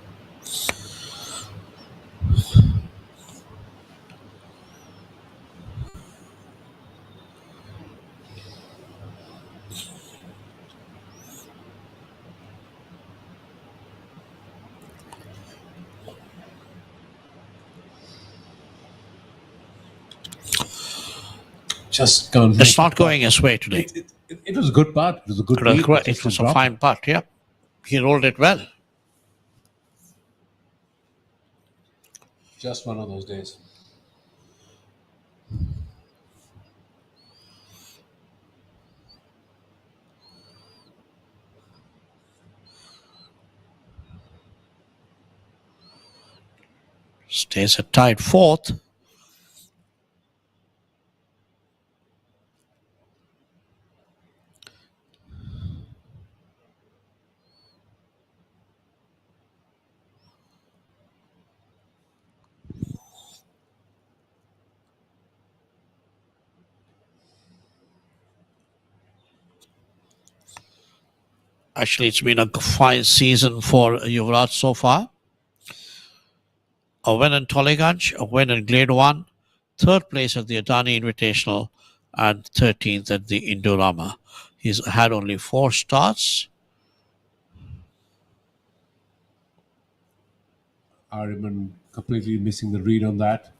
Just can't.
It's not going his way today.
It was a good putt. It was a good lead.
It was a fine putt, yeah. He rolled it well.
Just one of those days.
Stays at tied fourth. Actually, it's been a fine season for Yuvraj so far. A win in Tollygunge, a win in Grade 1, third place at the Adani Invitational, and 13th at the Indorama. He's had only 4 starts.
Ariman completely missing the read on that.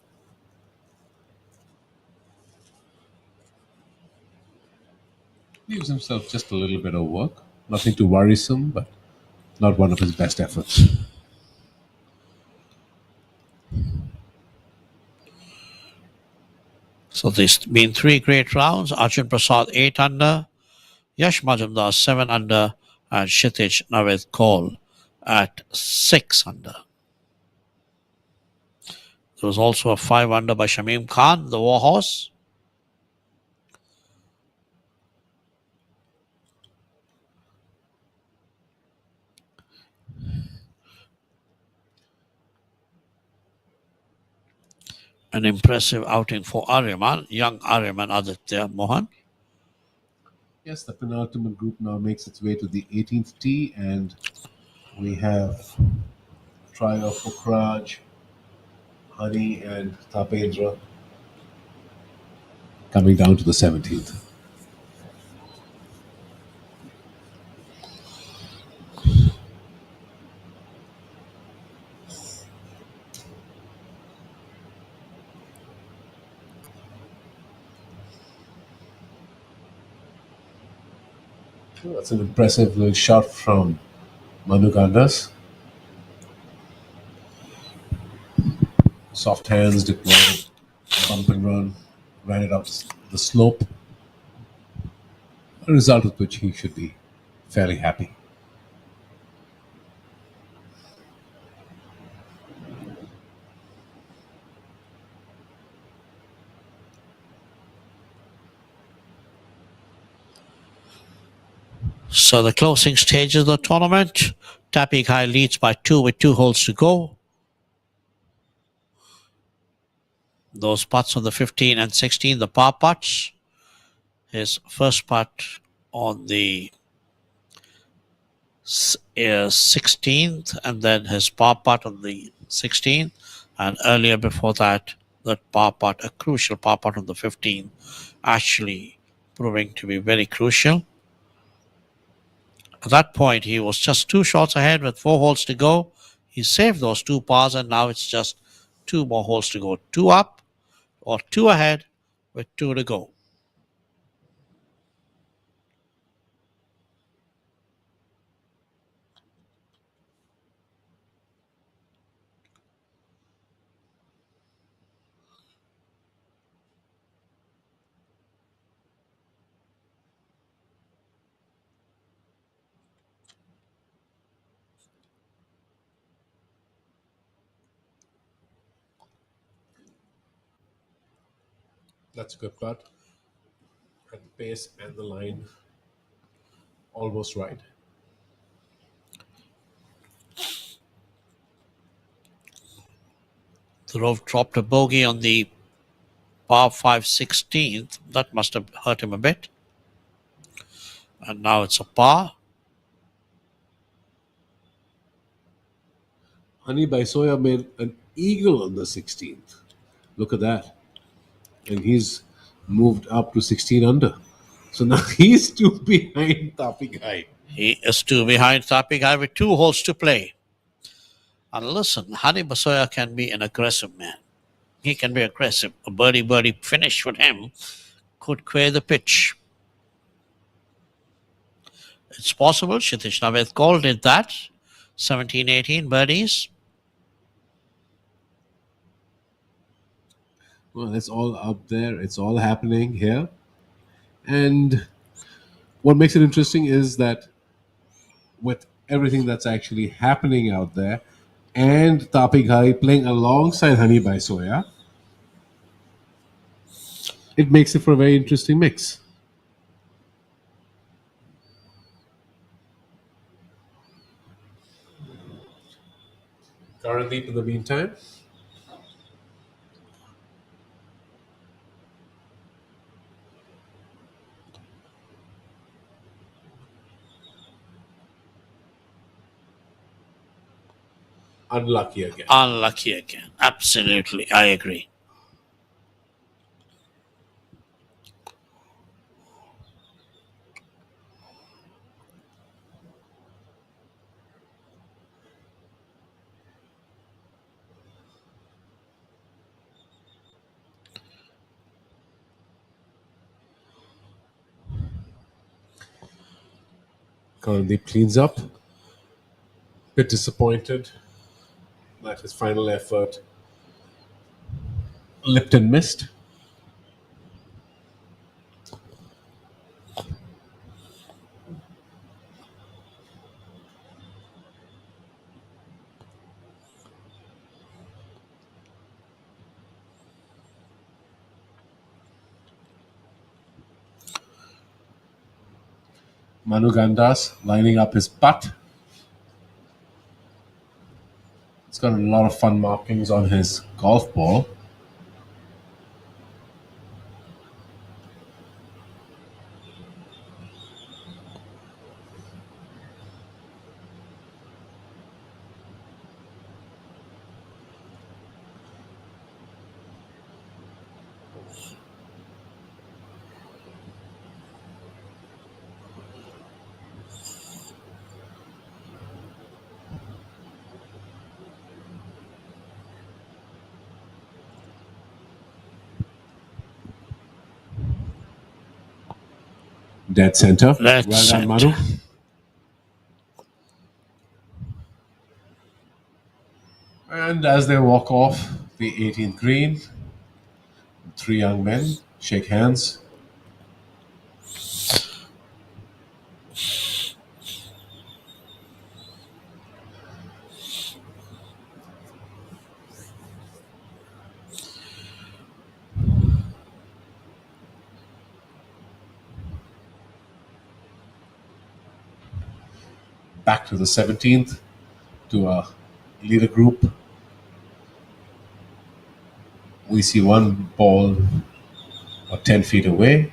Leaves himself just a little bit of work. Nothing too worrisome, but not one of his best efforts.
So there's been 3 great rounds. Arjun Prasad 8 under, Yash Majumdar 7 under, and Kshitij Navid Kaul at 6 under. There was also a 5 under by Shamim Khan, the Warhorse. An impressive outing for Aryaman, young Aryaman Aditya Mohan.
Yes, the penultimate group now makes its way to the 18th tee, and we have try of Pukhraj, Hani, and Tapendra coming down to the 17th. That's an impressive little shot from Manu Gandas. Soft hands deployed, bump and run, ran it up the slope. A result of which he should be fairly happy.
So the closing stages of the tournament, Tapi Ghai leads by 2 with 2 holes to go. Those putts on the 15 and 16, the par putts. His first putt on the 16th, and then his par putt on the 16th, and earlier before that, that par putt, a crucial par putt on the 15th, actually proving to be very crucial. At that point, he was just 2 shots ahead with 4 holes to go. He saved those 2 pars, and now it's just 2 more holes to go. 2 up or 2 ahead with 2 to go.
That's a good putt. And the pace and the line almost right.
Dhruv dropped a bogey on the Par 5 16th. That must have hurt him a bit. And now it's a par.
Hani Baisoya made an eagle on the 16th. Look at that. And he's moved up to 16 under. So now he's two behind Tapi Ghai.
He is two behind Tapi Ghai with 2 holes to play. And listen, Hani Basoya can be an aggressive man. He can be aggressive. A birdie finish with him could clear the pitch. It's possible. Kshitish Navedkol did that. 17, 18 birdies.
Well, it's all up there. It's all happening here. And what makes it interesting is that with everything that's actually happening out there and Tapi Ghai playing alongside Hani Baisoya, it makes it for a very interesting mix. Karandeep in the meantime. Unlucky again.
Unlucky again. Absolutely. I agree.
Karandeep cleans up. Bit disappointed that his final effort Lipton missed. Manu Gandas lining up his putt. He's got a lot of fun markings on his golf ball. Dead center.
Dead
well
center.
done, Manu. And as they walk off the 18th green, 3 young men shake hands. Back to the 17th to a leader group. We see one ball 10 feet away.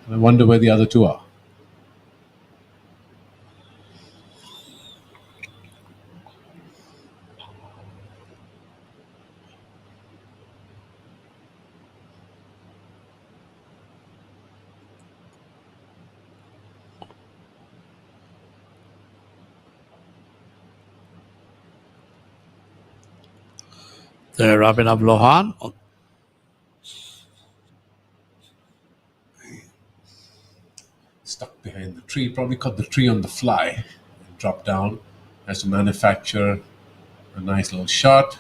I wonder where the other 2 are.
There, Abhinav Lohan.
Stuck behind the tree, probably caught the tree on the fly and dropped down. Has to manufacture a nice little shot.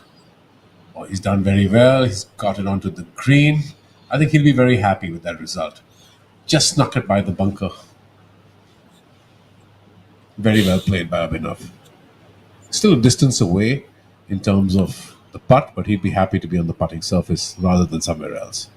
Oh, he's done very well. He's got it onto the green. I think he'll be very happy with that result. Just snuck it by the bunker. Very well played by Abhinav. Still a distance away in terms of the putt, but he'd be happy to be on the putting surface rather than somewhere else.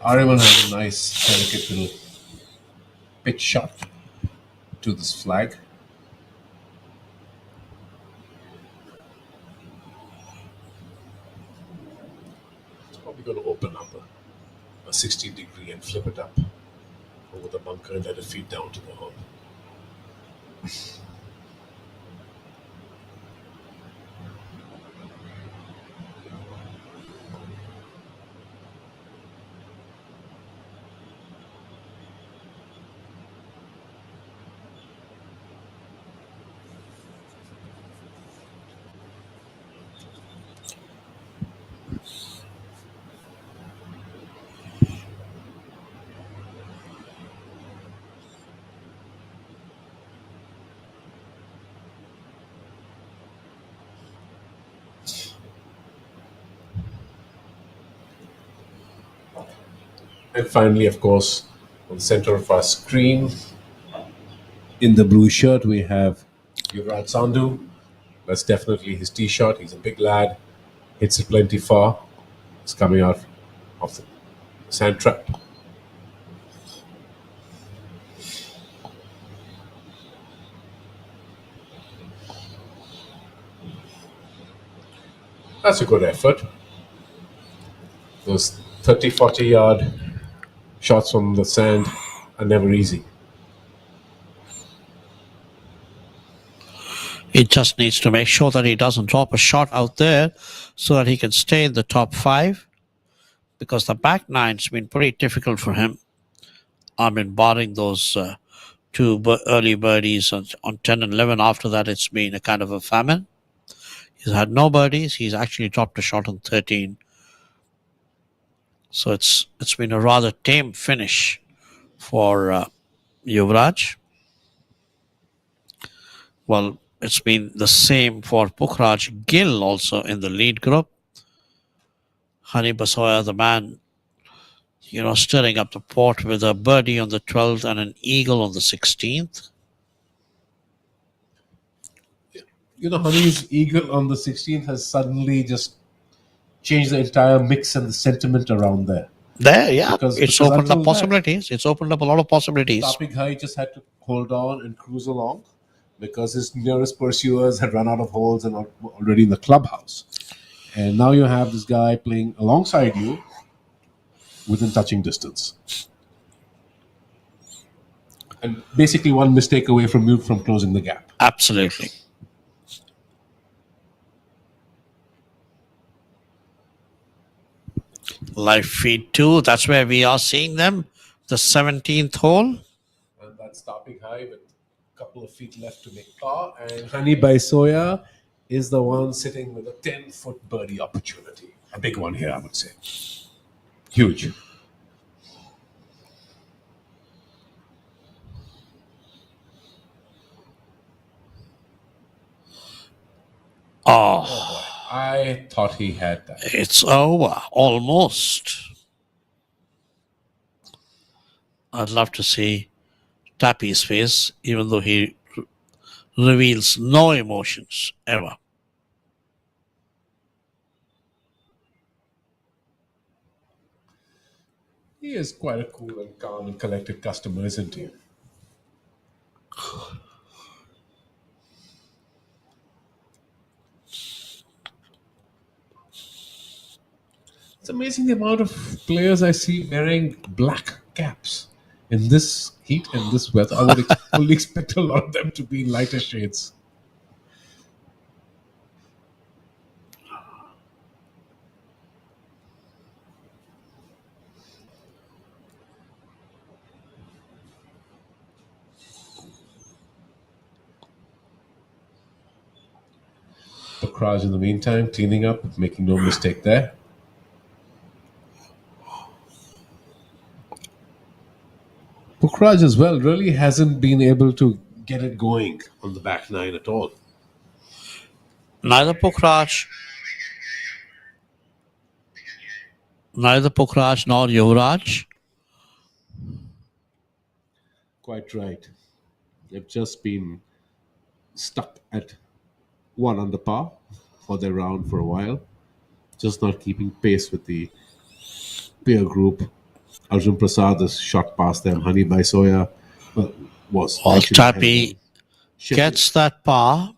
Ariman has a nice, delicate little pitch shot to this flag. It's probably going to open up a 60-degree and flip it up over the bunker and let it feed down to the hole. And finally, of course, on the center of our screen, in the blue shirt, we have Yuvraj Sandhu. That's definitely his tee shot. He's a big lad, hits it plenty far. It's coming out of the sand trap. That's a good effort. Those 30, 40-yard shots from the sand are never easy.
He just needs to make sure that he doesn't drop a shot out there so that he can stay in the top 5, because the back nine's been pretty difficult for him. I mean, barring those two early birdies on 10 and 11. After that, it's been a kind of a famine. He's had no birdies. He's actually dropped a shot on 13. So it's been a rather tame finish for Yuvraj. Well, it's been the same for Pukhraj Gill also in the lead group. Hani Basoya, the man, stirring up the pot with a birdie on the 12th and an eagle on the 16th.
Honey's eagle on the 16th has suddenly just changed the entire mix and the sentiment around there.
It's opened up possibilities. It's opened up a lot of possibilities.
Tapik Ghai just had to hold on and cruise along because his nearest pursuers had run out of holes and are already in the clubhouse. And now you have this guy playing alongside you within touching distance. And basically one mistake away from you from closing the gap.
Absolutely. Live feed 2, that's where we are seeing them. The 17th hole.
And that's Tapik Ghai with a couple of feet left to make par. And Hani Baisoya is the one sitting with a 10-foot birdie opportunity. A big one here, I would say. Huge.
Oh,
I thought he had that.
It's over, almost. I'd love to see Tappy's face, even though he reveals no emotions ever.
He is quite a cool and calm and collected customer, isn't he? It's amazing the amount of players I see wearing black caps in this heat and this weather. I would fully expect a lot of them to be in lighter shades. Pukhraj in the meantime, cleaning up, making no mistake there. Pukhraj as well really hasn't been able to get it going on the back nine at all.
Neither Pukhraj nor Yuvraj.
Quite right. They've just been stuck at 1 under par for their round for a while. Just not keeping pace with the peer group Arjun Prasad has shot past them. Honey by Soya was
Well,
actually ahead of
Tappy
them. Sheffield
gets that par.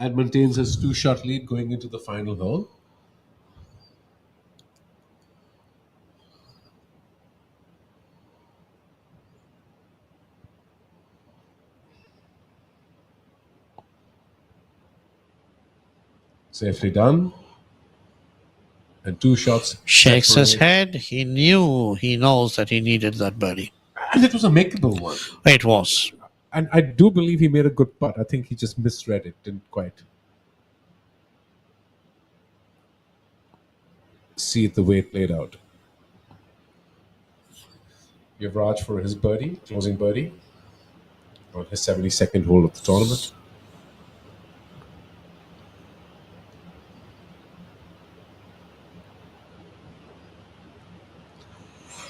and maintains his 2-shot lead going into the final hole. Safely done. And 2 shots.
Shakes his
separate.
head. He knows that he needed that birdie.
And it was a makeable one.
It was.
And I do believe he made a good putt. I think he just misread it, didn't quite see it the way it played out. Yuvraj for his birdie, closing birdie, on his 72nd hole of the tournament.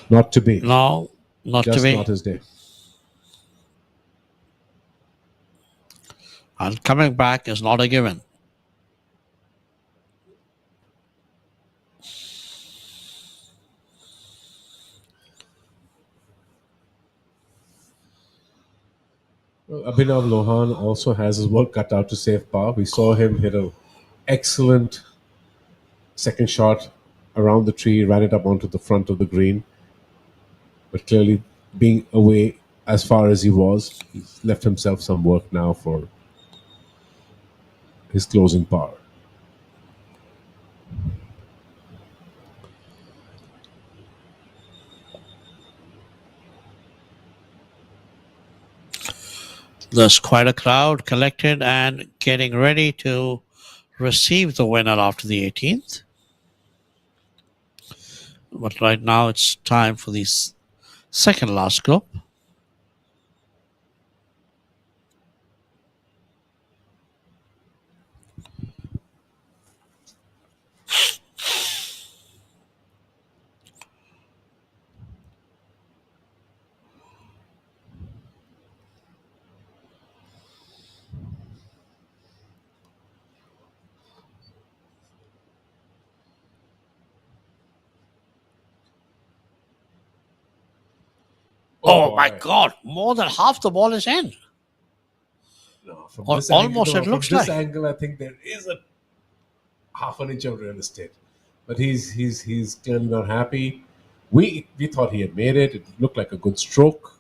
Not to be.
No, not
Just
to be.
not his day.
And coming back is not a given.
Well, Abhinav Lohan also has his work cut out to save par. We saw him hit an excellent second shot around the tree, ran it up onto the front of the green. But clearly, being away as far as he was, he's left himself some work now for his closing par.
There's quite a crowd collected and getting ready to receive the winner after the 18th. But right now it's time for the second last group. Oh my God! More than half the ball is in.
No, from
Or
this
almost
angle,
it
from
looks
this
like.
angle, I think there is a half an inch of real estate, but he's clearly not happy. We thought he had made it. It looked like a good stroke,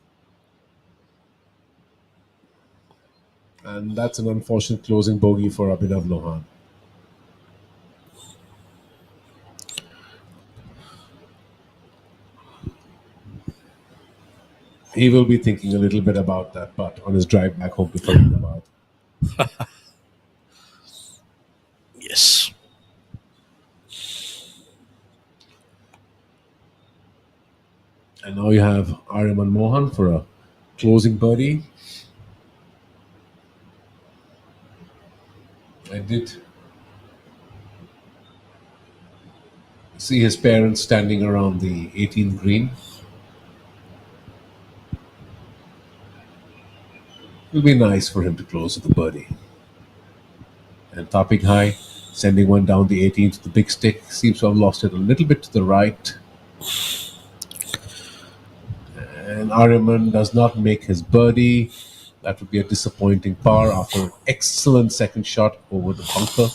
and that's an unfortunate closing bogey for Abhinav Lohan. He will be thinking a little bit about that putt on his drive back home to Faridabad.
Yes.
And now you have Aryaman Mohan for a closing birdie. I did see his parents standing around the 18th green. It will be nice for him to close with a birdie. And topping high, sending one down the 18th. The big stick seems to have lost it a little bit to the right. And Aryaman does not make his birdie. That would be a disappointing par after an excellent second shot over the bunker.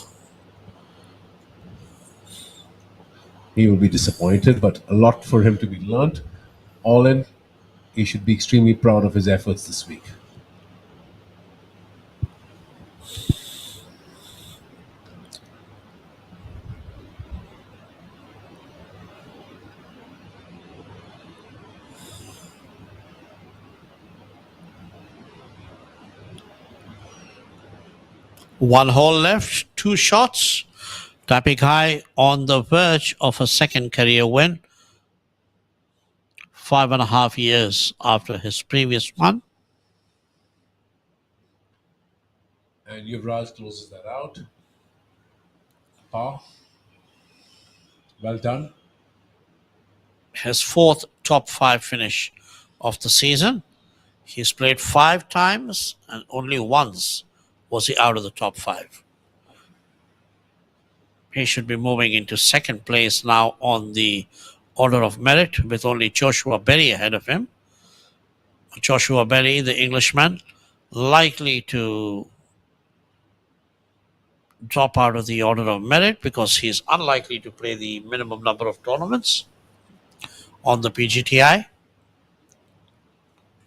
He will be disappointed, but a lot for him to be learnt. All in, he should be extremely proud of his efforts this week.
One hole left, 2 shots. Tapping high on the verge of a second career win. 5.5 years after his previous one.
And Yuvraj closes that out. Par. Well done.
His 4th top 5 finish of the season. He's played 5 times and only once was he out of the top 5. He should be moving into second place now on the order of merit with only Joshua Berry ahead of him. Joshua Berry, the Englishman, likely to drop out of the order of merit because he's unlikely to play the minimum number of tournaments on the PGTI.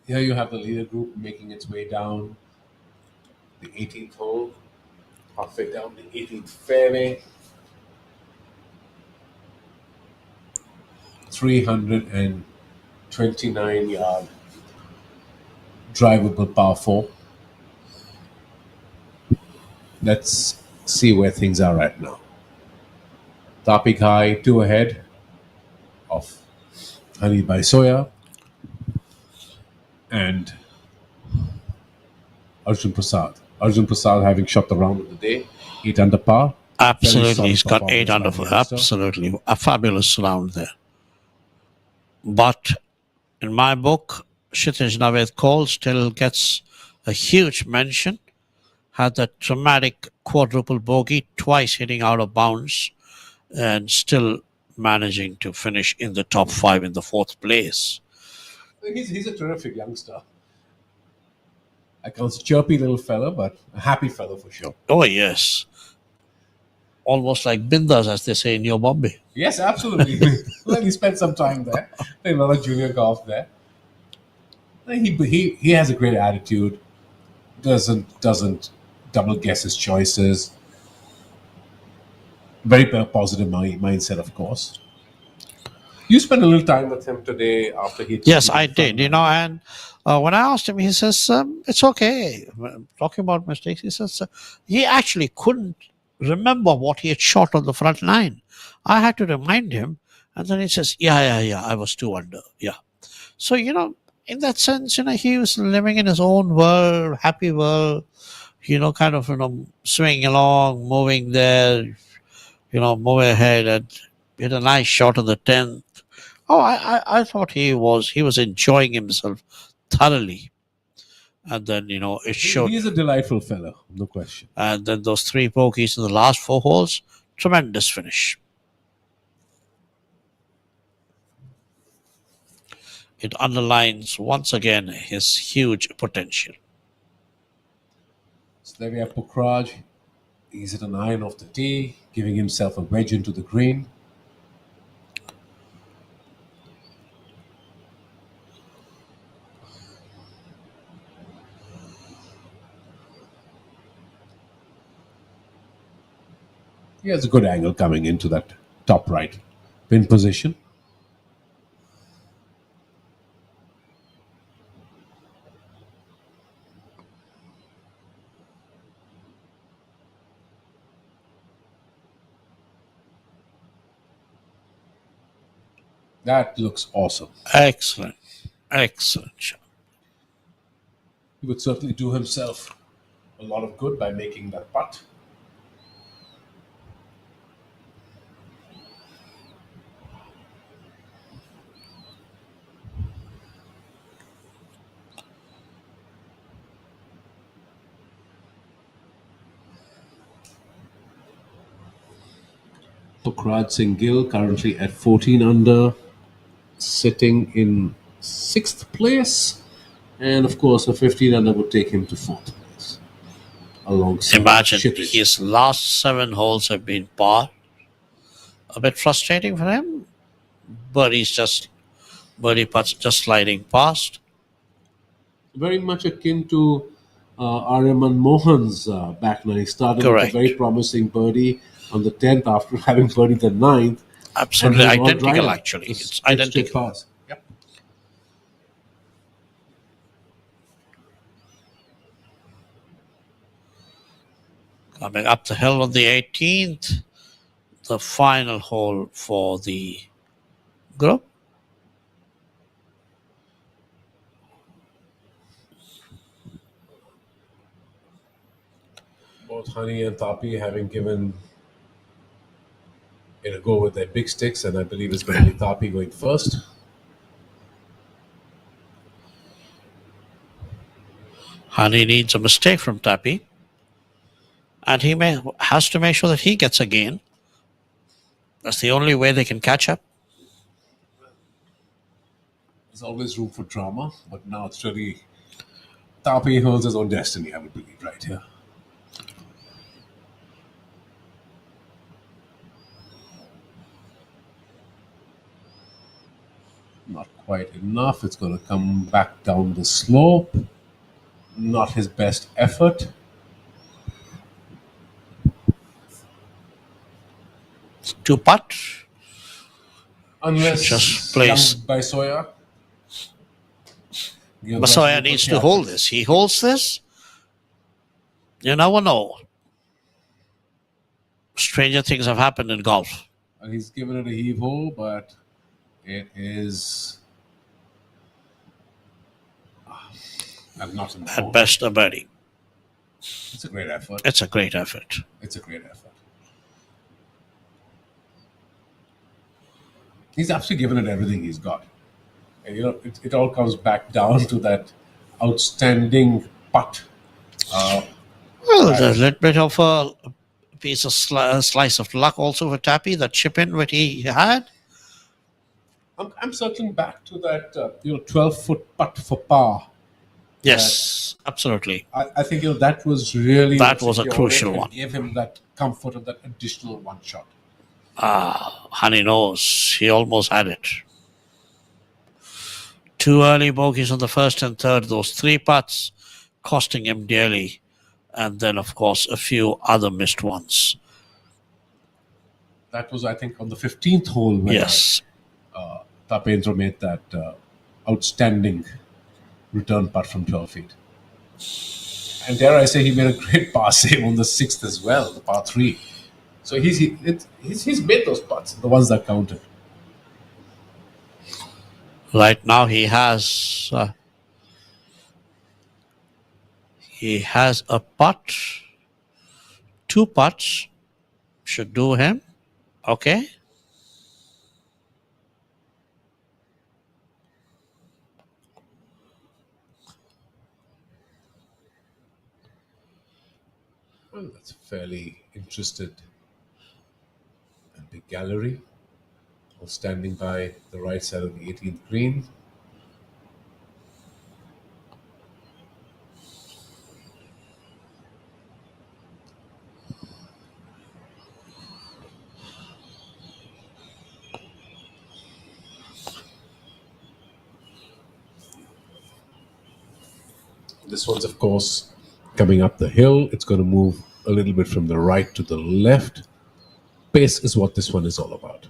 Here you have the leader group making its way down the 18th hole, halfway down the 18th fairway. 329-yard drivable par 4. Let's see where things are right now. Tapik High 2 ahead of Hani Baisoya and Arjun Prasad. Arjun Prasad having shot the round of the day, 8 under par.
Absolutely, he's got 8 under. Absolutely, a fabulous round there. But in my book, Kshitij Naved Kaul still gets a huge mention. Had that dramatic quadruple bogey, twice hitting out of bounds, and still managing to finish in the top 5 in the 4th place.
He's a terrific youngster. I can't say chirpy little fella, but a happy fellow for sure.
Oh, yes. Almost like Bindas, as they say in New Bombay.
Yes, absolutely. Well, he spent some time there. Played a lot of junior golf there. He has a great attitude. Doesn't double guess his choices. Very positive mindset, of course. You spent a little time with him today after he...
Yes, I did. And when I asked him, he says, it's okay. Talking about mistakes, he says, he actually couldn't remember what he had shot on the front line. I had to remind him, and then he says, yeah, I was 2 under. Yeah. So, in that sense, he was living in his own world, happy world, kind of, swinging along, moving there, moving ahead, and hit a nice shot on the 10th. Oh, I thought he was enjoying himself thoroughly. And then, it showed.
He's a delightful fellow, no question.
And then those 3 bogeys in the last 4 holes, tremendous finish. It underlines once again his huge potential.
So there we have Pukhraj. He's at an iron off the tee, giving himself a wedge into the green. He has a good angle coming into that top right pin position. That looks awesome.
Excellent shot.
He would certainly do himself a lot of good by making that putt. Pukhraj Singh Gill currently at 14 under, sitting in 6th place. And of course, a 15 under would take him to 4th place. Alongside
Imagine
Kshitij.
his last 7 holes have been par. A bit frustrating for him, but birdie putts just sliding past.
Very much akin to Aryaman Mohan's back nine. He started with
Correct.
a very promising birdie on the 10th after having birdied the 9th.
Absolutely
And he was
identical,
right.
actually.
Just
It's
straight
identical.
pars. Yep.
Coming up the hill on the 18th, the final hole for the group.
Both Hani and Tapi having given it a go with their big sticks, and I believe it's going to be Tapi going first.
Hani needs a mistake from Tapi, and he has to make sure that he gets a gain. That's the only way they can catch up.
There's always room for drama, but now it's really Tape holds his own destiny, I would believe, right here. Not quite enough. It's going to come back down the slope. Not his best effort.
Two putt.
Unless
just plays.
young Baisoya.
Basoya needs to hold this. He holds this. You never know. Stranger things have happened in golf.
And he's given it a heave ho, but it is not in the
At best, a birdie.
It's a great effort.
It's a great effort.
It's a great effort. He's actually given it everything he's got. And, it all comes back down to that outstanding putt.
Well, there's a little bit of a piece of slice of luck also for Tappy, that chip in what he had.
I'm circling back to that 12-foot putt for par.
Yes, absolutely.
I think that was really
that was a crucial one.
Gave him that comfort of that additional one shot.
Honey knows he almost had it. Two early bogeys on the first and third, those three putts costing him dearly, and then of course a few other missed ones.
That was, I think, on the 15th hole where
yes,
Tapendra made that outstanding return putt from 12 feet. And dare I say, he made a great par save on the 6th as well, the par 3. So he's made those putts, the ones that counted.
Right now he has a putt, two putts should do him. Okay.
Well, that's a fairly interested and big gallery. All standing by the right side of the 18th green. This one's, of course, coming up the hill. It's going to move a little bit from the right to the left. Pace is what this one is all about.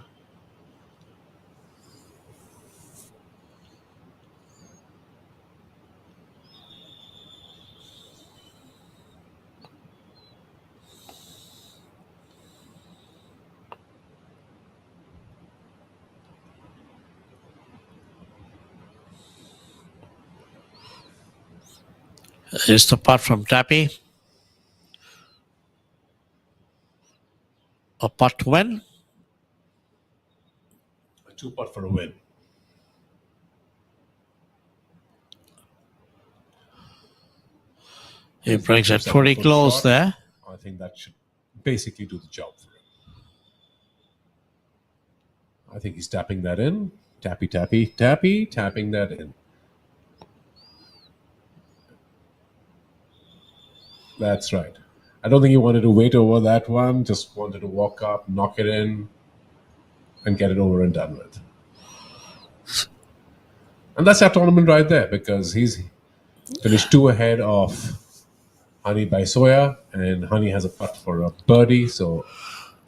Here's the putt from Tappy. A putt to win.
A two putt for a win.
He brings it pretty close there.
I think that should basically do the job for him. I think he's tapping that in. Tappy, tappy, tappy, tapping that in. That's right. I don't think he wanted to wait over that one. Just wanted to walk up, knock it in, and get it over and done with. And that's our tournament right there, because he's finished 2 ahead of Honey Baisoya, and Honey has a putt for a birdie. So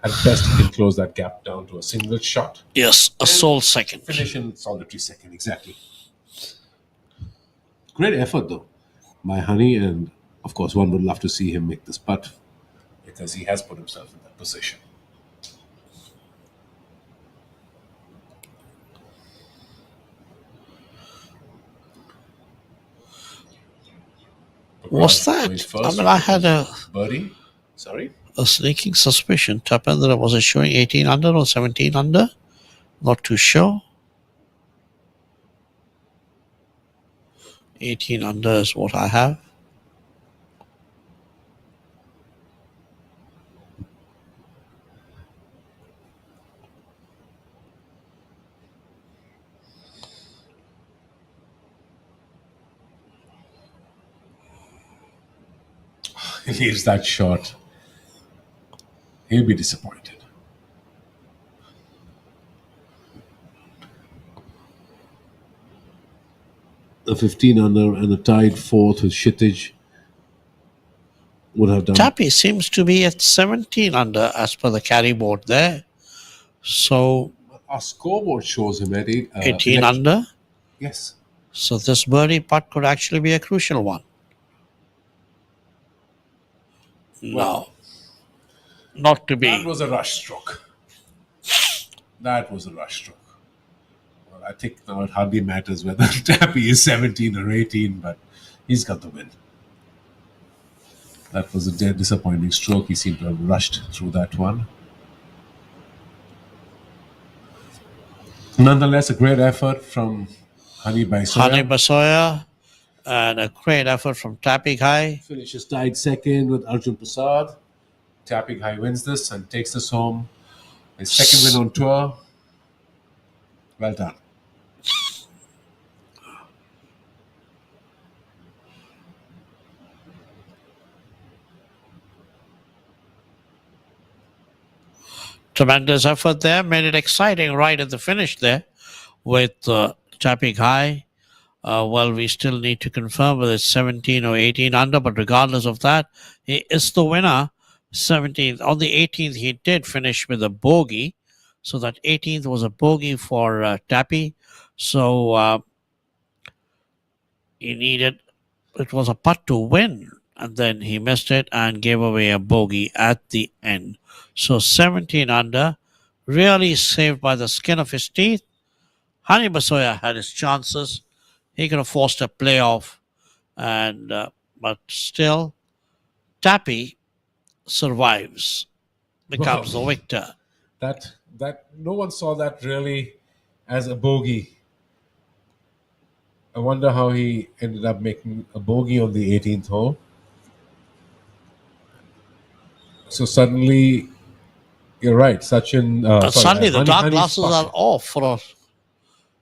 at best, he can close that gap down to a single shot.
Yes, a sole second.
Finish in solitary second, exactly. Great effort, though, by Honey, and of course, one would love to see him make this putt because he has put himself in that position.
What's that? I mean, I had a
birdie. Sorry,
a sneaking suspicion. Tapendra, was it showing 18 under or 17 under? Not too sure. 18 under is what I have.
leaves that short, he'll be disappointed. A 15 under and a tied fourth with Kshitij would have done.
Tappy seems to be at 17 under as per the carry board there. So
Our scoreboard shows him at
18 under.
Yes.
So this birdie putt could actually be a crucial one. No. Not to be.
That was a rush stroke. That was a rush stroke. Well, I think now it hardly matters whether Tappy is 17 or 18, but he's got the win. That was a dead disappointing stroke. He seemed to have rushed through that one. Nonetheless, a great effort from Hani
Basoya and a great effort from Tappy Ghai.
Finishes tied second with Arjun Prasad. Tappy Ghai wins this and takes this home. His second win on tour. Well done.
Tremendous effort there. Made it exciting right at the finish there with Tappy Ghai. Well, we still need to confirm whether it's 17 or 18 under, but regardless of that, he is the winner. 17th. On the 18th, he did finish with a bogey. So that 18th was a bogey for Tappy. So he needed, it was a putt to win. And then he missed it and gave away a bogey at the end. So 17 under, really saved by the skin of his teeth. Hani Basoya had his chances. He could have forced a playoff, and but still, Tappy survives, becomes the victor.
That no one saw that really as a bogey. I wonder how he ended up making a bogey on the 18th hole. So suddenly, you're right, Sachin.
Suddenly, the dark
Hani's
glasses
putt.
are off for a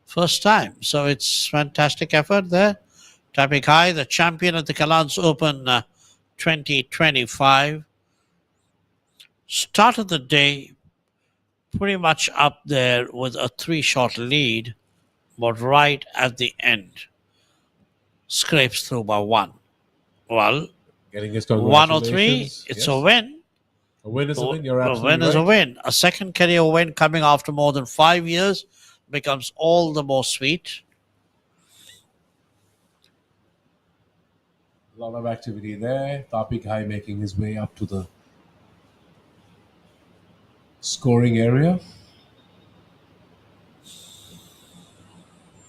first time. So it's fantastic effort there. Tappy Ghai, the champion at the Calance Open 2025. Started the day pretty much up there with a 3-shot lead, but right at the end, scrapes through by 1. Well,
Getting his
103, it's a win.
A win is a win, you're
A
absolutely
win is a
right.
win. A second career win coming after more than 5 years becomes all the more sweet.
A lot of activity there. Tappy Ghai making his way up to the scoring area.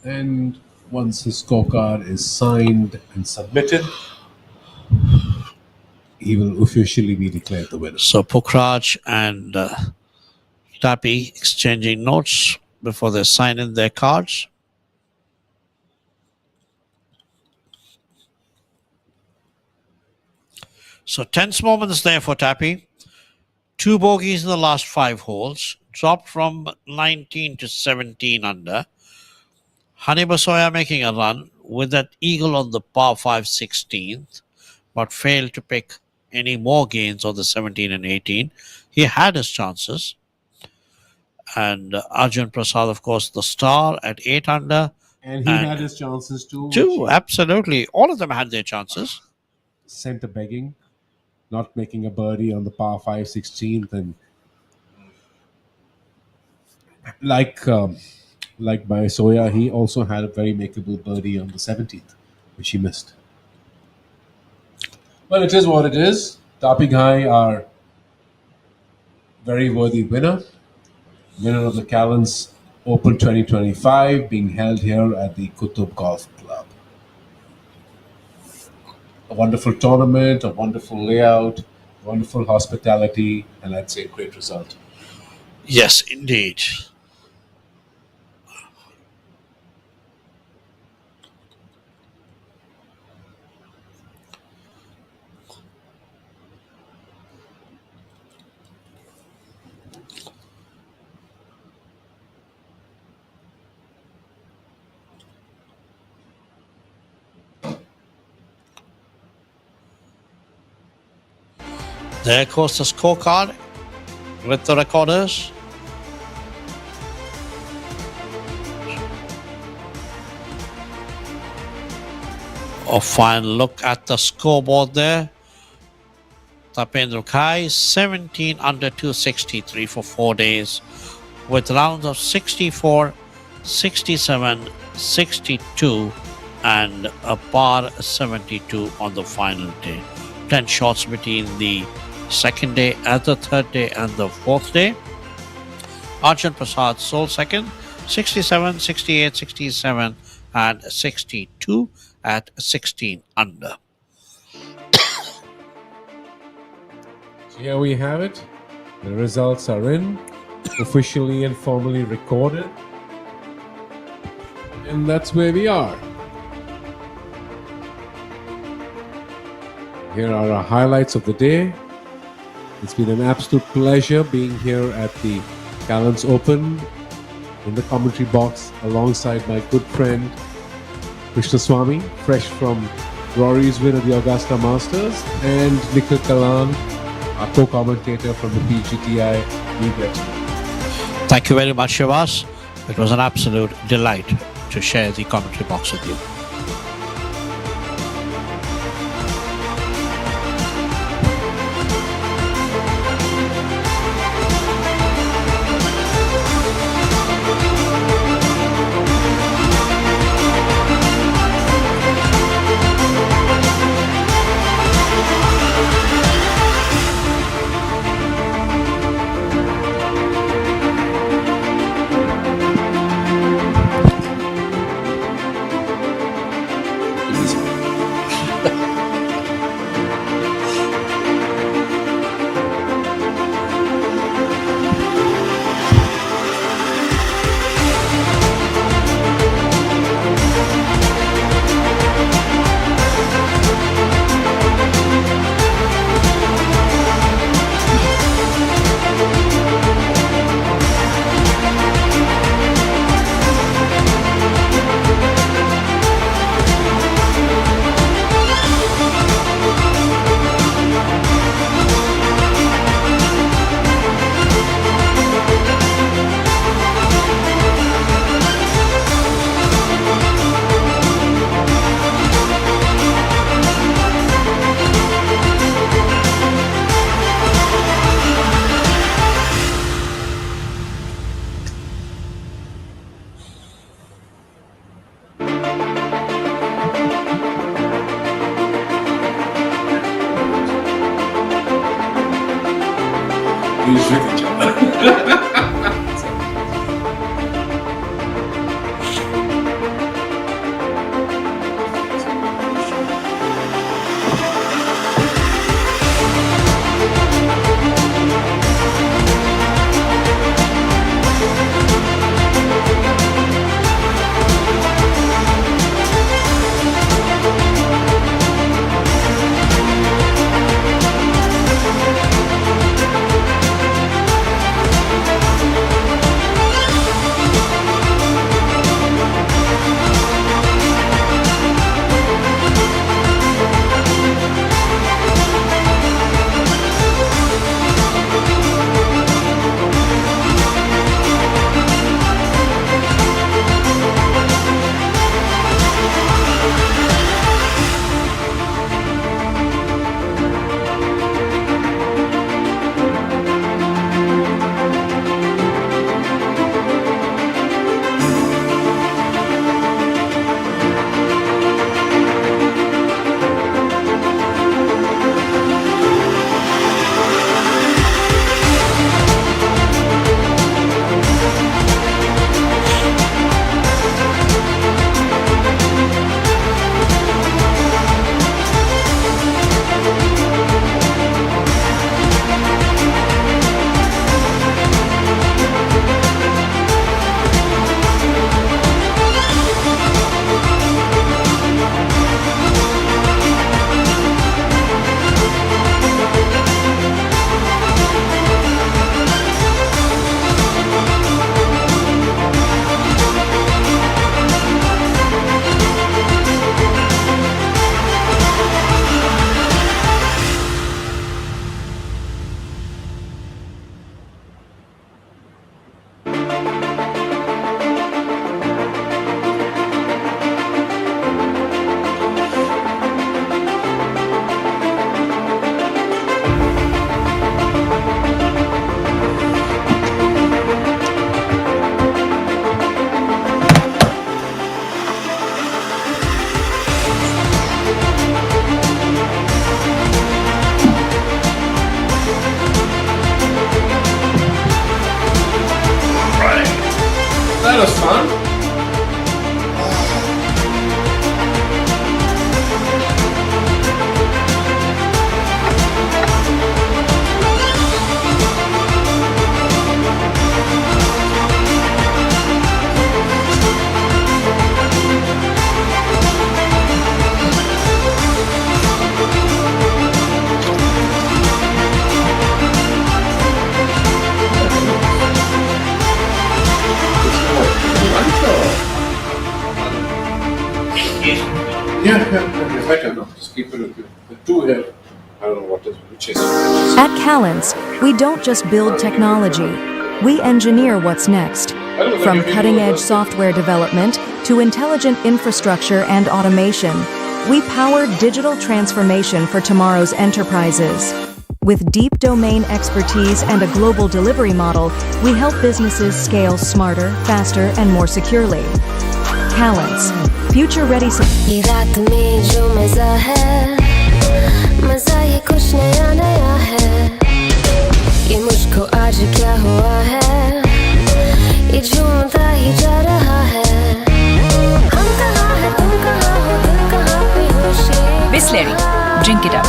And once his scorecard is signed and submitted, he will officially be declared the winner.
So Pukhraj and Tappy exchanging notes before they sign in their cards. So tense moments there for Tappy. 2 bogeys in the last 5 holes. Dropped from 19 to 17 under. Hani Basoya making a run with that eagle on the par 5 16th, but failed to pick any more gains on the 17 and 18. He had his chances. And Arjun Prasad, of course, the star at 8 under.
And he had his chances too.
Absolutely. All of them had their chances.
Sent a begging, not making a birdie on the par 5 16th. And like by Soya, he also had a very makeable birdie on the 17th, which he missed. Well, it is what it is. Tappy Ghai are very worthy winner of the Calance Open 2025, being held here at the Qutab Golf Club. A wonderful tournament, a wonderful layout, wonderful hospitality, and I'd say a great result.
Yes, indeed. There goes the scorecard with the recorders. A final look at the scoreboard there. Tapendra Kai, 17 under 263 for 4 days, with rounds of 64, 67, 62, and a par 72 on the final day. 10 shots between the second day and the third day and the fourth day. Arjun Prasad sole second, 67, 68, 67, and 62 at 16 under.
Here we have it. The results are in, officially and formally recorded. And that's where we are. Here are our highlights of the day. It's been an absolute pleasure being here at the Calance Open in the commentary box alongside my good friend Krishnaswamy, fresh from Rory's win at the Augusta Masters, and Nikhil Kalan, our co-commentator from the PGTI media team.
Thank you very much, Shivas. It was an absolute delight to share the commentary box with you.
Osman. Yeah, better, no? Just keep it the two here. I don't know which is.
At Calance, we don't just build technology, we engineer what's next. From cutting-edge software development to intelligent infrastructure and automation, we power digital transformation for tomorrow's enterprises. With deep domain expertise and a global delivery model, we help businesses scale smarter, faster, and more securely. Calance, future-ready.
ये रात में जो मजा है, मजा ये कुछ नया नया है. ये मुझको आज क्या हुआ है, ये झूमता ही जा रहा है. हम कहाँ हैं, तुम कहाँ हो, दिल कहाँ पे होशी.
Bisleri, drink it up.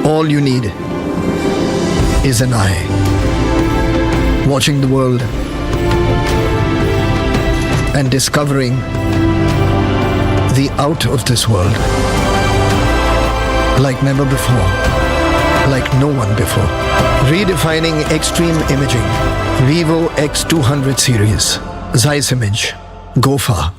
All you need is an eye, watching the world and discovering the out of this world like never before, like no one before. Redefining extreme imaging. Vivo X200 series. Zeiss Image. Go far.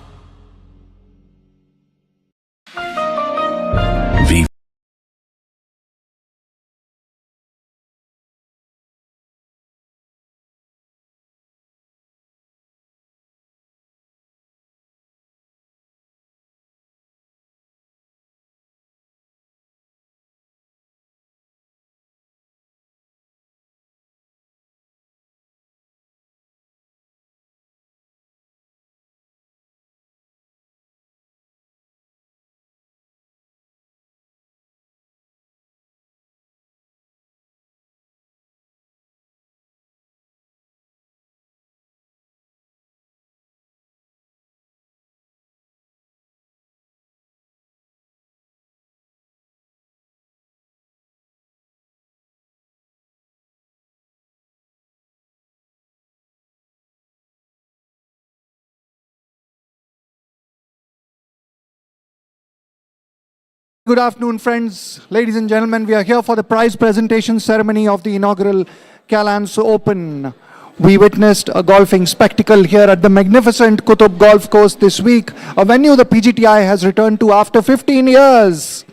Good afternoon, friends. Ladies and gentlemen, we are here for the prize presentation ceremony of the inaugural Calance Open. We witnessed a golfing spectacle here at the magnificent Qutab Golf Course this week, a venue the PGTI has returned to after 15 years.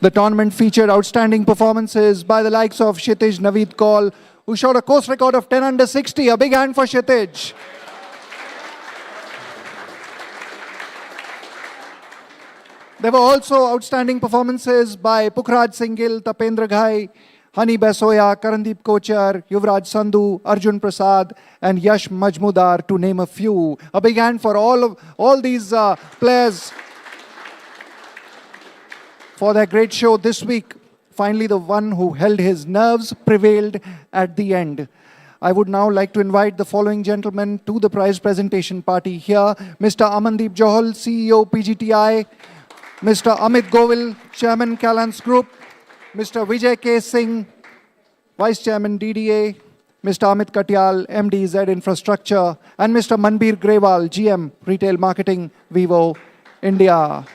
The tournament featured outstanding performances by the likes of Kshitij Naveed Kaul, who shot a course record of 10 under 60. A big hand for Kshitij. There were also outstanding performances by Pukhraj Singhil, Tapendra Ghai, Hani Basoya, Karandeep Kochar, Yuvraj Sandhu, Arjun Prasad, and Yash Majmudar, to name a few. A big hand for all these players for their great show this week. Finally, the one who held his nerves prevailed at the end. I would now like to invite the following gentlemen to the prize presentation party here. Mr. Amandeep Johal, CEO PGTI, Mr. Amit Govil, Chairman Calance Group, Mr. Vijay K. Singh, Vice Chairman DDA, Mr. Amit Katyal, MD Z Infrastructure, and Mr. Manbir Grewal, GM Retail Marketing, Vivo India.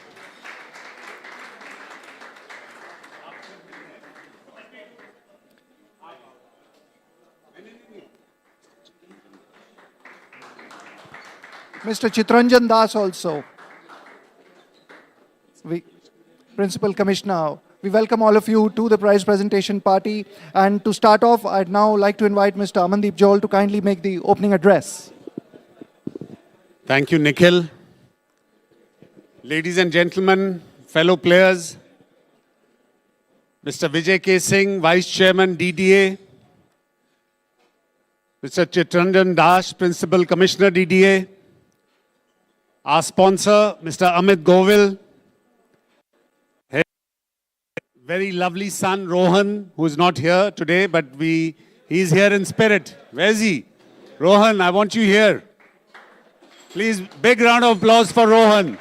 Mr. Chitranjan Das also. Principal Commissioner, we welcome all of you to the prize presentation party. And to start off, I'd now like to invite Mr. Amandeep Joel to kindly make the opening address.
Thank you, Nikhil. Ladies and gentlemen, fellow players, Mr. Vijay K. Singh, Vice Chairman, DDA, Mr. Chitranjan Das, Principal Commissioner, DDA, our sponsor, Mr. Amit Govil, his very lovely son, Rohan, who is not here today, but he's here in spirit. Where is he? Rohan, I want you here. Please, big round of applause for Rohan.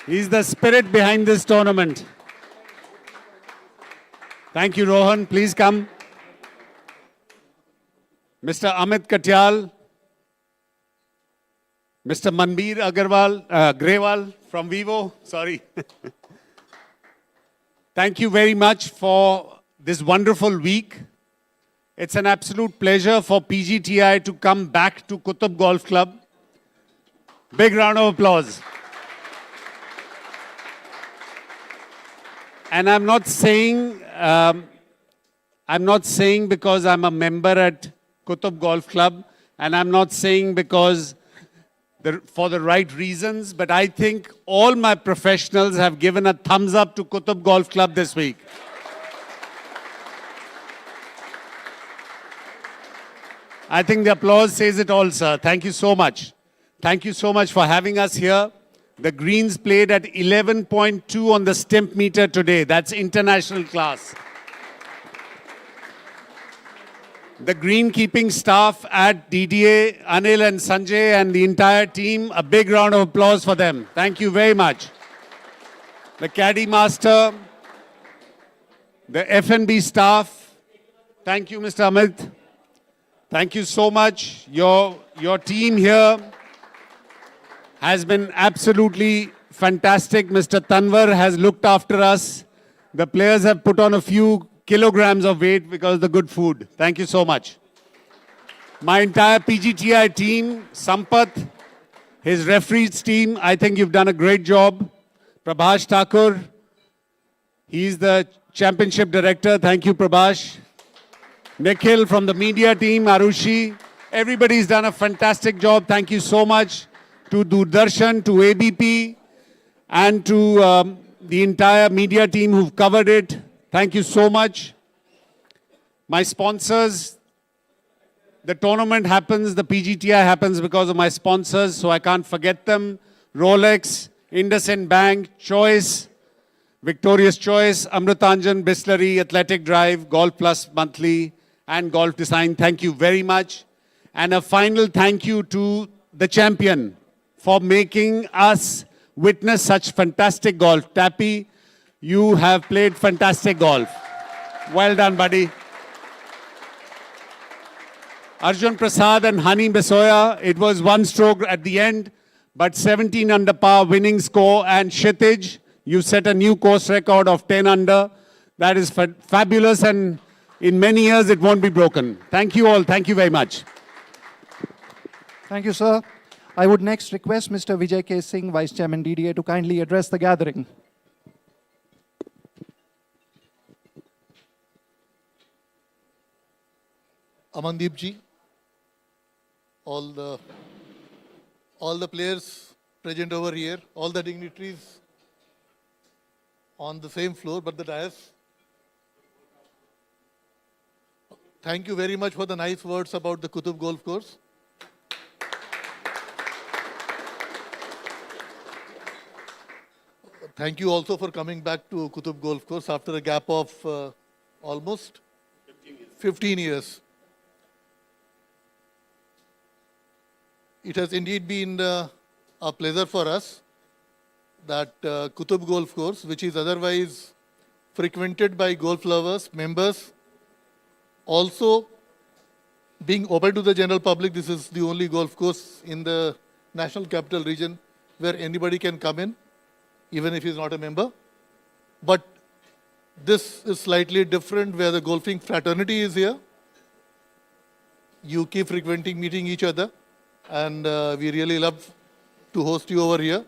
He's the spirit behind this tournament. Thank you, Rohan. Please come. Mr. Amit Katyal, Mr. Manbir Grewal from Vivo, sorry. Thank you very much for this wonderful week. It's an absolute pleasure for PGTI to come back to Qutab Golf Club. Big round of applause. And I'm not saying because I'm a member at Qutab Golf Club, and I'm not saying because for the right reasons, but I think all my professionals have given a thumbs up to Qutab Golf Club this week. I think the applause says it all, sir. Thank you so much. Thank you so much for having us here. The greens played at 11.2 on the stimp meter today. That's international class. The greenkeeping staff at DDA, Anil and Sanjay and the entire team, a big round of applause for them. Thank you very much. The caddy master, the F&B staff, thank you, Mr. Amit. Thank you so much. Your team here has been absolutely fantastic. Mr. Tanwar has looked after us. The players have put on a few kilograms of weight because of the good food. Thank you so much. My entire PGTI team, Sampath, his referees team, I think you've done a great job. Prabhash Thakur, he's the championship director. Thank you, Prabhash. Nikhil from the media team, Arushi. Everybody's done a fantastic job. Thank you so much to Doordarshan, to ABP, and to the entire media team who've covered it. Thank you so much. My sponsors, the tournament happens, the PGTI happens because of my sponsors, so I can't forget them. Rolex, IndusInd Bank, Choice, Victorious Choice, Amritanjan, Bisleri, Athletic Drive, Golf Plus Monthly, and Golf Design. Thank you very much. And a final thank you to the champion for making us witness such fantastic golf. Tappy, you have played fantastic golf. Well done, buddy. Arjun Prasad and Hani Besoya, it was one stroke at the end, but 17 under par winning score. And Kshitij, you set a new course record of 10 under. That is fabulous, and in many years it won't be broken. Thank you all. Thank you very much.
Thank you, sir. I would next request Mr. Vijay K. Singh, Vice Chairman DDA, to kindly address the gathering.
Amandeep ji, all the players present over here, all the dignitaries on the same floor but the dais. Thank you very much for the nice words about the Qutab Golf Course. Thank you also for coming back to Qutab Golf Course after a gap of almost 15 years. It has indeed been a pleasure for us that Qutab Golf Course, which is otherwise frequented by golf lovers, members, also being open to the general public. This is the only golf course in the National Capital Region where anybody can come in, even if he's not a member. But this is slightly different where the golfing fraternity is here. you keep frequenting meeting each other, and we really love to host you over here.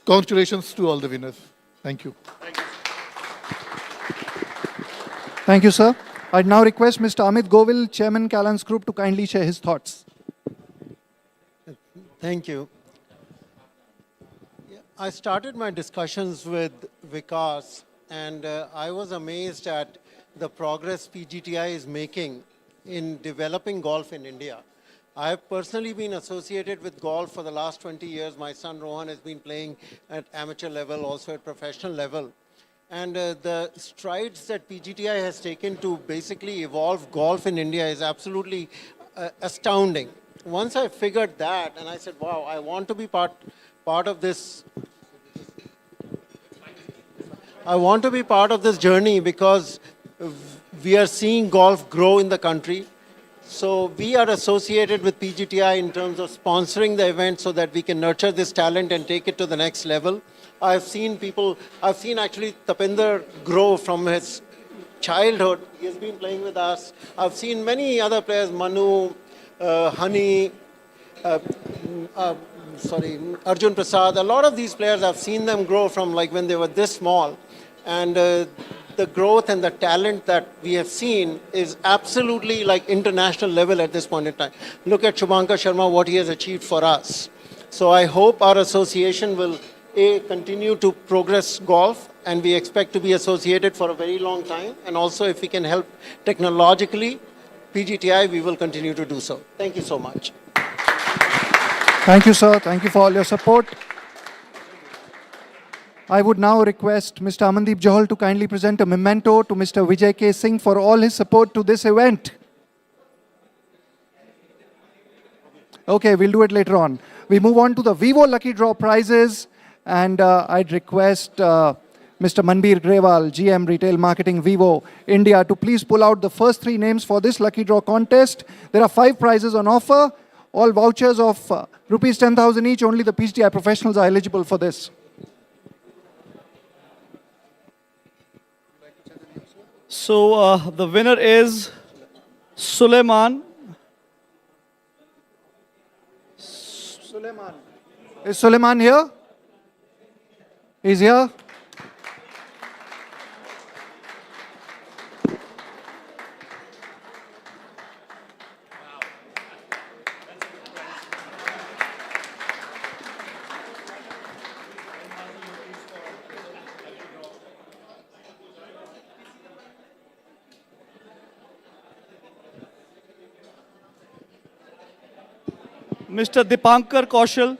Congratulations to all the winners. Thank you.
Thank you, sir. I'd now request Mr. Amit Govil, Chairman Calance Group, to kindly share his thoughts.
Thank you. I started my discussions with Vikas, and I was amazed at the progress PGTI is making in developing golf in India. I have personally been associated with golf for the last 20 years. My son Rohan has been playing at amateur level, also at professional level. And the strides that PGTI has taken to basically evolve golf in India is absolutely astounding. Once I figured that, and I said, wow, I want to be part of this. I want to be part of this journey because we are seeing golf grow in the country. So we are associated with PGTI in terms of sponsoring the event so that we can nurture this talent and take it to the next level. I've seen actually Tapinder grow from his childhood. He has been playing with us. I've seen many other players, Manu, Honey, Arjun Prasad. A lot of these players, I've seen them grow from like when they were this small. And the growth and the talent that we have seen is absolutely like international level at this point in time. Look at Shubhankar Sharma, what he has achieved for us. So I hope our association will continue to progress golf, and we expect to be associated for a very long time. And also if we can help technologically, PGTI, we will continue to do so. Thank you so much.
Thank you, sir. Thank you for all your support. I would now request Mr. Amandeep Johal to kindly present a memento to Mr. Vijay K. Singh for all his support to this event. Okay, we'll do it later on. We move on to the Vivo Lucky Draw prizes, and I'd request Mr. Manbir Grewal, GM Retail Marketing Vivo India, to please pull out the first 3 names for this Lucky Draw contest. There are 5 prizes on offer, all vouchers of rupees 10,000 each. Only the PGTI professionals are eligible for this.
So the winner is Suleiman.
Is Suleiman here? He's here.
Mr. Dipankar Kaushal.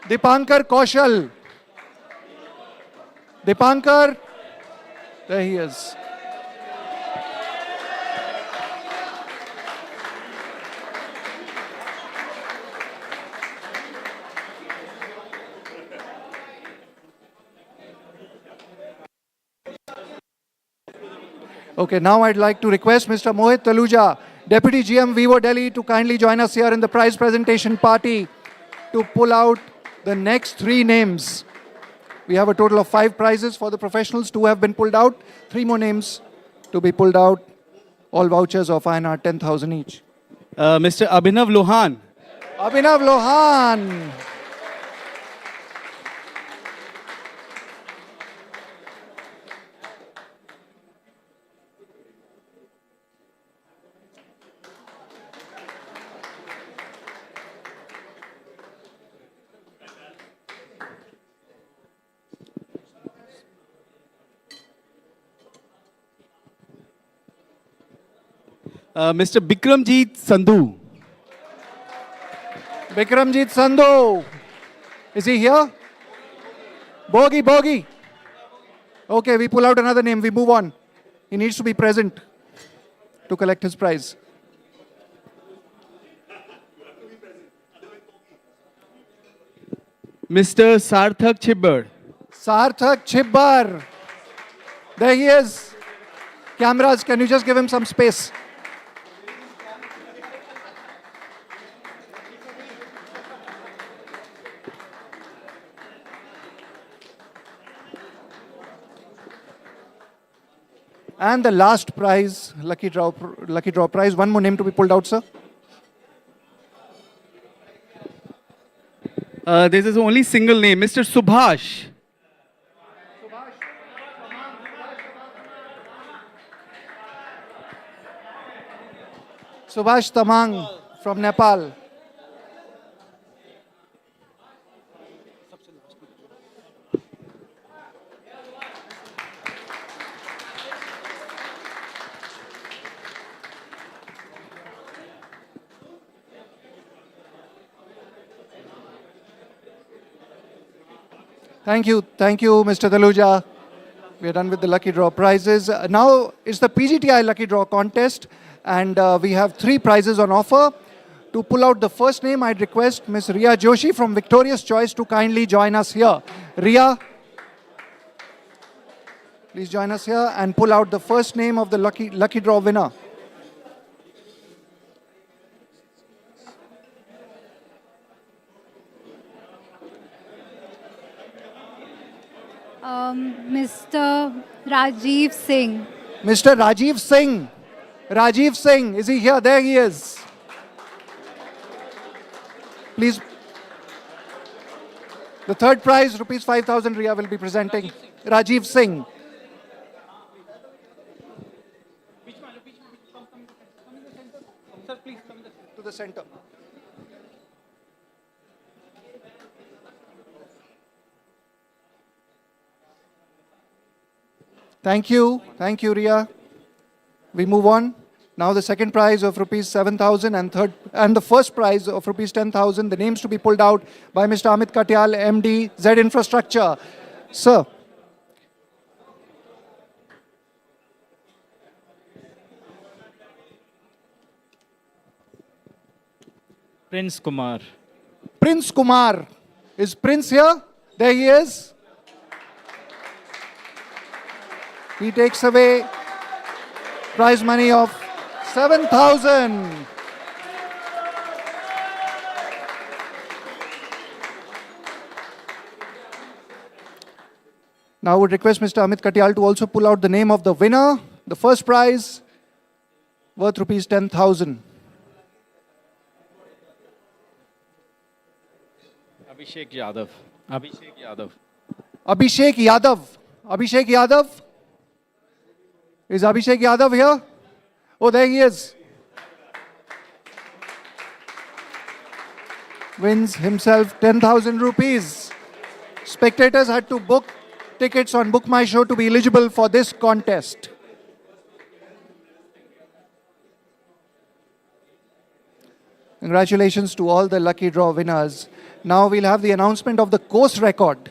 Dipankar Kaushal. Dipankar. There he is. Okay, now I'd like to request Mr. Mohit Taluja, Deputy GM Vivo Delhi, to kindly join us here in the prize presentation party to pull out the next 3 names. We have a total of 5 prizes for the professionals. 2 have been pulled out. 3 more names to be pulled out. All vouchers of INR 10,000 each.
Mr. Abhinav Lohan.
Abhinav Lohan.
Mr. Bikramjeet Sandhu.
Bikramjeet Sandhu. Is he here? Bogey. Okay, we pull out another name. We move on. He needs to be present to collect his prize.
Mr. Sarthak Chibbar.
Sarthak Chibbar. There he is. Cameras, can you just give him some space? And the last prize, lucky draw prize. One more name to be pulled out, sir.
This is only single name, Mr. Subhash.
Subhash Tamang from Nepal. Thank you, Mr. Daluja. We are done with the lucky draw prizes. Now it's the PGTI lucky draw contest, and we have 3 prizes on offer. To pull out the first name, I'd request Ms. Ria Joshi from Victorious Choice to kindly join us here. Ria, please join us here and pull out the first name of the lucky draw winner.
Mr. Rajiv Singh.
Mr. Rajiv Singh. Rajiv Singh, is he here? There he is. Please. The third prize, rupees 5,000, Ria will be presenting. Rajiv Singh. Sir, please come to the center. Thank you, Ria. We move on. Now the second prize of rupees 7,000 and the first prize of rupees 10,000. The names to be pulled out by Mr. Amit Katyal, MD, Z Infrastructure. Sir.
Prince Kumar.
Prince Kumar. Is Prince here? There he is. He takes away prize money of 7,000. Now I would request Mr. Amit Katyal to also pull out the name of the winner. The first prize worth rupees 10,000.
Abhishek Yadav. Abhishek Yadav.
Abhishek Yadav. Abhishek Yadav. Is Abhishek Yadav here? Oh, there he is. Wins himself 10,000 rupees. Spectators had to book tickets on Book My Show to be eligible for this contest. Congratulations to all the lucky draw winners. Now we'll have the announcement of the course record.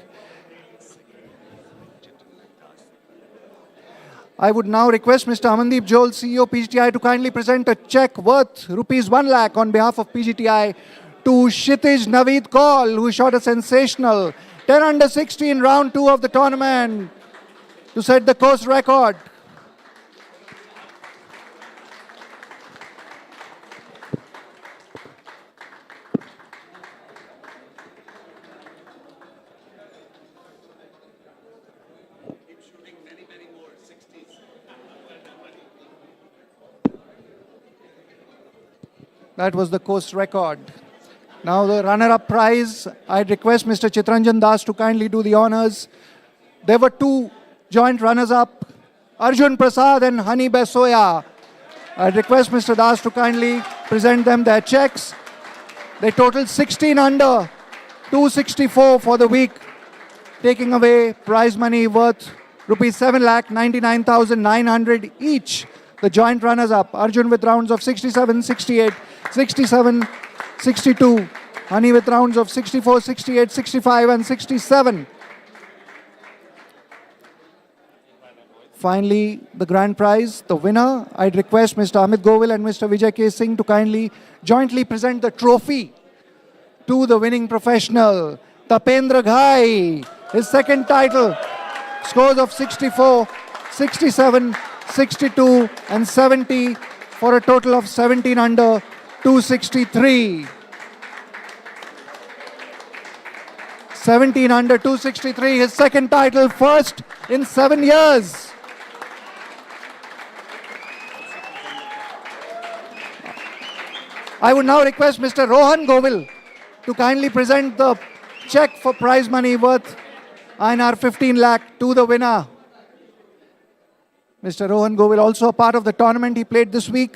I would now request Mr. Amandeep Joel, CEO PGTI, to kindly present a check worth rupees 1 lakh on behalf of PGTI to Kshitij Naveed Kaul, who shot a sensational 10 under 16 round 2 of the tournament to set the course record. That was the course record. Now the runner-up prize, I'd request Mr. Chitranjan Das to kindly do the honors. There were 2 joint runners-up, Arjun Prasad and Hani Besoya. I'd request Mr. Das to kindly present them their checks. They totaled 16 under 264 for the week, taking away prize money worth rupees 7,99,900 each. The joint runners-up, Arjun with rounds of 67, 68, 67, 62. Hani with rounds of 64, 68, 65 and 67. Finally, the grand prize, the winner, I'd request Mr. Amit Govil and Mr. Vijay K. Singh to kindly jointly present the trophy to the winning professional, Tapendra Ghai. His second title, scores of 64, 67, 62 and 70 for a total of 17 under 263. 17 under 263, his second title, first in 7 years. I would now request Mr. Rohan Govil to kindly present the check for prize money worth INR 15 lakh to the winner. Mr. Rohan Govil, also a part of the tournament he played this week.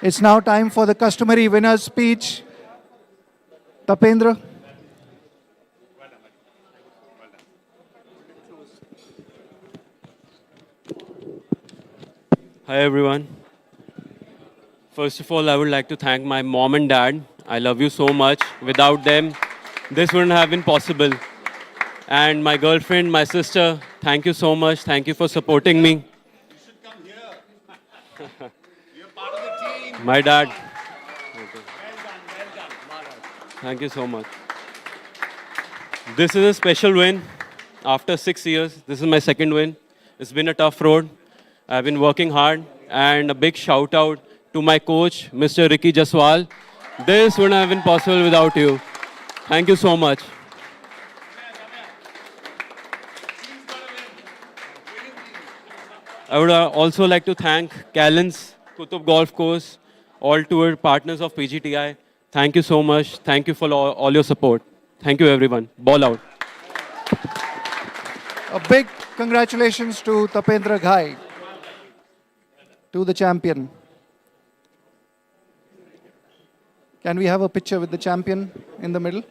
It's now time for the customary winner's speech. Tapendra.
Hi everyone. First of all, I would like to thank my mom and dad. I love you so much. Without them, this wouldn't have been possible. And my girlfriend, my sister, thank you so much. Thank you for supporting me. You should come here. You're part of the team. My dad. Okay. Well done. Thank you so much. This is a special win. After 6 years, this is my second win. It's been a tough road. I've been working hard, and a big shout out to my coach, Mr. Ricky Jaswal. This wouldn't have been possible without you. Thank you so much. I would also like to thank Calance, Qutab Golf Course, all tour partners of PGTI. Thank you so much. Thank you for all your support. Thank you everyone. Ball out.
A big congratulations to Tapendra Ghai, to the champion. Can we have a picture with the champion in the middle?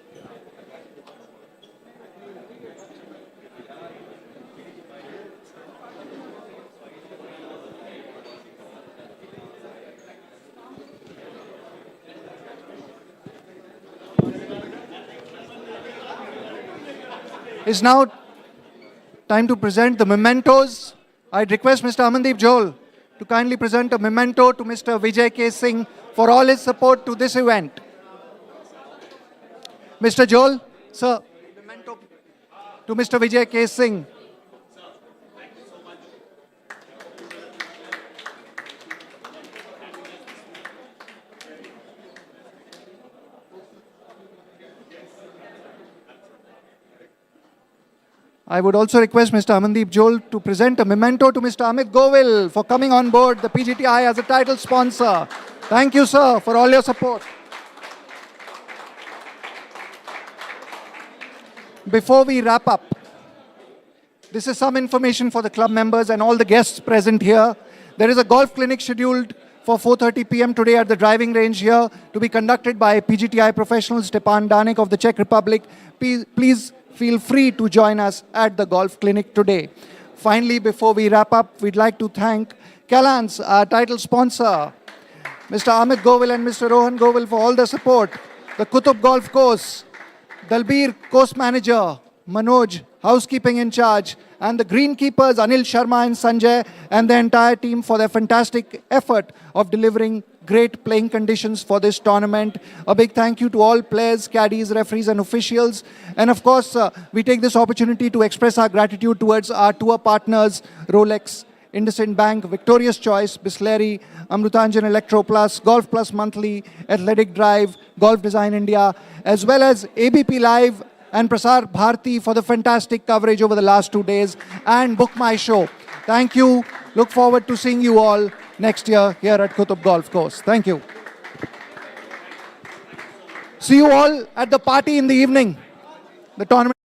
It's now time to present the mementos. I'd request Mr. Amandeep Johal to kindly present a memento to Mr. Vijay K. Singh for all his support to this event. Mr. Johal, sir, memento to Mr. Vijay K. Singh. I would also request Mr. Amandeep Johal to present a memento to Mr. Amit Govil for coming on board the PGTI as a title sponsor. Thank you, sir, for all your support. Before we wrap up, this is some information for the club members and all the guests present here. There is a golf clinic scheduled for 4:30 p.m. today at the driving range here to be conducted by PGTI professional Stepan Danek of the Czech Republic. Please feel free to join us at the golf clinic today. Finally, before we wrap up, we'd like to thank Calance, our title sponsor, Mr. Amit Govil and Mr. Rohan Govil for all the support, the Qutab Golf Course, Dalbir, course manager, Manoj, housekeeping in charge, and the greenkeepers, Anil Sharma and Sanjay, and the entire team for their fantastic effort of delivering great playing conditions for this tournament. A big thank you to all players, caddies, referees, and officials. And of course, we take this opportunity to express our gratitude towards our tour partners, Rolex, IndusInd Bank, Victorious Choice, Bisleri, Amrutanjan Electro Plus, Golf Plus Monthly, Athletic Drive, Golf Design India, as well as ABPLIVE and Prasar Bharati for the fantastic coverage over the last 2 days, and Book My Show. Thank you. Look forward to seeing you all next year here at Qutab Golf Course. Thank you. See you all at the party in the evening. The tournament.